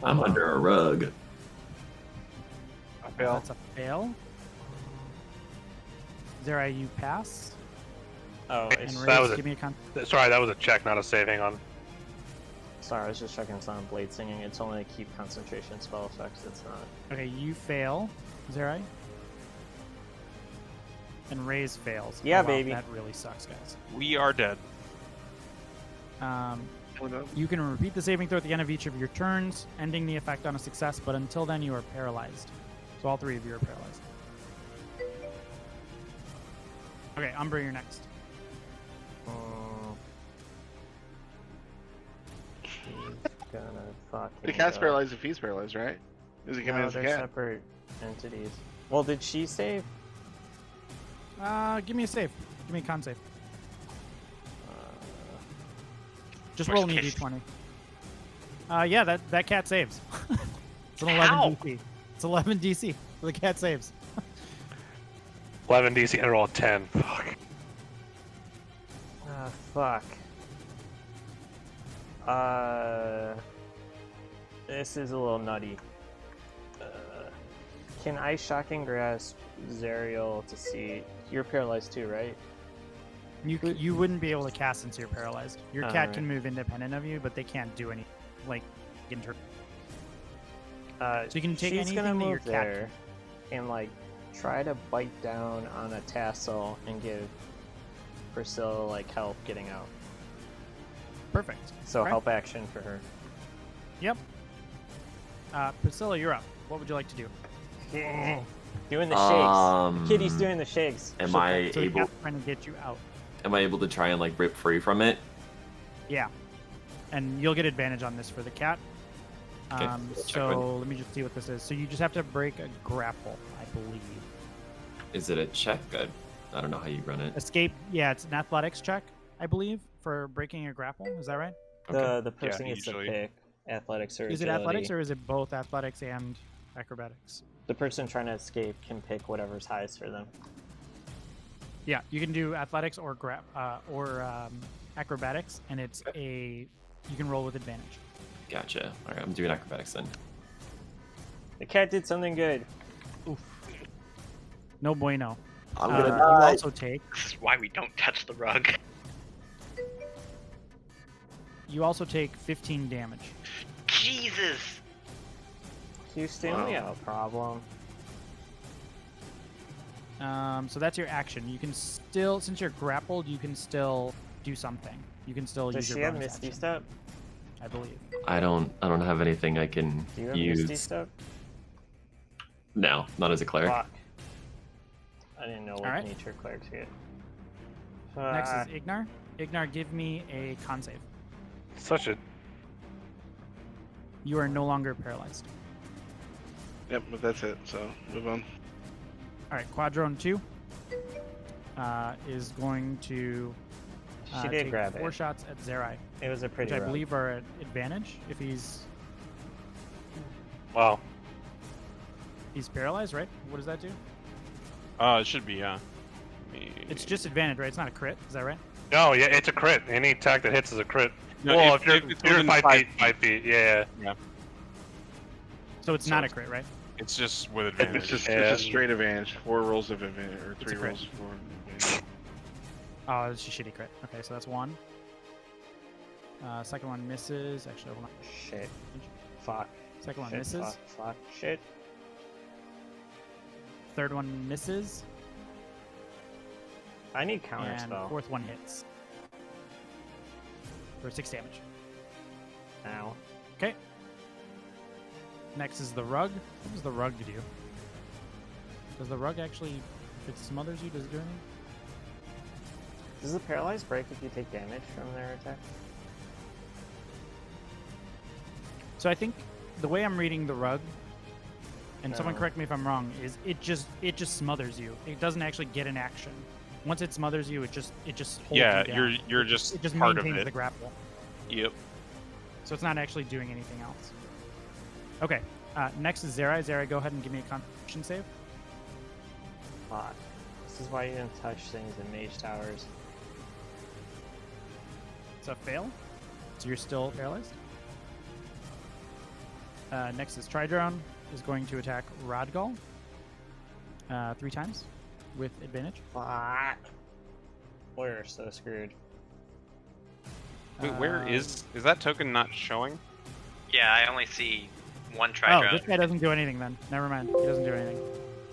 I'm under a rug. I fail. That's a fail. Zerai, you pass. Oh, And it's, That was Raze, a- give me a con. Sorry, that was a check, not a save. Hang on. sorry, I was just checking it's on blade singing. It's only to keep concentration spell effects. It's not. Okay, you fail, Zerai. And Raze fails. Yeah, Oh, wow, baby. That really sucks, guys. We are dead. Oh, no. You can repeat the saving throw at the end of each of your turns, ending the effect on a success, but until then you are paralyzed. So all 3 of you are paralyzed. Okay, Umbra, you're next. He's gonna fucking. The cat's go. paralyzed if he's paralyzed, right? Does he come in No, as a they're cat? separate entities. Well, did she save? Give me a save. Give me a con save. Uh, Just Worst roll me a case. d20. Yeah, that cat saves. It's an 11 How? DC. It's 11 DC. The cat saves. 11 DC and roll a 10. Fuck. fuck. This is a little nutty. Can I shocking grasp Zariel to see? You're paralyzed too, right? You wouldn't be able to cast since you're paralyzed. Your cat Alright. can move independent of you, but they can't do any like so you can take she's anything gonna that your move cat there and like try to bite down on a tassel and give Priscilla like help getting out. Perfect. So Okay. help action for her. Yep. Priscilla, you're up. What would you like to do? Doing the shakes. Kitty's Um, doing the shakes. Am I So the able? cat's trying to get you out. Am I able to try and like rip free from it? Yeah. And you'll get advantage on this for the cat. Okay, let's check So let me just see what this is. So you just have to break a grapple, I believe. Is it a check? I don't know how you run it. Escape. Yeah, it's an athletics check, I believe, for breaking a grapple. Is that right? The person Yeah, gets to usually. pick athletics or Is it agility. athletics or is it both athletics and acrobatics? The person trying to escape can pick whatever's highest for them. Yeah, you can do athletics or acrobatics, and it's you can roll with advantage. Gotcha. All right, I'm doing acrobatics then. The cat did something good. No bueno. I'm You gonna die. also take. This is why we don't touch the rug. You also take 15 damage. Jesus! Houston, we have a problem. So that's your action. You can still, since you're grappled, you can still do something. You can still Does use she your have bonus Misty action. Step? I believe. I don't have anything I can Do you have use. Misty stuff? No, not as a cleric. Fuck. I didn't know what Alright. nature clerics get. Next is Ignar. Ignar, give me a con save. Such a You are no longer paralyzed. Yep, but that's it. So move on. All right, Quadrone 2 is going to She did take grab 4 it. shots at Zerai, It was a which pretty I rough. believe are at advantage if he's wow. paralyzed, right? What does that do? It should be, yeah. It's just advantage, right? It's not a crit. Is that right? No, yeah, it's a crit. Any attack that hits is a crit. No, well, if if you're, it's you're within 5 5 feet, 5 feet, yeah. So it's not a crit, right? It's just with It's advantage. just And- it's a straight advantage. 4 rolls of advantage, or It's a 3 crit. rolls for advantage. Oh, it's a shitty crit. Okay, so that's 1. Second one misses. Actually, hold on. Shit. Fuck. Second one Shit. misses. Fuck. Shit. Third one misses. I need counter And spell. fourth one hits. For 6 damage. Ow. Okay. Next is the rug. What does the rug do? Does the rug actually, if it smothers you, does it do anything? Does the paralyze break if you take damage from their attack? So I think the way I'm reading the rug, and someone No. correct me if I'm wrong, is it just smothers you. It doesn't actually get an action. Once it smothers you, it just holds Yeah, you down. you're just It just part of maintains it. the grapple. Yep. So it's not actually doing anything else. Okay. Next is Zerai. Zerai, go ahead and give me a Constitution save. Fuck. This is why you didn't touch things in mage towers. It's a fail. So you're still paralyzed. Next is Tridrone is going to attack Rodgal 3 times with advantage. Fuck. We're so screwed. Wait, where is that token not showing? Yeah, I only see one Oh, Tridrone. this guy doesn't do anything then. Never mind. He doesn't do anything.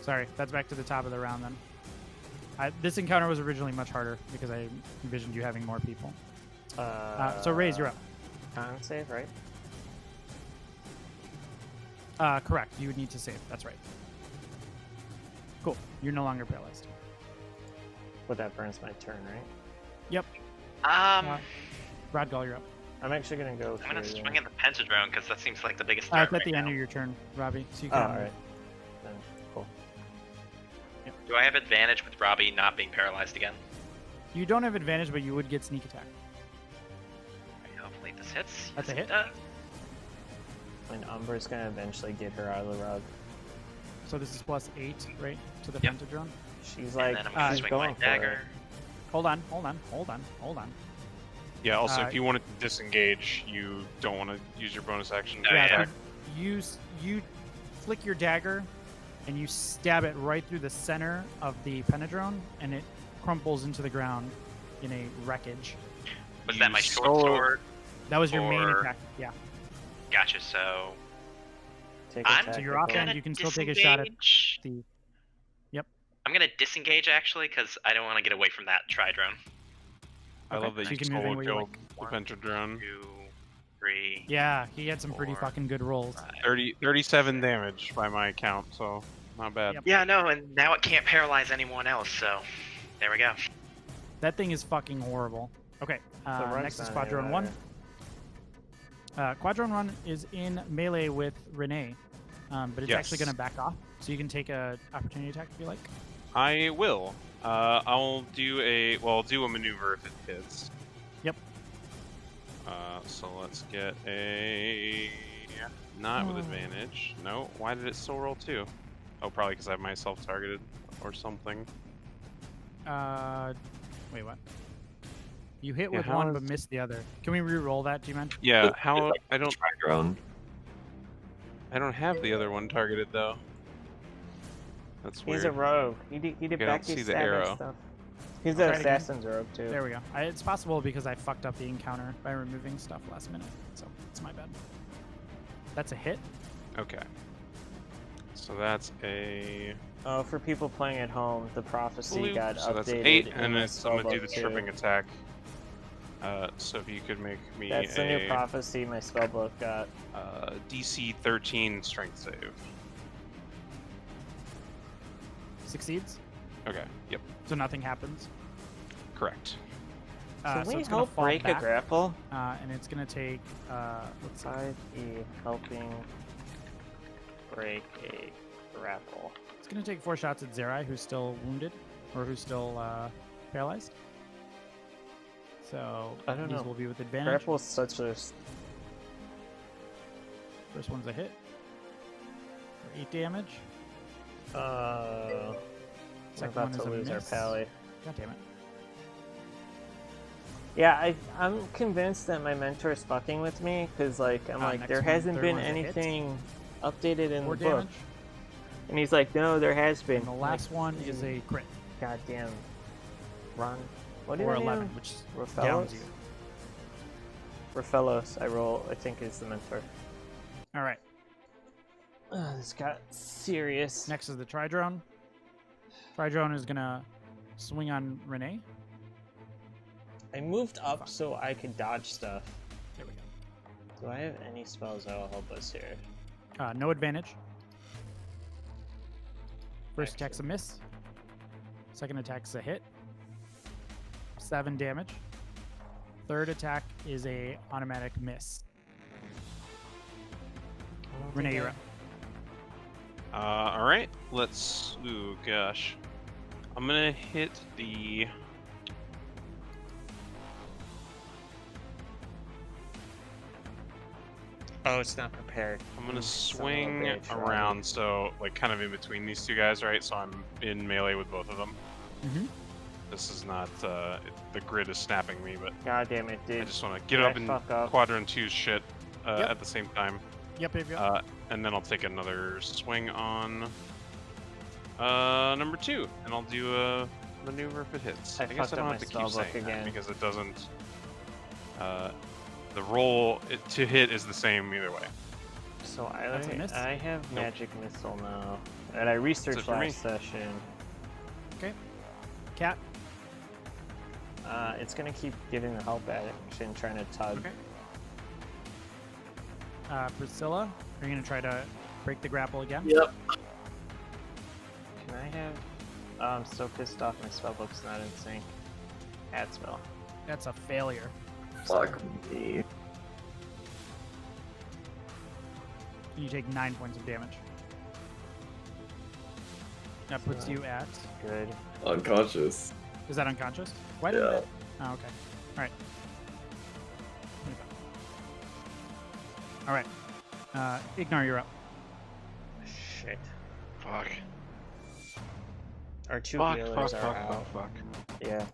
Sorry, that's back to the top of the round then. This encounter was originally much harder because I envisioned you having more people. So Raze, you're up. Con save, right? Correct. You would need to save. That's right. Cool. You're no longer paralyzed. But that burns my turn, right? Yep. Rodgal, you're up. I'm actually gonna go. I'm gonna through swing in the Pentadrone because that seems like the biggest It's threat at right the end now. of your turn, Robbie. So you Oh, can. alright. Then, cool. Do I have advantage with Robbie not being paralyzed again? You don't have advantage, but you would get sneak attack. Okay, hopefully this hits. That's Yes, a it hit. does. And Umber's gonna eventually get her out of the rug. So this is +8, right, to the Yep. Pentadrone. She's And like, then I'm gonna she's swing my going for dagger. Hold on. Yeah. Also, Uh, if you want to disengage, you don't want to use your bonus action to Oh, yeah. attack. You flick your dagger, and you stab it right through the center of the Pentadrone, and it crumples into the ground in a wreckage. Was You that my short solo- sword? That was your main Or- attack. Yeah. Gotcha. So Take I'm- a So you're tactical. offhand, you can still take a shot at disengage. the. I'm gonna disengage actually because I don't want to get away from that Tridrone. I Okay, love that so you you can move in solo where you killed like. the Pentadrone. 2, 3. Yeah, he had some pretty 4, fucking good rolls. 5. 37 damage by my count, so not bad. Yep. Yeah, no, and now it can't paralyze anyone else. So there we go. That thing is fucking horrible. Okay, The rug's next is not any Quadrone 1. better. Quadrone 1 is in melee with Renee, but it's actually Yes. going to back off, so you can take a opportunity attack if you like. I will. I'll do a maneuver if it hits. Yep. So let's get a not with advantage. No, why did it still roll 2? Oh, probably because I have myself targeted or something. Wait, what? You hit Yeah, with how one but is- missed the other. Can we re-roll that, G-Man? Yeah, how I don't Drone. have the other one targeted though. That's weird. He's a rogue. He did I don't back see the stabbing arrow. stuff. He's Try the it again. assassin's rogue too. There we go. It's possible because I fucked up the encounter by removing stuff last minute, so it's my bad. That's a hit. Okay. So that's a Oh, for people playing at home, the prophecy blue. got So updated. that's 8, in and the I'm gonna do the spellbook, too. tripping attack. So if you could make me That's the new prophecy my spellbook got. DC 13 strength save. Succeeds. Okay. Yep. So nothing happens. Correct. Can so we it's gonna help fall break back, a grapple? and it's gonna take let's see. 5e helping break a grapple. It's gonna take 4 shots at Zerai, who's still wounded, or who's still paralyzed. So I don't these know. will be with advantage. Grapple's such a First one's a hit for 8 damage. we're Second about one to is a lose our miss. pally. God damn it. Yeah, I'm convinced that my mentor's fucking with me because, like, I'm like, next there one, hasn't third been one's a hit. anything updated in 4 the book. damage. And he's like, no, there has been. And the last one is a crit. Goddamn. Run. What did Or I 11, name? which Raphaelos? downs you. Raphaelos, I think is the mentor. All right. This got serious. Next is the Tridrone. Tridrone is gonna swing on Renee. I moved up so I could dodge stuff. There we go. Do I have any spells that will help us here? No advantage. First attack's a miss. Second attack's a hit. 7 damage. Third attack is a automatic miss. Renee, you're up. All right. Let's. Ooh, gosh. I'm gonna hit the. Oh, it's not prepared. I'm gonna Son of a swing bitch, Robbie. around, so like kind of in between these two guys, right? So I'm in melee with both of them. Mm-hmm. This is not. The grid is snapping me, but God damn it, dude. I just want to get Did up I and fuck up? quadrant 2 shit Yep. at the same time. Yep. And then I'll take another swing on number 2, and I'll do a maneuver if it hits. I guess fucked I don't up have to my keep spellbook saying that again. because it doesn't. The roll to hit is the same either way. So That's a miss. I have Nope. magic missile now, and I researched for me. last session. Okay. Cat. It's gonna keep giving the help action, trying to tug. Okay. Priscilla, are you gonna try to break the grapple again? Yep. Can I have? Oh, I'm so pissed off. My spellbook's not in sync. Add spell. That's a failure. Fuck me. You take 9 points of damage. That puts So- you at. Good. Unconscious. Is that unconscious? Why did Yeah. that? Oh, okay. All right. All right. Ignar, you're up. Shit. Fuck. Our 2 Fuck, healers fuck, are fuck, out. fuck, fuck. Yeah.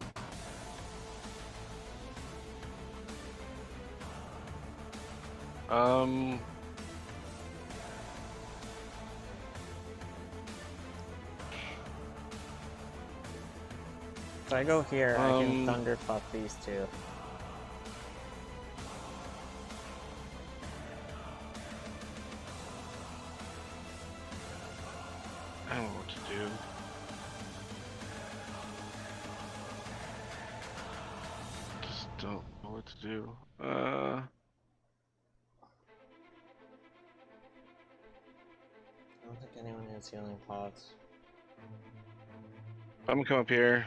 If I go here, I can thunderfuck these two. I don't know what to do. Just don't know what to do. I don't think anyone has healing pots. I'm gonna come up here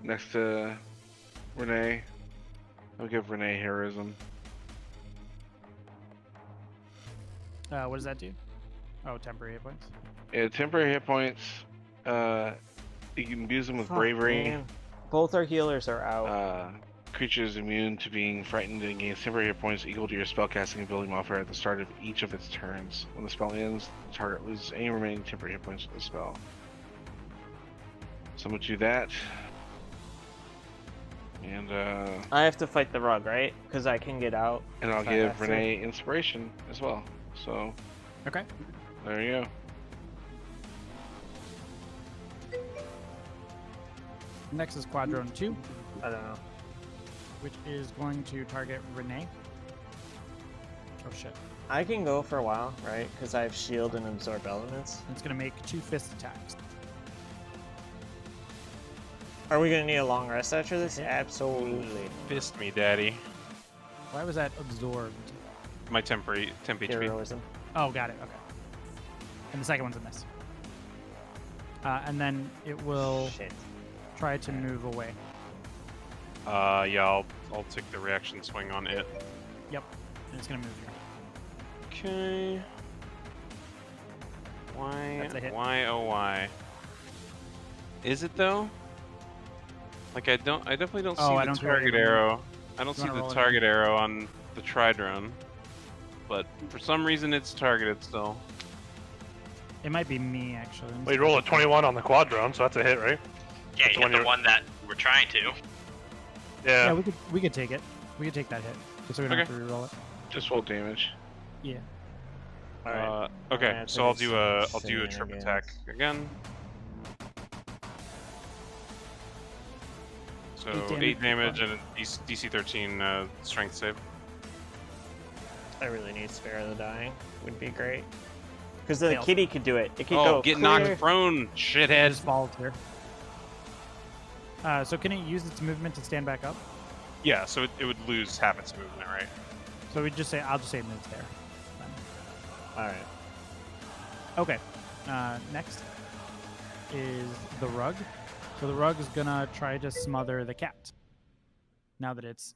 next to Renee. I'll give Renee heroism. What does that do? Oh, temporary hit points. Yeah, temporary hit points. You can use them with Fuck, bravery. man. Both our healers are out. Creatures immune to being frightened and gains temporary hit points equal to your spellcasting ability modifier at the start of each of its turns. When the spell ends, the target loses any remaining temporary hit points of the spell. So I'm gonna do that. And I have to fight the rug, right? Because I can get out. I'll if I give have to. Renee inspiration as well. So Okay. there you go. Next is Quadrone 2, I don't know. which is going to target Renee. Oh shit. I can go for a while, right? Because I have shield and absorb elements. It's going to make 2 fist attacks. Are we gonna need a long rest after this? Absolutely. Fist me, daddy. Why was that absorbed? My temp HP. Heroism. Oh, got it. Okay. And the second one's a miss. And then it will Shit. try to move away. Yeah, I'll take the reaction swing on it. Yep. And it's gonna move here. Okay. Why? That's a hit. Why? Oh, why? Is it though? Like I definitely don't see I the don't target arrow. I don't You see wanna the roll it target arrow on the tri-drone. But for some reason it's targeted still. It might be me actually. Well, you roll a 21 on the quad drone, so that's a hit, right? Yeah, That's you when hit the you're- one that we're trying to. Yeah, Yeah. we could take it. We could take that hit, just so we don't Okay. have to reroll it. Just roll damage. Yeah. Alright. Okay, Yeah, so I'll it's do a trip shenanigans. attack again. So 8 damage and a DC 13 strength save. I really need Spare the Dying. Would be great. Because the Failed. kitty could do it. It could Oh, go get clear. knocked prone, It shithead. just falls here. So can it use its movement to stand back up? Yeah, so it would lose half its movement, right? So we just say I'll just say it moves there. Alright. Okay. Next is the rug. So the rug is gonna try to smother the cat. Now that it's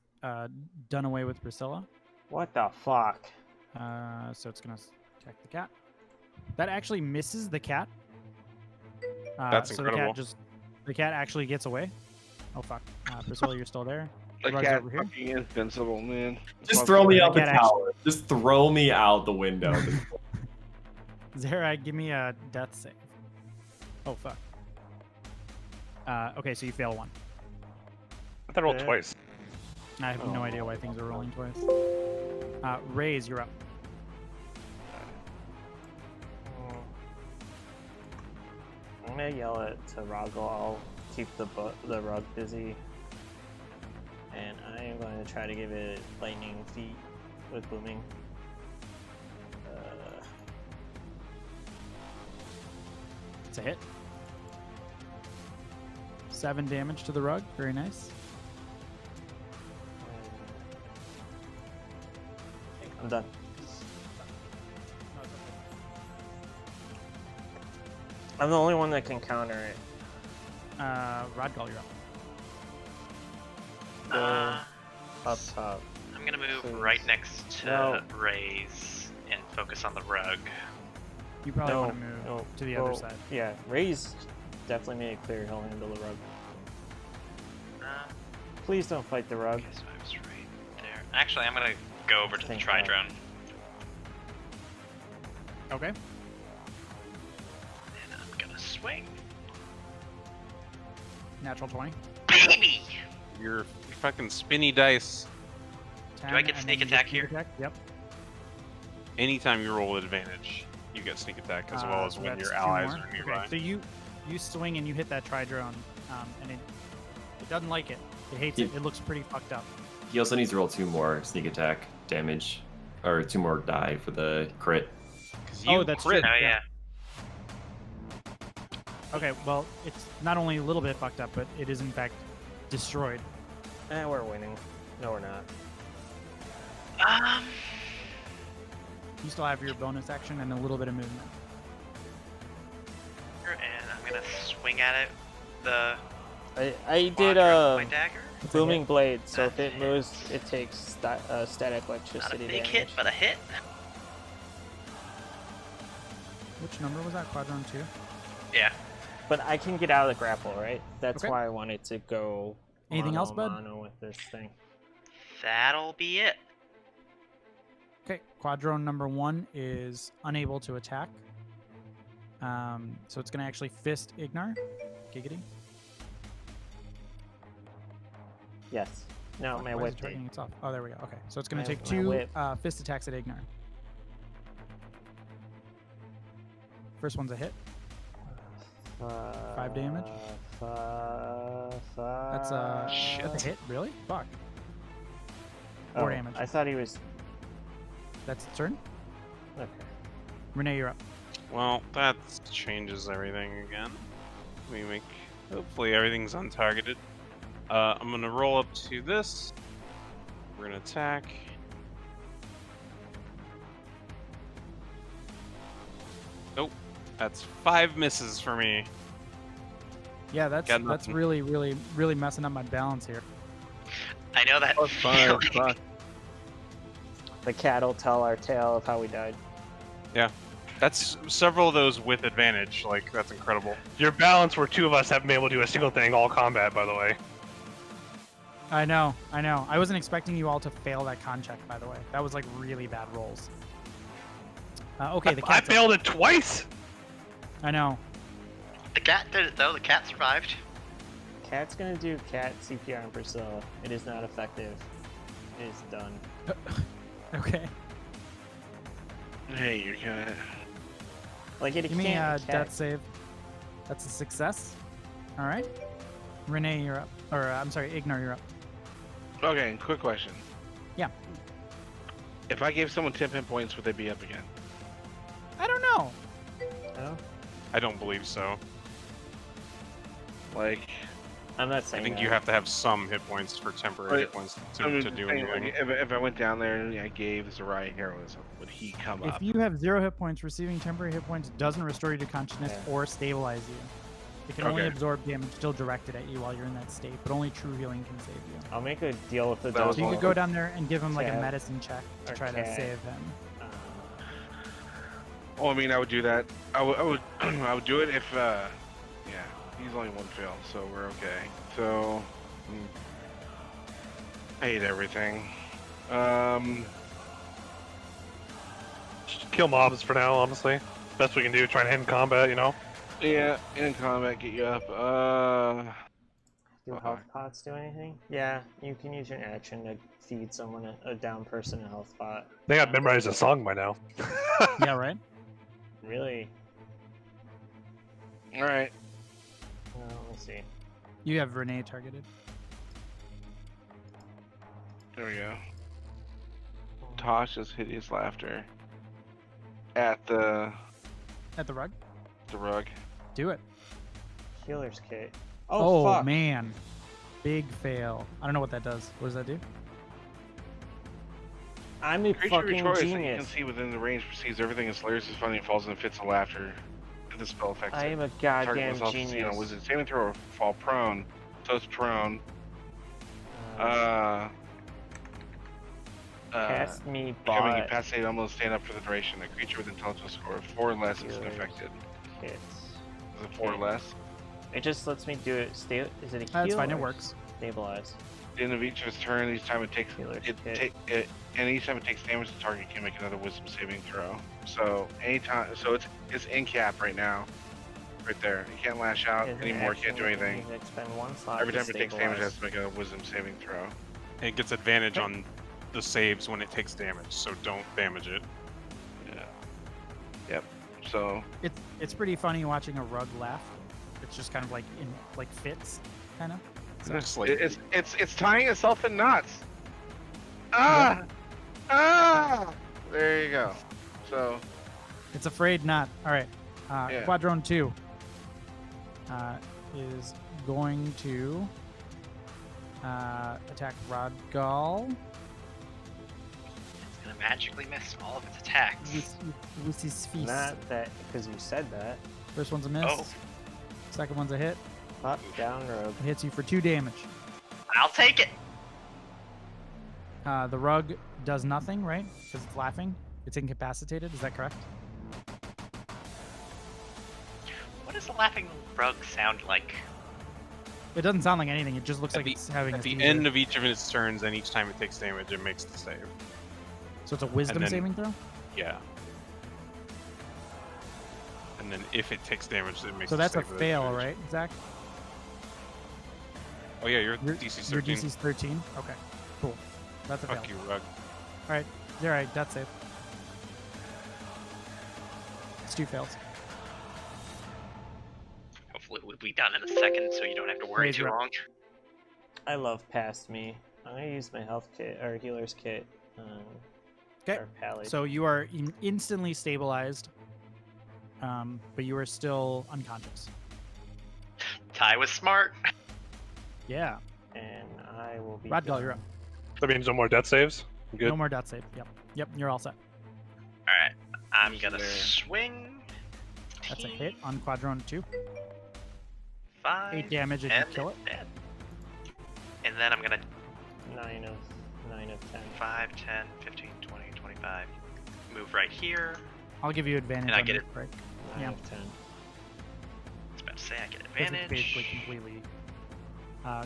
done away with Priscilla. What the fuck? So it's gonna attack the cat. That actually misses the cat. That's so incredible. The cat actually gets away. Oh fuck. Priscilla, you're still there. The Rug's cat over here. fucking invincible, man. Just throw me out the Get action. tower. Just throw me out the window. Zara, give me a death save. Oh fuck. Okay, so you fail one. I thought I rolled Yeah. twice. I have no idea why things are rolling twice. Raise, you're up. I'm gonna yell at Tarago. I'll keep the rug busy. And I am going to try to give it lightning feet with booming. It's a hit. 7 damage to the rug. Very nice. I'm done. I'm the only one that can counter it. Rodgall, you're up. Up top. I'm gonna move Please. right next to No. Raise and focus on the rug. You probably No, want to move no, to the well, other side. Yeah, Ray's definitely made it clear he'll handle the rug. Please don't fight the rug. Okay, so I was right there. Actually, I'm gonna go over to the Thank tri-drone. Okay. And I'm gonna swing. Natural 20. Baby! You're fucking spinny dice. 10, I get and sneak then you get attack sneak here? attack. Yep. Anytime you roll advantage, you get sneak attack as well as So when that's your 2 allies more. are nearby. Okay, so you swing and you hit that tri-drone, and it doesn't like it. It hates it. It looks pretty fucked up. He also needs to roll 2 more sneak attack damage, or 2 more die for the crit. 'Cause Oh, you that's crit. true. Oh yeah. Okay, well, it's not only a little bit fucked up, but it is in fact destroyed. We're winning. No, we're not. You still have your bonus action and a little bit of movement. And I'm gonna swing at it. The I did quadrant with my dagger. booming blade, so if That's it a moves, it takes static Not a electricity big damage. hit, but a hit. Which number was that? Quadron 2? Yeah. But I can get out of the grapple, right? That's Okay. why I wanted to go. Anything else, bud? mono with this thing. That'll be it. Okay, Quadrone number 1 is unable to attack. So it's going to actually fist Ignar. Giggity. Yes. No, my Why is whip it did. targeting itself? Oh, there we go. Okay, so it's going My- to take my 2 whip. fist attacks at Ignar. First one's a hit. 5 damage. That's a hit. Really? Fuck. 4 damage. I thought he was. That's its turn. Okay. Renee, you're up. Well, that changes everything again. We make Hopefully everything's untargeted. I'm gonna roll up to this. We're gonna attack. Nope. That's 5 misses for me. Yeah, that's Got nothing. really messing up my balance here. I know that feeling. The cat will tell our tale of how we died. Yeah. That's several of those with advantage. Like, that's incredible. Your balance where 2 of us haven't been able to do a single thing all combat, by the way. I know. I wasn't expecting you all to fail that con check, by the way. That was like really bad rolls. Okay, the I cat. failed it twice! I know. The cat did it though. The cat survived. Cat's gonna do cat CPR on Priscilla. It is not effective. It is done. Okay. Hey, you're gonna. Like, it Give me can't. a death save. That's a success. All right. Renee, you're up. Or I'm sorry, Ignar, you're up. Okay, quick question. Yeah. If I gave someone 10 hit points, would they be up again? I don't know. No? I don't believe so. Like, I'm not I saying think that. you have to have some hit points for temporary hit points to do anything. Like, if I went down there and I gave Zerai heroism, would he come If up? you have 0 hit points, receiving temporary hit points doesn't restore you to consciousness Yeah. or stabilize you. It can only Okay. absorb damage still directed at you while you're in that state, but only true healing can save you. I'll make a deal with the That was So you devil. could go down there and give him like a Cat. medicine check to Or try to cat. save him. Oh, I mean, I would do that. I would I would do it if, yeah, he's only 1 fail, so we're okay. So, I hate everything. Just kill mobs for now, honestly. Best we can do, try and end combat, you know? Yeah, in combat, get you up. Do health pots do anything? Yeah, you can use your action to feed someone a down person a health pot. I think I've memorized a song by now. Yeah, right? Really? Alright. Let me see. You have Renee targeted. There we go. Tasha's hideous laughter. At the At the rug? rug. Do it. Healer's kit. Oh, Fuck. man. Big fail. I don't know what that does. What does that do? I'm a Creature fucking rejoices that you can genius. see within the range perceives everything as hilarious and funny and falls into fits of laughter. The spell affects I it. am a Target goddamn must also succeed on a genius. wizard saving throw or fall prone. So it's prone. Cast me Becoming bot incapacitated, almost stand up for the duration. A creature with intelligence score of 4 or less is Healers. unaffected. kits. Is it 4 or less? It just lets me do it. Is it a heal? That's fine, it or works. Stabilize. At the end of each of its turn, each time it takes Healer's it, kit. and each time it takes damage, the target can make another wisdom saving throw. So anytime, so it's in cap right now, right there. You can't lash out Is an anymore. action, Can't do anything. you can expend 1 slot Every to time it takes damage, it stabilize. has to make a wisdom saving throw. And it gets advantage on the saves when it takes damage, so don't damage it. Yeah. Yep. So It's pretty funny watching a rug laugh. It's just kind of like in like fits, kind of. It's just like it's tying itself in knots. Ah! Ah! There you go. So It's afraid not. All right. Yeah. Quadrone 2 is going to attack Rodgal. It's gonna magically miss all of its attacks. With his feast. Not that, because you said that. First one's a miss. Oh. Second one's a hit. Up, down, rogue. It hits you for 2 damage. I'll take it. The rug does nothing, right? Because it's laughing. It's incapacitated. Is that correct? What does the laughing rug sound like? It doesn't sound like anything. It just looks At like the- it's having at a the seizure. end of each of its turns, and each time it takes damage, it makes the save. So it's a wisdom then- saving throw? Yeah. And then if it takes damage, it makes So the that's a save with fail, advantage. right, Zach? Oh yeah, you're Your DC's your 13. DC's 13? Okay, cool. That's a fail. Fuck you, Rug. Alright, you're right. Death save. It's 2 fails. Hopefully we'll be done in a second, so you don't have to worry Raise too your- long. I love past me. I'm gonna use my health kit or healer's kit. Okay, Or pally. so you are instantly stabilized, but you are still unconscious. I was smart. Yeah. And I will be. Rodgal, you're done. up. That means no more death saves. Good. No more death save. Yep, you're all set. Alright, I'm Who's gonna there? swing. That's a hit on Quadrone 2. 5. 8 damage if you and kill it. dead. And then I'm gonna 9 of 10. 5, 10, 15, 20, 25. Move right here. I'll give you advantage. And I on get this it. break. 9 Yeah. of 10. I was about to say I get Because it's advantage. basically completely.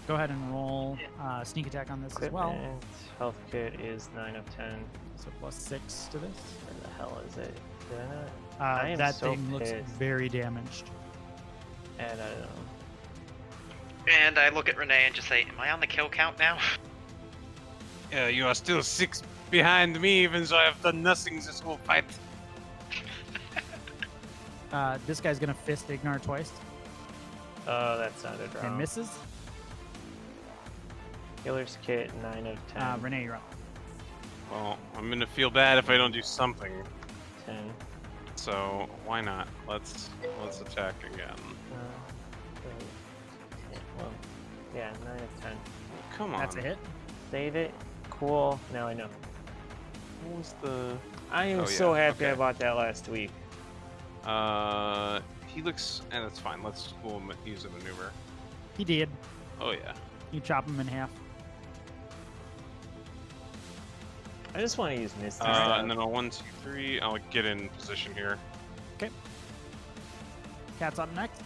Go ahead and roll sneak attack on this as well. Equipment, health kit is 9 of 10. So plus 6 to this. Where the hell is it? Did I not? I am That so thing looks pissed. very damaged. And I don't know. And I look at Renee and just say, am I on the kill count now? Yeah, you are still 6 behind me, even though I have done nothing this whole fight. This guy's gonna fist Ignar twice Oh, that sounded wrong. and misses. Healer's kit, 9 of 10. Renee, you're up. Well, I'm gonna feel bad if I don't do something. 10. So why not? Let's attack again. Well, yeah, 9 of 10. Come on. That's a hit. Save it. Cool. Now I know. What was the? I am Oh, so yeah, happy I okay. bought that last week. He looks, and that's fine. We'll use a maneuver. He did. Oh yeah. You chop him in half. I just want to use Misty. And then a 1, 2, 3. I'll get in position here. Cat's up next.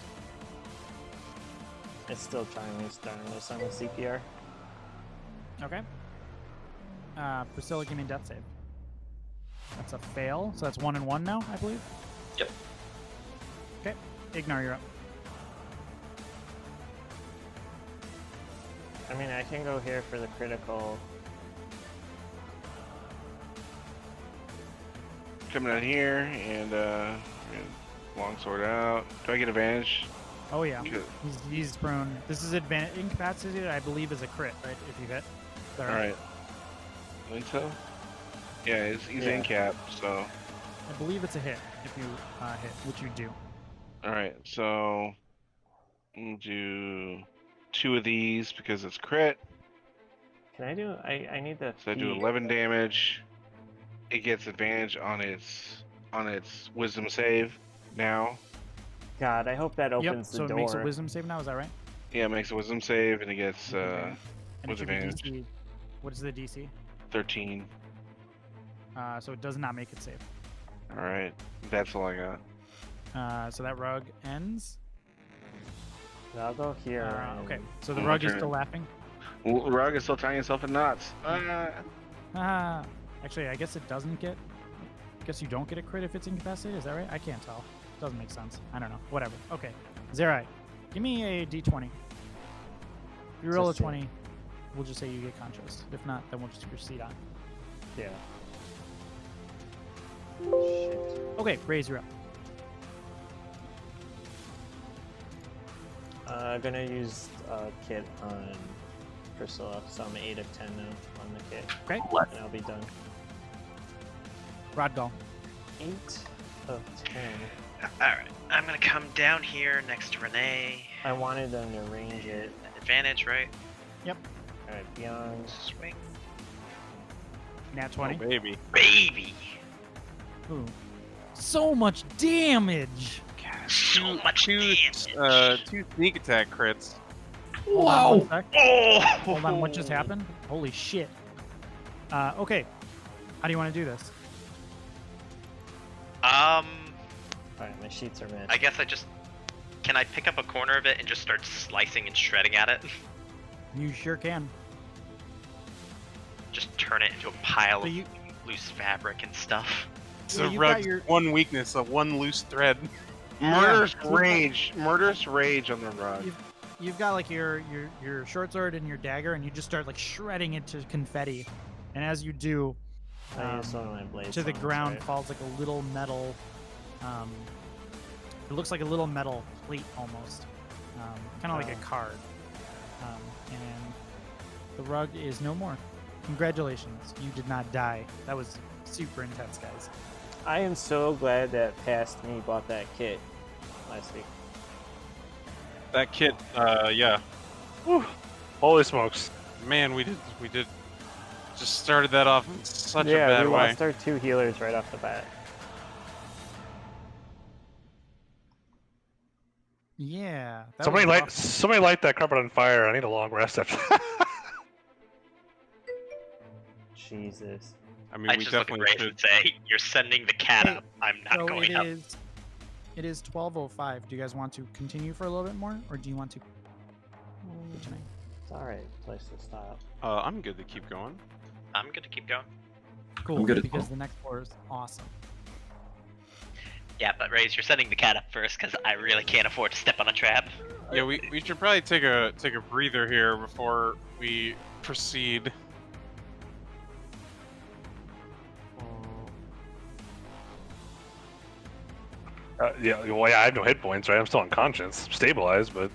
It's still trying to start this on the CPR. Okay. Priscilla, give me a death save. That's a fail. So that's 1 and 1 now, I believe. Yep. Okay. Ignar, you're up. I mean, I can go here for the critical. Coming out here and longsword out. Do I get advantage? Oh yeah. Good. He's prone. This is incapacitated, I believe, is a crit, right? If you hit. Is that All right. I think so. Yeah, he's Yeah. in cap. So, I believe it's a hit if you hit, which you do. all right. So, we'll do 2 of these because it's crit. Can I do? I need the. So I do 11 damage. It gets advantage on its wisdom save now. God, I hope that opens Yep. the So door. it makes a wisdom save now. Is that right? Yeah, it makes a wisdom save and it gets And it with should be advantage. DC. What is the DC? 13. So it does not make it save. All right, that's all I got. So that rug ends. I'll go here. Okay. and- So the my rug is turn. still laughing. Rug is still tying himself in knots. Ah. Actually, I guess it doesn't get. I guess you don't get a crit if it's incapacitated. Is that right? I can't tell. Doesn't make sense. I don't know. Whatever. Okay. Zerai, give me a d20. If you roll a Just a- 20, we'll just say you get conscious. If not, then we'll just proceed on. Yeah. Shit. Okay, Raise, you're up. Gonna use kit on Priscilla, so I'm 8 of 10 now on the kit. Okay. And I'll be done. Rodgal. 8 of 10. Alright, I'm gonna come down here next to Renee. I wanted them to range it. Advantage, right? Alright, beyond. Swing. Nat Oh 20. baby. Baby! Ooh. So much damage. So much Two damage! 2 sneak attack crits. Hold on one sec. Oh! Hold on, what just happened? Holy shit. Okay. How do you want to do this? Alright, my sheets are matched. I guess can I pick up a corner of it and just start slicing and shredding at it? You sure can. Just turn it into a pile So of you, loose fabric and stuff. It's Well, a you've got rug's your- one weakness, a one loose thread. Murderous Yeah. rage on the rug. you've got like your short sword and your dagger, and you just start like shredding it to confetti. And as you do, I used one of my blades. to the on, ground right? falls like a little metal. It looks like a little metal plate almost, kind of like a Oh. card. And the rug is no more. Congratulations, you did not die. That was super intense, guys. I am so glad that past me bought that kit last week. That kit, yeah. Whew. Holy smokes. Man, we did just started that off in such a Yeah, bad we way. lost our 2 healers right off the bat. Yeah. That Somebody was light, rough. somebody light that carpet on fire. I need a long rest after that. Jesus. I mean, I we just look at definitely Rafe should. and say, "You're sending the cat Hey, up. I'm not So going up." it is 12:05. Do you guys want to continue for a little bit more, or do you want to tonight? It's alright. Place to stop. I'm good to keep going. I'm gonna keep going. Cool, good as because well. the next floor is awesome. Yeah, but Raze, you're sending the cat up first because I really can't afford to step on a trap. Yeah, we should probably take a breather here before we proceed. Well, yeah, I have no hit points, right? I'm still unconscious, stabilized, but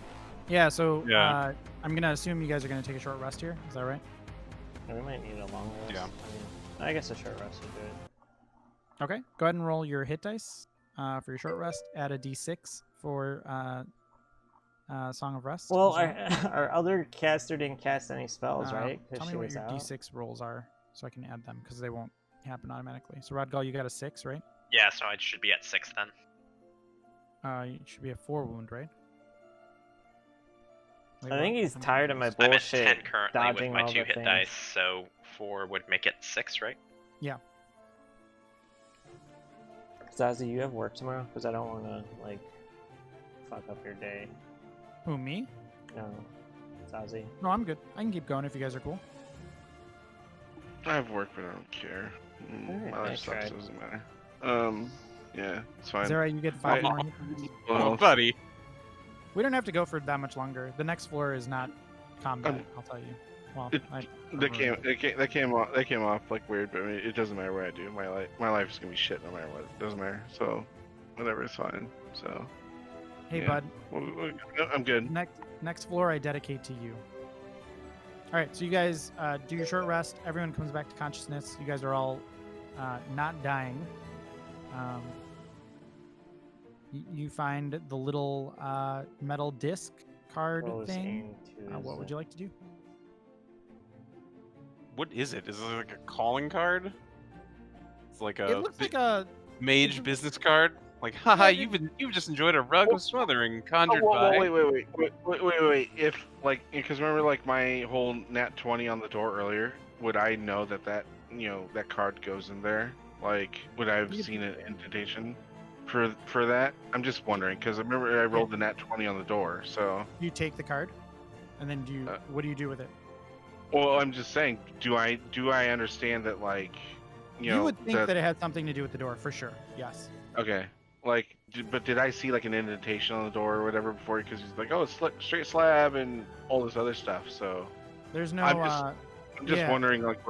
Yeah, so Yeah. I'm gonna assume you guys are gonna take a short rest here. Is that right? We might need a long rest. Yeah. I guess a short rest would do it. Okay. Go ahead and roll your hit dice for your short rest. Add a d6 for Song of Rest. Well, as our other caster didn't cast any spells, Uh, right? Tell me she what was your out. d6 rolls are, so I can add them because they won't happen automatically. So Rodgal, you got a 6, right? Yeah, so I should be at 6 then. You should be a 4 wound, right? Wait, I what? think he's I'm tired of my confused. I'm at bullshit 10 currently with dodging my all 2 the hit things. dice, so 4 would make it 6, right? Zazie, you have work tomorrow? Because I don't want to, like, fuck up your day. Who, me? No. Zazie. No, I'm good. I can keep going if you guys are cool. I have work, but I don't care. Alright, My life nice sucks. try. Doesn't matter. Yeah, it's fine. Is that right? You get 5 Oh. more hit points? Oh, buddy. We don't have to go for that much longer. The next floor is not combat, I'll tell you. Well, They came off like weird, but I mean, it doesn't matter what I do. My life is gonna be shit no matter what. It doesn't matter. So, whatever is fine. So, Hey, yeah. bud. I'm good. Next floor I dedicate to you. All right, so you guys do your short rest. Everyone comes back to consciousness. You guys are all not dying. You find the little metal disc card Goes thing. into What would you like to do? What is it? Is it like a calling card? It's like It a looks like a mage business card. Like, haha, Yeah, you've just enjoyed a rug of smothering conjured Oh, by. wait. If like, because remember, like my whole nat 20 on the door earlier, would I know that that card goes in there? Like, would I have seen an indentation for that? I'm just wondering because I remember I rolled the nat 20 on the door. So, you take the card, and then what do you do with it? well, I'm just saying, do I understand that, like, You would think that it had something to do with the door for sure. Yes. Okay. Like, but did I see like an indentation on the door or whatever before? Because he's like, oh, it's straight slab and all this other stuff. So There's no. I'm just yeah. wondering, like,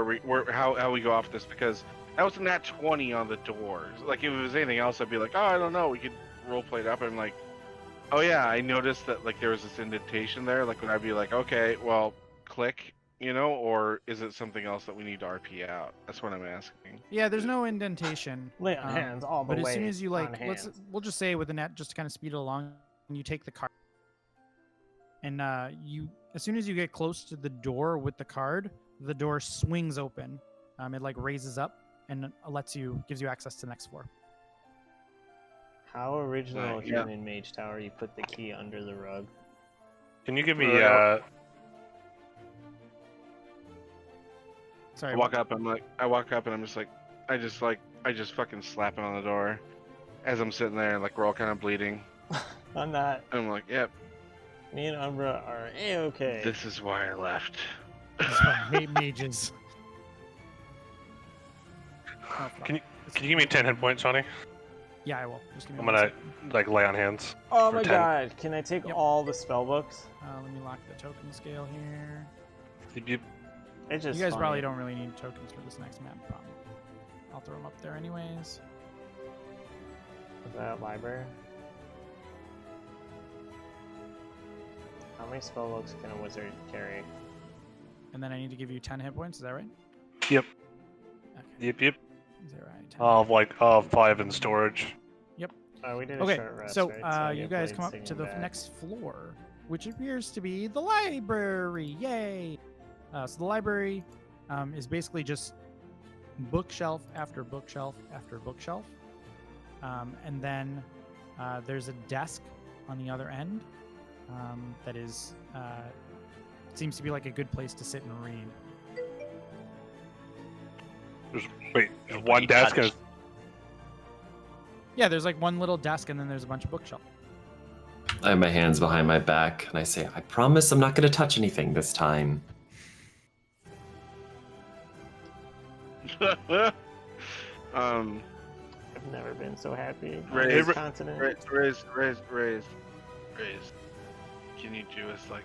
how we go off this, because that was a nat 20 on the door. Like, if it was anything else, I'd be like, oh, I don't know, we could role play it up. I'm like, oh yeah, I noticed that like there was this indentation there. Like, would I be like, okay, well, click, or is it something else that we need to RP out? That's what I'm asking. Yeah, there's no indentation. Lay on hands all the But way. as soon as you on we'll just say with the net, just to kind of speed it along, you take the card, and as soon as you get close to the door with the card, the door swings open. It like raises up and gives you access to the next floor. How original Yeah. human mage tower, you put the key under the rug. Can you give me Sorry. I walk up and I'm just like, I just fucking slap it on the door as I'm sitting there, and like we're all kind of bleeding. I'm not. And I'm like, yep, Me and Umbra are A-okay. this is why I left. That's why I hate mages. Oh, fuck. Can you give me 10 hit points, Johnny? Yeah, I will. Just give me I'm one gonna second. like lay on hands. Oh for my 10. god, can I take Yep. all the spell books? Let me lock the token scale here. It's just You guys funny. probably don't really need tokens for this next map, probably. I'll throw them up there anyways. Is that library? How many spell books can a wizard carry? And then I need to give you 10 hit points, is that right? Yep. Okay. Yep. 0, 10. I'll have 5 in storage. Oh, we did a Okay, short rest, so right? I you get guys Blade come up Singing to the back. next floor. which appears to be the library. Yay! So the library is basically just bookshelf after bookshelf after bookshelf. And then there's a desk on the other end that is seems to be like a good place to sit and read. There's one desk. And Yeah, there's like one little desk and then there's a bunch of bookshelves. I have my hands behind my back and I say, I promise I'm not going to touch anything this time. I've never been so happy. Raise, This continent. raise. Can you do us like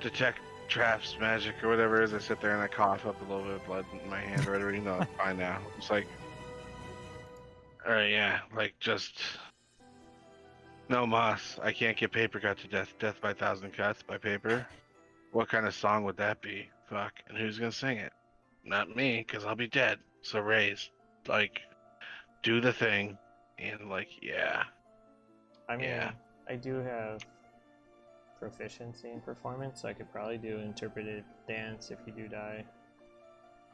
detect traps, magic, or whatever it is? I sit there and I cough up a little bit of blood in my hand, or whatever. You know, it's fine now. It's like, all right, yeah, like just no moss. I can't get paper cut to death. Death by 1,000 cuts by paper. What kind of song would that be? Fuck. And who's gonna sing it? Not me, because I'll be dead. So raise, like, do the thing, and like, yeah. I mean, Yeah. I do have proficiency in performance, so I could probably do interpreted dance if you do die.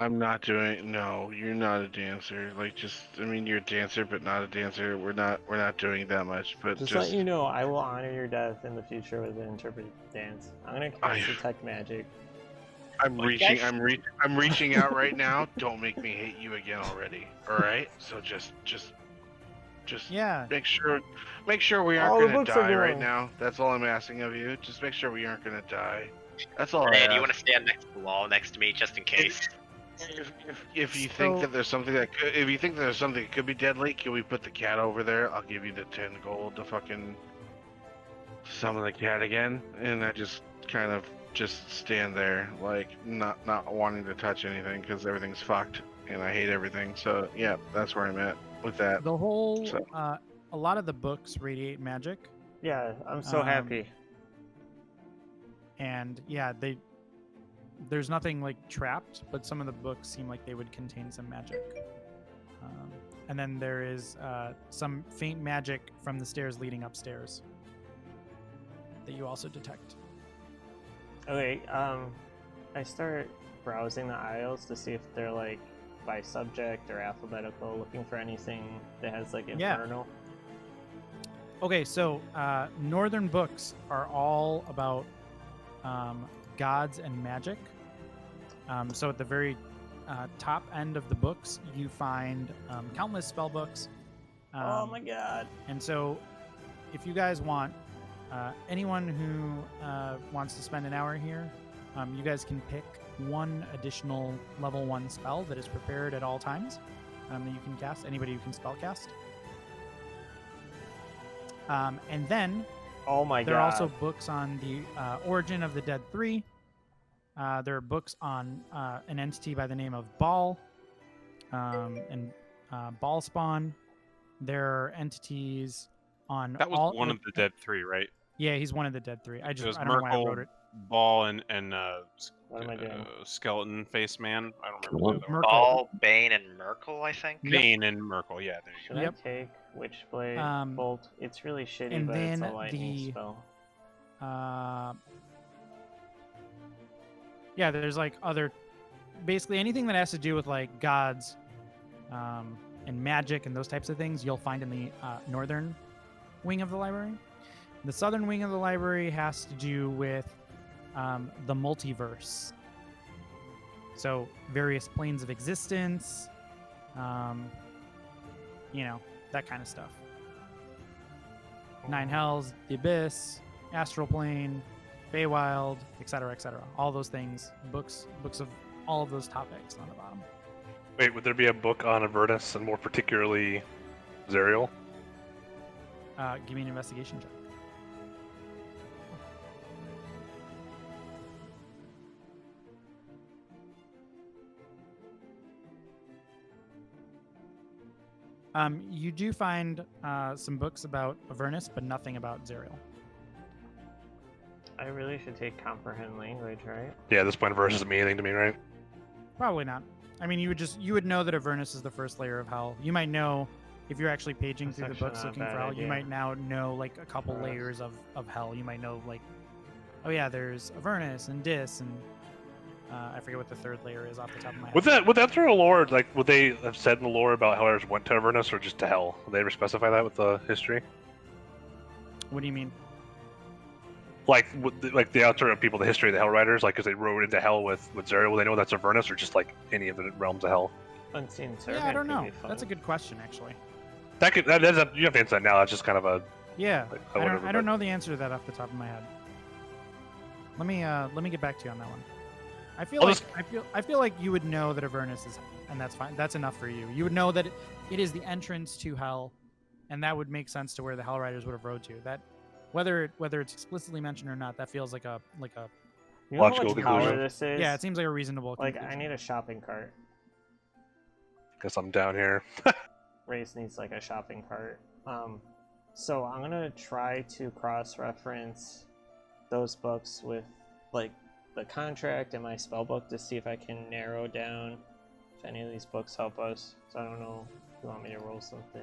I'm not doing. No, you're not a dancer. Like, just, I mean, you're a dancer, but not a dancer. We're not doing that much. But Just let you know, I will honor your death in the future with an interpreted dance. I'm gonna cast detect magic. I'm reaching. I'm reaching out right now. Don't make me hate you again already. All right. So just Yeah. make sure we All aren't the gonna books are die right going. now. That's all I'm asking of you. Just make sure we aren't gonna die. That's all I Hey, do you ask. want to stand next to the wall next to me just in case? If you think So- that there's something that could, if you think there's something that could be deadly, can we put the cat over there? I'll give you the 10 gold to fucking summon the cat again, and I just kind of just stand there, like not wanting to touch anything because everything's fucked and I hate everything. So yeah, that's where I'm at with that. The whole, So- a lot of the books radiate magic, Yeah, I'm so happy. and yeah, there's nothing like trapped, but some of the books seem like they would contain some magic. And then there is some faint magic from the stairs leading upstairs that you also detect. Okay, I start browsing the aisles to see if they're like by subject or alphabetical, looking for anything that has like Yeah. infernal. Okay, so northern books are all about gods and magic. So at the very top end of the books, you find countless spell books. Oh my god. And so, if you guys want, anyone who wants to spend an hour here, you guys can pick one additional level 1 spell that is prepared at all times that you can cast. Anybody who can spell cast. And then Oh my there god. are also books on the origin of the Dead 3. There are books on an entity by the name of Baal and Baal Spawn. There are entities on That was all one of the dead 3, right? Yeah, he's one of the Dead 3. I It was don't know why I wrote Merkel, it. Ball, and What am I doing? skeleton face man. I don't remember Cool. the other one. Merkel. Ball, Bane, and Merkel, I think. Yep. Bane and Merkel. Yeah, there you Should Yep. I take Witchblade Um, Bolt? It's really shitty, and but it's then a lightning the- spell. Yeah, there's like other, basically anything that has to do with like gods and magic and those types of things, you'll find in the northern wing of the library. The southern wing of the library has to do with the multiverse. So various planes of existence, that kind of stuff. Nine Hells, the Abyss, Astral Plane, Feywild, etc., etc. All those things, books of all of those topics on the bottom. Wait, would there be a book on Avernus and more particularly Zerial? Give me an investigation check. You do find some books about Avernus, but nothing about Zerial. I really should take Comprehend Language, right? Yeah, at this point, Avernus doesn't mean anything to me, right? Probably not. I mean, you would know that Avernus is the first layer of hell. You might know if you're actually paging That's through the actually books not a looking for bad hell, you idea. might now know like a couple For us. layers of hell. You might know like, oh yeah, there's Avernus and Dis, and I forget what the third layer is off the top of my head. Would that through a lore, like, would they have said in the lore about how others went to Avernus or just to hell? Would they ever specify that with the history? What do you mean? Like, like the outer people, the history of the Hell Riders, like, because they rode into hell with Zerial, will they know that's Avernus or just like any of the realms of hell? Unseen Servant. Yeah, I don't could know. be fun. That's a good question, actually. That is a, you have to answer that now. That's just kind of a Yeah, like, I don't know the answer to that off the top of my head. Let me get back to you on that one. I feel like you would know that Avernus is, and that's fine. That's enough for you. You would know that it is the entrance to hell, and that would make sense to where the Hell Riders would have rode to. That whether it's explicitly mentioned or not, that feels like a You know how logical much power conclusion. this is? yeah. It seems like a reasonable. Like, I conclusion. need a shopping cart. Guess I'm down here. Race needs like a shopping cart. So I'm gonna try to cross-reference those books with like the contract and my spell book to see if I can narrow down if any of these books help us. So I don't know if you want me to roll something.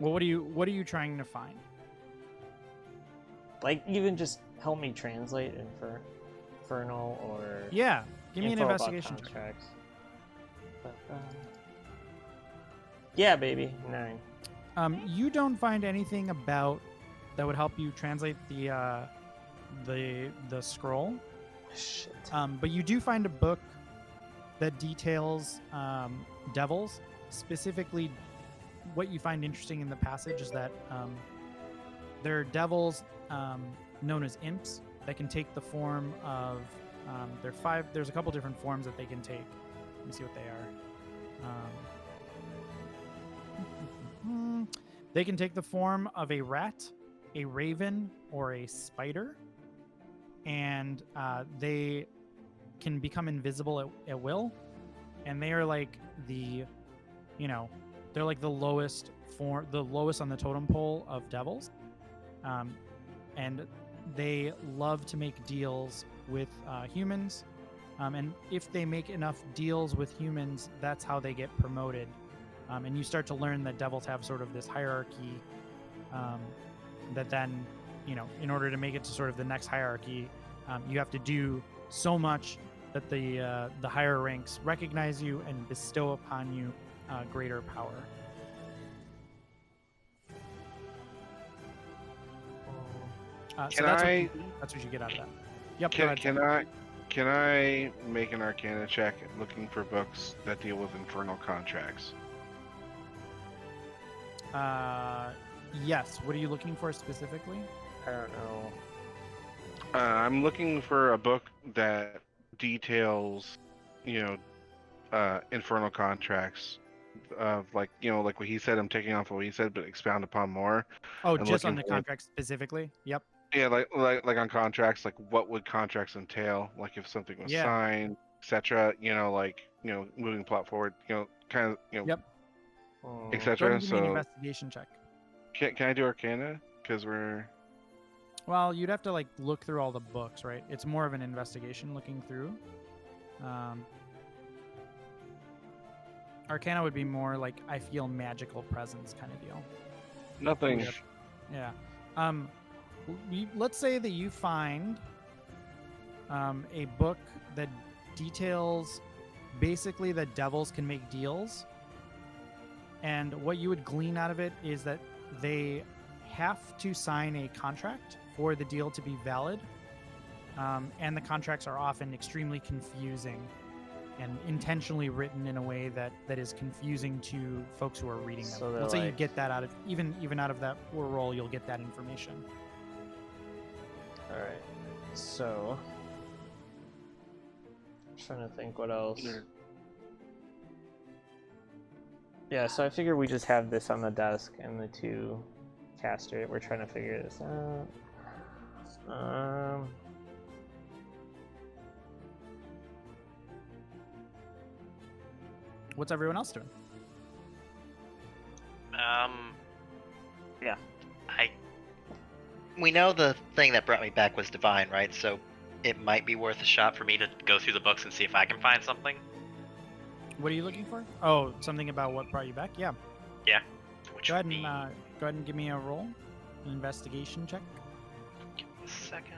Well, what are you trying to find? Like, even just help me translate Infernal or Yeah, give me an info about investigation check. contracts. Yeah, baby, 9. You don't find anything about that would help you translate the scroll. Shit. But you do find a book that details devils. Specifically, what you find interesting in the passage is that there are devils known as imps that can take the form of. There's a couple different forms that they can take. Let me see what they are. They can take the form of a rat, a raven, or a spider, and they can become invisible at will. And they are like they're like the lowest on the totem pole of devils, and they love to make deals with humans. And if they make enough deals with humans, that's how they get promoted. And you start to learn that devils have sort of this hierarchy that then, in order to make it to sort of the next hierarchy, you have to do so much that the higher ranks recognize you and bestow upon you greater power. So that's what you get out of that. Yep. go ahead. Can I make an Arcana check looking for books that deal with infernal contracts? Yes. What are you looking for specifically? I don't know. I'm looking for a book that details, infernal contracts. Like what he said. I'm taking off what he said, but expound upon more. Oh, I'm just on looking the for- contract specifically? Yep. Yeah, like on contracts, like what would contracts entail? Like if something was Yeah. signed, etc. Moving plot forward. Kind of. Yep. Go ahead Etc. and give me an So investigation check. can I do Arcana? Because we're. Well, you'd have to like look through all the books, right? It's more of an investigation looking through. Arcana would be more like I feel magical presence kind of deal. Nothing. Yep. Yeah. Let's say that you find a book that details basically that devils can make deals, and what you would glean out of it is that they have to sign a contract for the deal to be valid, and the contracts are often extremely confusing and intentionally written in a way that is confusing to folks who are reading them. So they're Let's say you like- get that out of even out of that roll, you'll get that information. Alright. So. I'm trying to think what else. Yeah, so I figure we just have this on the desk and the two caster. We're trying to figure this out. What's everyone else doing? Yeah. We know the thing that brought me back was divine, right? So it might be worth a shot for me to go through the books and see if I can find something. What are you looking for? Oh, something about what brought you back? Yeah. Which Go ahead would and be... go ahead and give me a roll, an investigation check. Give me a second.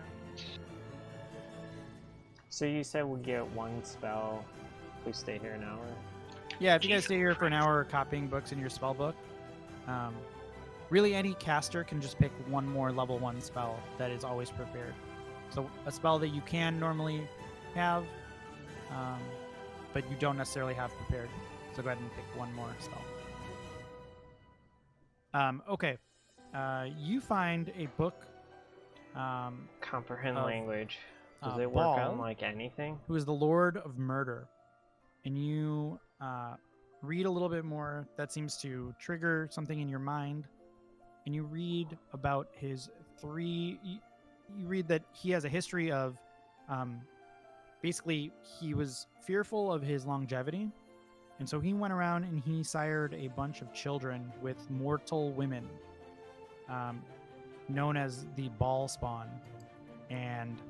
So you said we get one spell if we stay here an hour? Yeah, if you guys Jesus stay here for an Christ. hour copying books in your spell book, really any caster can just pick one more level 1 spell that is always prepared. So a spell that you can normally have, but you don't necessarily have prepared. So go ahead and pick one more spell. Okay. You find a book. Comprehend Of, language. Does it work on Ball, like anything? who is the Lord of Murder, and you read a little bit more. That seems to trigger something in your mind, and you read about his three. You read that he has a history of, basically, he was fearful of his longevity, and so he went around and he sired a bunch of children with mortal women, known as the Ball Spawn, and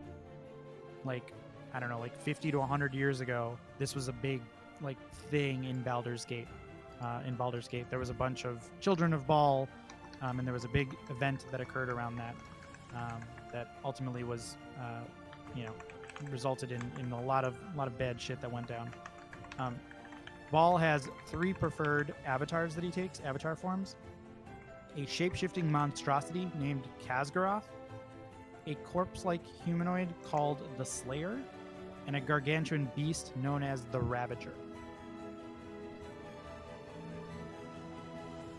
like, I don't know, like 50 to 100 years ago, this was a big like thing in Baldur's Gate. In Baldur's Gate, there was a bunch of children of Ball, and there was a big event that occurred around that, that ultimately was, resulted in a lot of bad shit that went down. Ball has 3 preferred avatars that he takes, avatar forms: a shape-shifting monstrosity named Khazgaroth, a corpse-like humanoid called the Slayer, and a gargantuan beast known as the Ravager.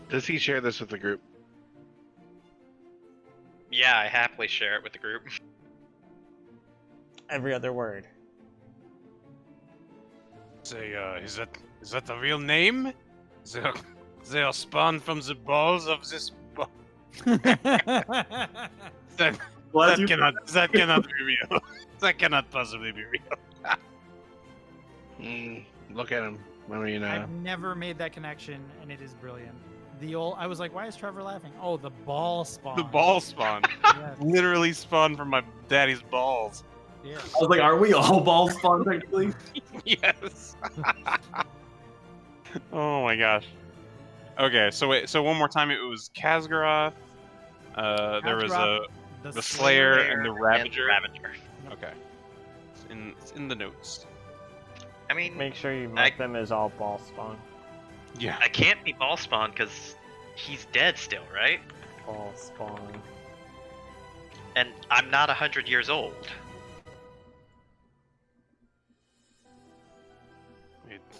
Does he share this with the group? Yeah, I happily share it with the group. Every other word. Say, is that the real name? They are spawned from the balls of this ball. That cannot be real. That cannot possibly be real. Look at him. I mean, I've never made that connection, and it is brilliant. I was like, why is Trevor laughing? Oh, the ball spawn. The ball spawn. Yes. Literally spawned from my daddy's balls. Yeah. I was like, are we all ball spawn technically? Yes. Oh my gosh. Okay, so wait, so one more time, it was Khazgaroth. There was the Slayer and the Ravager. Okay. It's in the notes. I mean, Make sure you mark them as all ball spawn. Yeah. I can't be ball spawn because he's dead still, right? Ball spawn. And I'm not 100 years old.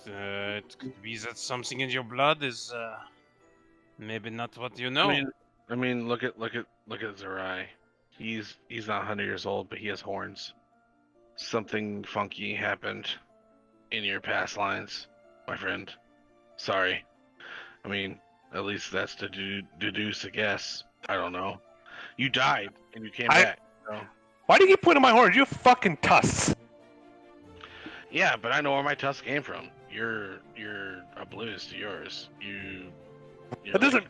It could be that something in your blood is maybe not what you know. I mean, look at Zerai. He's not 100 years old, but he has horns. Something funky happened in your past lines, my friend. Sorry. I mean, at least that's to deduce a guess. I don't know. You died and you came back. So. Why do you keep pointing my horns? You have fucking tusks. Yeah, but I know where my tusks came from. You're oblivious to yours. That doesn't.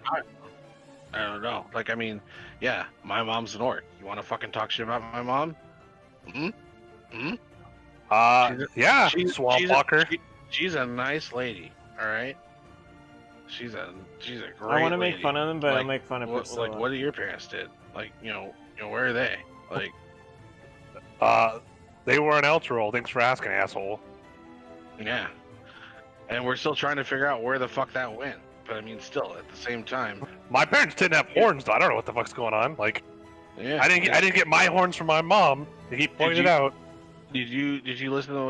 I don't know. Like, I mean, yeah, my mom's an orc. You want to fucking talk shit about my mom? Yeah, swamp walker. She's a nice lady. All right. She's a great. I want to lady. make fun of them, but like, I'll make fun of Priscilla. Like, what do your parents did? Like, where are they? Like, they were an Elturol. Thanks for asking, asshole. yeah. And we're still trying to figure out where the fuck that went. But I mean, still, at the same time, My parents didn't have horns, though. I don't know what the fuck's going on. Like, yeah. I didn't get my horns from my mom. They keep pointing it out. Did you listen to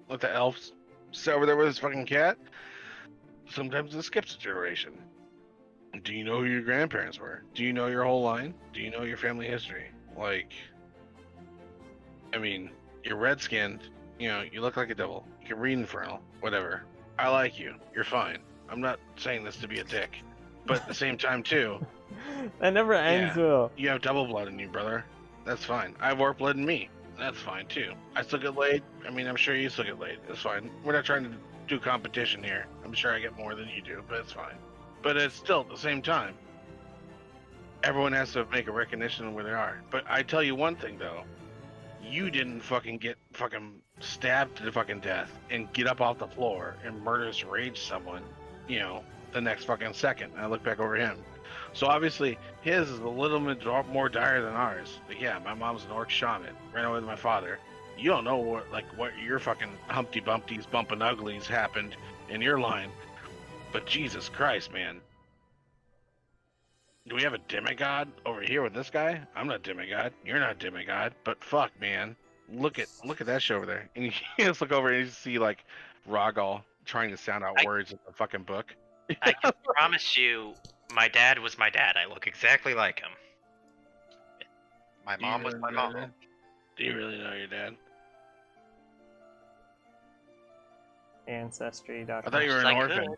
what the elves said over there with his fucking cat? Sometimes it skips a generation. Do you know who your grandparents were? Do you know your whole line? Do you know your family history? Like, I mean, you're red-skinned. You look like a devil. You can read Infernal. Whatever. I like you. You're fine. I'm not saying this to be a dick, but at the same time too, That never ends well. you have double blood in you, brother. That's fine. I have warp blood in me. That's fine too. I still get laid. I mean, I'm sure you still get laid. It's fine. We're not trying to do competition here. I'm sure I get more than you do, but it's fine. But it's still at the same time. Everyone has to make a recognition of where they are. But I tell you one thing though, you didn't fucking get fucking stabbed to fucking death and get up off the floor and murderous rage someone, the next fucking second. I look back over him. So obviously his is a little bit more dire than ours. But yeah, my mom's an orc shaman. Ran away with my father. You don't know what your fucking Humpty Bumpties, bumpin' uglies happened in your line. But Jesus Christ, man. Do we have a demigod over here with this guy? I'm not demigod. You're not demigod. But fuck, man. Look at that shit over there. And you just look over and you see like Rogal trying to sound out words in the fucking book. I can promise you, my dad was my dad. I look exactly like him. My mom was my mom. Do you really know your dad? Ancestry.com. I thought you were an I orphan. could.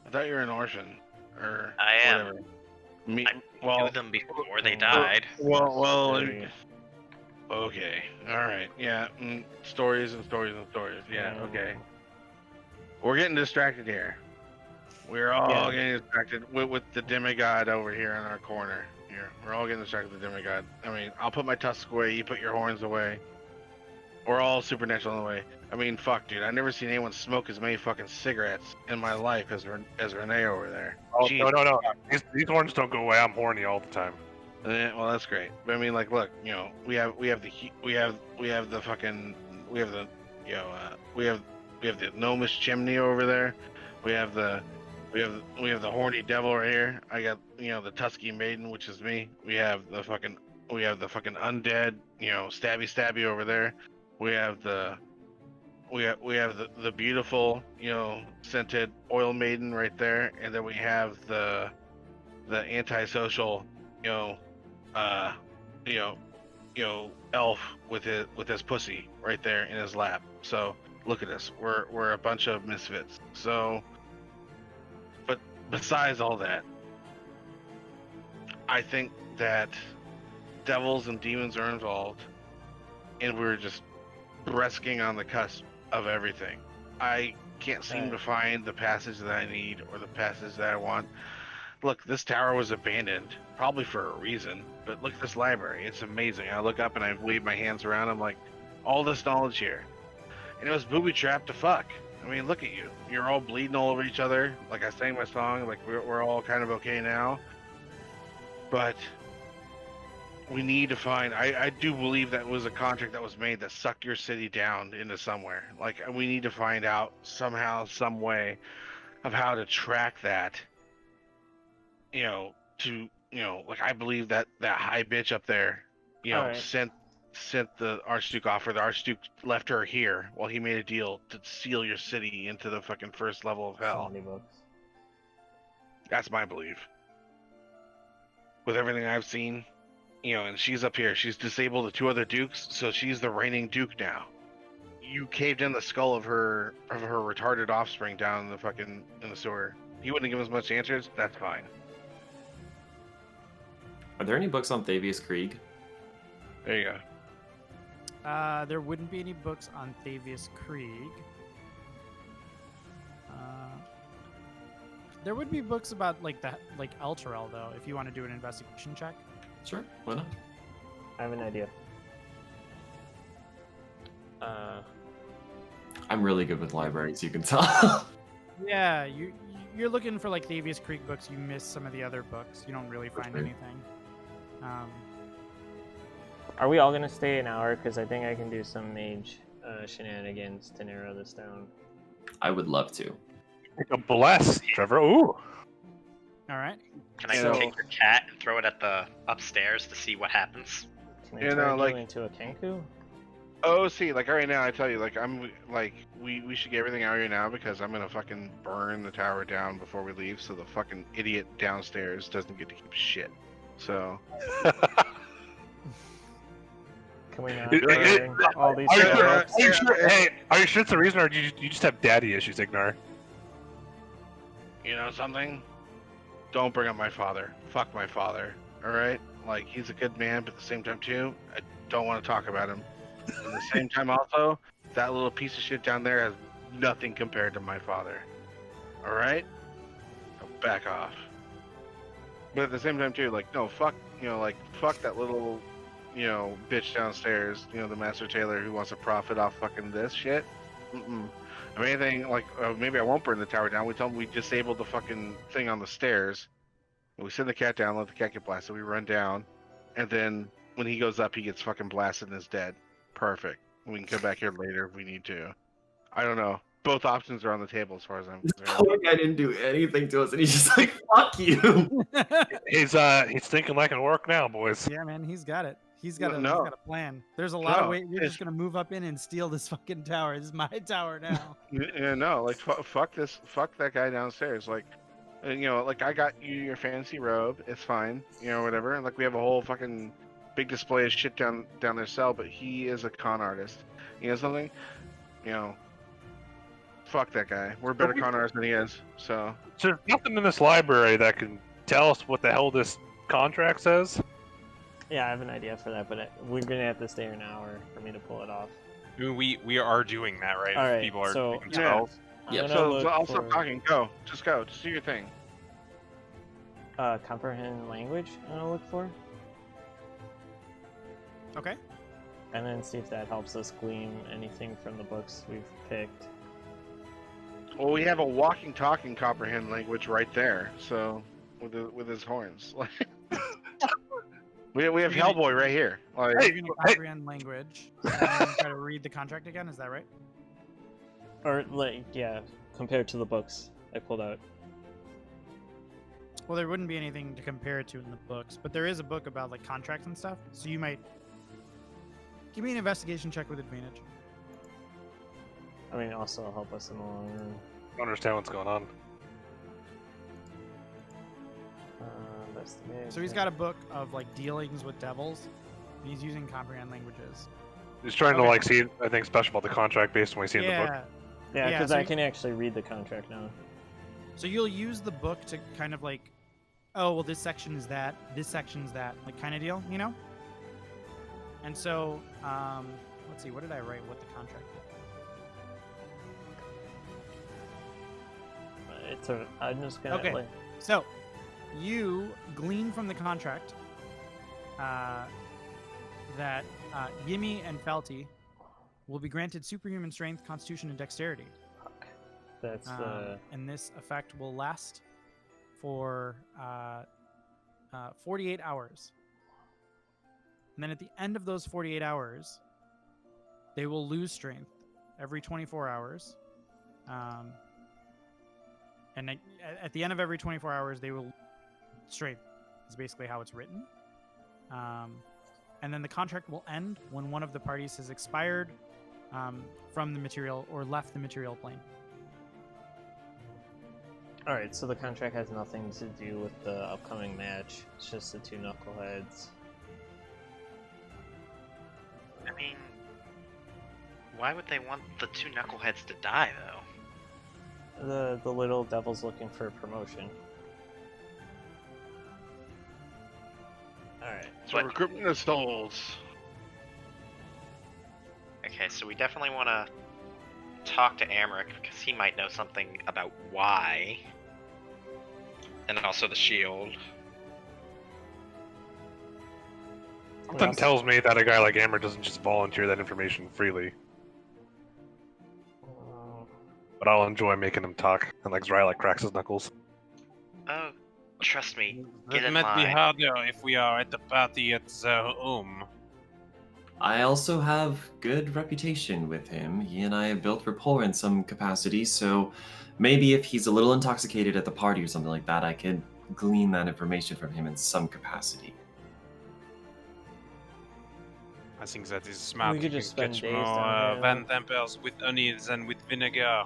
I thought you were an orphan. Or I am. whatever. I knew them before they died. Well, okay. Alright. Yeah. Stories and stories and stories. Yeah, okay. We're getting distracted here. We're all getting distracted with the demigod over here in our corner. Here. We're all getting distracted with the demigod. I mean, I'll put my tusks away, you put your horns away. We're all supernatural in the way. I mean, fuck, dude. I've never seen anyone smoke as many fucking cigarettes in my life as Renee over there. Oh, Jeez. no. These horns don't go away. I'm horny all the time. Well, that's great. But I mean, like, look, you know, we have the gnomish chimney over there. We have the horny devil right here. I got, you know, the Tusky maiden, which is me. We have the fucking undead, you know, stabby over there. We have the beautiful, you know, scented oil maiden right there, and then we have the antisocial, elf with his pussy right there in his lap. So look at us, we're a bunch of misfits. So, but besides all that, I think that devils and demons are involved, and we're just resting on the cusp of everything. I can't seem to find the passage that I need or the passage that I want. Look, this tower was abandoned, probably for a reason, but look at this library. It's amazing. I look up and I wave my hands around. I'm like, all this knowledge here. And it was booby-trapped to fuck. I mean, look at you. You're all bleeding all over each other. Like I sang my song, like we're all kind of okay now. But we need to find, I do believe that was a contract that was made that sucked your city down into somewhere. Like, we need to find out somehow, some way of how to track that, you know, to, you know, like, I believe that high bitch up there, you know, sent the Archduke off, or the Archduke left her here while he made a deal to seal your city into the fucking first level of hell. That's my belief. With everything I've seen, you know, and she's up here. She's disabled the two other dukes, so she's the reigning duke now. You caved in the skull of her retarded offspring down in the sewer. You wouldn't give us much answers. That's fine. Are there any books on Thavius Krieg? There you go. There wouldn't be any books on Thavius Krieg. There would be books about like Elturel though, if you want to do an investigation check. Sure, why not? I have an idea. I'm really good with libraries, you can tell. Yeah, you're looking for like Thavius Krieg books. You miss some of the other books. You don't really find anything. Are we all gonna stay an hour? Because I think I can do some mage shenanigans to narrow this down. I would love to. Take a bless, Trevor. Ooh. All right. Can I take your cat and throw it at the upstairs to see what happens? Can I turn you into a Kenku? Oh, see, like right now, I tell you, like we should get everything out of here now because I'm gonna fucking burn the tower down before we leave, so the fucking idiot downstairs doesn't get to keep shit. So. Can we not burn all these? Are you sure? Hey, are you sure it's the reason, or do you just have daddy issues, Ignar? You know something? Don't bring up my father. Fuck my father. All right? Like, he's a good man, but at the same time too, I don't want to talk about him. At the same time, also, that little piece of shit down there has nothing compared to my father. All right? So back off. But at the same time too, like, no, fuck, you know, like, fuck that little, you know, bitch downstairs, you know, the master tailor who wants to profit off fucking this shit. If anything, like maybe I won't burn the tower down. We tell them we disabled the fucking thing on the stairs. We send the cat down, let the cat get blasted. We run down, and then when he goes up, he gets fucking blasted and is dead. Perfect. We can come back here later if we need to. I don't know. Both options are on the table as far as I'm concerned. Poor guy didn't do anything to us, and he's just like, "Fuck you." He's thinking like an orc now, boys. Yeah, man, he's got it. He's got No. a plan. There's a lot of No, ways. You're just gonna move up in and steal this fucking tower. This is my tower now. Yeah, no, like fuck this, fuck that guy downstairs. Like, you know, like I got you your fancy robe. It's fine, you know, whatever. And like we have a whole fucking big display of shit down their cell. But he is a con artist. You know something? You know, fuck that guy. We're better con artists than he is. So There's nothing in this library that can tell us what the hell this contract says. Yeah, I have an idea for that, but we're gonna have to stay here an hour for me to pull it off. I mean, we are doing that, right? All If right, people are so- taking Yeah. spells. I'm Yeah, gonna so look I'll for, stop talking. Go, just do your thing. comprehend language. I'm gonna look for, Okay. and then see if that helps us glean anything from the books we've picked. Well, we have a walking, talking comprehend language right there. So with his horns, we have Hellboy right here. Like, You're gonna comprehend language and then try to read the contract again. Is that right? Or like, yeah, compared to the books I pulled out. Well, there wouldn't be anything to compare it to in the books, but there is a book about like contracts and stuff. So you might give me an investigation check with advantage. I mean, also help us in the long run. I don't understand what's going on. Investigation. So he's got a book of like dealings with devils. And he's using comprehend languages. He's trying to Okay. like see, I think, special about the contract based on what we see in the book. Yeah, yeah, because so I you- can actually read the contract now. So you'll use the book to kind of like, oh, well, this section is that, this section's that, like kind of deal, you know? And so, let's see, what did I write? What the contract is? I'm just gonna Okay. like, So, you glean from the contract that Yimmy and Felty will be granted superhuman strength, constitution, and dexterity. that's And this effect will last for 48 hours. And then at the end of those 48 hours, they will lose strength every 24 hours. And at the end of every 24 hours, they will strength. Is basically how it's written. And then the contract will end when one of the parties has expired from the material or left the material plane. all right. So the contract has nothing to do with the upcoming match. It's just the two knuckleheads. I mean, why would they want the two knuckleheads to die, though? The little devil's looking for promotion. All right. so But- recruitment of souls. Okay, so we definitely want to talk to Amric because he might know something about why. And also the shield. Something tells me that a guy like Amber doesn't just volunteer that information freely. But I'll enjoy making him talk, and like Zry like cracks his knuckles. Oh, trust me. Get That in might be line. harder if we are at the party at the home. I also have good reputation with him. He and I have built rapport in some capacity, so maybe if he's a little intoxicated at the party or something like that, I could glean that information from him in some capacity. I think that is smart. We could You just can spend catch days more down here. Van Tempers with honey than with vinegar.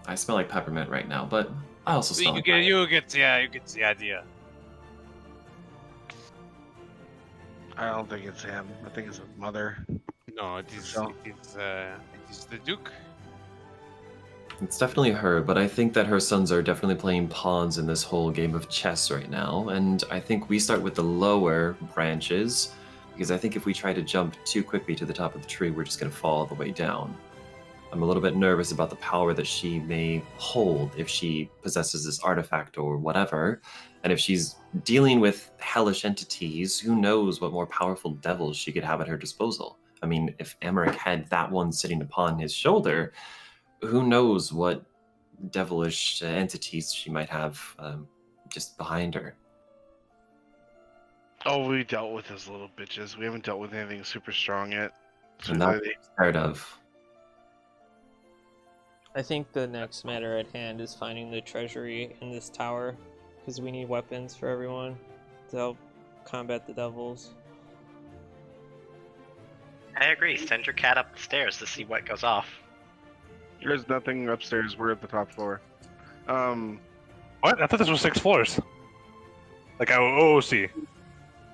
I smell like peppermint right now, but I also smell like You get the idea. I don't think it's him. I think it's his mother. No, it is the Duke. It's definitely her, but I think that her sons are definitely playing pawns in this whole game of chess right now, and I think we start with the lower branches, because I think if we try to jump too quickly to the top of the tree, we're just going to fall all the way down. I'm a little bit nervous about the power that she may hold if she possesses this artifact or whatever, and if she's dealing with hellish entities, who knows what more powerful devils she could have at her disposal. I mean, if Emmerich had that one sitting upon his shoulder, who knows what devilish entities she might have just behind her. Oh, we dealt with those little bitches. We haven't dealt with anything super strong yet. And that's what I'm scared of. I think the next matter at hand is finding the treasury in this tower, because we need weapons for everyone to help combat the devils. I agree. Send your cat up the stairs to see what goes off. There's nothing upstairs. We're at the top floor. What? I thought this was 6 floors. Like OOC.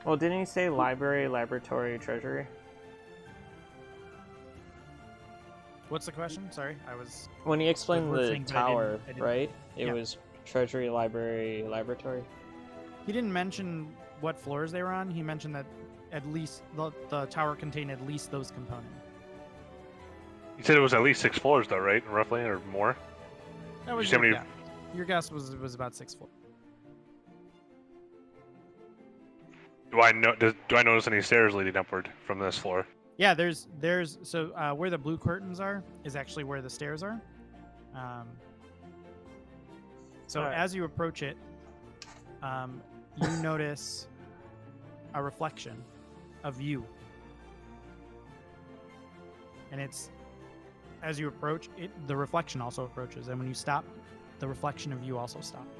Well, didn't he say library, laboratory, treasury? What's the question? Sorry, I was. When he explained the listening, but I tower, didn't- right? It yeah. was treasury, library, laboratory. He didn't mention what floors they were on. He mentioned that at least the tower contained at least those components. You said it was at least 6 floors, though, right? Roughly, or more? That was You your said guess. Your guess was about 6 floors. Do I notice any stairs leading upward from this floor? Yeah, there's so where the blue curtains are is actually where the stairs are. So Alright. as you approach it, you notice a reflection of you, and it's as you approach it, the reflection also approaches, and when you stop, the reflection of you also stops.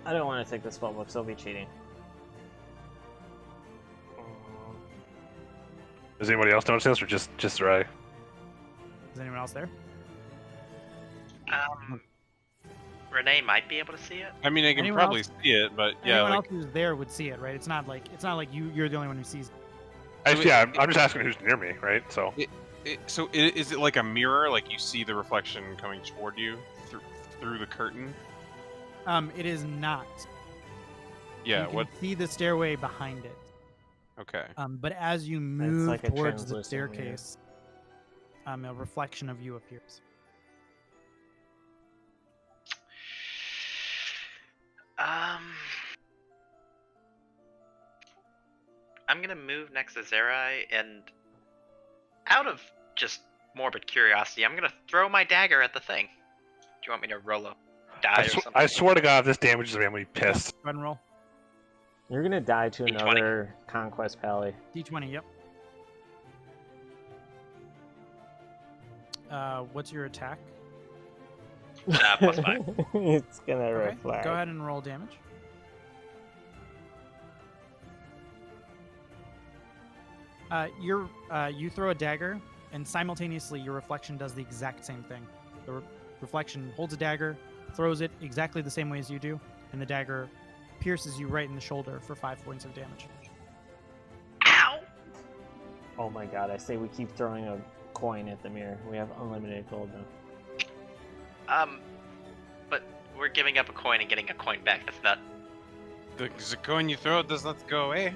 I don't want to take the spell book, so I'll be cheating. Does anybody else notice this, or just Ray? Is anyone else there? Renee might be able to see it. I mean, I can Anyone probably else? see it, but yeah, Anyone like else who's there would see it, right? It's not like you're the only one who sees it. I'm just asking who's near me, right? So is it like a mirror? Like you see the reflection coming toward you through the curtain? It is not. Yeah. You can What? see the stairway behind it. Okay. But as you move like a towards the translucent mirror. staircase, a reflection of you appears. I'm gonna move next to Zerai, and out of just morbid curiosity, I'm gonna throw my dagger at the thing. Do you want me to roll a die or something? I swear to God, if this damages me, I'm gonna be pissed. Go ahead and roll. You're gonna die to D20. another conquest pally. D20, yep. What's your attack? +5. It's gonna Okay, reflect. go ahead and roll damage. You throw a dagger, and simultaneously your reflection does the exact same thing. The reflection holds a dagger, throws it exactly the same way as you do, and the dagger pierces you right in the shoulder for 5 points of damage. Ow! Oh my god, I say we keep throwing a coin at the mirror. We have unlimited gold now. But we're giving up a coin and getting a coin back. That's not. The coin you throw does not go away.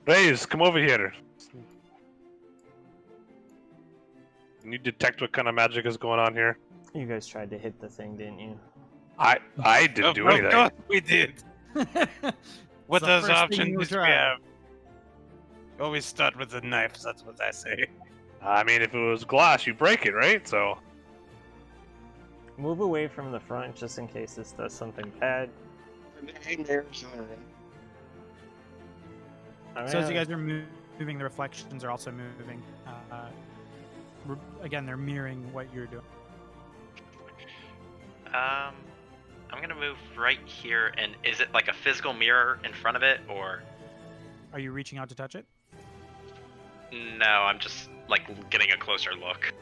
Raze, come over here. Can you detect what kind of magic is going on here? You guys tried to hit the thing, didn't you? I didn't do anything. Of course we did. What the those first thing you options we tried. have? Always start with a knife. That's what I say. I mean, if it was glass, you break it, right? So Move away from the front just in case this does something bad. I'm So as you gonna- guys are moving, the reflections are also moving. Again, they're mirroring what you're doing. I'm gonna move right here, and is it like a physical mirror in front of it, or? Are you reaching out to touch it? No, I'm just like getting a closer look.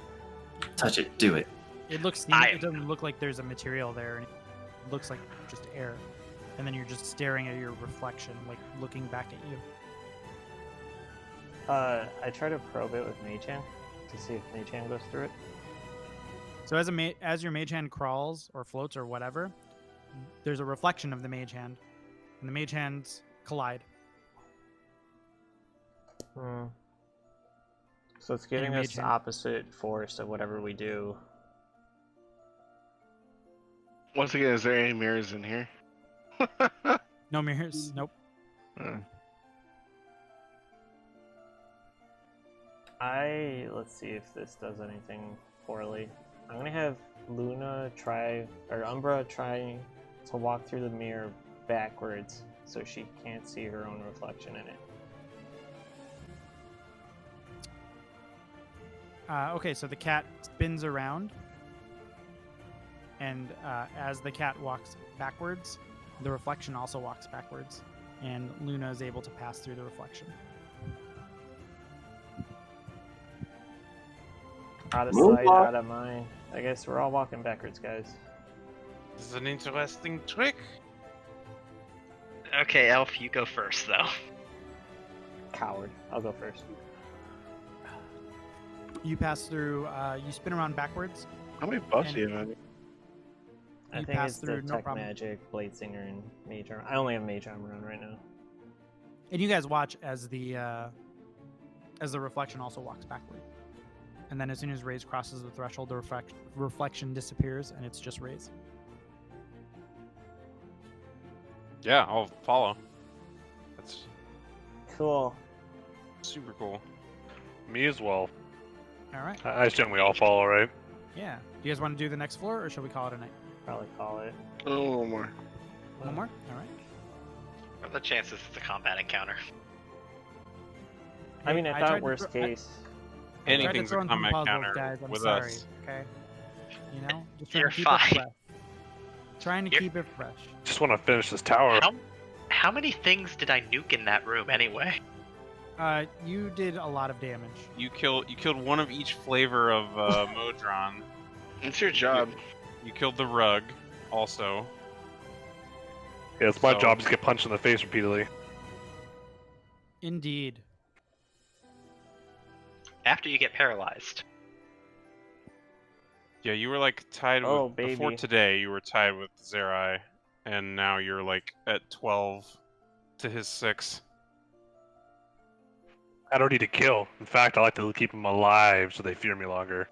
Touch it, do it. It looks. I- It doesn't look like there's a material there. It looks like just air, and then you're just staring at your reflection, like looking back at you. I try to probe it with Mage Hand to see if Mage Hand goes through it. So as your mage hand crawls or floats or whatever, there's a reflection of the mage hand, and the mage hands collide. So it's giving Mage us Hand. opposite force of whatever we do. Once again, is there any mirrors in here? No mirrors. Nope. Let's see if this does anything poorly. I'm gonna have Umbra try to walk through the mirror backwards so she can't see her own reflection in it. Okay, so the cat spins around, and as the cat walks backwards, the reflection also walks backwards, and Luna is able to pass through the reflection. Out of sight, out of mind. I guess we're all walking backwards, guys. This is an interesting trick. Okay, Elf, you go first, though. Coward. I'll go first. You pass through, you spin around backwards. How many buffs do you have? I You think pass it's the through, no Tech problem. Magic, Blade Singer, and Mage Armor. I only have Mage Armor on right now. And you guys watch as the reflection also walks backward. And then as soon as Raze crosses the threshold, the reflection disappears, and it's just Raze. Yeah, I'll follow. That's Cool. super cool. Me as well. All right. I assume we all follow, right? Yeah. Do you guys want to do the next floor, or shall we call it a night? Probably call it. Oh, a little more. One more? All right. What are the chances it's a combat encounter? I mean, I I thought tried to worst throw- I- case. I tried to Anything's throw a in some combat puzzles, counter guys. I'm with sorry. us. Okay. You know, just trying You're to keep fine. it fresh. Trying to You're- keep it fresh. Just want to finish this tower. How many things did I nuke in that room anyway? You did a lot of damage. You killed one of each flavor of Modron. It's your job. You killed the rug, also. Yeah, it's my So- job to get punched in the face repeatedly. Indeed. After you get paralyzed. Yeah, you were like tied Oh, with before baby. today. You were tied with Zerai, and now you're like at 12 to his 6. I don't need to kill. In fact, I like to keep them alive so they fear me longer.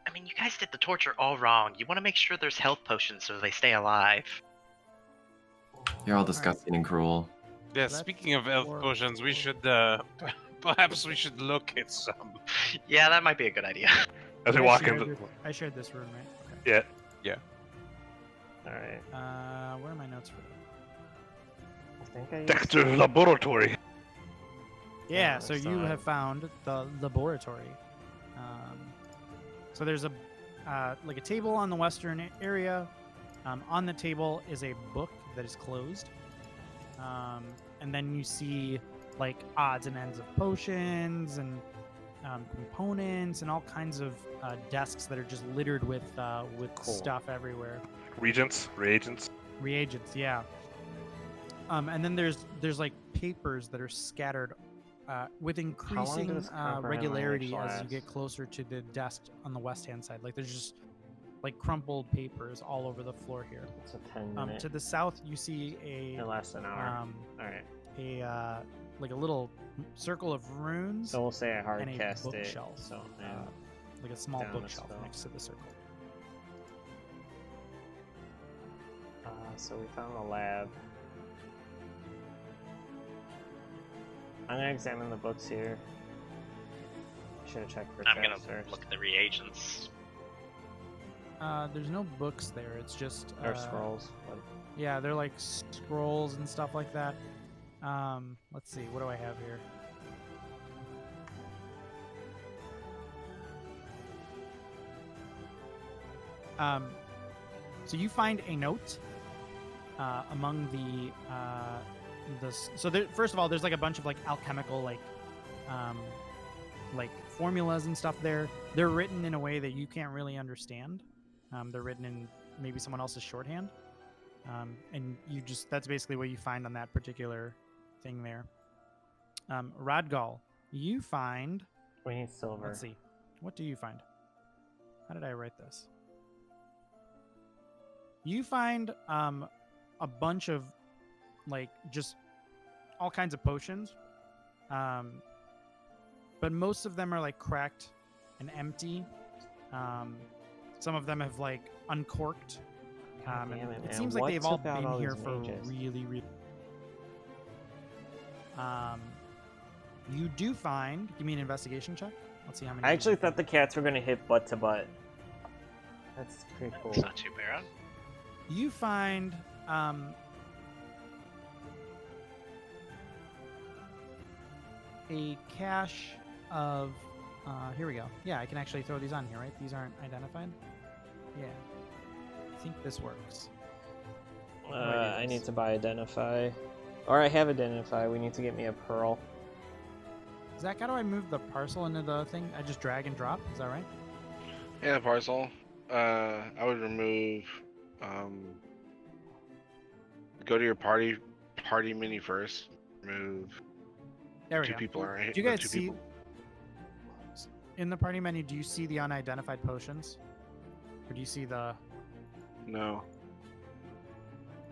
I mean, you guys did the torture all wrong. You want to make sure there's health potions so they stay alive. You're all disgusting and cruel. Yeah, That's speaking of health horrible. potions, we should perhaps we should look at some. Yeah, that might be a good idea. As we I walk shared into, this- I shared this room, right? Okay. yeah, Alright. Where are my notes for that? I think I used... Dexter's laboratory. Yeah, Yeah, so it's you not- have found the laboratory. So there's a like a table on the western area. On the table is a book that is closed. And then you see like odds and ends of potions and components and all kinds of desks that are just littered with Cool. stuff everywhere. Reagents. Reagents, yeah. And then there's like papers that are scattered with did increasing this comprehensive regularity as you last? get closer to the desk on the west hand side. Like there's just like crumpled papers all over the floor here. It's a 10-minute. To the south, you see It lasts an hour. Alright. like a little circle of runes So we'll say I hard and a cast it. bookshelf, So, yeah. like a small down a bookshelf spell. next to the circle. So we found the lab. I'm gonna examine the books here. Should have checked for I'm gonna traps first. look at the reagents. There's no books there. It's just Or scrolls. But yeah, they're like scrolls and stuff like that. Let's see, what do I have here? So you find a note among so there, first of all, there's like a bunch of like alchemical like formulas and stuff there. They're written in a way that you can't really understand. They're written in maybe someone else's shorthand. And that's basically what you find on that particular thing there. Radgal, you find, we need silver. let's see, what do you find? How did I write this? You find a bunch of like just all kinds of potions. But most of them are like cracked and empty. Some of them have like uncorked. God And damn it man. seems like What they've all took out been all here these for mages? really You do find. Give me an investigation check. Let's see how many. I actually thought the cats were gonna hit butt to butt. That's pretty cool. It's not too bad. You find a cache of. Here we go. Yeah, I can actually throw these on here, right? These aren't identified. Yeah. I think this works. I need to buy Identify. Or I have Identify. We need to get me a pearl. Zach, how do I move the parcel into the thing? I just drag and drop. Is that right? Yeah, parcel. I would remove. Go to your party menu first. Remove. There we Two go. people are right. Do you guys two see people. in the party menu? Do you see the unidentified potions, or do you see the? No.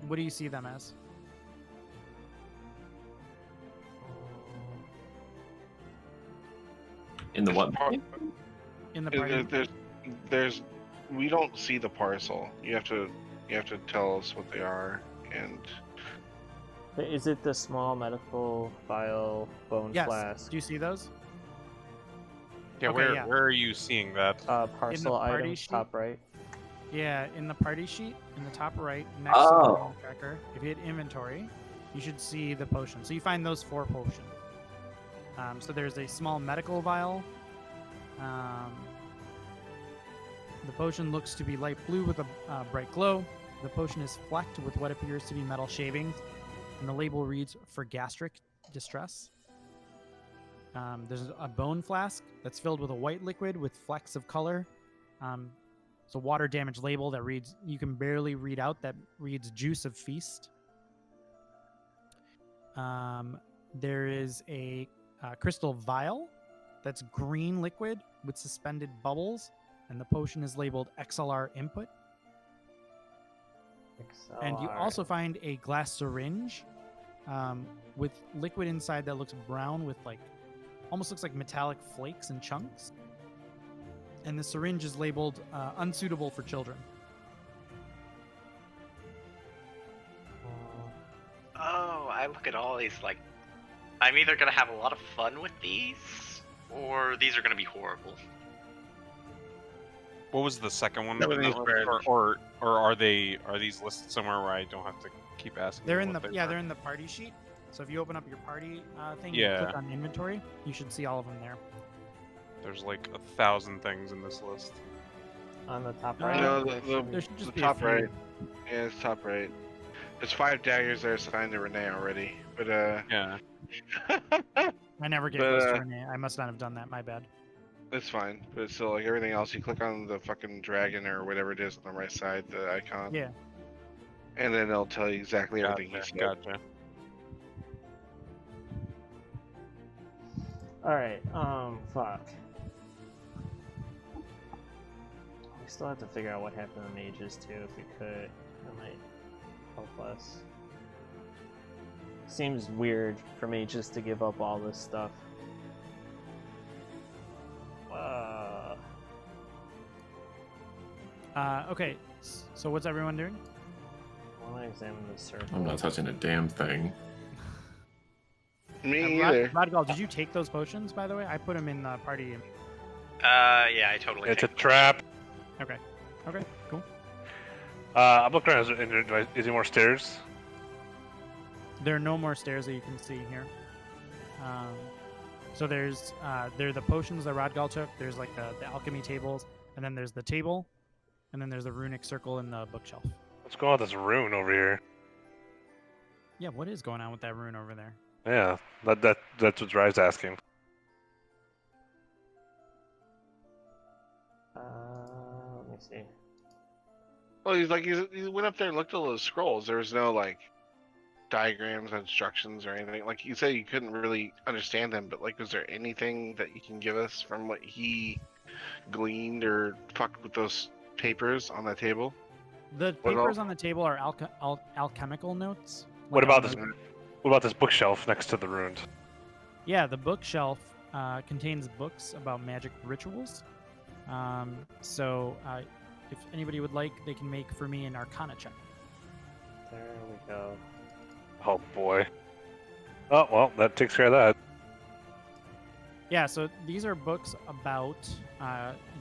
What do you see them as? In the what? In the party. There's. We don't see the parcel. You have to tell us what they are and. Is it the small medical vial bone Yes. flask? Do you see those? Yeah, Okay, where are you seeing that? Parcel party items, sheet? top right. Yeah, in the party sheet, in the top right, next to the Oh. item tracker. If you hit inventory, you should see the potion. So you find those 4 potions. So there's a small medical vial. The potion looks to be light blue with a bright glow. The potion is flecked with what appears to be metal shavings, and the label reads "for gastric distress." There's a bone flask that's filled with a white liquid with flecks of color. It's a water damage label that reads, you can barely read out, that reads "juice of feast." There is a crystal vial that's green liquid with suspended bubbles, and the potion is labeled XLR input. And you also find a glass syringe with liquid inside that looks brown with almost looks like metallic flakes and chunks. And the syringe is labeled unsuitable for children. Oh, I look at all these I'm either gonna have a lot of fun with these, or these are gonna be horrible. What was the second one? Everything's red. Or are these listed somewhere where I don't have to keep asking? They're them in what the they are? they're in the party sheet. So if you open up your party thing Yeah. and click on inventory, you should see all of them there. There's like 1,000 things in this list. On the top Uh, right. No, There should just the be top a few. right. Yeah, it's top right. There's 5 daggers there assigned to Renee already, but Yeah. I never gave But, those to Renee. I must not have done that. My bad. it's fine. But it's still everything else. You click on the fucking dragon or whatever it is on the right side, the icon. Yeah. And then it'll tell you exactly everything he Gotcha. said. Gotcha. Alright, fuck. We still have to figure out what happened to mages too, if we could. That might help us. Seems weird for mages to give up all this stuff. Okay. So what's everyone doing? I want to examine the circle. I'm not touching a damn thing. Me either. Rodgal, did you take those potions, by the way? I put them in the party. Yeah, I totally. It's a take them. trap. Okay. Okay. Cool. I'm looking around. Is there more stairs? There are no more stairs that you can see here. So there are the potions that Rodgal took. There's like the alchemy tables, and then there's the table, and then there's the runic circle in the bookshelf. What's going on with this rune over here? Yeah, what is going on with that rune over there? Yeah, that's what Dry's asking. Let me see. Well, he went up there and looked at those scrolls. There was no diagrams, instructions, or anything. Like you said, you couldn't really understand them. But was there anything that you can give us from what he gleaned or fucked with those papers on that table? The What papers else? on the table are alchemical notes. What like about on this? the- What about this bookshelf next to the runes? Yeah, the bookshelf contains books about magic rituals. If anybody would like, they can make for me an Arcana check. There we go. Oh boy. Oh well, that takes care of that. Yeah, so these are books about,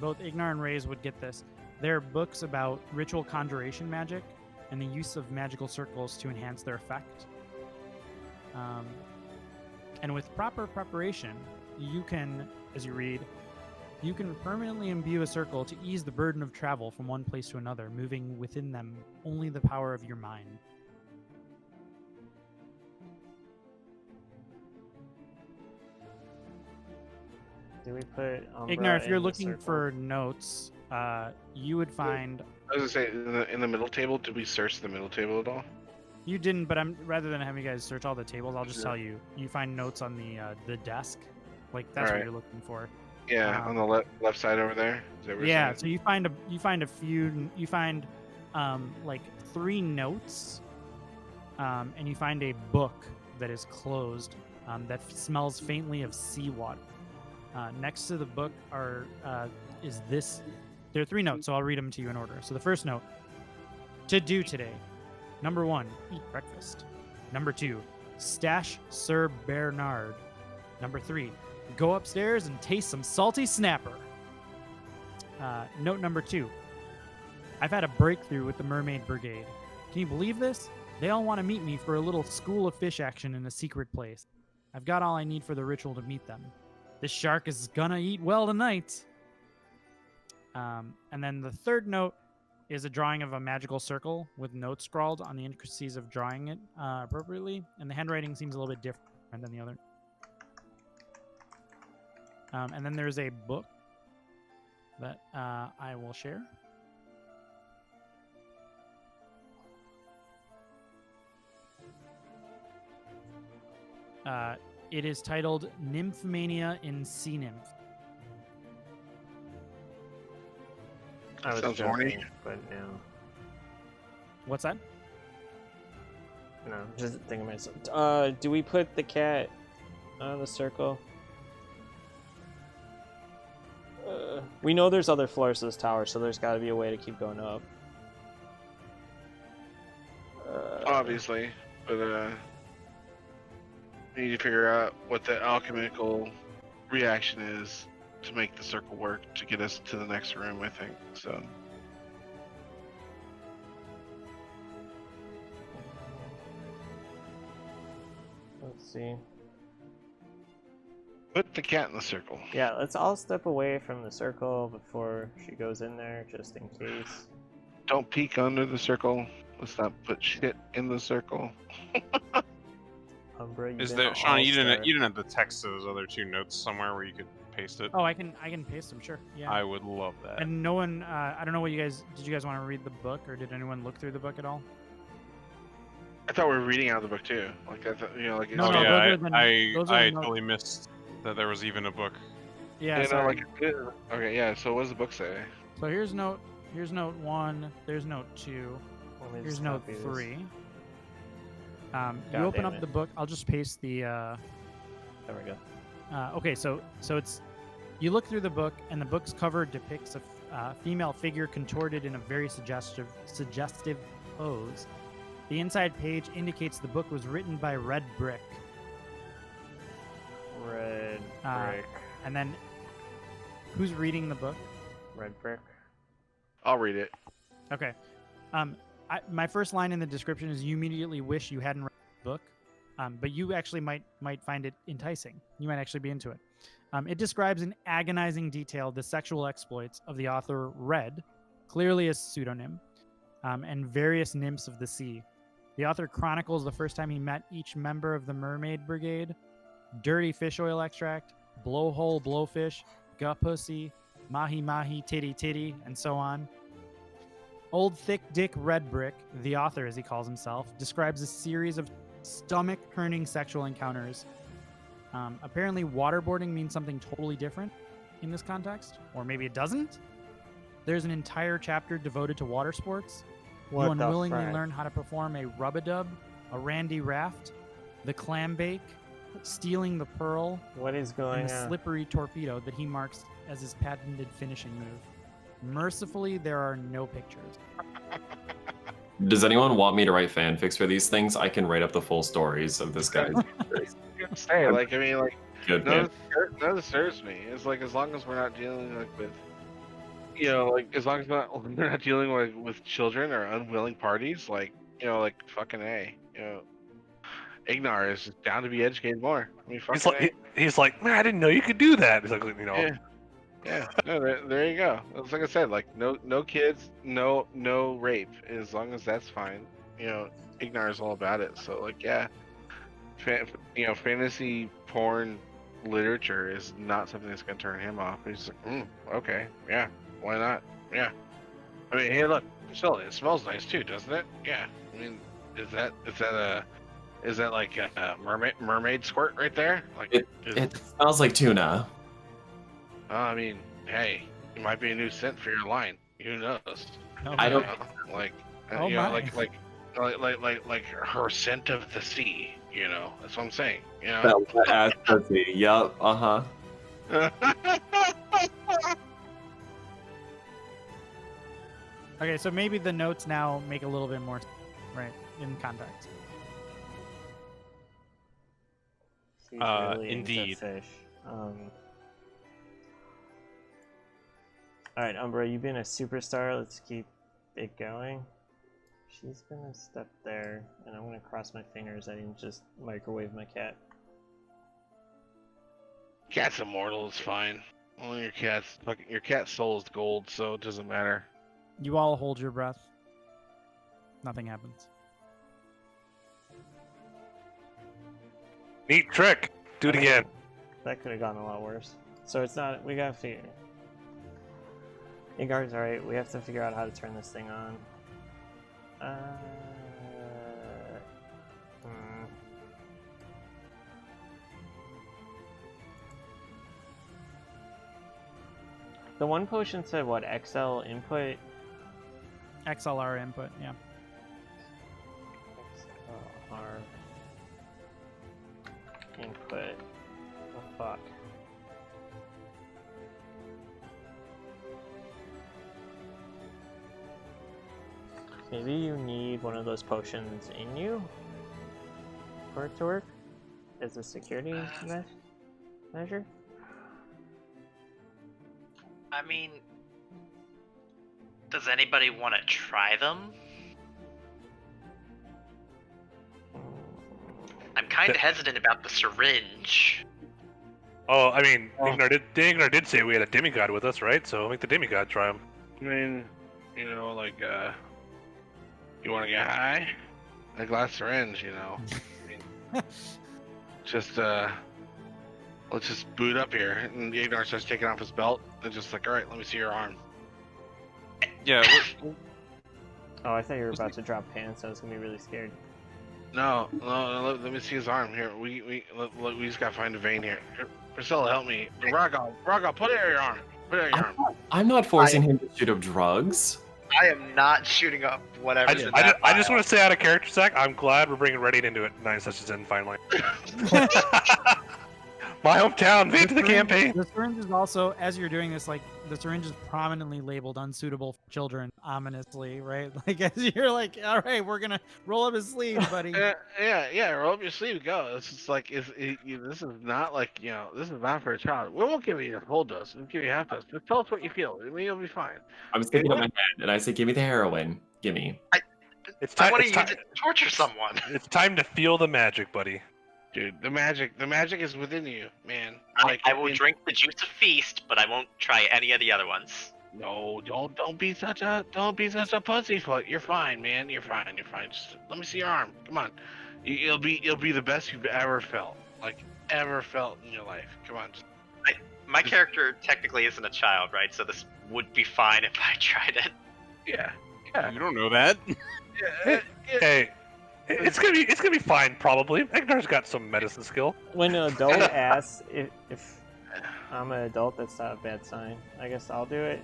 both Ignar and Rays would get this. They're books about ritual conjuration magic and the use of magical circles to enhance their effect. And with proper preparation, you can, as you read, you can permanently imbue a circle to ease the burden of travel from one place to another, moving within them only the power of your mind. Do we put Umbra Ignar, if you're in the looking circle? for notes, you would find. I was gonna say in the middle table. Did we search the middle table at all? You didn't, but I'm rather than having you guys search all the tables, I'll just Sure. tell you. You find notes on the desk, like that's what Alright. you're looking for. Yeah, on the left side over there. Is that what you're Yeah, saying? so you find like 3 notes, and you find a book that is closed, that smells faintly of seawater. Next to the book is this. There are 3 notes, so I'll read them to you in order. So the first note: to do today. Number 1, eat breakfast. Number 2, stash Sir Bernard. Number 3, go upstairs and taste some salty snapper. Note number 2, I've had a breakthrough with the Mermaid Brigade. Can you believe this? They all want to meet me for a little school of fish action in a secret place. I've got all I need for the ritual to meet them. This shark is gonna eat well tonight. And then the third note is a drawing of a magical circle with notes scrawled on the intricacies of drawing it appropriately, and the handwriting seems a little bit different than the other. And then there's a book that I will share. It is titled Nymphomania in Sea Nymph. I was Sounds joking, horny. but no. What's that? No, just thinking myself. Do we put the cat on the circle? We know there's other floors to this tower, so there's got to be a way to keep going up. Obviously, but we need to figure out what the alchemical reaction is to make the circle work to get us to the next room, I think. So Let's see. put the cat in the circle. Yeah, let's all step away from the circle before she goes in there, just in case. Don't peek under the circle. Let's not put shit in the circle. Umbra, you've Is been there, an Shawnee? You all-star. didn't have the text of those other 2 notes somewhere where you could paste it? Oh, I can paste them, sure. Yeah. I would love that. And no one, I don't know what you guys, did you guys want to read the book, or did anyone look through the book at all? I thought we were reading out of the book too. Like I thought, like No, oh no, yeah, those are the I notes. totally missed that there was even a book. Yeah, you know, sorry. okay, yeah. So what does the book say? So here's note 1, there's note 2, Let me here's just note copy this. 3. You God open damn up it. the book, I'll just paste the, There we go. okay, so it's, you look through the book, and the book's cover depicts a female figure contorted in a very suggestive pose. The inside page indicates the book was written by Red Brick. Red Uh, brick. And then, who's reading the book? Red brick. I'll read it. Okay. My first line in the description is you immediately wish you hadn't read the book, but you actually might find it enticing. You might actually be into it. It describes in agonizing detail the sexual exploits of the author Red, clearly a pseudonym, and various nymphs of the sea. The author chronicles the first time he met each member of the Mermaid Brigade, dirty fish oil extract, blowhole blowfish, pussy, mahi mahi titty titty, and so on. Old Thick Dick Red Brick, the author as he calls himself, describes a series of stomach-turning sexual encounters. Apparently waterboarding means something totally different in this context, or maybe it doesn't. There's an entire chapter devoted to water sports. You What the unwillingly frack? learn how to perform a rub-a-dub, a randy raft, the clam bake, stealing the pearl, What is and going the on? slippery torpedo that he marks as his patented finishing move. Mercifully, there are no pictures. Does anyone want me to write fanfics for these things? I can write up the full stories of this guy's. Say, like, I mean, like, Good none of this serves me. It's like as long as we're not dealing like with, like as long as we're not dealing with children or unwilling parties, like like fucking A, Ignar is just down to be educated more. I mean, fucking A. He's like, man, I didn't know you could do that. He's like, Yeah. No, there you go. It's like I said, like no kids, no rape, as long as that's fine. Ignar is all about it. So like, yeah, fantasy porn literature is not something that's gonna turn him off. He's like, okay, yeah, why not? Yeah. I mean, hey, look, still, it smells nice too, doesn't it? Yeah. I mean, is that like a mermaid squirt right there? Like it smells like tuna. I mean, hey, it might be a new scent for your line. Who knows? I don't like, Oh my. like her scent of the sea. That's what I'm saying. Ass pussy. Yup. Okay, so maybe the notes now make a little bit more right in context. He's really into indeed. fish. Alright, Umbra, you've been a superstar. Let's keep it going. She's gonna step there, and I'm gonna cross my fingers I didn't just microwave my cat. Cat's immortal. It's fine. Only your cat's soul is gold, so it doesn't matter. You all hold your breath. Nothing happens. neat trick. Do it again. That could have gone a lot worse. So it's not. We gotta figure. Ingar's alright. We have to figure out how to turn this thing on. The one potion said what? XL input? XLR input, yeah. XLR input. Oh fuck. Maybe you need one of those potions in you for it to work as a security measure? I mean, does anybody want to try them? I'm kind of hesitant about the syringe. Oh, I mean, Ignar did say we had a demigod with us, right? So make the demigod try him. I mean, like, you want to get high? A glass syringe, I mean, just, let's just boot up here. And Ignar starts taking off his belt and just like, all right, let me see your arm. Yeah. Oh, I thought you were about to drop pants. I was gonna be really scared. No, let me see his arm here. We just gotta find a vein here. Priscilla, help me. Raga, put it on your arm. Put it on your arm. I'm not forcing him to shoot up drugs. I am not shooting up whatever. I just want to say out of character, Zach, I'm glad we're bringing Reddit into it. 9 sessions in, finally. My hometown, made to the campaign. The syringe is also, as you're doing this, like, the syringe is prominently labeled unsuitable for children, ominously, right? Like, as you're like, all right, we're gonna roll up his sleeve, buddy. Yeah, roll up your sleeve, go. It's just like, this is not like, this is not for a child. We won't give you a full dose. We'll give you half dose. Just tell us what you feel. I mean, you'll be fine. I'm sticking up my head and I say, give me the heroin. Gimme. I want to use it to torture someone. It's time to feel the magic, buddy. Dude, the magic is within you, man. I will drink the juice of feast, but I won't try any of the other ones. No, don't be such a pussyfoot. You're fine, man. You're fine. Just let me see your arm. Come on. It'll be the best you've ever felt, in your life. Come on. My character technically isn't a child, right? So this would be fine if I tried it. Yeah. You don't know that. Hey, it's gonna be fine, probably. Ignar's got some medicine skill. When an adult asks if I'm an adult, that's not a bad sign. I guess I'll do it.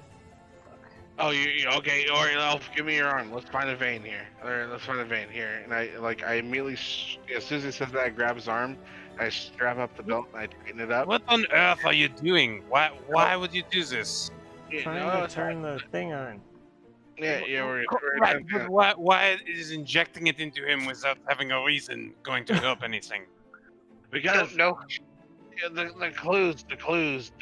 Oh, you okay? Or give me your arm. Let's find a vein here. Let's find a vein here. And I immediately, as soon as he says that, I grab his arm, I strap up the belt, and I tighten it up. What on earth are you doing? Why would you do this? Trying to turn the thing on. We're Right, but why is injecting it into him without having a reason going to help anything? Because No. the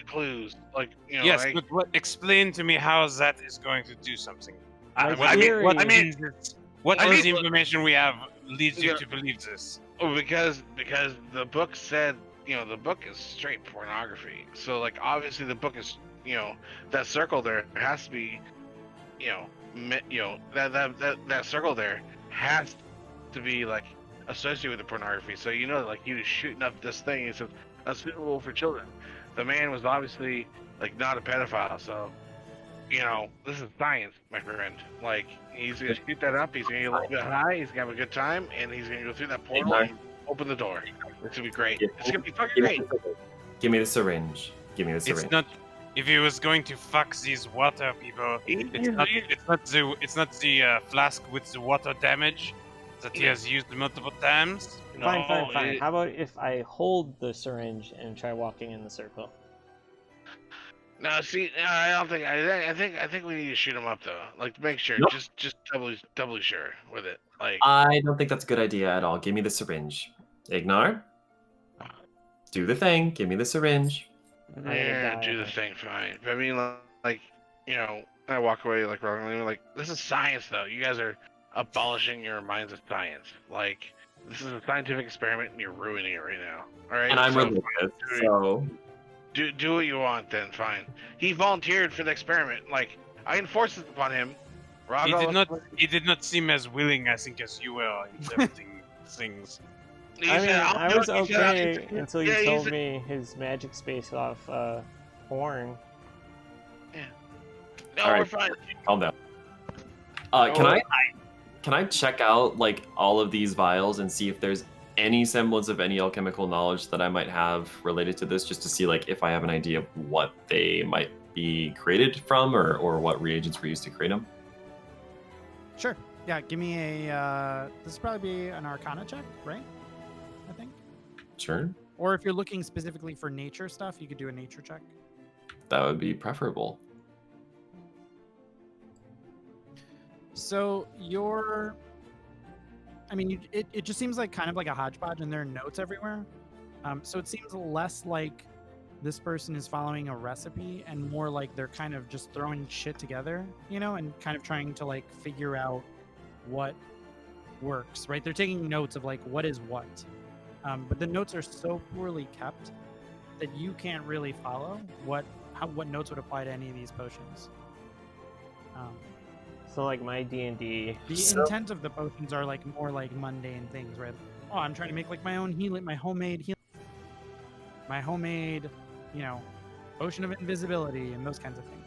clues. Like, you know, Yes, like, but explain to me how that is going to do something. My What theory- is the information we have leads you to believe this? because the book said, you know, the book is straight pornography. So like obviously the book is, you know, that circle there has to be, you know, that circle there has to be like associated with the pornography. So you know, like he was shooting up this thing. He said unsuitable for children. The man was obviously like not a pedophile. So you know, this is science, my friend. Like he's gonna shoot that up. He's gonna get a little bit high. He's gonna have a good time, and he's gonna go through that portal and open the door. It's gonna be great. It's gonna be fucking great. Give me the syringe. Give me the syringe. It's not. If he was going to fuck these water people, it's not the flask with the water damage that he has used multiple times. Fine. How about if I hold the syringe and try walking in the circle? No, see, I don't think. I think we need to shoot him up though. Like, make sure, Nope. just doubly sure with it. Like, I don't think that's a good idea at all. Give me the syringe. Ignar, do the thing. Give me the syringe. yeah, do the thing, fine. But I mean, like, you know, I walk away like wrongly. Like, this is science though. You guys are abolishing your minds of science. Like, this is a scientific experiment, and you're ruining it right now. All right. And I'm so, religious, so do what you want then. Fine. He volunteered for the experiment. Like, I enforced it upon him. He did not seem as willing, I think, as you were in accepting things. I was okay until you told me his magic space off horn. Yeah. No, All right. we're fine. calm down. Can I check out like all of these vials and see if there's any semblance of any alchemical knowledge that I might have related to this, just to see like if I have an idea of what they might be created from, or what reagents were used to create them? Sure. Yeah, give me a. This would probably be an Arcana check, right? I think. Sure. Or if you're looking specifically for nature stuff, you could do a nature check. That would be preferable. So it just seems like kind of like a hodgepodge, and there are notes everywhere. So it seems less like this person is following a recipe, and more like they're kind of just throwing shit together, you know, and kind of trying to like figure out what works, right? They're taking notes of like what is what, but the notes are so poorly kept that you can't really follow what notes would apply to any of these potions. So like my D&D. The intent of the potions are like more like mundane things, right? Oh, I'm trying to make like my own healing, my homemade, you know, potion of invisibility and those kinds of things.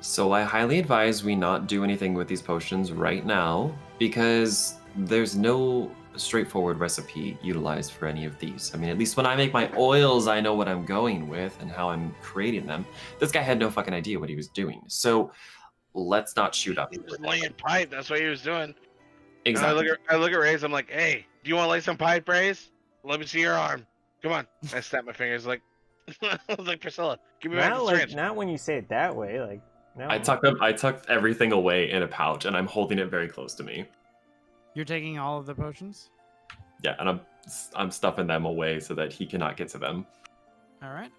So I highly advise we not do anything with these potions right now, because there's no straightforward recipe utilized for any of these. I mean, at least when I make my oils, I know what I'm going with and how I'm creating them. This guy had no fucking idea what he was doing. So let's not shoot up. He was laying pipe. That's what he was doing. Exactly. And I look at Raze. I'm like, hey, do you want to lay some pipe, Raze? Let me see your arm. Come on. I snap my fingers like, I was like, Priscilla, give me back the syringe. Not when you say it that way. Like, no. I tucked everything away in a pouch, and I'm holding it very close to me. You're taking all of the potions? Yeah, and I'm stuffing them away so that he cannot get to them. All right.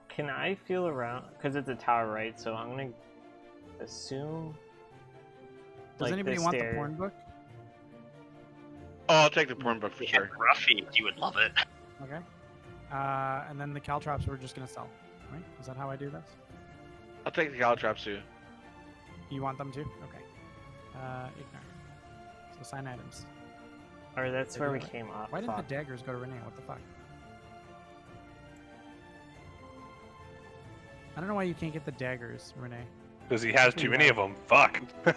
Can I feel around? Because it's a tower, right? So I'm gonna assume. Does anybody want the porn book? Oh, I'll take the porn book for sure. Ruffy, you would love it. Okay. And then the caltrops we're just gonna sell, right? Is that how I do this? I'll take the caltrops too. You want them too? Okay. Ignore. So sign items. Or that's where we came off. Why didn't the daggers go to Renee? What the fuck? I don't know why you can't get the daggers, Renee. Because he has too many of them. Fuck. Is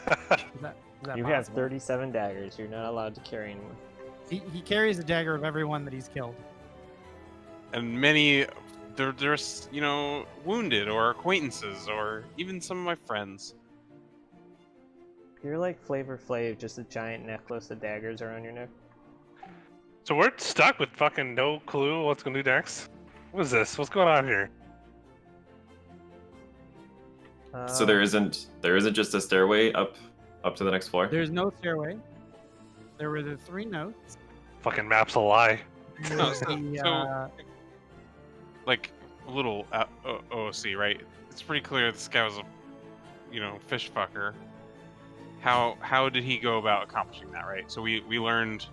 that You possible? have 37 daggers. You're not allowed to carry anymore. He carries a dagger of everyone that he's killed. And many, there's you know, wounded or acquaintances or even some of my friends. You're like Flavor Flav, just a giant necklace of daggers around your neck. So we're stuck with fucking no clue what's gonna do next. What is this? What's going on here? So there isn't just a stairway up to the next floor. There's no stairway. There were the 3 notes. Fucking map's a lie. No, so like a little OOC, right? It's pretty clear this guy was a, fish fucker. How did he go about accomplishing that, right? So we learned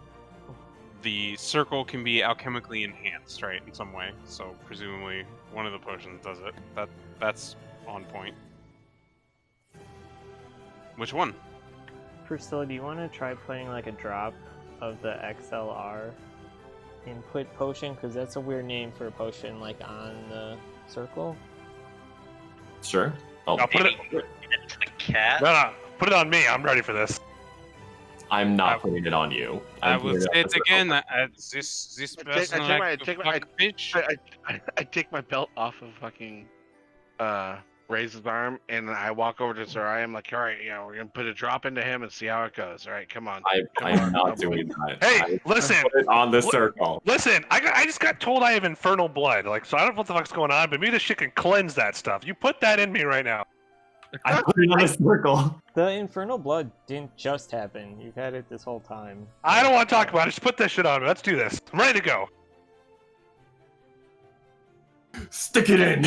the circle can be alchemically enhanced, right, in some way. So presumably one of the potions does it. That's on point. Which one? Priscilla, do you want to try putting like a drop of the XLR input potion? Because that's a weird name for a potion, like on the circle. Sure. I'll put it. Into the cat. No, put it on me. I'm ready for this. I'm not putting it on you. I I'm will putting say on it the again. circle. This I person take likes to fuck fish. I take my belt off of fucking Ray's arm, and I walk over to Sarai. I'm like, all right, we're gonna put a drop into him and see how it goes. All right, come on. I'm not doing that. Hey, listen. Put it on the circle. Listen, I just got told I have infernal blood. Like, so I don't know what the fuck's going on, but maybe this shit can cleanse that stuff. You put that in me right now. I put it on the circle. The infernal blood didn't just happen. You've had it this whole time. I don't want to talk about it. Just put that shit on me. Let's do this. I'm ready to go. Stick it in.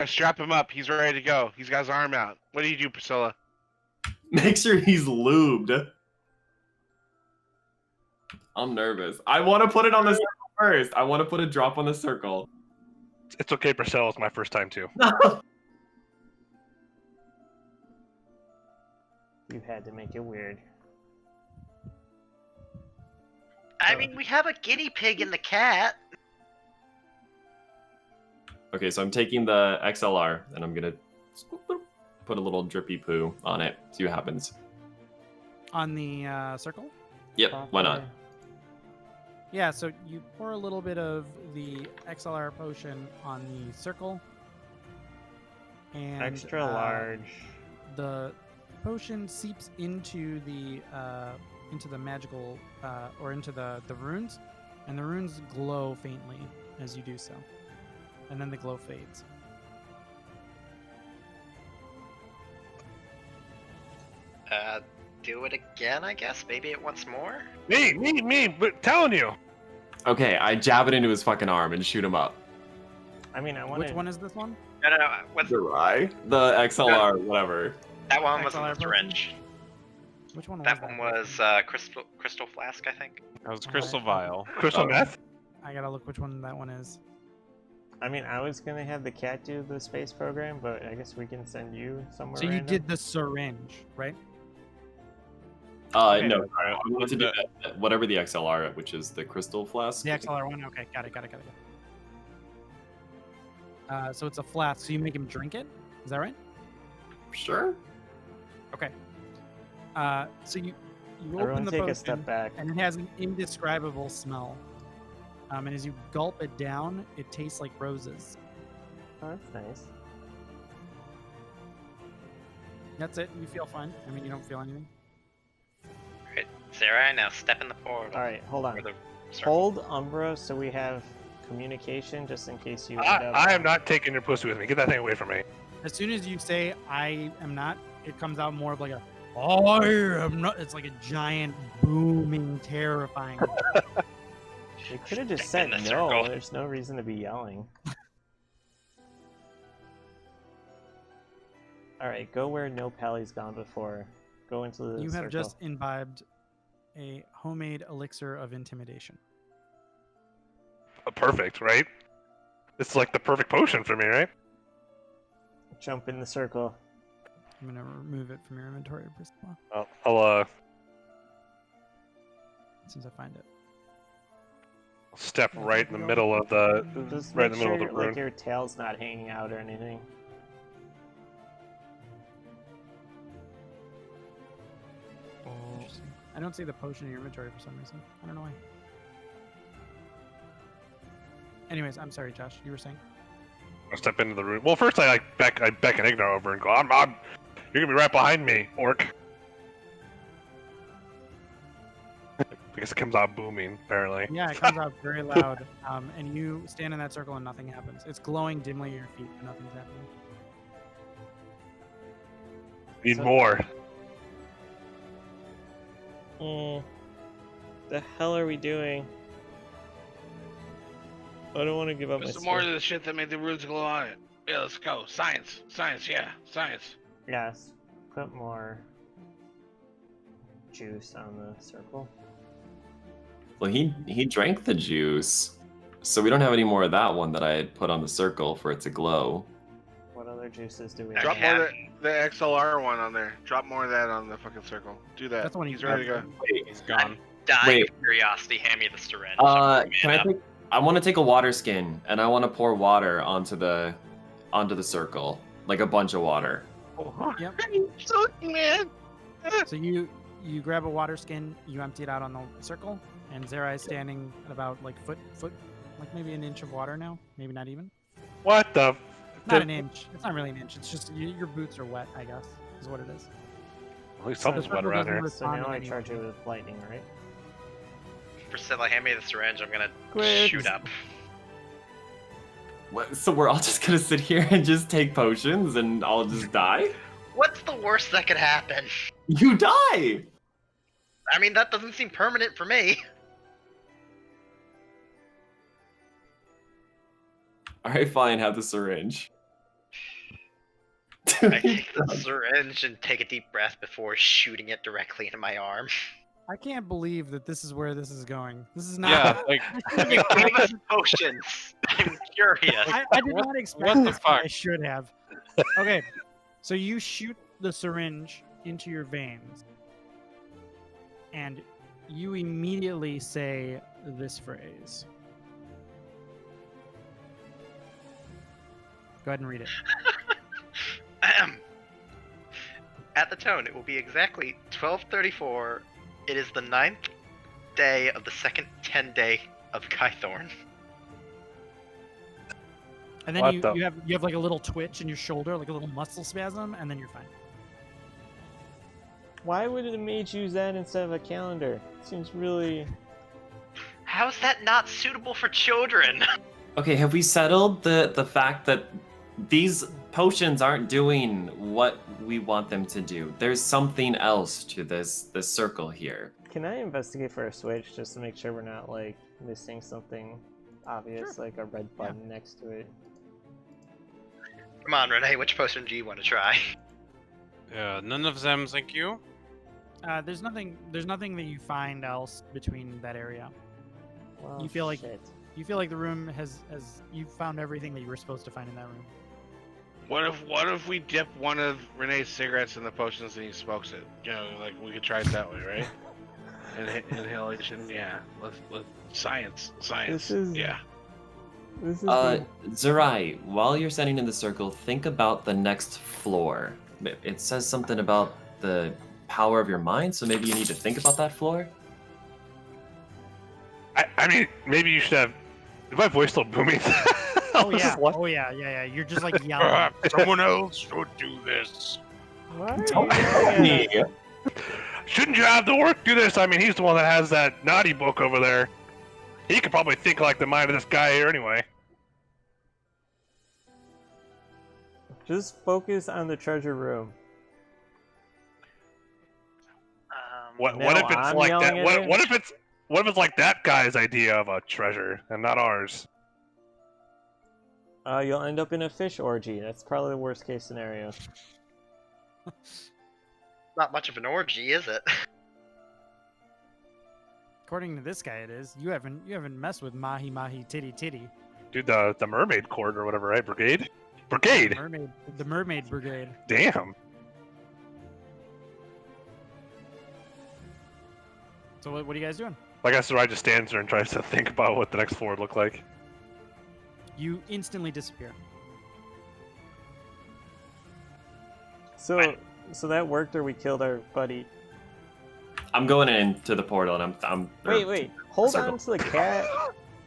I strap him up. He's ready to go. He's got his arm out. What do you do, Priscilla? Make sure he's lubed. I'm nervous. I want to put it on the circle first. I want to put a drop on the circle. It's okay, Priscilla. It's my first time too. You had to make it weird. I mean, we have a guinea pig in the cat. Okay, so I'm taking the XLR and I'm gonna put a little drippy poo on it. See what happens. On the circle? Yep, why not? Yeah, so you pour a little bit of the XLR potion on the circle. And Extra large. The potion seeps into the magical or into the runes, and the runes glow faintly as you do so. And then the glow fades. Do it again, I guess. Maybe it wants more. Me, but telling you. Okay, I jab it into his fucking arm and shoot him up. I mean, I want. Which one is this one? No. What's The XLR, whatever. that one? Was XLR the syringe. Which one was That one was crystal flask, I think. That was crystal vial. Crystal meth? I gotta look which one that one is. I mean, I was gonna have the cat do the space program, but I guess we can send you somewhere. So you random. did the syringe, right? No, Alright, I wanted to do that, whatever the XLR, which is the crystal flask. The XLR one? Okay, got it. So it's a flask, so you make him drink it? Is that right? Sure. Okay. So you Everyone open the take potion, a step back. and it has an indescribable smell. And as you gulp it down, it tastes like roses. Oh, that's nice. That's it. You feel fine. I mean, you don't feel anything. Alright, Sarah, now step in the portal. All right, hold on. Or the circle. Hold Umbra so we have communication just in case you. End up... I am not taking your pussy with me. Get that thing away from me. As soon as you say "I am not," it comes out more of like a "I am not." It's like a giant, booming, terrifying. They could have just Stick said in the no. circle. There's no reason to be yelling. All right, go where no Pally's gone before. Go into the You circle. have just imbibed a homemade elixir of intimidation. Perfect, right? It's like the perfect potion for me, right? Jump in the circle. I'm gonna remove it from your inventory, Priscilla, I'll since I find it. step right in the middle of the Just right in make the middle sure of the room. like your tail's not hanging out or anything. Interesting. I don't see the potion in your inventory for some reason. I don't know why. Anyways, I'm sorry, Josh. You were saying? I step into the room. Well, first I beckon Ignar over and go, I'm you're gonna be right behind me, orc. I guess it comes out booming, apparently. Yeah, it comes out very loud. And you stand in that circle and nothing happens. It's glowing dimly at your feet, but nothing's happening. Need So- more. The hell are we doing? I don't want to give up Put my some more skill. of the shit that made the runes glow on it. Yeah, let's go. Science. Science, yeah. Science. Yes. Put more juice on the circle. Well, he drank the juice, so we don't have any more of that one that I had put on the circle for it to glow. What other juices do we Drop have? more of the XLR one on there. Drop more of that on the fucking circle. Do that. That's the one He's ready to go. He's gone. Dying Wait. of curiosity, hand me the syringe. Can I take? I want to take a water skin and I want to pour water onto the circle, like a bunch of water. Yep. Joking, man. So you grab a water skin, you empty it out on the circle, and Zerai is standing at about like foot, like maybe an inch of water now, maybe not even. What the? Not an inch. It's not really an inch. It's just your boots are wet, I guess, is what it is. At least So something's the wet around here. So now I charge it with lightning, right? Priscilla, hand me the syringe. I'm gonna Quit. shoot up. What, so we're all just gonna sit here and just take potions and I'll just die? What's the worst that could happen? You die! I mean, that doesn't seem permanent for me. Alright, fine, have the syringe. I take the syringe and take a deep breath before shooting it directly into my arm. I can't believe that this is where this is going. This is not. Yeah, like You gave us potions. I'm curious. I did not expect what the this, but I fuck? should have. Okay, so you shoot the syringe into your veins, and you immediately say this phrase. Go ahead and read it. At the tone, it will be exactly 12:34. It is the 9th day of the second 10-day of Kythorn. And then What you, the- you have like a little twitch in your shoulder, like a little muscle spasm, and then you're fine. Why would a mage use that instead of a calendar? Seems really... How is that not suitable for children? Okay, have we settled the fact that these potions aren't doing what we want them to do? There's something else to this circle here. Can I investigate for a switch just to make sure we're not like missing something obvious, like a red button next to it? Come on, Renee, which potion do you want to try? none of them, thank you. There's nothing that you find else between that area. Well, You feel like- shit. You feel like the room has you found everything that you were supposed to find in that room. What if we dip one of Renee's cigarettes in the potions and he smokes it? You know, like we could try it that way, right? Inhalation, yeah. Let's science. This is- Yeah. This is Zerai, while you're standing in the circle, think about the next floor. It says something about the power of your mind, so maybe you need to think about that floor? I mean, maybe you should have. Is my voice still booming? Oh yeah. You're just like yelling. Someone else should do this. Why are you Don't yelling me. at us? Shouldn't you have the work do this? I mean, he's the one that has that naughty book over there. He could probably think like the mind of this guy here anyway. Just focus on the treasure room. What Now if it's I'm like yelling that? at What, him? what if it's like that guy's idea of a treasure and not ours? You'll end up in a fish orgy. That's probably the worst case scenario. Not much of an orgy, is it? According to this guy, it is. You haven't messed with mahi titty. Dude, the mermaid court or whatever, right? Brigade. The mermaid brigade. Damn. So what are you guys doing? Like I said, I just stands there and tries to think about what the next floor would look like. You instantly disappear. So that worked, or we killed our buddy. I'm going into the portal and I'm Wait. Hold circle. on to the cat,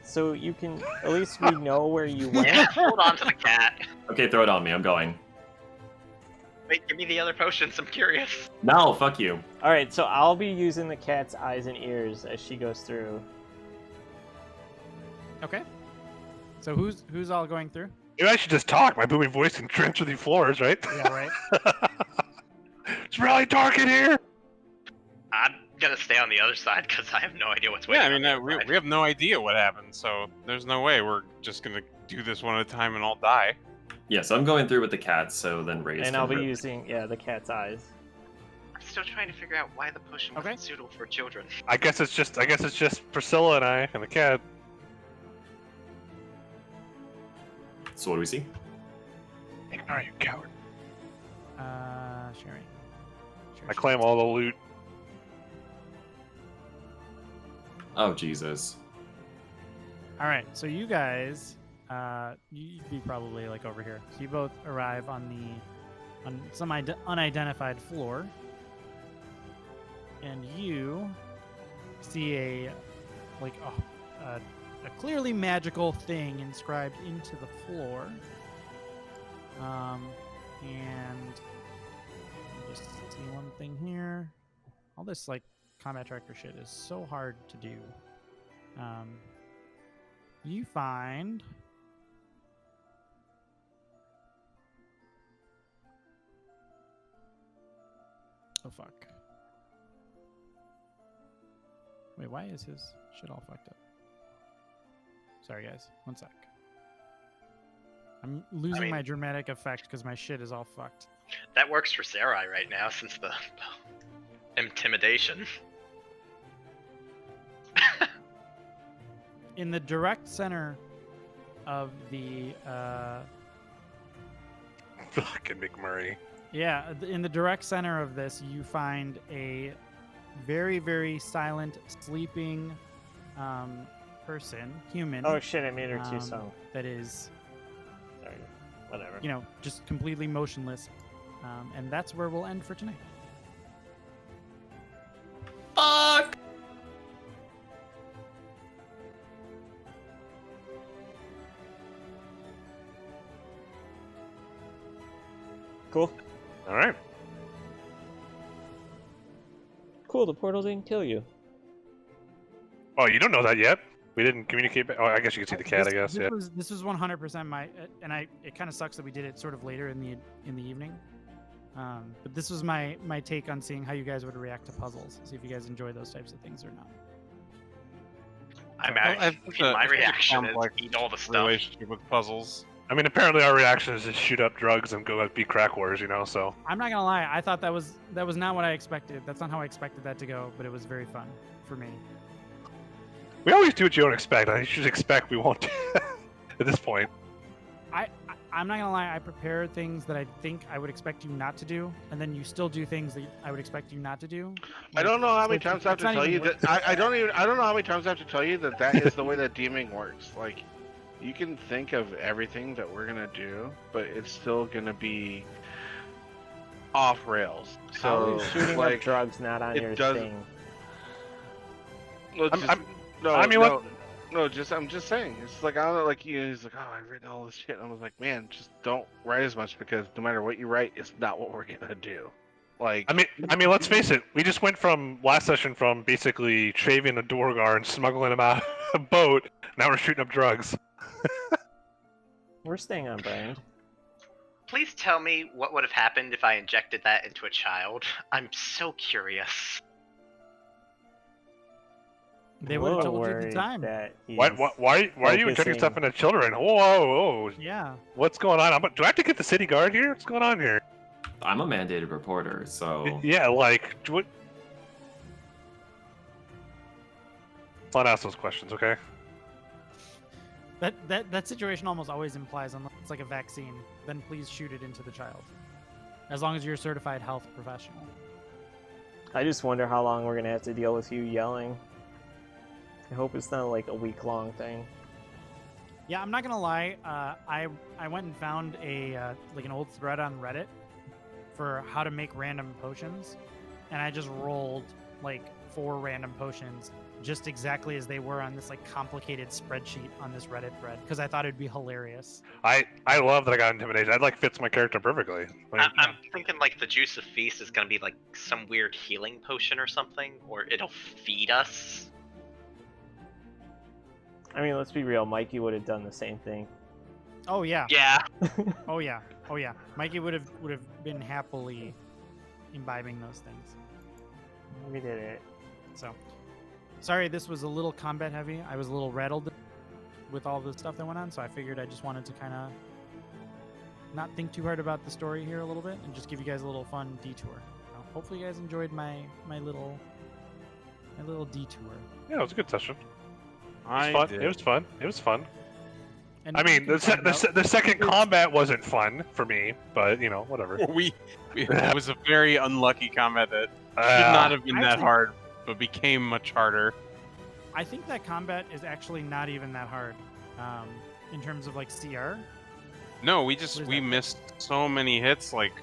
so you can at least we know where you went. Hold on to the cat. Okay, throw it on me. I'm going. Wait, give me the other potions. I'm curious. No, fuck you. All right, so I'll be using the cat's eyes and ears as she goes through. Okay. So who's all going through? Maybe I should just talk. My booming voice can trench through these floors, right? Yeah, right. It's really dark in here. I'm gonna stay on the other side because I have no idea what's Yeah, waiting. I mean, we have no idea what happened, so there's no way we're just gonna do this one at a time and all die. Yeah, so I'm going through with the cats, so then Ray's And can I'll be rip. using the cat's eyes. I'm still trying to figure out why the potion wasn't suitable for children. I guess it's just Priscilla and I and the cat. So what do we see? Ignore you, coward. Sharing. I claim all the loot. Oh Jesus. All right, so you guys, you'd be probably like over here. So you both arrive on some unidentified floor, and you see a clearly magical thing inscribed into the floor. And let me just see one thing here. All this like combat tracker shit is so hard to do. You find oh fuck. Wait, why is his shit all fucked up? Sorry guys, one sec. I'm losing my dramatic effect because my shit is all fucked. That works for Sarai right now since the intimidation. In the direct center of the Fucking McMurray. yeah, in the direct center of this, you find a very, very silent, sleeping person, human. Oh shit! I made her too so. That is, Sorry. Whatever. you know, just completely motionless. And that's where we'll end for tonight. Fuck! Cool. All right. Cool. The portal didn't kill you. Oh, you don't know that yet. We didn't communicate. Oh, I guess you can see the cat. I guess. Yeah. This was 100% my, and it kind of sucks that we did it sort of later in the evening. But this was my take on seeing how you guys would react to puzzles. See if you guys enjoy those types of things or not. My reaction is complex eat all the stuff. relationship with puzzles. I mean, apparently our reaction is to shoot up drugs and go be crack wars, you know. So I'm not gonna lie, I thought that was not what I expected. That's not how I expected that to go, but it was very fun for me. we always do what you don't expect. I should expect we won't at this point. I'm not gonna lie, I prepare things that I think I would expect you not to do, and then you still do things that I would expect you not to do. I don't know how many times I have to tell you that. I don't know how many times I have to tell you that is the way that DMing works. Like, you can think of everything that we're gonna do, but it's still gonna be off rails. So shooting like up drugs not on your thing. I'm just saying. It's like, I don't know, like, he's like, oh, I've written all this shit. And I was like, man, just don't write as much because no matter what you write, it's not what we're gonna do. Like, I mean, let's face it. We just went from last session from basically shaving a Dorgar and smuggling him out of a boat. Now we're shooting up drugs. We're staying on brand. Please tell me what would have happened if I injected that into a child. I'm so curious. They would have told you at the time. Why are you injecting stuff into children? Whoa. Yeah. What's going on? Do I have to get the city guard here? What's going on here? I'm a mandated reporter, so Yeah, like what? Let's not ask those questions, okay? That situation almost always implies, unless it's like a vaccine, then please shoot it into the child. As long as you're a certified health professional. I just wonder how long we're gonna have to deal with you yelling. I hope it's not like a week-long thing. Yeah, I'm not gonna lie. I went and found a like an old thread on Reddit for how to make random potions, and I just rolled like 4 random potions just exactly as they were on this like complicated spreadsheet on this Reddit thread because I thought it'd be hilarious. I love that I got intimidated. That like fits my character perfectly. Like, I'm thinking like the Juice of Feast is gonna be like some weird healing potion or something, or it'll feed us. I mean, let's be real. Mikey would have done the same thing. Oh yeah. Yeah. Oh yeah. Oh yeah. Mikey would have been happily imbibing those things. We did it. So, sorry, this was a little combat heavy. I was a little rattled with all the stuff that went on, so I figured I just wanted to kind of not think too hard about the story here a little bit and just give you guys a little fun detour. Hopefully, you guys enjoyed my little detour. Yeah, it was a good session. I Fun. did. It was fun. It was fun. And I you mean, can find out- the second combat wasn't fun for me, but you know, whatever. It was a very unlucky combat that should not have been that Actually- hard, but became much harder. I think that combat is actually not even that hard, in terms of like CR. No, we What is we that? missed so many hits. Like,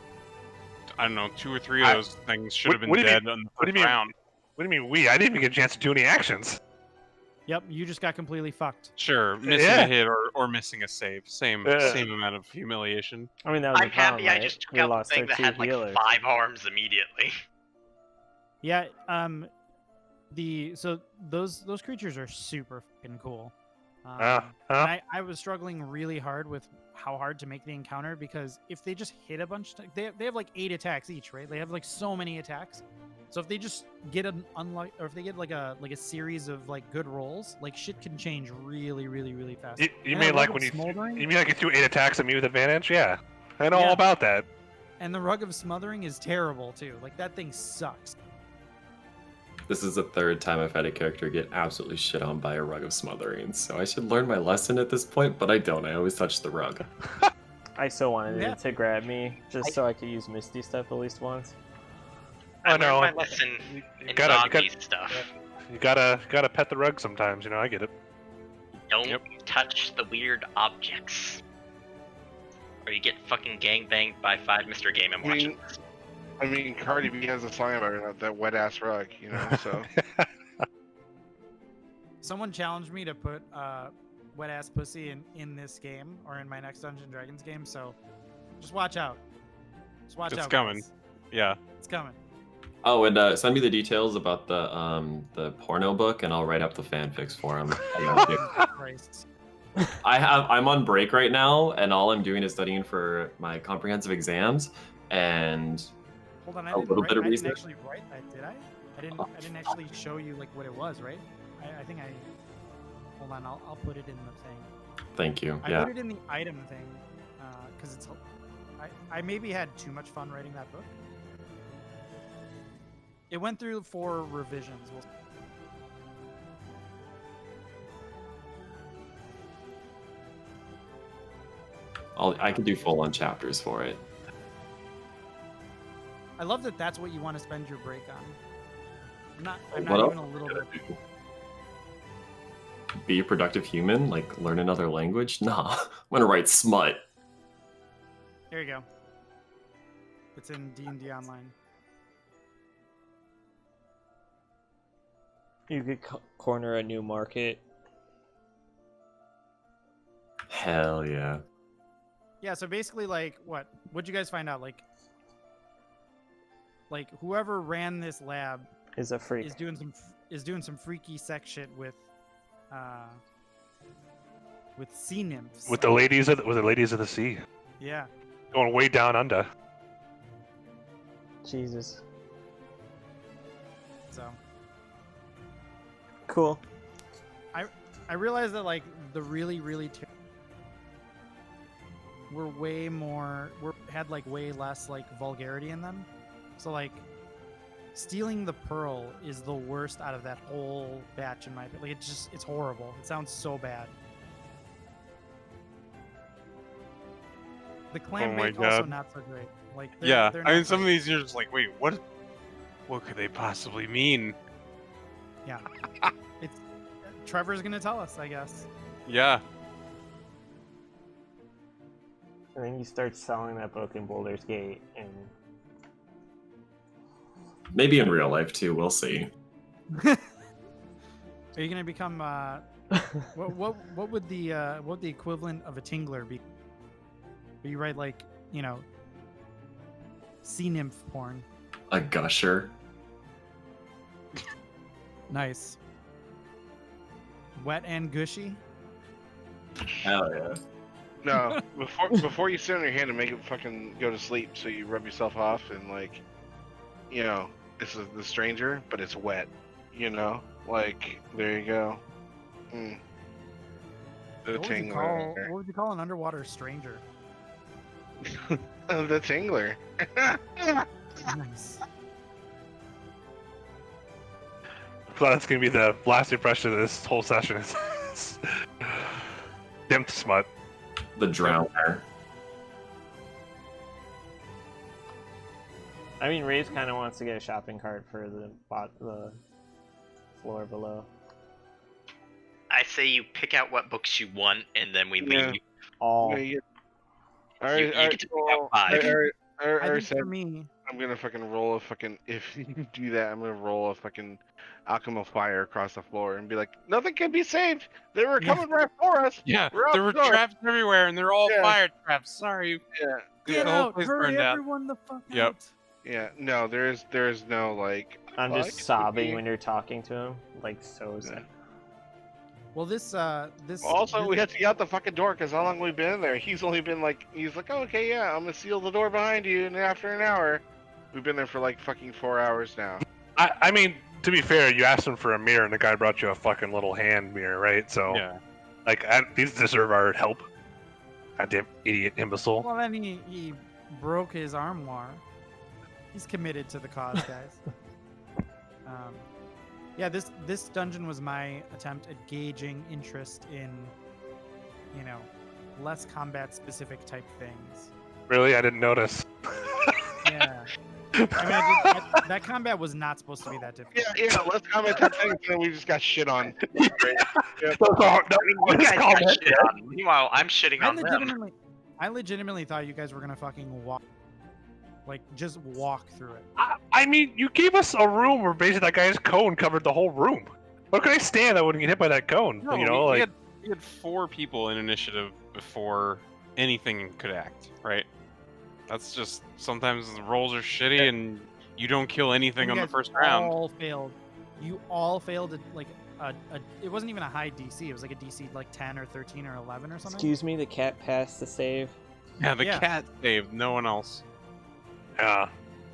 I don't know, 2 or 3 of I- those things should have been what do you dead mean- on the what do you first mean? round. What do you mean we? I didn't even get a chance to do any actions. Yep, you just got completely fucked. Sure, missing Yeah. a hit or missing a save. Same Yeah. amount of humiliation. I mean, that was I'm the problem, happy I right? just took We out the lost thing our that 2 had like healers. 5 arms immediately. Yeah, so those creatures are super fucking cool. And I was struggling really hard with how hard to make the encounter because if they just hit a bunch, they have like 8 attacks each, right? They have like so many attacks. So if they just get an unlucky, or if they get like a series of like good rolls, like shit can change really, really, really fast. You And mean the like Rug when of Smoldering? you mean like you threw 8 attacks at me with advantage? Yeah, I know Yeah. all about that. And the Rug of Smothering is terrible too. Like that thing sucks. This is the 3rd time I've had a character get absolutely shit on by a rug of smothering, so I should learn my lesson at this point, but I don't. I always touch the rug. I still wanted Yeah. it to grab me, just so I could use Misty stuff at least once. I I know. learned my lesson You in gotta zombie stuff. pet the rug sometimes. You know, I get it. Don't Yep. touch the weird objects. Or you get fucking gangbanged by 5 Mr. Game and Watch. I mean, Cardi B has a song about that wet ass rug, you know. So Someone challenged me to put wet ass pussy in this game or in my next Dungeons and Dragons game, so just watch out. Just watch It's out. coming. guys. Yeah. It's coming. Oh, and send me the details about the porno book, and I'll write up the fanfics for him. Christ. I'm on break right now, and all I'm doing is studying for my comprehensive exams, and Hold on, I A didn't, little write, bit of I didn't research. actually write that, did I? I didn't actually show you like what it was, right? I think I. Hold on, I'll put it in the thing. thank you. I Yeah. put it in the item thing, because it's. I maybe had too much fun writing that book. It went through 4 revisions. I can do full-on chapters for it. I love that that's what you want to spend your break on. I'm What not else even a little bit. Be a productive human? Like, learn another language? Nah, I'm gonna write smut. Here you go. It's in D&D Online. You could corner a new market. Hell yeah. Yeah, so basically, like, what'd you guys find out? Like whoever ran this lab Is a freak. is doing some freaky sex shit with sea nymphs. With the ladies of the sea, Yeah. going way down under. Jesus. So Cool. I realized that like the really were way more had like way less like vulgarity in them. So like stealing the pearl is the worst out of that whole batch in my opinion. Like it's horrible. It sounds so bad. The clan Oh my rape also God. not so great. Like Yeah. they're I mean, not some of great. these you're just like, wait, what could they possibly mean? Yeah. It's Trevor's gonna tell us, I guess. Yeah. And then you start selling that book in Boulder's Gate, and Maybe in real life too. We'll see. Are you gonna become what would the equivalent of a tingler be? Where you write like, you know, sea nymph porn. A gusher. Nice. Wet and gushy. Hell yeah. no, before you sit on your hand and make it fucking go to sleep, so you rub yourself off and like, you know, this is the stranger, but it's wet. You know, like there you go. Mm. The What tingler. would you call an underwater stranger? The tingler. Nice. So that's gonna be the last impression of this whole session. Is Dimp smut. The drowner. I mean, Raze kind of wants to get a shopping cart for the floor below. I say you pick out what books you want, and then we Yeah. leave. All. You get to pick out 5. I think for me, I'm gonna fucking roll a fucking. If you do that, I'm gonna roll a fucking alchemy fire across the floor and be like, nothing can be saved. They were coming right for us. Yeah, We're out there were the door." traps everywhere, and they're all Yeah. fire traps. Sorry. Yeah. get the whole out! place Hurry, burned down. everyone, the fuck Yep. out! Yeah. No, there's no like. I'm fuck, just it sobbing would be- when you're talking to him, like so sad. Well, this Also, we had to get out the fucking door because how long we been in there? He's like, oh, okay, yeah, I'm gonna seal the door behind you, and after an hour, we've been there for like fucking 4 hours now. I mean, to be fair, you asked him for a mirror, and the guy brought you a fucking little hand mirror, right? So, Yeah. like, these deserve our help. Goddamn idiot imbecile. Well, then he broke his armoire. He's committed to the cause, guys. Yeah, this dungeon was my attempt at gauging interest in, less combat specific type things. Really, I didn't notice. Yeah. I mean, that combat was not supposed to be that difficult. Yeah, let's comment that thing, and then we just got shit on. You guys got shit on. Meanwhile, I'm shitting on them. I legitimately thought you guys were gonna fucking just walk through it. I mean, you gave us a room where basically that guy's cone covered the whole room. What could I stand? I wouldn't get hit by that cone. No, you know, we had 4 people in initiative before anything could act, right? That's just sometimes the rolls are shitty and you don't kill anything You on the guys first round. all failed. You all failed at it wasn't even a high DC. It was like a DC like 10 or 13 or 11 or something. Excuse me, the cat passed the save. Yeah, the cat saved, no one else. Yeah.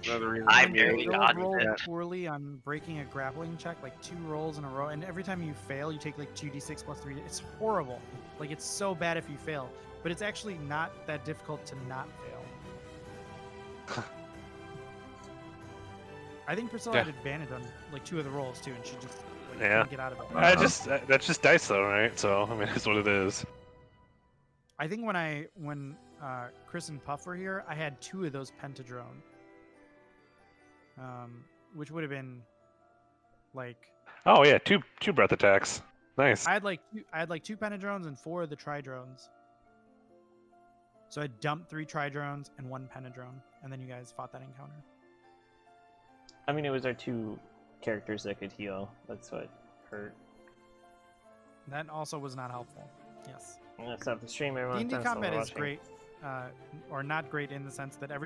Another reason I And barely Phil dodged rolled it. poorly on breaking a grappling check, like 2 rolls in a row, and every time you fail, you take like 2d6 plus 3. It's horrible. Like it's so bad if you fail, but it's actually not that difficult to not fail. I think Priscilla had advantage on like 2 of the rolls too, and she just couldn't get out of it. That's just dice though, right? So I mean, it's what it is. I think when Chris and Puff were here, I had 2 of those pentadrone, which would have been like. Oh yeah, two breath attacks. Nice. I had like 2 pentadrones and 4 of the tridrones. So I dumped 3 tridrones and 1 pentadrone, and then you guys fought that encounter. I mean, it was our 2 characters that could heal. That's what hurt. That also was not helpful. Yes. I'm gonna stop the stream, everyone. D&D Thanks for combat is watching. great, or not great in the sense that every